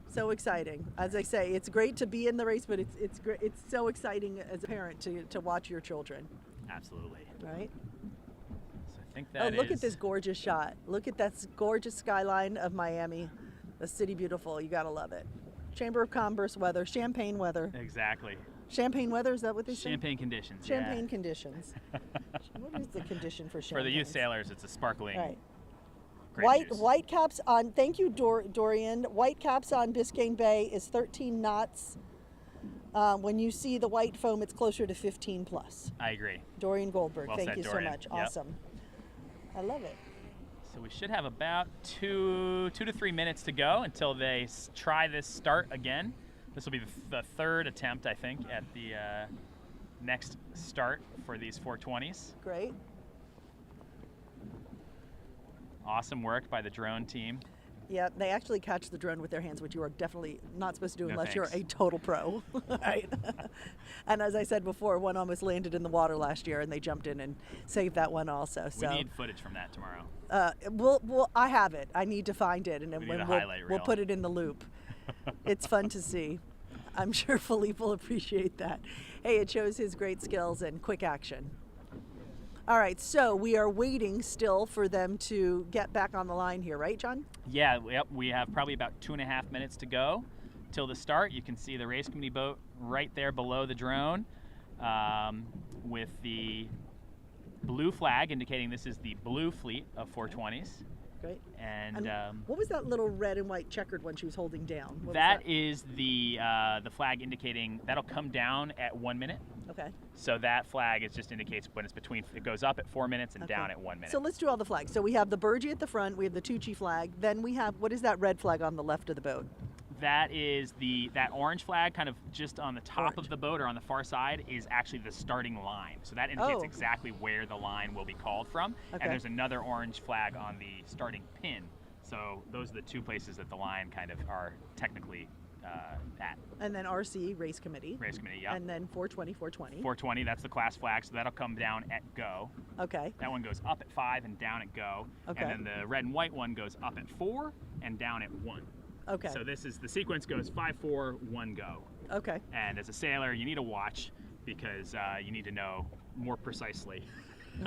So exciting. As I say, it's great to be in the race, but it's great. It's so exciting as a parent to watch your children, Absolutely. right? So I think that look at is- this gorgeous shot. Look at that gorgeous skyline of Miami. The city beautiful. You gotta love it. Chamber of Commerce weather, champagne weather. Exactly. Champagne weather, is that what they say? Champagne conditions. Champagne yeah. conditions. What is the condition for champagne? For the youth sailors, it's a sparkling. Right. grape juice. White caps on, thank you, Dorian. White caps on Biscayne Bay is 13 knots. When you see the white foam, it's closer to 15 plus. I agree. Dorian Goldberg, Well thank said, you Dorian. so much. Yep. Awesome. I love it. So we should have about two to 3 minutes to go until they try this start again. This will be the third attempt, I think, at the next start for these 420s. Great. Awesome work by the drone team. Yeah, they actually catch the drone with their hands, which you are definitely not supposed to do No unless you're a thanks. total pro. Right? And as I said before, one almost landed in the water last year, and they jumped in and saved that one also. So We need footage from that tomorrow. I have it. I need to find it, and then We need a we'll highlight we'll reel. put it in the loop. It's fun to see. I'm sure Philippe will appreciate that. Hey, it shows his great skills and quick action. All right, so we are waiting still for them to get back on the line here, right, John? Yeah, yep, we have probably about 2.5 minutes to go till the start. You can see the race committee boat right there below the drone with the blue flag indicating this is the blue fleet of 420s. Great. And What was that little red and white checkered one she was holding down? What was that is the flag indicating that'll come down at 1 minute. Okay. So that flag just indicates when it's between, it goes up at 4 minutes and down at 1 minute. So let's do all the flags. So we have the Burgee at the front, we have the Tuuci flag, then we have, what is that red flag on the left of the boat? That is that orange flag kind of just on the top of the boat or on the far side is actually the starting line. So that indicates Oh. exactly where the line will be called from. Okay. And there's another orange flag on the starting pin. So those are the two places that the line kind of are technically at. And then RC, race committee. Race committee, yeah. And then 420, 420. 420, that's the class flag, so that'll come down at go. Okay. That one goes up at 5 and down at go. Okay. And then the red and white one goes up at 4 and down at 1. Okay. So this is, the sequence goes 5, 4, 1, go. Okay. And as a sailor, you need a watch because you need to know more precisely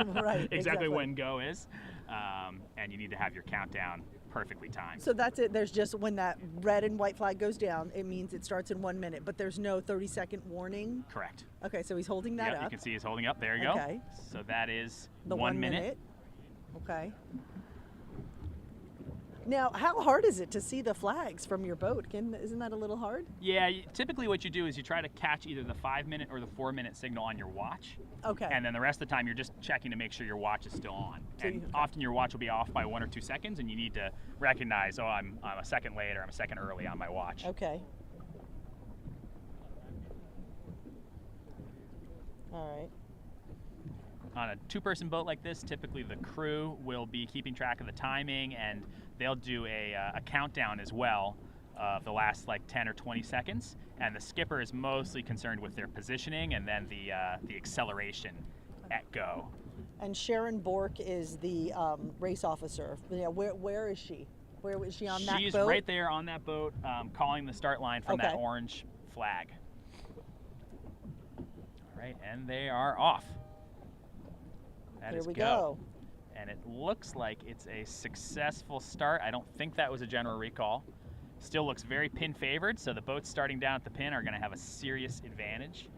Right, exactly when go is. And you need to have your countdown perfectly timed. So that's it. There's just, when that red and white flag goes down, it means it starts in 1 minute, but there's no 30-second warning? Correct. Okay, so he's holding that Yep, up. you can see he's holding up. There you Okay. go. So that is The 1 minute. Okay. Now, how hard is it to see the flags from your boat? Isn't that a little hard? Yeah, typically what you do is you try to catch either the 5 minute or the 4 minute signal on your watch. Okay. And then the rest of the time you're just checking to make sure your watch is still on. So And you- okay. often your watch will be off by 1 or 2 seconds and you need to recognize, oh, I'm a second late or I'm a second early on my watch. Okay. All right. On a 2-person boat like this, typically the crew will be keeping track of the timing and they'll do a countdown as well of the last like 10 or 20 seconds. And the skipper is mostly concerned with their positioning and then the acceleration at go. And Sharon Bork is the race officer. Yeah, where is she? Where is she on that boat? She's right there on that boat calling the start line from that Okay. orange flag. All right, and they are off. That Here is we go. And it looks like it's a successful start. I don't think that was a general recall. Still looks very pin favored, so the boats starting down at the pin are going to have a serious advantage.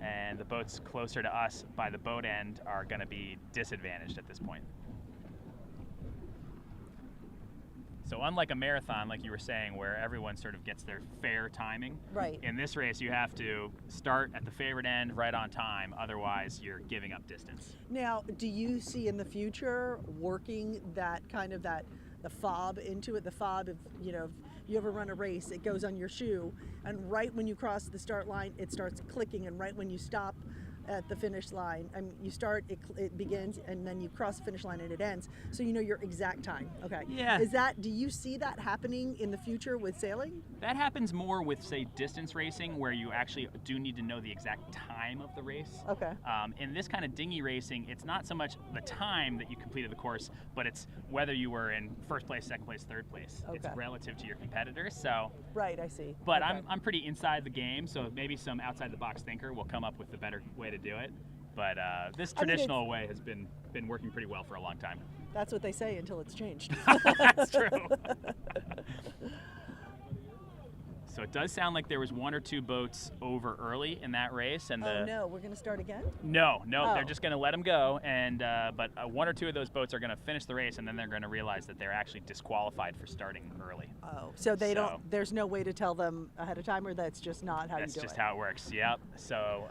And the boats closer to us by the boat end are going to be disadvantaged at this point. So unlike a marathon, like you were saying, where everyone sort of gets their fair timing, Right. in this race you have to start at the favorite end right on time, otherwise you're giving up distance. Now, do you see in the future working that kind of the fob into it? The fob, if you ever run a race, it goes on your shoe, and right when you cross the start line, it starts clicking, and right when you stop at the finish line, you start, it begins, and then you cross the finish line and it ends, so you know your exact time. Okay. Yeah. Do you see that happening in the future with sailing? That happens more with, say, distance racing, where you actually do need to know the exact time of the race. Okay. In this kind of dinghy racing, it's not so much the time that you completed the course, but it's whether you were in first place, second place, third place. Okay. It's relative to your competitors. So. Right, I see. But Okay. I'm pretty inside the game, so maybe some outside the box thinker will come up with the better way to do it. But this traditional way has been working pretty well for a long time. That's what they say until it's changed. That's true. So it does sound like there was 1 or 2 boats over early in that race, and Oh no, we're going to start again? No, Oh. they're just going to let them go, and but 1 or 2 of those boats are going to finish the race, and then they're going to realize that they're actually disqualified for starting early. Oh, so there's no way to tell them ahead of time, or that's just not how you do it? That's just how it works. Yep. So.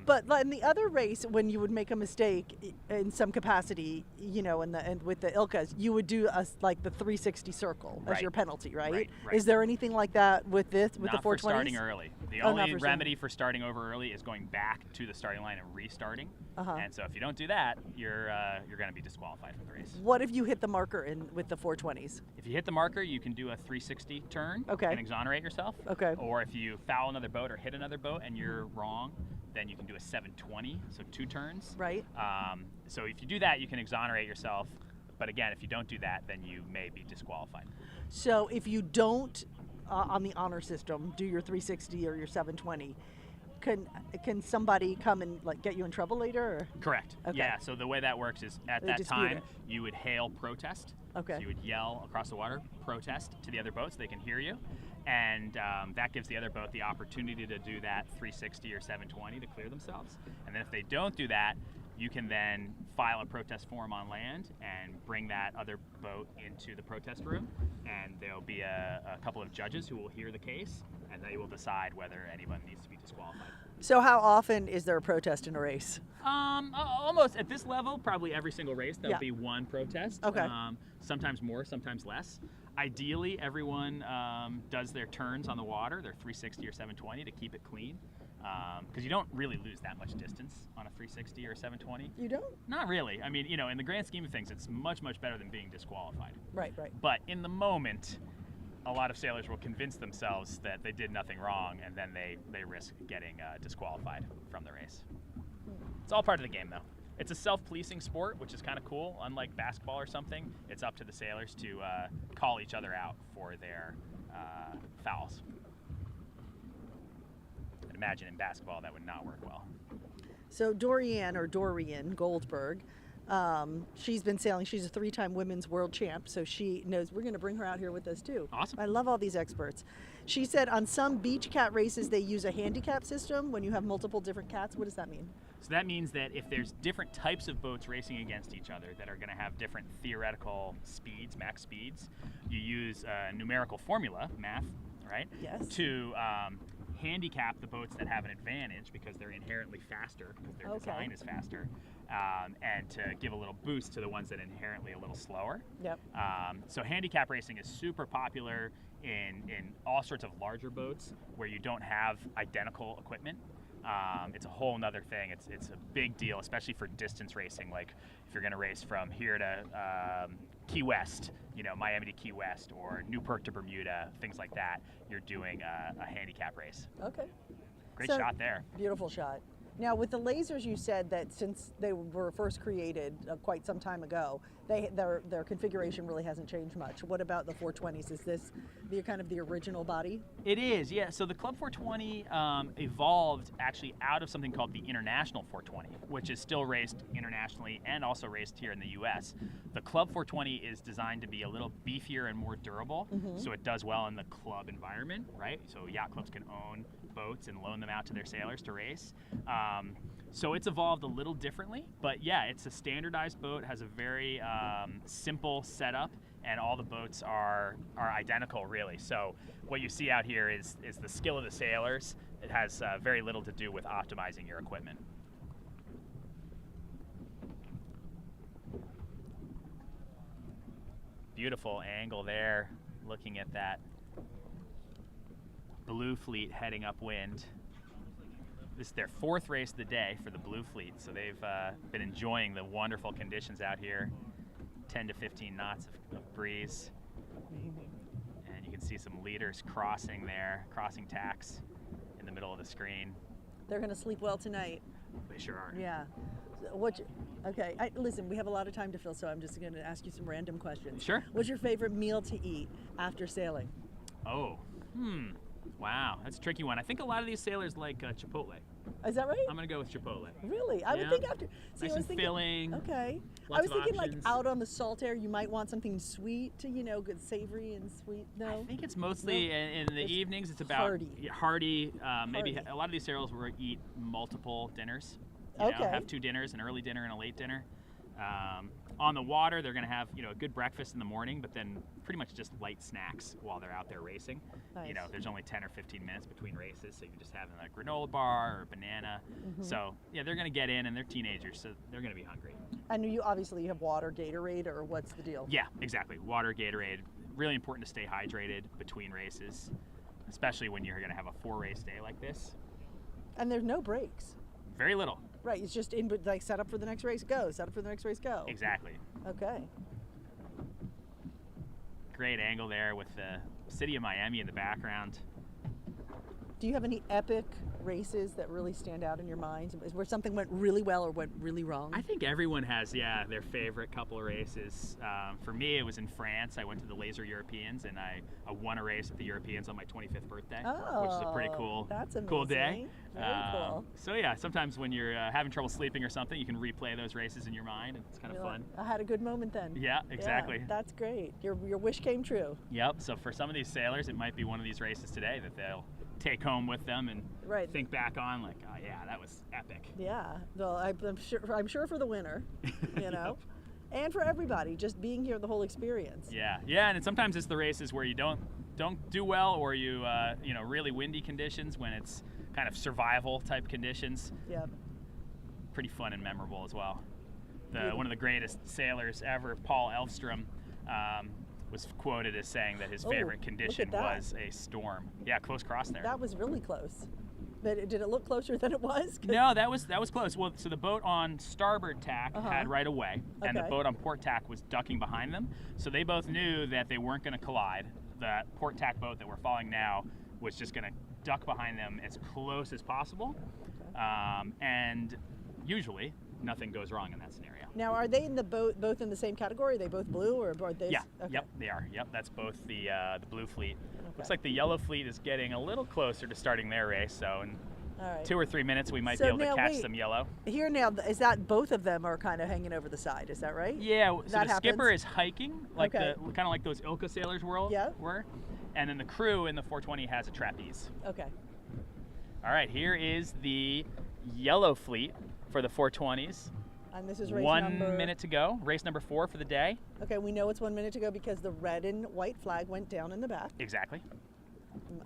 But in the other race, when you would make a mistake in some capacity, and with the Ilkas, you would do like the 360 circle as Right. your penalty, right? Right. Is there anything like that with this, with Not the 420s? for starting early. The Oh, not only for remedy for starting over early is going back to the starting line and restarting. Uh-huh. And so if you don't do that, you're going to be disqualified from the race. What if you hit the marker with the 420s? If you hit the marker, you can do a 360 turn Okay. and exonerate yourself. Okay. Or if you foul another boat or hit another boat and you're wrong, then you can do a 720, so 2 turns. Right. So if you do that, you can exonerate yourself. But again, if you don't do that, then you may be disqualified. So if you don't, on the honor system, do your 360 or your 720, can somebody come and get you in trouble later? Or? Correct. Okay. Yeah. So the way that works is at They that dispute time it. you would hail protest. Okay. So you would yell across the water protest to the other boat so they can hear you, and that gives the other boat the opportunity to do that 360 or 720 to clear themselves. And then if they don't do that, you can then file a protest form on land and bring that other boat into the protest room, and there'll be a couple of judges who will hear the case, and they will decide whether anyone needs to be disqualified. So how often is there a protest in a race? Almost at this level, probably every single race there'll Yeah. be one protest. Okay. Sometimes more, sometimes less. Ideally, everyone does their turns on the water, their 360 or 720, to keep it clean. Because you don't really lose that much distance on a 360 or 720. You don't? Not really. I mean, in the grand scheme of things, it's much, much better than being disqualified. Right, right. But in the moment, a lot of sailors will convince themselves that they did nothing wrong, and then they risk getting disqualified from the race. It's all part of the game, though. It's a self-policing sport, which is kind of cool. Unlike basketball or something, it's up to the sailors to call each other out for their fouls. I'd imagine in basketball that would not work well. So Dorian Goldberg, she's been sailing. She's a 3-time women's world champ, so she knows. We're going to bring her out here with us too. Awesome. I love all these experts. She said on some beach cat races they use a handicap system when you have multiple different cats. What does that mean? So that means that if there's different types of boats racing against each other that are going to have different theoretical speeds, max speeds, you use a numerical formula, math, right? Yes. To handicap the boats that have an advantage because they're inherently faster, because their design is faster, and to give a little boost to the ones that are inherently a little slower. Yep. So handicap racing is super popular in all sorts of larger boats where you don't have identical equipment. It's a whole nother thing. It's a big deal, especially for distance racing. Like if you're going to race from here to Key West, Miami to Key West, or Newport to Bermuda, things like that, you're doing a handicap race. Okay. Great shot there. Beautiful shot. Now, with the lasers, you said that since they were first created quite some time ago, their configuration really hasn't changed much. What about the 420s? Is this kind of the original body? It is, yeah. So the Club 420 evolved actually out of something called the International 420, which is still raced internationally and also raced here in the U.S. The Club 420 is designed to be a little beefier and more durable, so it does well in the club environment, right? So yacht clubs can own boats and loan them out to their sailors to race. So it's evolved a little differently, but yeah, it's a standardized boat, has a very simple setup, and all the boats are identical, really. So what you see out here is the skill of the sailors. It has very little to do with optimizing your equipment. Beautiful angle there, looking at that Blue Fleet heading upwind. This is their 4th race of the day for the Blue Fleet, so they've been enjoying the wonderful conditions out here. 10 to 15 knots of breeze. And you can see some leaders crossing there, crossing tacks in the middle of the screen. They're going to sleep well tonight. They sure are. Yeah. Okay, listen, we have a lot of time to fill, so I'm just going to ask you some random questions. Sure. What's your favorite meal to eat after sailing? Oh, wow, that's a tricky one. I think a lot of these sailors like Chipotle. Is that right? I'm going to go with Chipotle. Really? I would think after. See, nice I was and thinking, filling. Okay. Lots I was of thinking options. like out on the salt air, you might want something sweet to, good savory and sweet. No? I think it's mostly in the evenings. It's about hearty. Maybe Hearty. a lot of these sailors will eat multiple dinners. Okay. Have 2 dinners, an early dinner and a late dinner. On the water, they're going to have a good breakfast in the morning, but then pretty much just light snacks while they're out there racing. Nice. There's only 10 or 15 minutes between races, so you can just have a granola bar or a banana. Mhm. So yeah, they're going to get in, and they're teenagers, so they're going to be hungry. And you obviously have water, Gatorade, or what's the deal? Yeah, exactly. Water, Gatorade. Really important to stay hydrated between races, especially when you're going to have a 4-race day like this. And there's no breaks. Very little. Right, it's just like set up for the next race, go. Set up for the next race, go. Exactly. Okay. Great angle there with the city of Miami in the background. Do you have any epic races that really stand out in your mind? Where something went really well or went really wrong? I think everyone has, their favorite couple of races. For me, it was in France. I went to the Laser Europeans, and I won a race at the Europeans on my 25th birthday, which is a pretty cool, cool day. Very cool. So yeah, sometimes when you're having trouble sleeping or something, you can replay those races in your mind, and it's kind of fun. I had a good moment then. Yeah, exactly. Yeah, that's great. Your wish came true. Yep. So for some of these sailors, it might be one of these races today that they'll take home with them and think back on like, oh yeah, that was epic. Yeah, well, I'm sure for the winner, and for everybody, just being here, the whole experience. Yeah, and sometimes it's the races where you don't do well, or you really windy conditions, when it's kind of survival type conditions. Yeah. Pretty fun and memorable as well. One of the greatest sailors ever, Paul Elfstrom, was quoted as saying that his favorite condition was a storm. Yeah, close cross there. That was really close. But did it look closer than it was? No, that was close. Well, so the boat on starboard tack had right of way, and the boat on port tack was ducking behind them. So they both knew that they weren't going to collide. The port tack boat that we're following now was just going to duck behind them as close as possible. And usually, nothing goes wrong in that scenario. Now, are they in the boat both in the same category? Are they both blue, or are they? Yeah. Okay. Yep, they are. Yep, that's both the Blue Fleet. Looks like the Yellow Fleet is getting a little closer to starting their race. So in 2 or 3 minutes, we might be able to catch some yellow. Here now, is that both of them are kind of hanging over the side? Is that right? Yeah. So that the skipper is hiking, like kind of like those Ilka sailors were. And then the crew in the 420 has a trapeze. Okay. All right, here is the Yellow Fleet for the 420s. And this is race 1 minute to go. Race number 4 for the day. Okay, we know it's 1 minute to go because the red and white flag went down in the back. Exactly.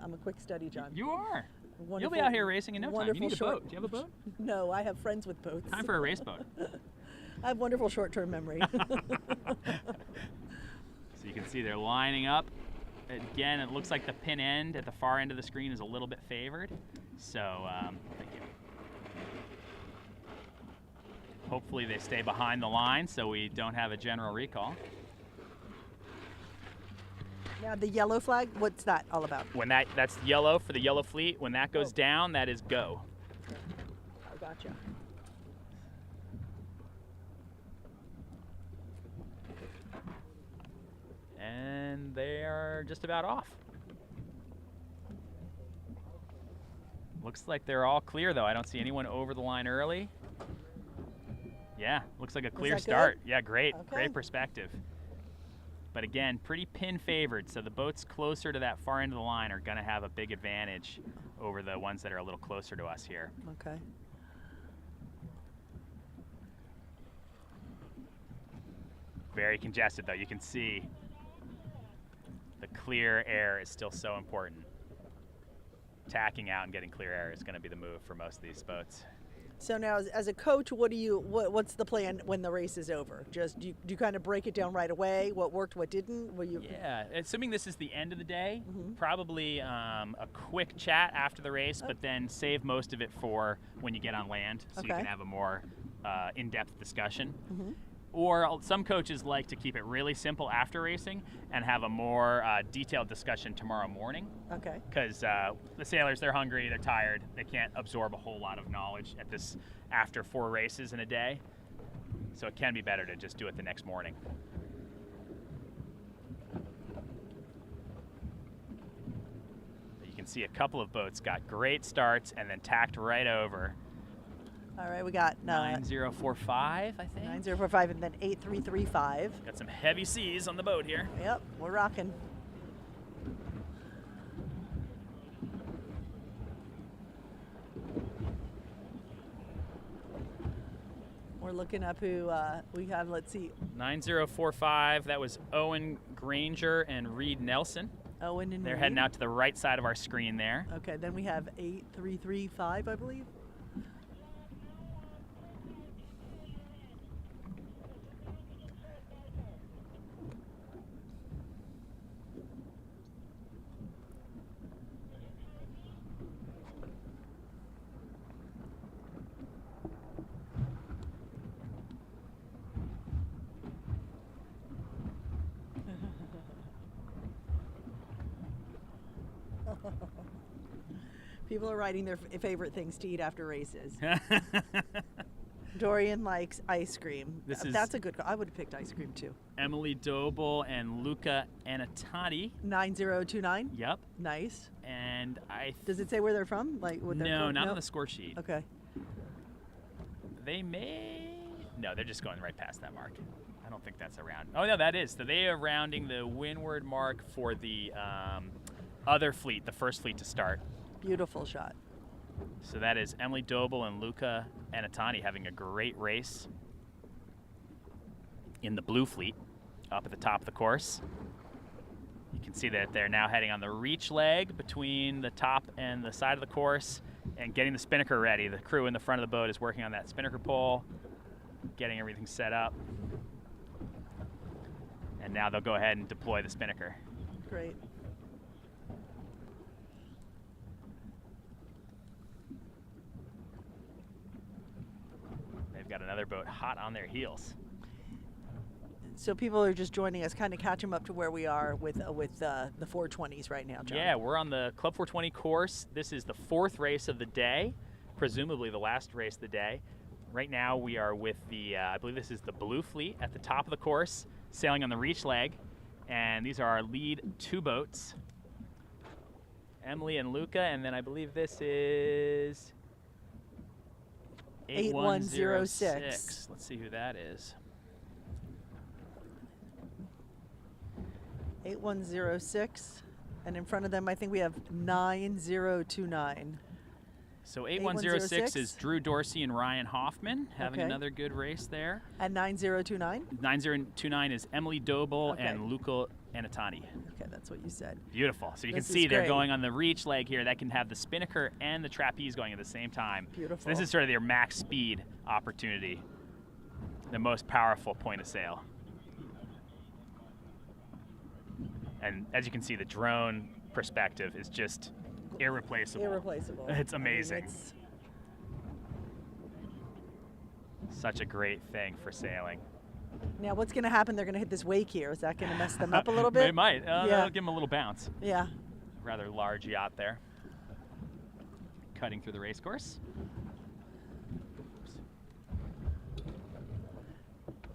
I'm a quick study, John. You are. Wonderful, You'll be out here racing in no time. You need a boat. Do you have a boat? No, I have friends with boats. Time for a race boat. I have wonderful short-term memory. So you can see they're lining up. Again, it looks like the pin end at the far end of the screen is a little bit favored. So, thank you. Hopefully they stay behind the line so we don't have a general recall. Now the yellow flag, what's that all about? When that's yellow for the Yellow Fleet. When that goes down, that is go. I gotcha. And they are just about off. Looks like they're all clear though. I don't see anyone over the line early. Yeah, looks like a clear start. Yeah, great. Okay. Great perspective. But again, pretty pin favored, so the boats closer to that far end of the line are going to have a big advantage over the ones that are a little closer to us here. Okay. Very congested though. You can see clear air is still so important. Tacking out and getting clear air is going to be the move for most of these boats. So now, as a coach, what's the plan when the race is over? Just do you kind of break it down right away? What worked, what didn't? Yeah, assuming this is the end of the day, probably a quick chat after the race, but then save most of it for when you get on land, so you can have a more in-depth discussion. Or some coaches like to keep it really simple after racing and have a more detailed discussion tomorrow morning. Okay. Because the sailors, they're hungry, they're tired, they can't absorb a whole lot of knowledge at this after 4 races in a day. So it can be better to just do it the next morning. You can see a couple of boats got great starts and then tacked right over. All right, we got 9045, I think. 9045 and then 8335. Got some heavy seas on the boat here. Yep, we're rocking. We're looking up who we have. Let's see. 9045. That was Owen Granger and Reed Nelson. Owen and They're Reed. heading out to the right side of our screen there. Okay, then we have 8335, I believe. People are writing their favorite things to eat after races. Dorian likes ice cream. That's a good call. I would have picked ice cream too. Emily Doble and Luca Anatati. 9029? Yep. Nice. And Does it say where they're from? Like what they're No, from? not on the score sheet. Okay. They may... No, they're just going right past that mark. I don't think that's around. Oh, no, that is. So they are rounding the windward mark for the other fleet, the first fleet to start. Beautiful shot. So that is Emily Doble and Luca Anatani having a great race in the blue fleet up at the top of the course. You can see that they're now heading on the reach leg between the top and the side of the course and getting the spinnaker ready. The crew in the front of the boat is working on that spinnaker pole, getting everything set up. And now they'll go ahead and deploy the spinnaker. Great. They've got another boat hot on their heels. So people are just joining us, kind of catch them up to where we are with the 420s right now, John. Yeah, we're on the Club 420 course. This is the 4th race of the day, presumably the last race of the day. Right now we are with the, I believe this is the blue fleet at the top of the course, sailing on the reach leg. And these are our lead 2 boats, Emily and Luca, and then I believe this is 8106. Let's see who that is. 8106, and in front of them I think we have 9029. So 8106 is Drew Dorsey and Ryan Hoffman having another good race there. And 9029? 9029 is Emily Doble and Luca Anatani. Okay, that's what you said. Beautiful. So you This can see is they're great. going on the reach leg here. That can have the spinnaker and the trapeze going at the same time. Beautiful. So this is sort of their max speed opportunity, the most powerful point of sail. And as you can see, the drone perspective is just irreplaceable. Irreplaceable. It's amazing. I mean, Such a great thing for sailing. now what's going to happen? They're going to hit this wake here. Is that going to mess them up a little bit? They might. Yeah. That'll give them a little bounce. Yeah. Rather large yacht there. Cutting through the race course.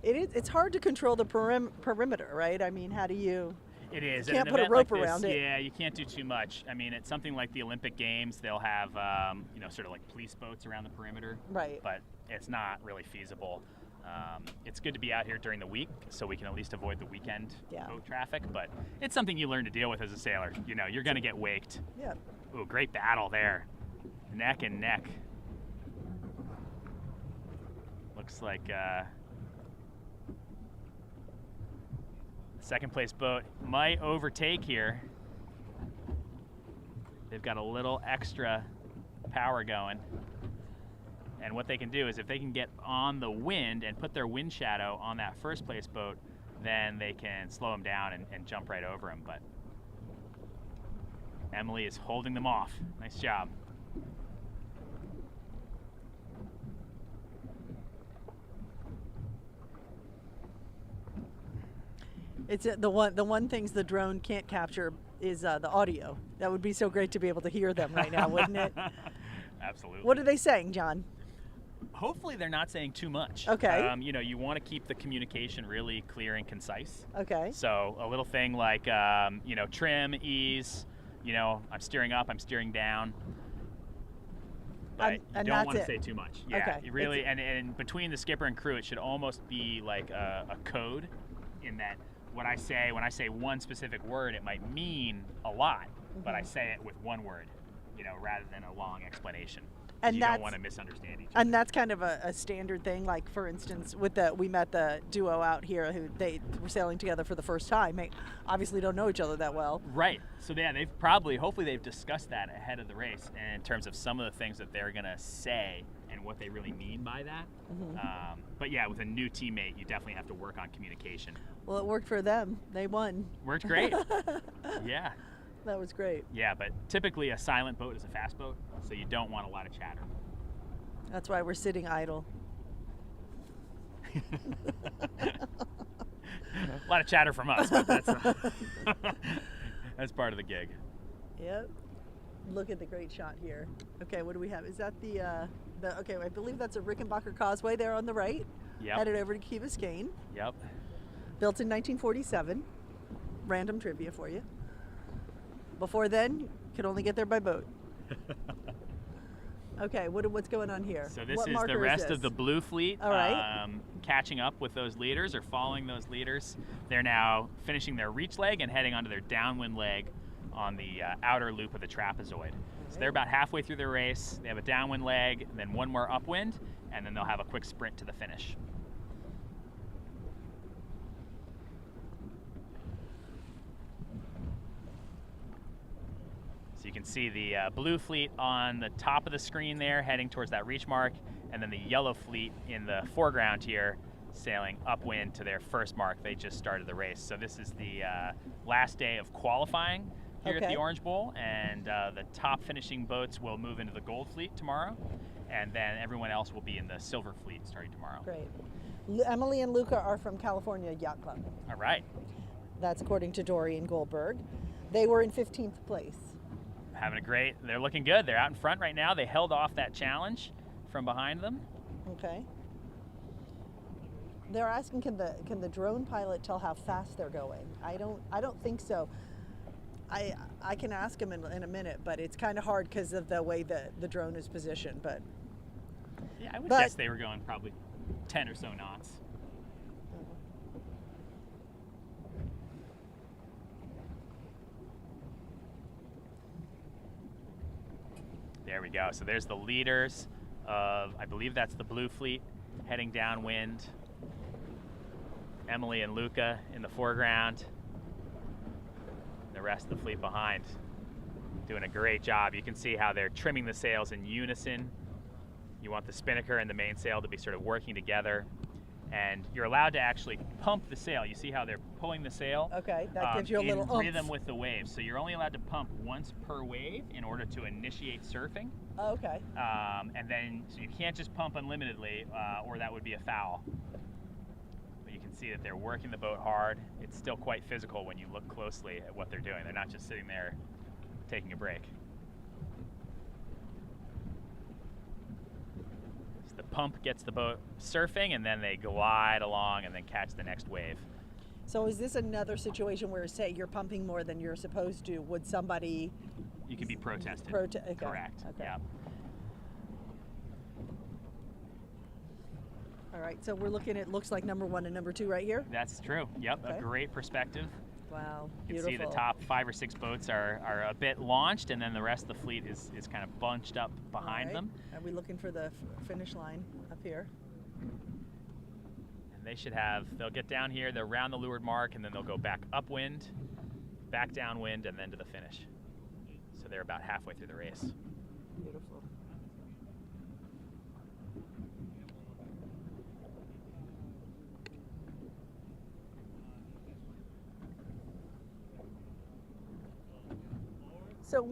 It's hard to control the perimeter, right? I mean, how do you... It is. You At can't an put a event rope like this, around it. Yeah, you can't do too much. I mean, it's something like the Olympic Games. They'll have, sort of like police boats around the perimeter. Right. But it's not really feasible. It's good to be out here during the week so we can at least avoid the weekend boat traffic. But it's something you learn to deal with as a sailor. You know, you're going to get waked. Yeah. Ooh, great battle there. Neck and neck. Looks like Second place boat might overtake here. They've got a little extra power going. And what they can do is if they can get on the wind and put their wind shadow on that first place boat, then they can slow them down and jump right over them. But Emily is holding them off. Nice job. It's the one things the drone can't capture is the audio. That would be so great to be able to hear them right now, wouldn't it? Absolutely. What are they saying, John? Hopefully they're not saying too much. Okay. You know, you want to keep the communication really clear and concise. Okay. So a little thing like, you know, trim, ease, you know, I'm steering up, I'm steering down. But you don't want to say too much. Yeah, Okay. you really, and between the skipper and crew, it should almost be like a code in that what I say, when I say one specific word, it might mean a lot, but I say it with one word, you know, rather than a long explanation. And you don't want to misunderstand each other. And that's kind of a standard thing. Like, for instance, we met the duo out here who they were sailing together for the first time. They obviously don't know each other that well. Right. So yeah, hopefully they've discussed that ahead of the race in terms of some of the things that they're gonna say and what they really mean by that. But yeah, with a new teammate, you definitely have to work on communication. Well, it worked for them. They won. Worked great. Yeah. That was great. Yeah, but typically a silent boat is a fast boat, so you don't want a lot of chatter. That's why we're sitting idle. A lot of chatter from us, but that's part of the gig. Yep. Look at the great shot here. Okay, what do we have? Is that the okay, I believe that's a Rickenbacker Causeway there on the right. Yep. Headed over to Key Biscayne. Yep. Built in 1947. Random trivia for you. Before then, you could only get there by boat. Okay, what's going on here? So this what is marker the rest is this? of the blue fleet. All right. Catching up with those leaders or following those leaders. They're now finishing their reach leg and heading onto their downwind leg on the outer loop of the trapezoid. So they're about halfway through their race. They have a downwind leg, then one more upwind, and then they'll have a quick sprint to the finish. So you can see the blue fleet on the top of the screen there heading towards that reach mark, and then the yellow fleet in the foreground here sailing upwind to their first mark. They just started the race. So this is the last day of qualifying here at the Orange Bowl, and the top finishing boats will move into the gold fleet tomorrow, and then everyone else will be in the silver fleet starting tomorrow. Great. Emily and Luca are from California Yacht Club. All right. That's according to Dorian Goldberg. They were in 15th place. Having a great, they're looking good. They're out in front right now. They held off that challenge from behind them. Okay. They're asking, can the drone pilot tell how fast they're going? I don't think so. I can ask him in a minute, but it's kind of hard because of the way the drone is positioned. But yeah, I would guess they were going probably 10 or so knots. There we go. So there's the leaders of, I believe that's the blue fleet heading downwind. Emily and Luca in the foreground. The rest of the fleet behind. Doing a great job. You can see how they're trimming the sails in unison. You want the spinnaker and the mainsail to be sort of working together. And you're allowed to actually pump the sail. You see how they're pulling the sail? Okay, that gives you a little oomph. In rhythm with the waves. So you're only allowed to pump once per wave in order to initiate surfing. Oh, okay. And then, so you can't just pump unlimitedly or that would be a foul. But you can see that they're working the boat hard. It's still quite physical when you look closely at what they're doing. They're not just sitting there taking a break. The pump gets the boat surfing, and then they glide along and then catch the next wave. So is this another situation where, say, you're pumping more than you're supposed to? Would somebody... You could be protested. Okay. Correct. Okay. Yeah. All right, so we're looking at, looks like number 1 and number 2 right here? That's true. Yep, Okay. A great perspective. Wow, You beautiful. can see the top 5 or 6 boats are a bit launched, and then the rest of the fleet is kind of bunched up behind them. Are we looking for the finish line up here? And they'll get down here, they'll round the leeward mark, and then they'll go back upwind, back downwind, and then to the finish. So they're about halfway through the race. Beautiful. So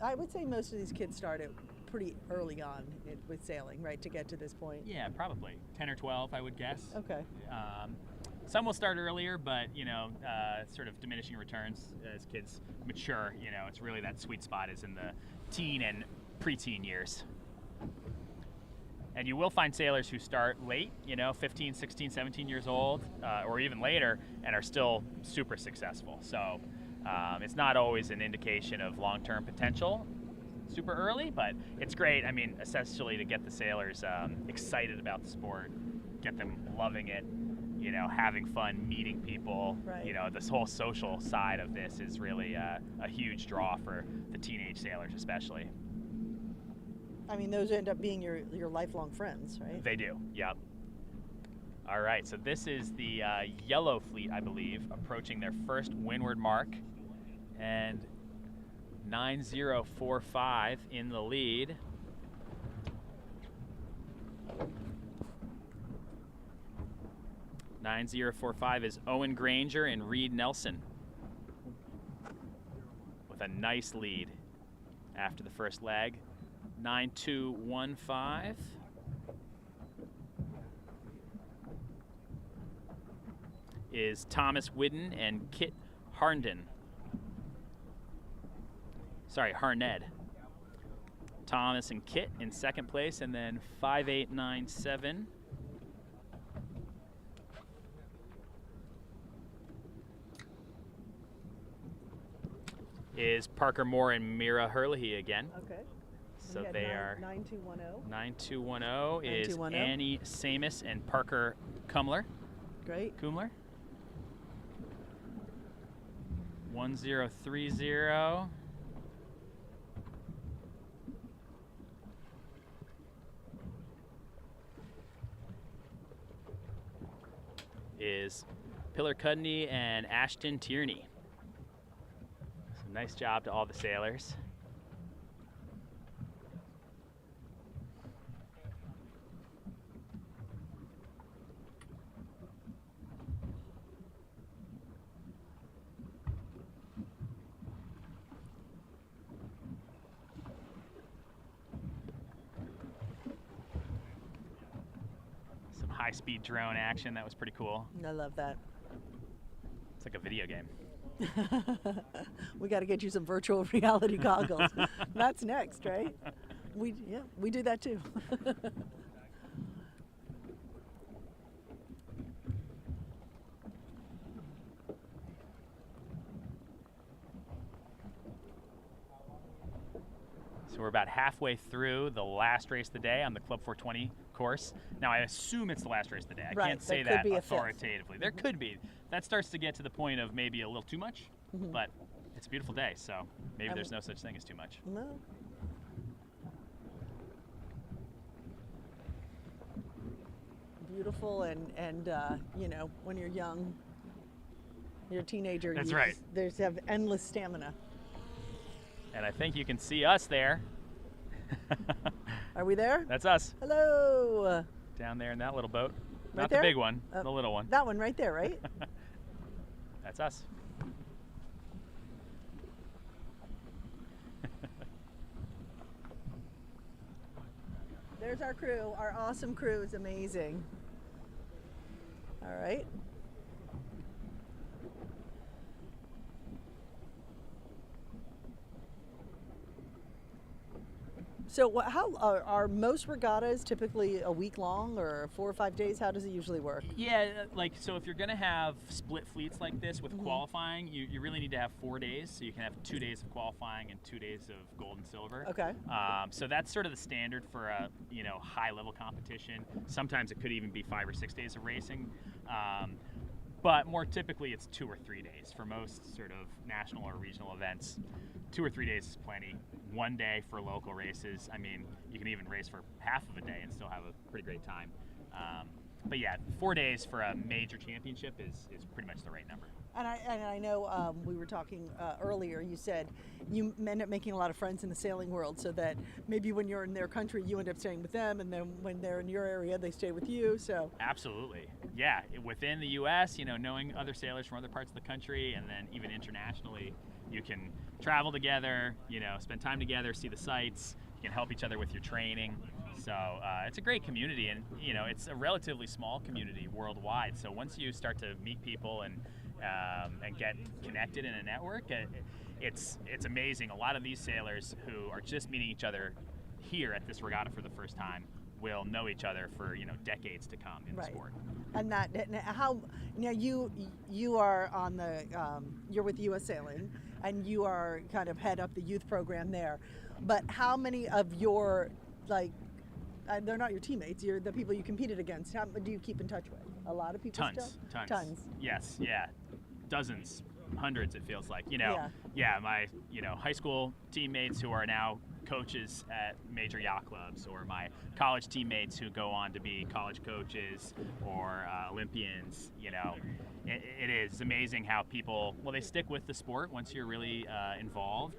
I would say most of these kids started pretty early on with sailing, right, to get to this point. Yeah, probably 10 or 12, I would guess. Okay. Some will start earlier, but sort of diminishing returns as kids mature. It's really that sweet spot is in the teen and preteen years. And you will find sailors who start late, 15, 16, 17 years old, or even later, and are still super successful. So it's not always an indication of long-term potential super early, but it's great. I mean, essentially to get the sailors excited about the sport, get them loving it, having fun, meeting people. Right. This whole social side of this is really a huge draw for the teenage sailors especially. I mean, those end up being your lifelong friends, right? They do, yep. All right, so this is the yellow fleet, I believe, approaching their first windward mark. And 9045 in the lead. (9045) is Owen Granger and Reed Nelson with a nice lead after the first leg. 9215 is Thomas Whidden and Kit Harnden. Harned. Thomas and Kit in second place, and then 5897 is Parker Moore and Mira Herlihy again. Okay. So they are 9210. 9210 is 9210. Annie Samus and Parker Kumler. Great. Kumler. 1030 is Pillar Cudney and Ashton Tierney. So nice job to all the sailors. High-speed drone action. That was pretty cool. I love that. It's like a video game. We got to get you some virtual reality goggles. That's next, right? We do that too. So we're about halfway through the last race of the day on the Club 420 course. Now I assume it's the last race of the day. I can't say that authoritatively. There could be. That starts to get to the point of maybe a little too much, but it's a beautiful day, so maybe there's no such thing as too much. No. Beautiful, and when you're young, you're a teenager. That's right. There's have endless stamina. And I think you can see us there. Are we there? That's us. Hello. Down there in that little boat. Right Not there? the big one, the little one. That one right there, right? That's us. There's our crew. Our awesome crew is amazing. All right. So how are most regattas typically a week long or 4 or 5 days? How does it usually work? Yeah, so if you're going to have split fleets like this with qualifying, you really need to have 4 days. So you can have 2 days of qualifying and 2 days of gold and silver. Okay. So that's sort of the standard for a high level competition. Sometimes it could even be 5 or 6 days of racing. But more typically it's 2 or 3 days for most sort of national or regional events. 2 or 3 days is plenty. 1 day for local races. I mean, you can even race for half of a day and still have a pretty great time. But yeah, 4 days for a major championship is pretty much the right number. And I know we were talking earlier, you said you end up making a lot of friends in the sailing world, so that maybe when you're in their country, you end up staying with them, and then when they're in your area, they stay with you, so. Absolutely. Yeah, within the U.S., knowing other sailors from other parts of the country, and then even internationally, you can travel together, spend time together, see the sights, you can help each other with your training. So it's a great community, and it's a relatively small community worldwide. So once you start to meet people and get connected in a network, it's amazing. A lot of these sailors who are just meeting each other here at this regatta for the first time will know each other for decades to come in the sport. And how you are on the you're with U.S. Sailing, and you are kind of head up the youth program there. But how many of your they're not your teammates, you're the people you competed against. How do you keep in touch with? A lot of people Tons. Yes, yeah. Dozens, hundreds, it feels like. My high school teammates who are now coaches at major yacht clubs, or my college teammates who go on to be college coaches or Olympians. It is amazing how people, they stick with the sport once you're really involved.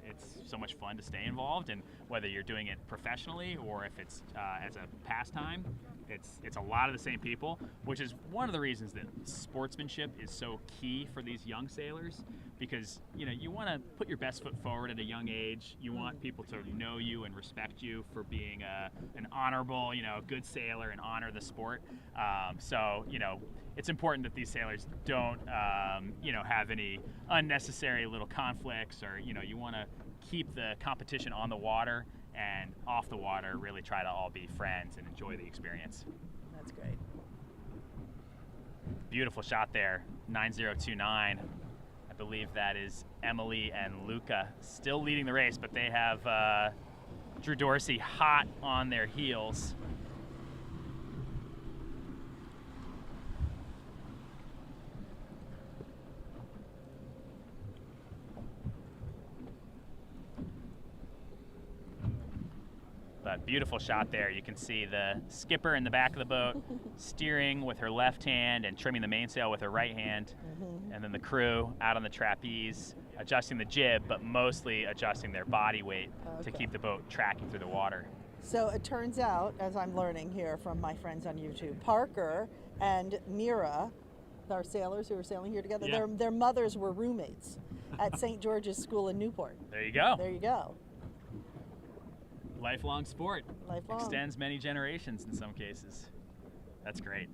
It's so much fun to stay involved, and whether you're doing it professionally or if it's as a pastime, it's a lot of the same people, which is one of the reasons that sportsmanship is so key for these young sailors, because you want to put your best foot forward at a young age. You want people to know you and respect you for being an honorable, good sailor, and honor the sport. So it's important that these sailors don't have any unnecessary little conflicts, or you want to keep the competition on the water and off the water, really try to all be friends and enjoy the experience. That's great. Beautiful shot there, 9029. I believe that is Emily and Luca still leading the race, but they have Drew Dorsey hot on their heels. But beautiful shot there. You can see the skipper in the back of the boat steering with her left hand and trimming the mainsail with her right hand. And then the crew out on the trapeze, adjusting the jib, but mostly adjusting their body weight to keep the boat tracking through the water. So it turns out, as I'm learning here from my friends on YouTube, Parker and Mira, our sailors who were sailing here together, their mothers were roommates at St. George's School in Newport. There you go. There you go. Lifelong sport. Lifelong. Extends many generations in some cases. That's great.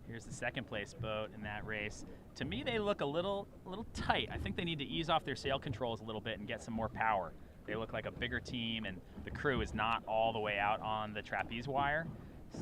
Here's the second place boat in that race. To me, they look a little tight. I think they need to ease off their sail controls a little bit and get some more power. They look like a bigger team, and the crew is not all the way out on the trapeze wire.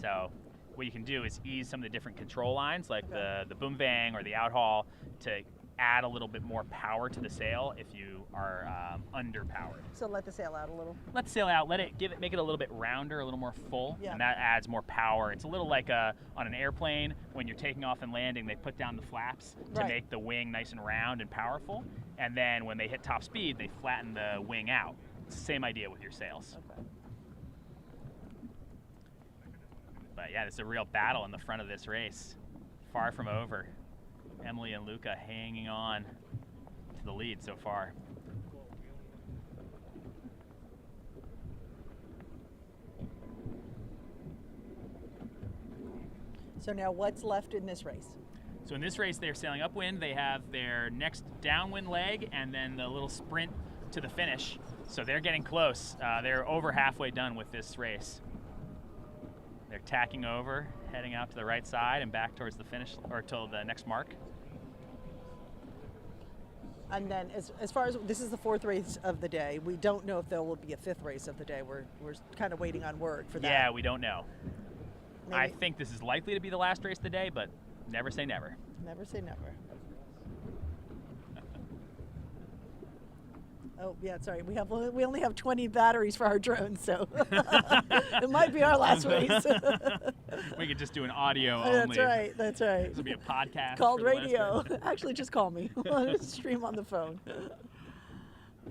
So what you can do is ease some of the different control lines, like the boom vang or the outhaul, to add a little bit more power to the sail if you are underpowered. So let the sail out a little. Let the sail out. Let it make it a little bit rounder, a little more full, and that adds more power. It's a little like on an airplane when you're taking off and landing. They put down the flaps to make the wing nice and round and powerful, and then when they hit top speed, they flatten the wing out. It's the same idea with your sails. Okay. But yeah, it's a real battle in the front of this race. Far from over. Emily and Luca hanging on to the lead so far. So now what's left in this race? So in this race, they're sailing upwind. They have their next downwind leg and then the little sprint to the finish. So they're getting close. They're over halfway done with this race. They're tacking over, heading out to the right side and back towards the finish, or till the next mark. And then as far as, this is the fourth race of the day, we don't know if there will be a fifth race of the day. We're kind of waiting on word for that. Yeah, we don't know. Maybe. I think this is likely to be the last race of the day, but never say never. Never say never. Oh, yeah, sorry. We only have 20 batteries for our drones, so it might be our last race. We could just do an audio only. That's right. This will be a podcast. Called radio. Actually, just call me. Stream on the phone.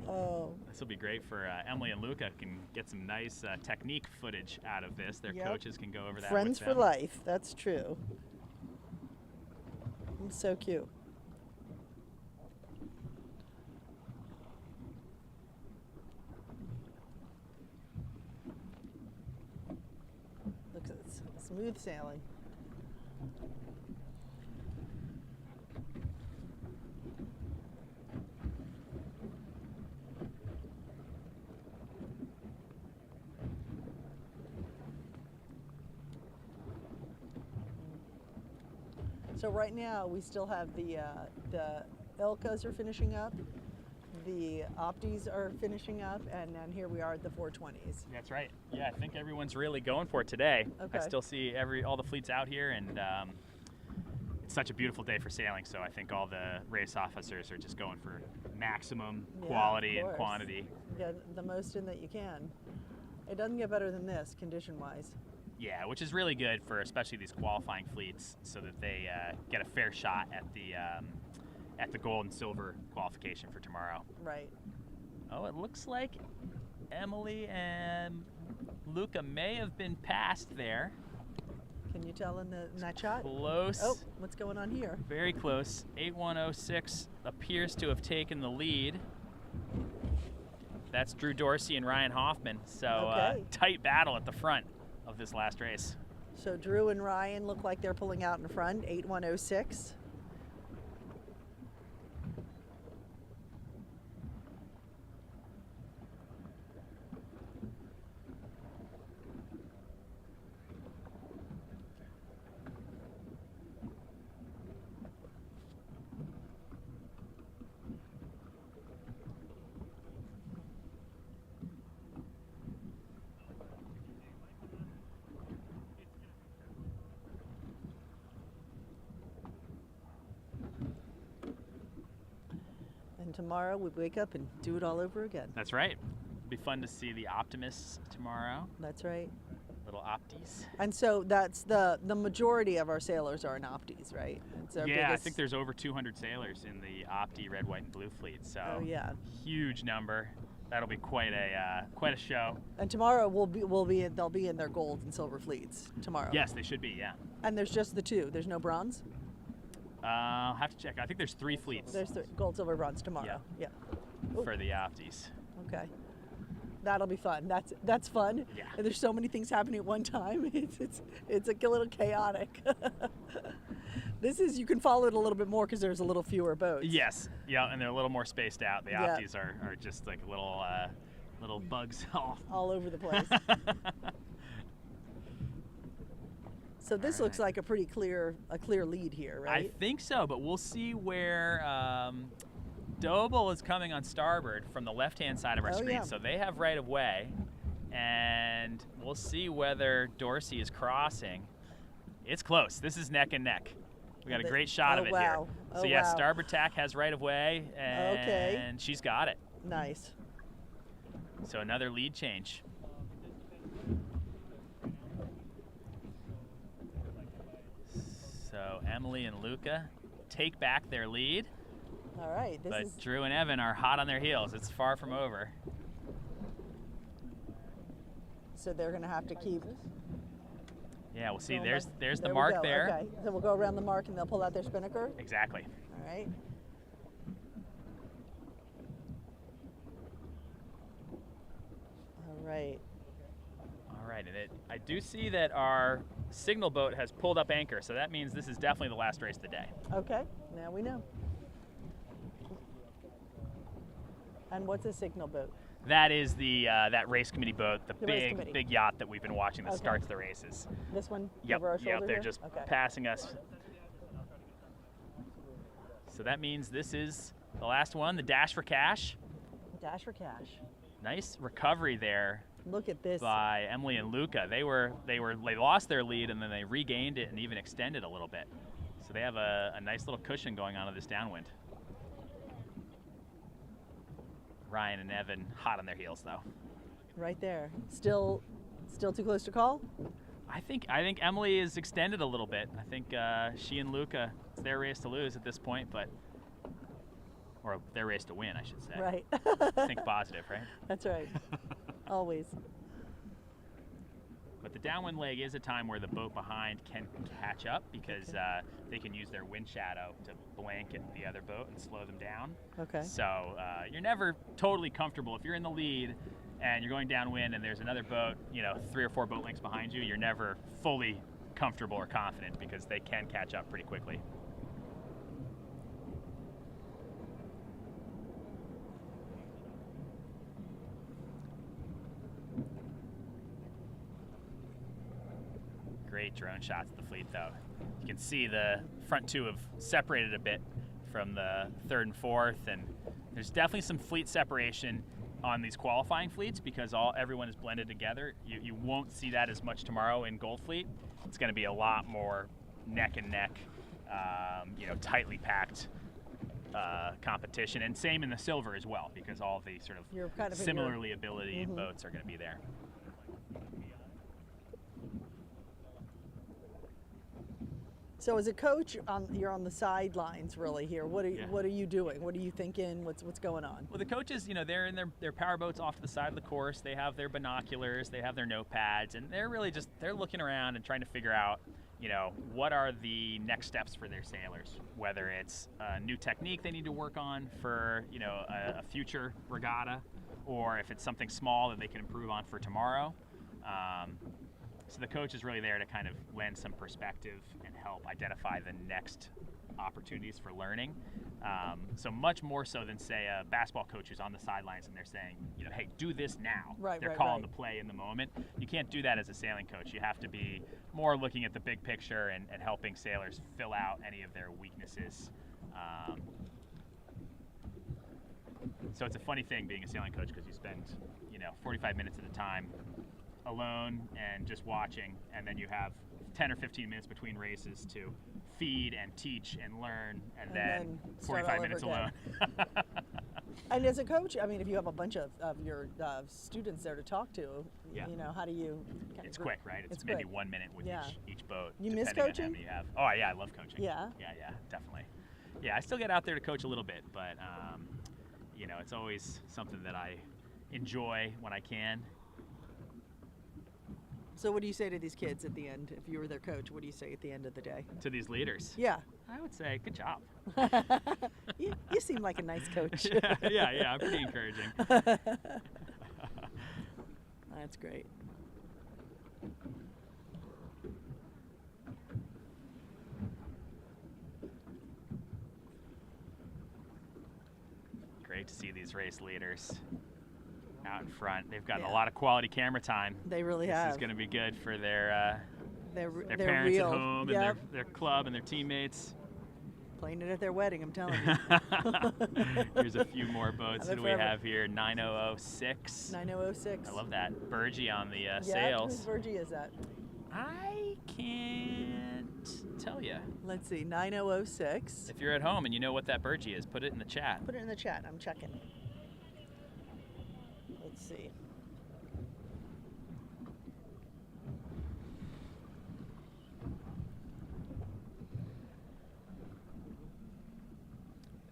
Oh. This will be great for Emily and Luca. Can get some nice technique footage out of this. Their Yep. coaches can go over that. Friends with for them. life. That's true. It's so cute. Look at this. Smooth sailing. So right now we still have the Ilkas are finishing up, the Optis are finishing up, and then here we are at the 420s. That's right. Yeah, I think everyone's really going for it today. Okay. I still see all the fleets out here, and it's such a beautiful day for sailing. So I think all the race officers are just going for maximum quality of and course. quantity. Get the most in that you can. It doesn't get better than this condition-wise. Yeah, which is really good for especially these qualifying fleets, so that they get a fair shot at the gold and silver qualification for tomorrow. Right. Oh, it looks like Emily and Luca may have been passed there. Can you tell in that shot? Close. Oh, what's going on here? Very close. 8106 appears to have taken the lead. That's Drew Dorsey and Ryan Hoffman. So Okay. tight battle at the front of this last race. So Drew and Ryan look like they're pulling out in front, 8106. And tomorrow we wake up and do it all over again. That's right. It'll be fun to see the Optimists tomorrow. That's right. Little Opties. And so that's the majority of our sailors are in Optis, right? It's our Yeah, I biggest- think there's over 200 sailors in the Opti red, white, and blue fleet. So Oh, yeah. huge number. That'll be quite a show. And tomorrow they'll be in their gold and silver fleets tomorrow. Yes, they should be. Yeah. And there's just the two. There's no bronze. I'll have to check. I think there's 3 fleets. There's gold, silver, bronze tomorrow. Yeah. For the Optis. Okay. That'll be fun. That's fun. Yeah. And there's so many things happening at one time. It's a little chaotic. You can follow it a little bit more because there's a little fewer boats. Yes. Yeah, and they're a little more spaced out. The Yeah. Optis are just like little bugs all over the place. So this looks like a pretty clear lead here, right? I think so, but we'll see where Doble is coming on starboard from the left-hand side of our Oh, screen. yeah. So they have right of way, and we'll see whether Dorsey is crossing. It's close. This is neck and neck. We got a great shot of it wow. here. Oh, So yeah, wow. starboard tack has right of way, and Okay. she's got it. Nice. So another lead change. So Emily and Luca take back their lead. All right. But Drew and Evan are hot on their heels. It's far from over. So they're going to have to keep. Yeah, we'll see. going There's back. the There we mark go. there. Okay. So we'll go around the mark and they'll pull out their spinnaker. Exactly. All right. All right. All right, and I do see that our signal boat has pulled up anchor, so that means this is definitely the last race of the day. Okay. Now we know. And what's a signal boat? That is the that race committee boat, the race committee. big yacht that we've been watching that Okay. starts the races. This one Yep, over our shoulder yep, they're here? just Okay. passing us. So that means this is the last one, the dash for cash. Dash for cash. Nice recovery there. Look at this. By Emily and Luca. They lost their lead and then they regained it and even extended a little bit. So they have a nice little cushion going on to this downwind. Ryan and Evan hot on their heels though. Right there. Still too close to call? I think Emily is extended a little bit. I think she and Luca, it's their race to lose at this point, but or their race to win, I should say. Right. Think positive, right? That's right. Always. But the downwind leg is a time where the boat behind can catch up because they can use their wind shadow to blanket the other boat and slow them down. Okay. So you're never totally comfortable. If you're in the lead and you're going downwind and there's another boat, 3 or 4 boat lengths behind you, you're never fully comfortable or confident because they can catch up pretty quickly. Great drone shots of the fleet, though. You can see the front two have separated a bit from the third and fourth, and there's definitely some fleet separation on these qualifying fleets because everyone is blended together. You won't see that as much tomorrow in Gold Fleet. It's going to be a lot more neck and neck, tightly packed competition, and same in the silver as well because all the sort of similarly ability boats are going to be there. So as a coach, you're on the sidelines really here. What are you doing? What are you thinking? What's going on? Well, the coaches, they're in their power boats off to the side of the course. They have their binoculars, they have their notepads, and they're really they're looking around and trying to figure out, what are the next steps for their sailors, whether it's a new technique they need to work on for, a future regatta, or if it's something small that they can improve on for tomorrow. So the coach is really there to kind of lend some perspective and help identify the next opportunities for learning. So much more so than, say, a basketball coach who's on the sidelines and they're saying, hey, do this now. They're calling the play in the moment. You can't do that as a sailing coach. You have to be more looking at the big picture and helping sailors fill out any of their weaknesses. So it's a funny thing being a sailing coach because you spend, 45 minutes at a time alone and just watching, and then you have 10 or 15 minutes between races to feed and teach and learn, and then 45 minutes alone. And as a coach, I mean, if you have a bunch of your students there to talk to, how do you? It's quick, right? It's maybe quick. 1 minute with each boat. You miss coaching? On how many you have. Oh yeah, I love coaching. Yeah. Yeah, definitely. Yeah, I still get out there to coach a little bit, but it's always something that I enjoy when I can. So what do you say to these kids at the end? If you were their coach, what do you say at the end of the day? To these leaders? Yeah. I would say, good job. you seem like a nice coach. yeah, I'm pretty encouraging. That's great. Great to see these race leaders out in front. They've gotten a lot of quality camera time. They really have. This is going to be good for their parents real. at home and their club and their teammates. Playing it at their wedding, I'm telling you. Here's a few more boats that we have here. 9006. 9006. I love that. Burgee on the sails. Whose Burgee is that? I can't tell you. Let's see, 9006. If you're at home and you know what that Burgee is, put it in the chat. Put it in the chat. I'm checking. Let's see.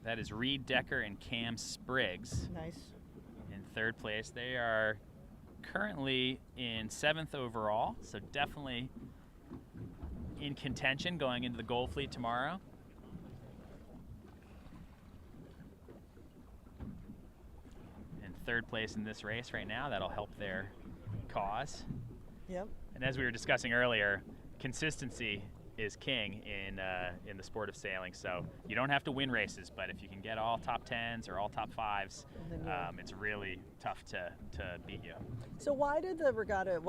That is Reed Decker and Cam Spriggs. Nice. In third place. They are currently in 7th overall, so definitely in contention going into the Gold Fleet tomorrow. In third place in this race right now, that'll help their cause. Yep. And as we were discussing earlier, consistency is king in the sport of sailing. So you don't have to win races, but if you can get all top 10s or all top 5s, it's really tough to beat you. So why did the regatta?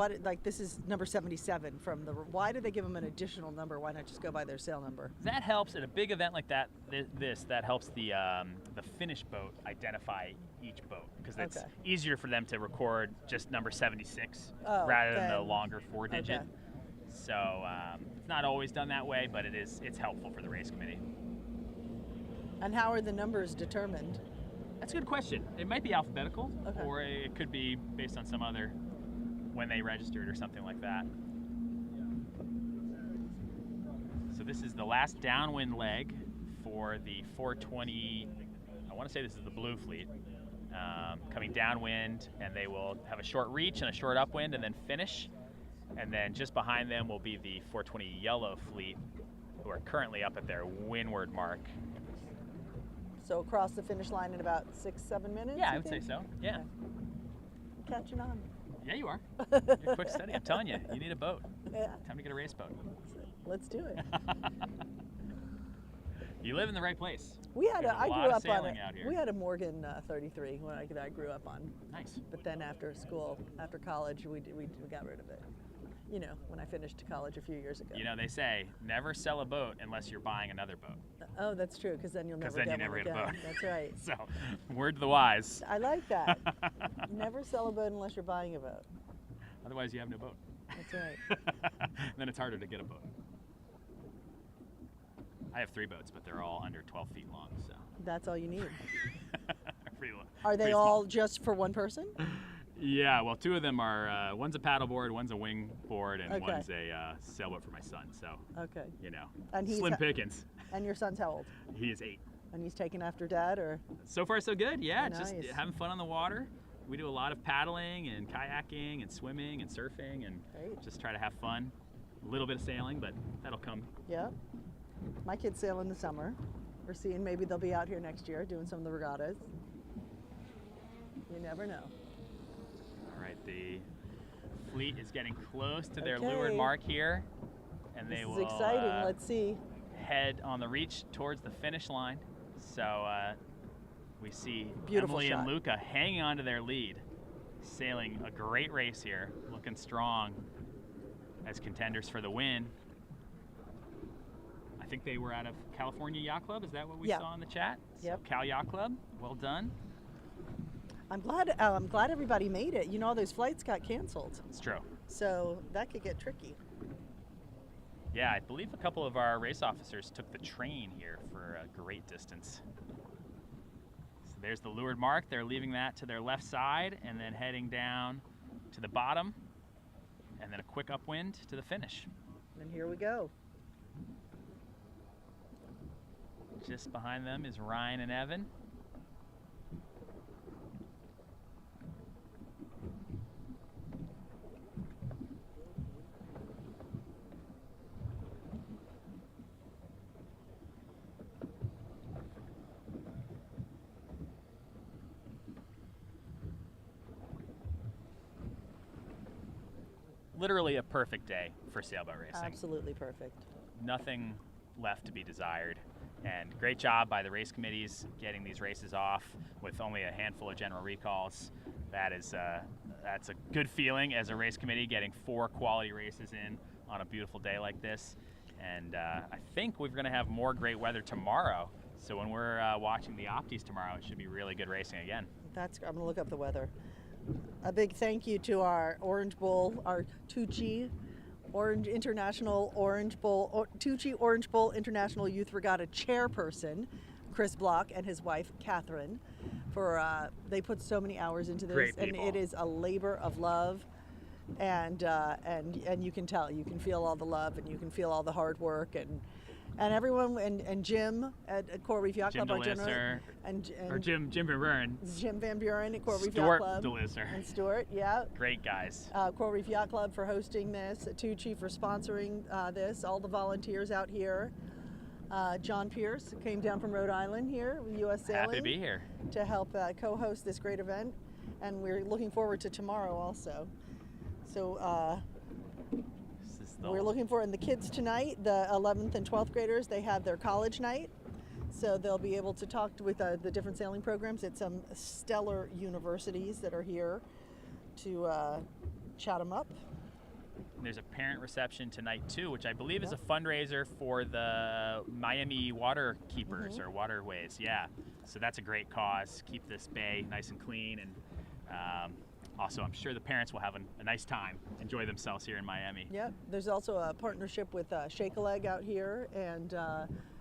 This is number 77 from the? Why did they give them an additional number? Why not just go by their sail number? That helps at a big event like that. That helps the finish boat identify each boat because it's easier for them to record just number 76 rather than the longer 4-digit. Okay. So it's not always done that way, but it's helpful for the race committee. And how are the numbers determined? That's a good question. It might be alphabetical, or it could be based on some other, when they registered or something like that. So this is the last downwind leg for the 420, I want to say this is the blue fleet, coming downwind, and they will have a short reach and a short upwind and then finish. And then just behind them will be the 420 yellow fleet, who are currently up at their windward mark. So across the finish line in about 6-7 minutes? Yeah, I would say so. Yeah. Okay. Catching on. Yeah, you are. You're quick steady. I'm telling you, you need a boat. Yeah. Time to get a race boat. Let's do it. You live in the right place. We had There's I lot grew of up on sailing it. out here. We had a Morgan 33 when I grew up on. Nice. But then after school, after college, we got rid of it. You know, when I finished college a few years ago. You know, they say never sell a boat unless you're buying another boat. Oh, that's true, because then you'll never Because then get you never one get a again. boat. That's right. So, word to the wise. I like that. Never sell a boat unless you're buying a boat. Otherwise, you have no boat. That's right. Then it's harder to get a boat. I have 3 boats, but they're all under 12 feet long, so. That's all you need. Pretty Are they pretty all small. just for one person? Yeah, well, 2 of them are, one's a paddleboard, one's a wingboard, and Okay. one's a sailboat for my son. So, Okay. you know, And he's slim pickings. And your son's how old? He is 8. And he's taking after dad, or? So far, so good. Yeah, Nice. just having fun on the water. We do a lot of paddling and kayaking and swimming and surfing and just try to have fun. A little bit of sailing, but that'll come. Yeah. My kids sail in the summer. We're seeing maybe they'll be out here next year doing some of the regattas. You never know. All right, the fleet is getting close to their Okay. leeward mark here, and they This will is exciting. Let's see. head on the reach towards the finish line. So we see Beautiful Emily shot. and Luca hanging on to their lead, sailing a great race here, looking strong as contenders for the win. I think they were out of California Yacht Club. Is that what we Yeah. saw in the chat? Yep. So Cal Yacht Club, well done. I'm glad everybody made it. You know, all those flights got canceled. It's true. So that could get tricky. Yeah, I believe a couple of our race officers took the train here for a great distance. So there's the leeward mark. They're leaving that to their left side and then heading down to the bottom, and then a quick upwind to the finish. And here we go. Just behind them is Ryan and Evan. Literally a perfect day for sailboat racing. Absolutely perfect. Nothing left to be desired. And great job by the race committees getting these races off with only a handful of general recalls. That's a good feeling as a race committee, getting 4 quality races in on a beautiful day like this. And I think we're going to have more great weather tomorrow. So when we're watching the Opties tomorrow, it should be really good racing again. I'm going to look up the weather. A big thank you to our Orange Bowl, our Tuuci Tuuci Orange Bowl International Youth Regatta chairperson, Chris Block, and his wife, Catherine, for they put so many hours into this. Great and people. it is a labor of love. And you can tell, you can feel all the love, and you can feel all the hard work, and everyone, and Jim at Coral Reef Yacht Jim Club, our DeLisser, general, or Jim Van Buren. Jim Van Buren at Coral Reef Yacht Stuart Club. DeLisser. And Stuart, yeah. Great guys. Coral Reef Yacht Club for hosting this, Tuuci for sponsoring this, all the volunteers out here. John Pierce came down from Rhode Island here with U.S. Sailing. Happy to be here. To help co-host this great event, and we're looking forward to tomorrow also. So we're looking for, and the kids tonight, the 11th and 12th graders, they have their college night. So they'll be able to talk with the different sailing programs at some stellar universities that are here to chat them up. There's a parent reception tonight too, which I believe is a fundraiser for the Miami water keepers or waterways. Yeah, so that's a great cause. Keep this bay nice and clean, and also I'm sure the parents will have a nice time, enjoy themselves here in Miami. Yep. There's also a partnership with Shake a Leg out here, and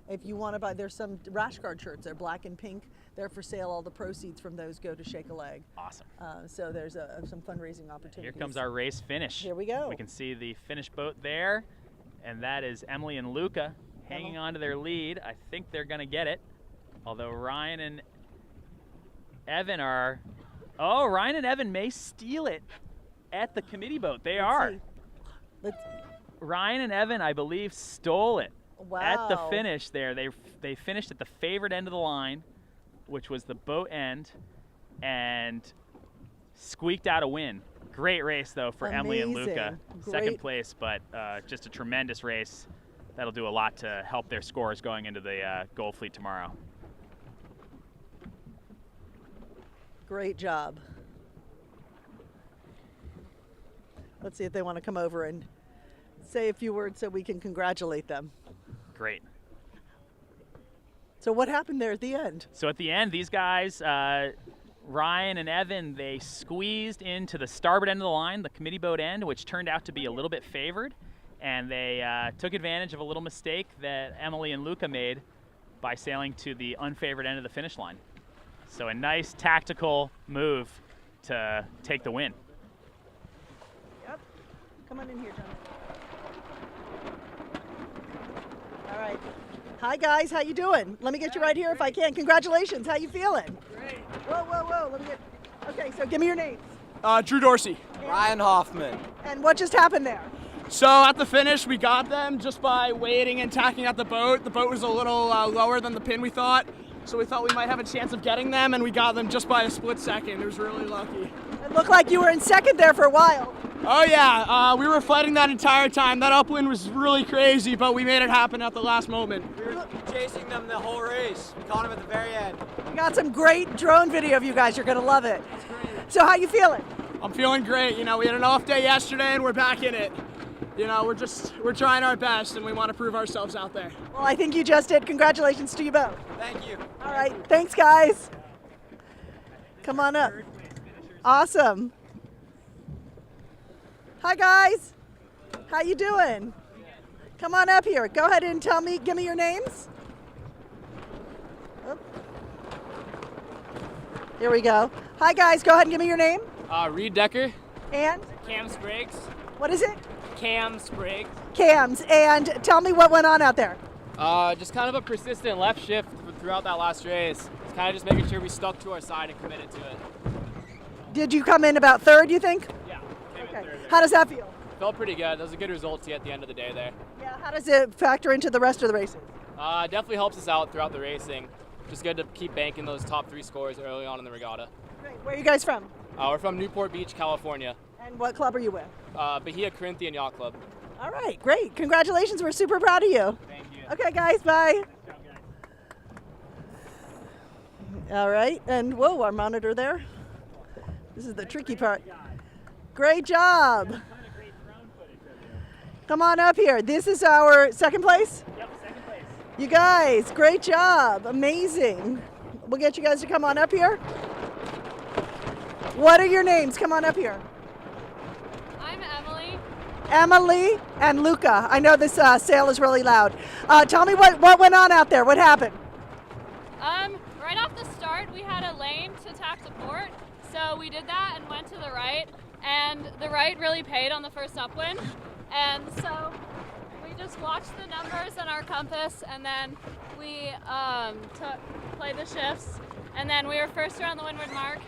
if you want to buy, there's some rash guard shirts. They're black and pink. They're for sale. All the proceeds from those go to Shake a Leg. Awesome. So there's some fundraising opportunities. Here comes our race finish. Here we go. We can see the finish boat there, and that is Emily and Luca hanging on to their lead. I think they're going to get it, although Ryan and Evan are, oh, Ryan and Evan may steal it at the committee boat. They are. Ryan and Evan, I believe, stole it at the finish there. They finished at the favored end of the line, which was the boat end, and squeaked out a win. Great race, though, for Emily and Luca. Second place, but just a tremendous race. That'll do a lot to help their scores going into the Gold Fleet tomorrow. Great job. Let's see if they want to come over and say a few words so we can congratulate them. Great. So what happened there at the end? So at the end, these guys, Ryan and Evan, they squeezed into the starboard end of the line, the committee boat end, which turned out to be a little bit favored. And they took advantage of a little mistake that Emily and Luca made by sailing to the unfavored end of the finish line. So a nice tactical move to take the win. Yep. Come on in here, John. All right. Hi, guys. How you doing? Let me get you right here if I can. Congratulations. How you feeling? Great. Whoa, whoa, whoa. Let me get... Okay, so give me your names. Drew Dorsey. Ryan Hoffman. And what just happened there? So at the finish, we got them just by waiting and tacking at the boat. The boat was a little lower than the pin we thought, so we thought we might have a chance of getting them, and we got them just by a split second. It was really lucky. It looked like you were in second there for a while. Oh yeah, we were fighting that entire time. That upwind was really crazy, but we made it happen at the last moment. We were chasing them the whole race. We caught them at the very end. We got some great drone video of you guys. You're going to love it. That's great. So how you feeling? I'm feeling great. You know, we had an off day yesterday, and we're back in it. You know, we're trying our best, and we want to prove ourselves out there. Well, I think you just did. Congratulations to you both. Thank you. All right. Thanks, guys. Come on up. Awesome. Hi, guys. How you doing? Come on up here. Go ahead and give me your names. Oh. Here we go. Hi, guys. Go ahead and give me your name. Reed Decker. And? Cam Spriggs. What is it? Cam Spriggs. Cams. And tell me what went on out there. Just kind of a persistent left shift throughout that last race. It's kind of just making sure we stuck to our side and committed to it. Did you come in about third, you think? Yeah. Okay. How does that feel? Felt pretty good. That was a good result to get at the end of the day there. Yeah. How does it factor into the rest of the races? Definitely helps us out throughout the racing. Just good to keep banking those top 3 scores early on in the regatta. Great. Where are you guys from? We're from Newport Beach, California. And what club are you with? Bahia Corinthian Yacht Club. All right, great. Congratulations. We're super proud of you. Thank you. Okay, guys, bye. All right, and whoa, our monitor there. This is the tricky part. Great job. Come on up here. This is our second place? Yep, second place. You guys, great job. Amazing. We'll get you guys to come on up here. What are your names? Come on up here. I'm Emily. Emily and Luca. I know this sail is really loud. Tell me what went on out there. What happened? Right off the start, we had a lane to tack to port, so we did that and went to the right, and the right really paid on the first upwind, and so we just watched the numbers on our compass, and then we played the shifts, and then we were first around the windward mark,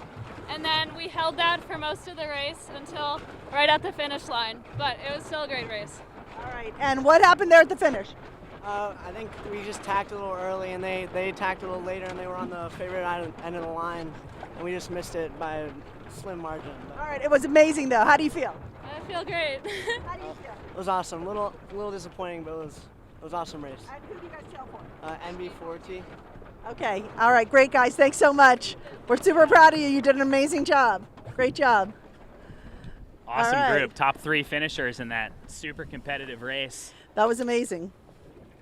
and then we held that for most of the race until right at the finish line, but it was still a great race. All right, and what happened there at the finish? I think we just tacked a little early, and they tacked a little later, and they were on the favorite end of the line, and we just missed it by a slim margin. All right, it was amazing though. How do you feel? I feel great. How do you feel? It was awesome. A little disappointing, but it was an awesome race. And who do you guys sail for? NB40. Okay, all right, great guys. Thanks so much. We're super proud of you. You did an amazing job. Great job. Awesome All right. group. Top 3 finishers in that super competitive race. That was amazing.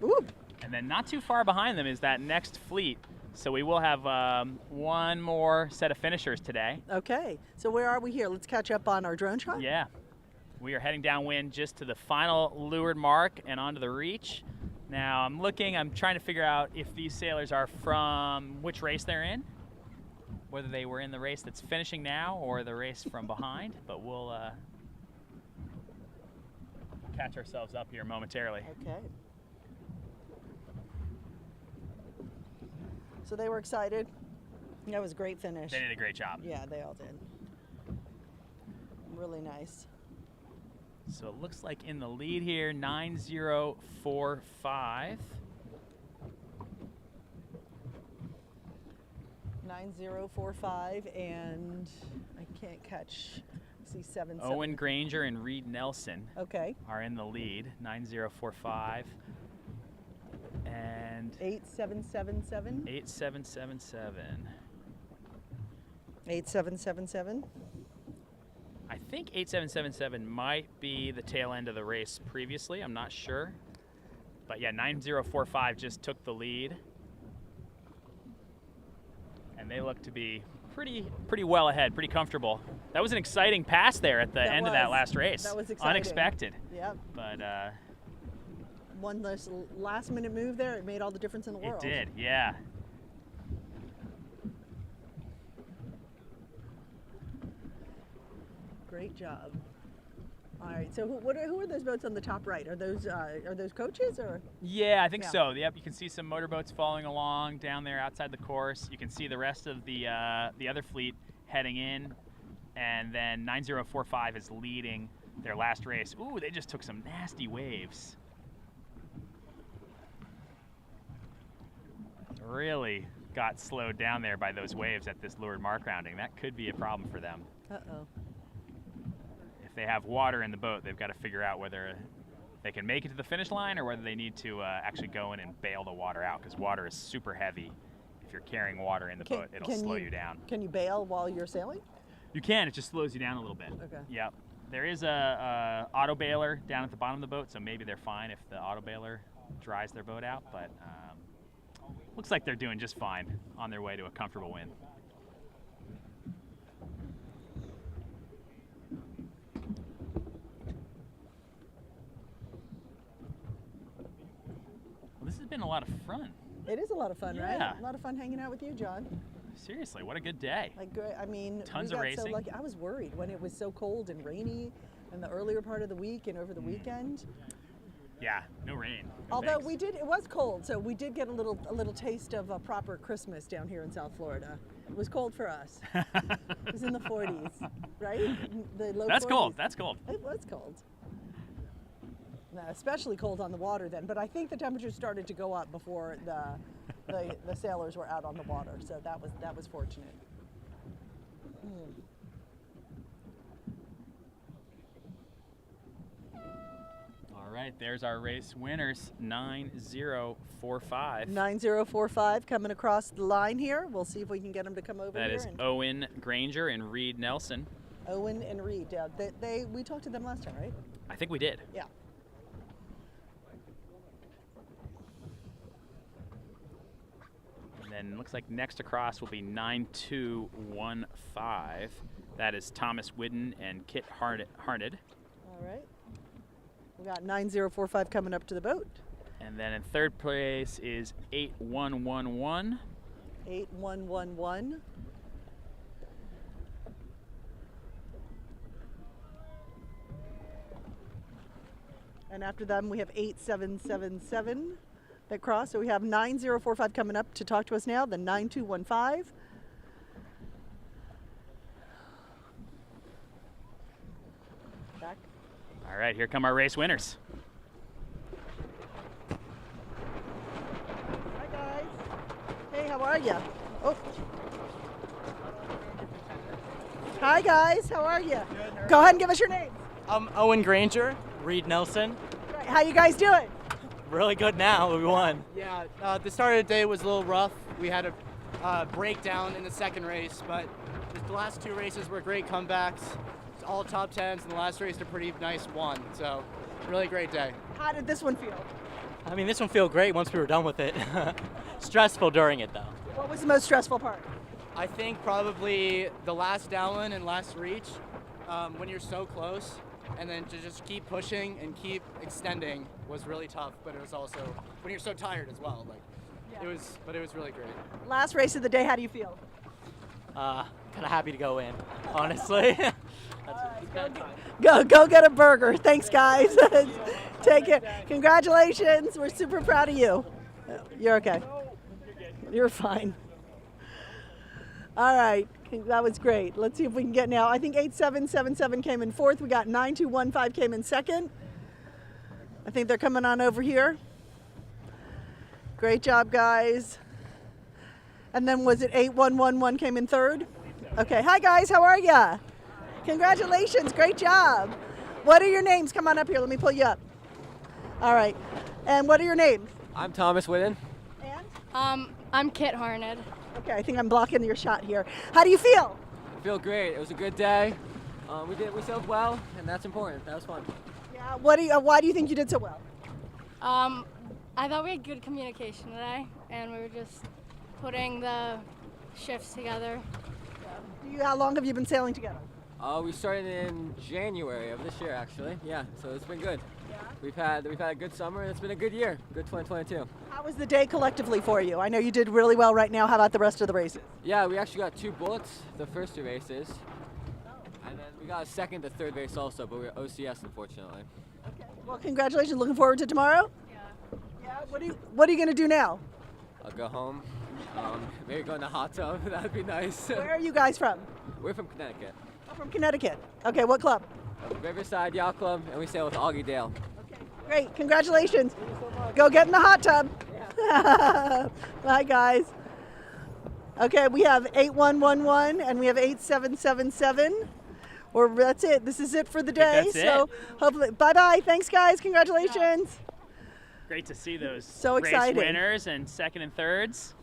Ooh. And then not too far behind them is that next fleet. So we will have one more set of finishers today. Okay, so where are we here? Let's catch up on our drone shot. Yeah. We are heading downwind just to the final leeward mark and onto the reach. Now I'm trying to figure out if these sailors are from which race they're in, whether they were in the race that's finishing now or the race from behind, but we'll catch ourselves up here momentarily. Okay. So they were excited. That was a great finish. They did a great job. Yeah, they all did. Really nice. So it looks like in the lead here, 9045. 9045, and I can't catch. I see 7. Owen Granger and Reed Nelson Okay. are in the lead, 9045. And 8777. 8777. 8777. I think 8777 might be the tail end of the race previously. I'm not sure. But yeah, 9045 just took the lead. And they look to be pretty well ahead, pretty comfortable. That was an exciting pass there at the end of that last race. That was exciting. Unexpected. Yep. But one last minute move there, it made all the difference in the world. it did, yeah. Great job. All right, so who are those boats on the top right? Are those coaches or? Yeah, I think so. Yep, you can see some motorboats following along down there outside the course. You can see the rest of the other fleet heading in, and then 9045 is leading their last race. Ooh, they just took some nasty waves. Really got slowed down there by those waves at this leeward mark rounding. That could be a problem for them. Uh-oh. If they have water in the boat, they've got to figure out whether they can make it to the finish line or whether they need to actually go in and bail the water out, because water is super heavy. If you're carrying water in the boat, it'll slow you down. Can you bail while you're sailing? You can, it just slows you down a little bit. Okay. Yep. There is a auto bailer down at the bottom of the boat, so maybe they're fine if the auto bailer dries their boat out, but looks like they're doing just fine on their way to a comfortable win. Well, this has been a lot of fun. It is a lot of fun, Yeah. right? A lot of fun hanging out with you, John. Seriously, what a good day. Like, I mean, Tons we of got so racing. lucky. I was worried when it was so cold and rainy in the earlier part of the week and over the weekend. Yeah, no rain. No Although thanks. it was cold, so we did get a little taste of a proper Christmas down here in South Florida. It was cold for us. It was in the 40s, right? The low That's 40s. cold. That's cold. It was cold. No, especially cold on the water then, but I think the temperature started to go up before the sailors were out on the water, so that was fortunate. All right, there's our race winners, 9045. 9045 coming across the line here. We'll see if we can get them to come over That here. is Owen Granger and Reed Nelson. Owen and Reed. Yeah, we talked to them last time, right? I think we did. Yeah. And then looks like next across will be 9215. That is Thomas Whidden and Kit Harned. All right. We got 9045 coming up to the boat. And then in third place is 8111. 8111. And after them, we have 8777 that cross. So we have 9045 coming up to talk to us now, then 9215. Back. All right, here come our race winners. Hi, guys. Hey, how are you? Oh. Hi, guys. How are you? Go ahead and give us your names. I'm Owen Granger, Reed Nelson. Right. How you guys doing? Really good now, we won. Yeah, the start of the day was a little rough. We had a breakdown in the second race, but the last two races were great comebacks. It's all top 10s, and the last race a pretty nice one. So, really great day. How did this one feel? I mean, this one felt great once we were done with it. Stressful during it, though. What was the most stressful part? I think probably the last downwind and last reach, when you're so close, and then to just keep pushing and keep extending was really tough. But it was also when you're so tired as well. It was really great. Last race of the day. How do you feel? Kind of happy to go in, honestly. Go get a burger. Thanks, guys. Take it. Congratulations. We're super proud of you. You're okay. You're fine. All right, that was great. Let's see if we can get now. I think 8777 came in fourth. We got 9215 came in second. I think they're coming on over here. Great job, guys. And then was it 8111 came in third? Okay, hi guys, how are ya? Congratulations, great job. What are your names? Come on up here, let me pull you up. All right, and what are your names? I'm Thomas Whitten. I'm Kit Harned. Okay, I think I'm blocking your shot here. How do you feel? I feel great. It was a good day. We sailed well, and that's important. That was fun. Yeah. Why do you think you did so well? I thought we had good communication today, and we were just putting the shifts together. How long have you been sailing together? We started in January of this year, actually. Yeah, so it's been good. Yeah. We've had a good summer, and it's been a good year. Good 2022. How was the day collectively for you? I know you did really well right now. How about the rest of the races? Yeah, we actually got 2 bullets the first 2 races. And then we got a second to third race also, but we were OCS, unfortunately. Okay. Well, congratulations. Looking forward to tomorrow? Yeah. What are you going to do now? I'll go home. Maybe go in the hot tub. That'd be nice. Where are you guys from? We're from Connecticut. Oh, from Connecticut. Okay, what club? Riverside Yacht Club, and we sail with Augie Dale. Great, congratulations. Go get in the hot tub. Yeah. Bye, guys. Okay, we have 8111 and we have 8777. Or that's it. This is it for the day. That's so hopefully, bye-bye. Thanks, guys. Congratulations. Great to see those So race exciting. winners and second and thirds.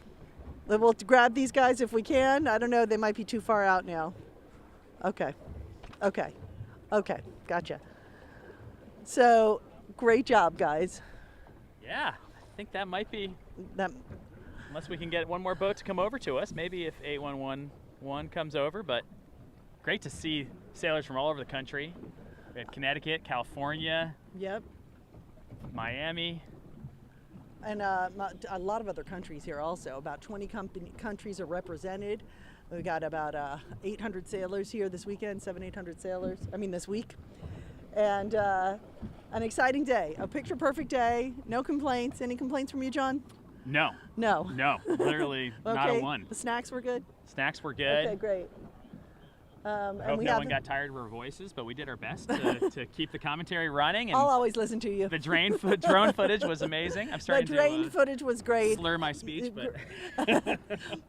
We'll grab these guys if we can. I don't know. They might be too far out now. Okay. Gotcha. So, great job, guys. Yeah, I think that might be. Unless we can get one more boat to come over to us, maybe if 8111 comes over. But great to see sailors from all over the country. We had Connecticut, California. Yep. Miami. And a lot of other countries here also. About 20 countries are represented. We got about 800 sailors here this weekend, 800 sailors, this week. And an exciting day, a picture perfect day, no complaints. Any complaints from you, John? No. No. No, literally not a Okay. one. The snacks were good? Snacks were good. Okay, great. I hope no one got tired of our voices, but we did our best to keep the commentary running. And I'll always listen to you. The drone footage was amazing. I'm starting The drone to footage was great. slur my speech, but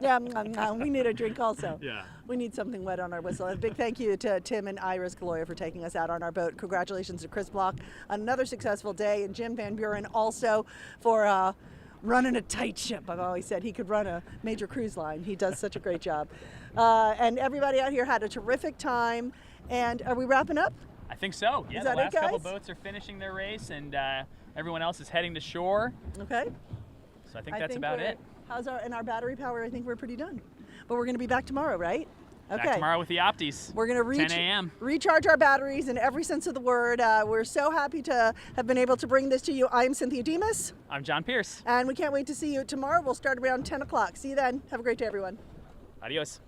Yeah, we need a drink also. Yeah. We need something wet on our whistle. A big thank you to Tim and Iris Galoya for taking us out on our boat. Congratulations to Chris Block on another successful day, and Jim Van Buren also for running a tight ship. I've always said he could run a major cruise line. He does such a great job. And everybody out here had a terrific time. And are we wrapping up? I think so. Yeah, Is the that it, last couple guys? boats are finishing their race, and everyone else is heading to shore. Okay. So I think that's about it. How's our battery power? I think we're pretty done. But we're going to be back tomorrow, right? Okay. Back tomorrow with the Opties. We're going to 10 a.m. recharge our batteries in every sense of the word. We're so happy to have been able to bring this to you. I'm Cynthia Demas. I'm John Pierce. And we can't wait to see you tomorrow. We'll start around 10 o'clock. See you then. Have a great day, everyone. Adios.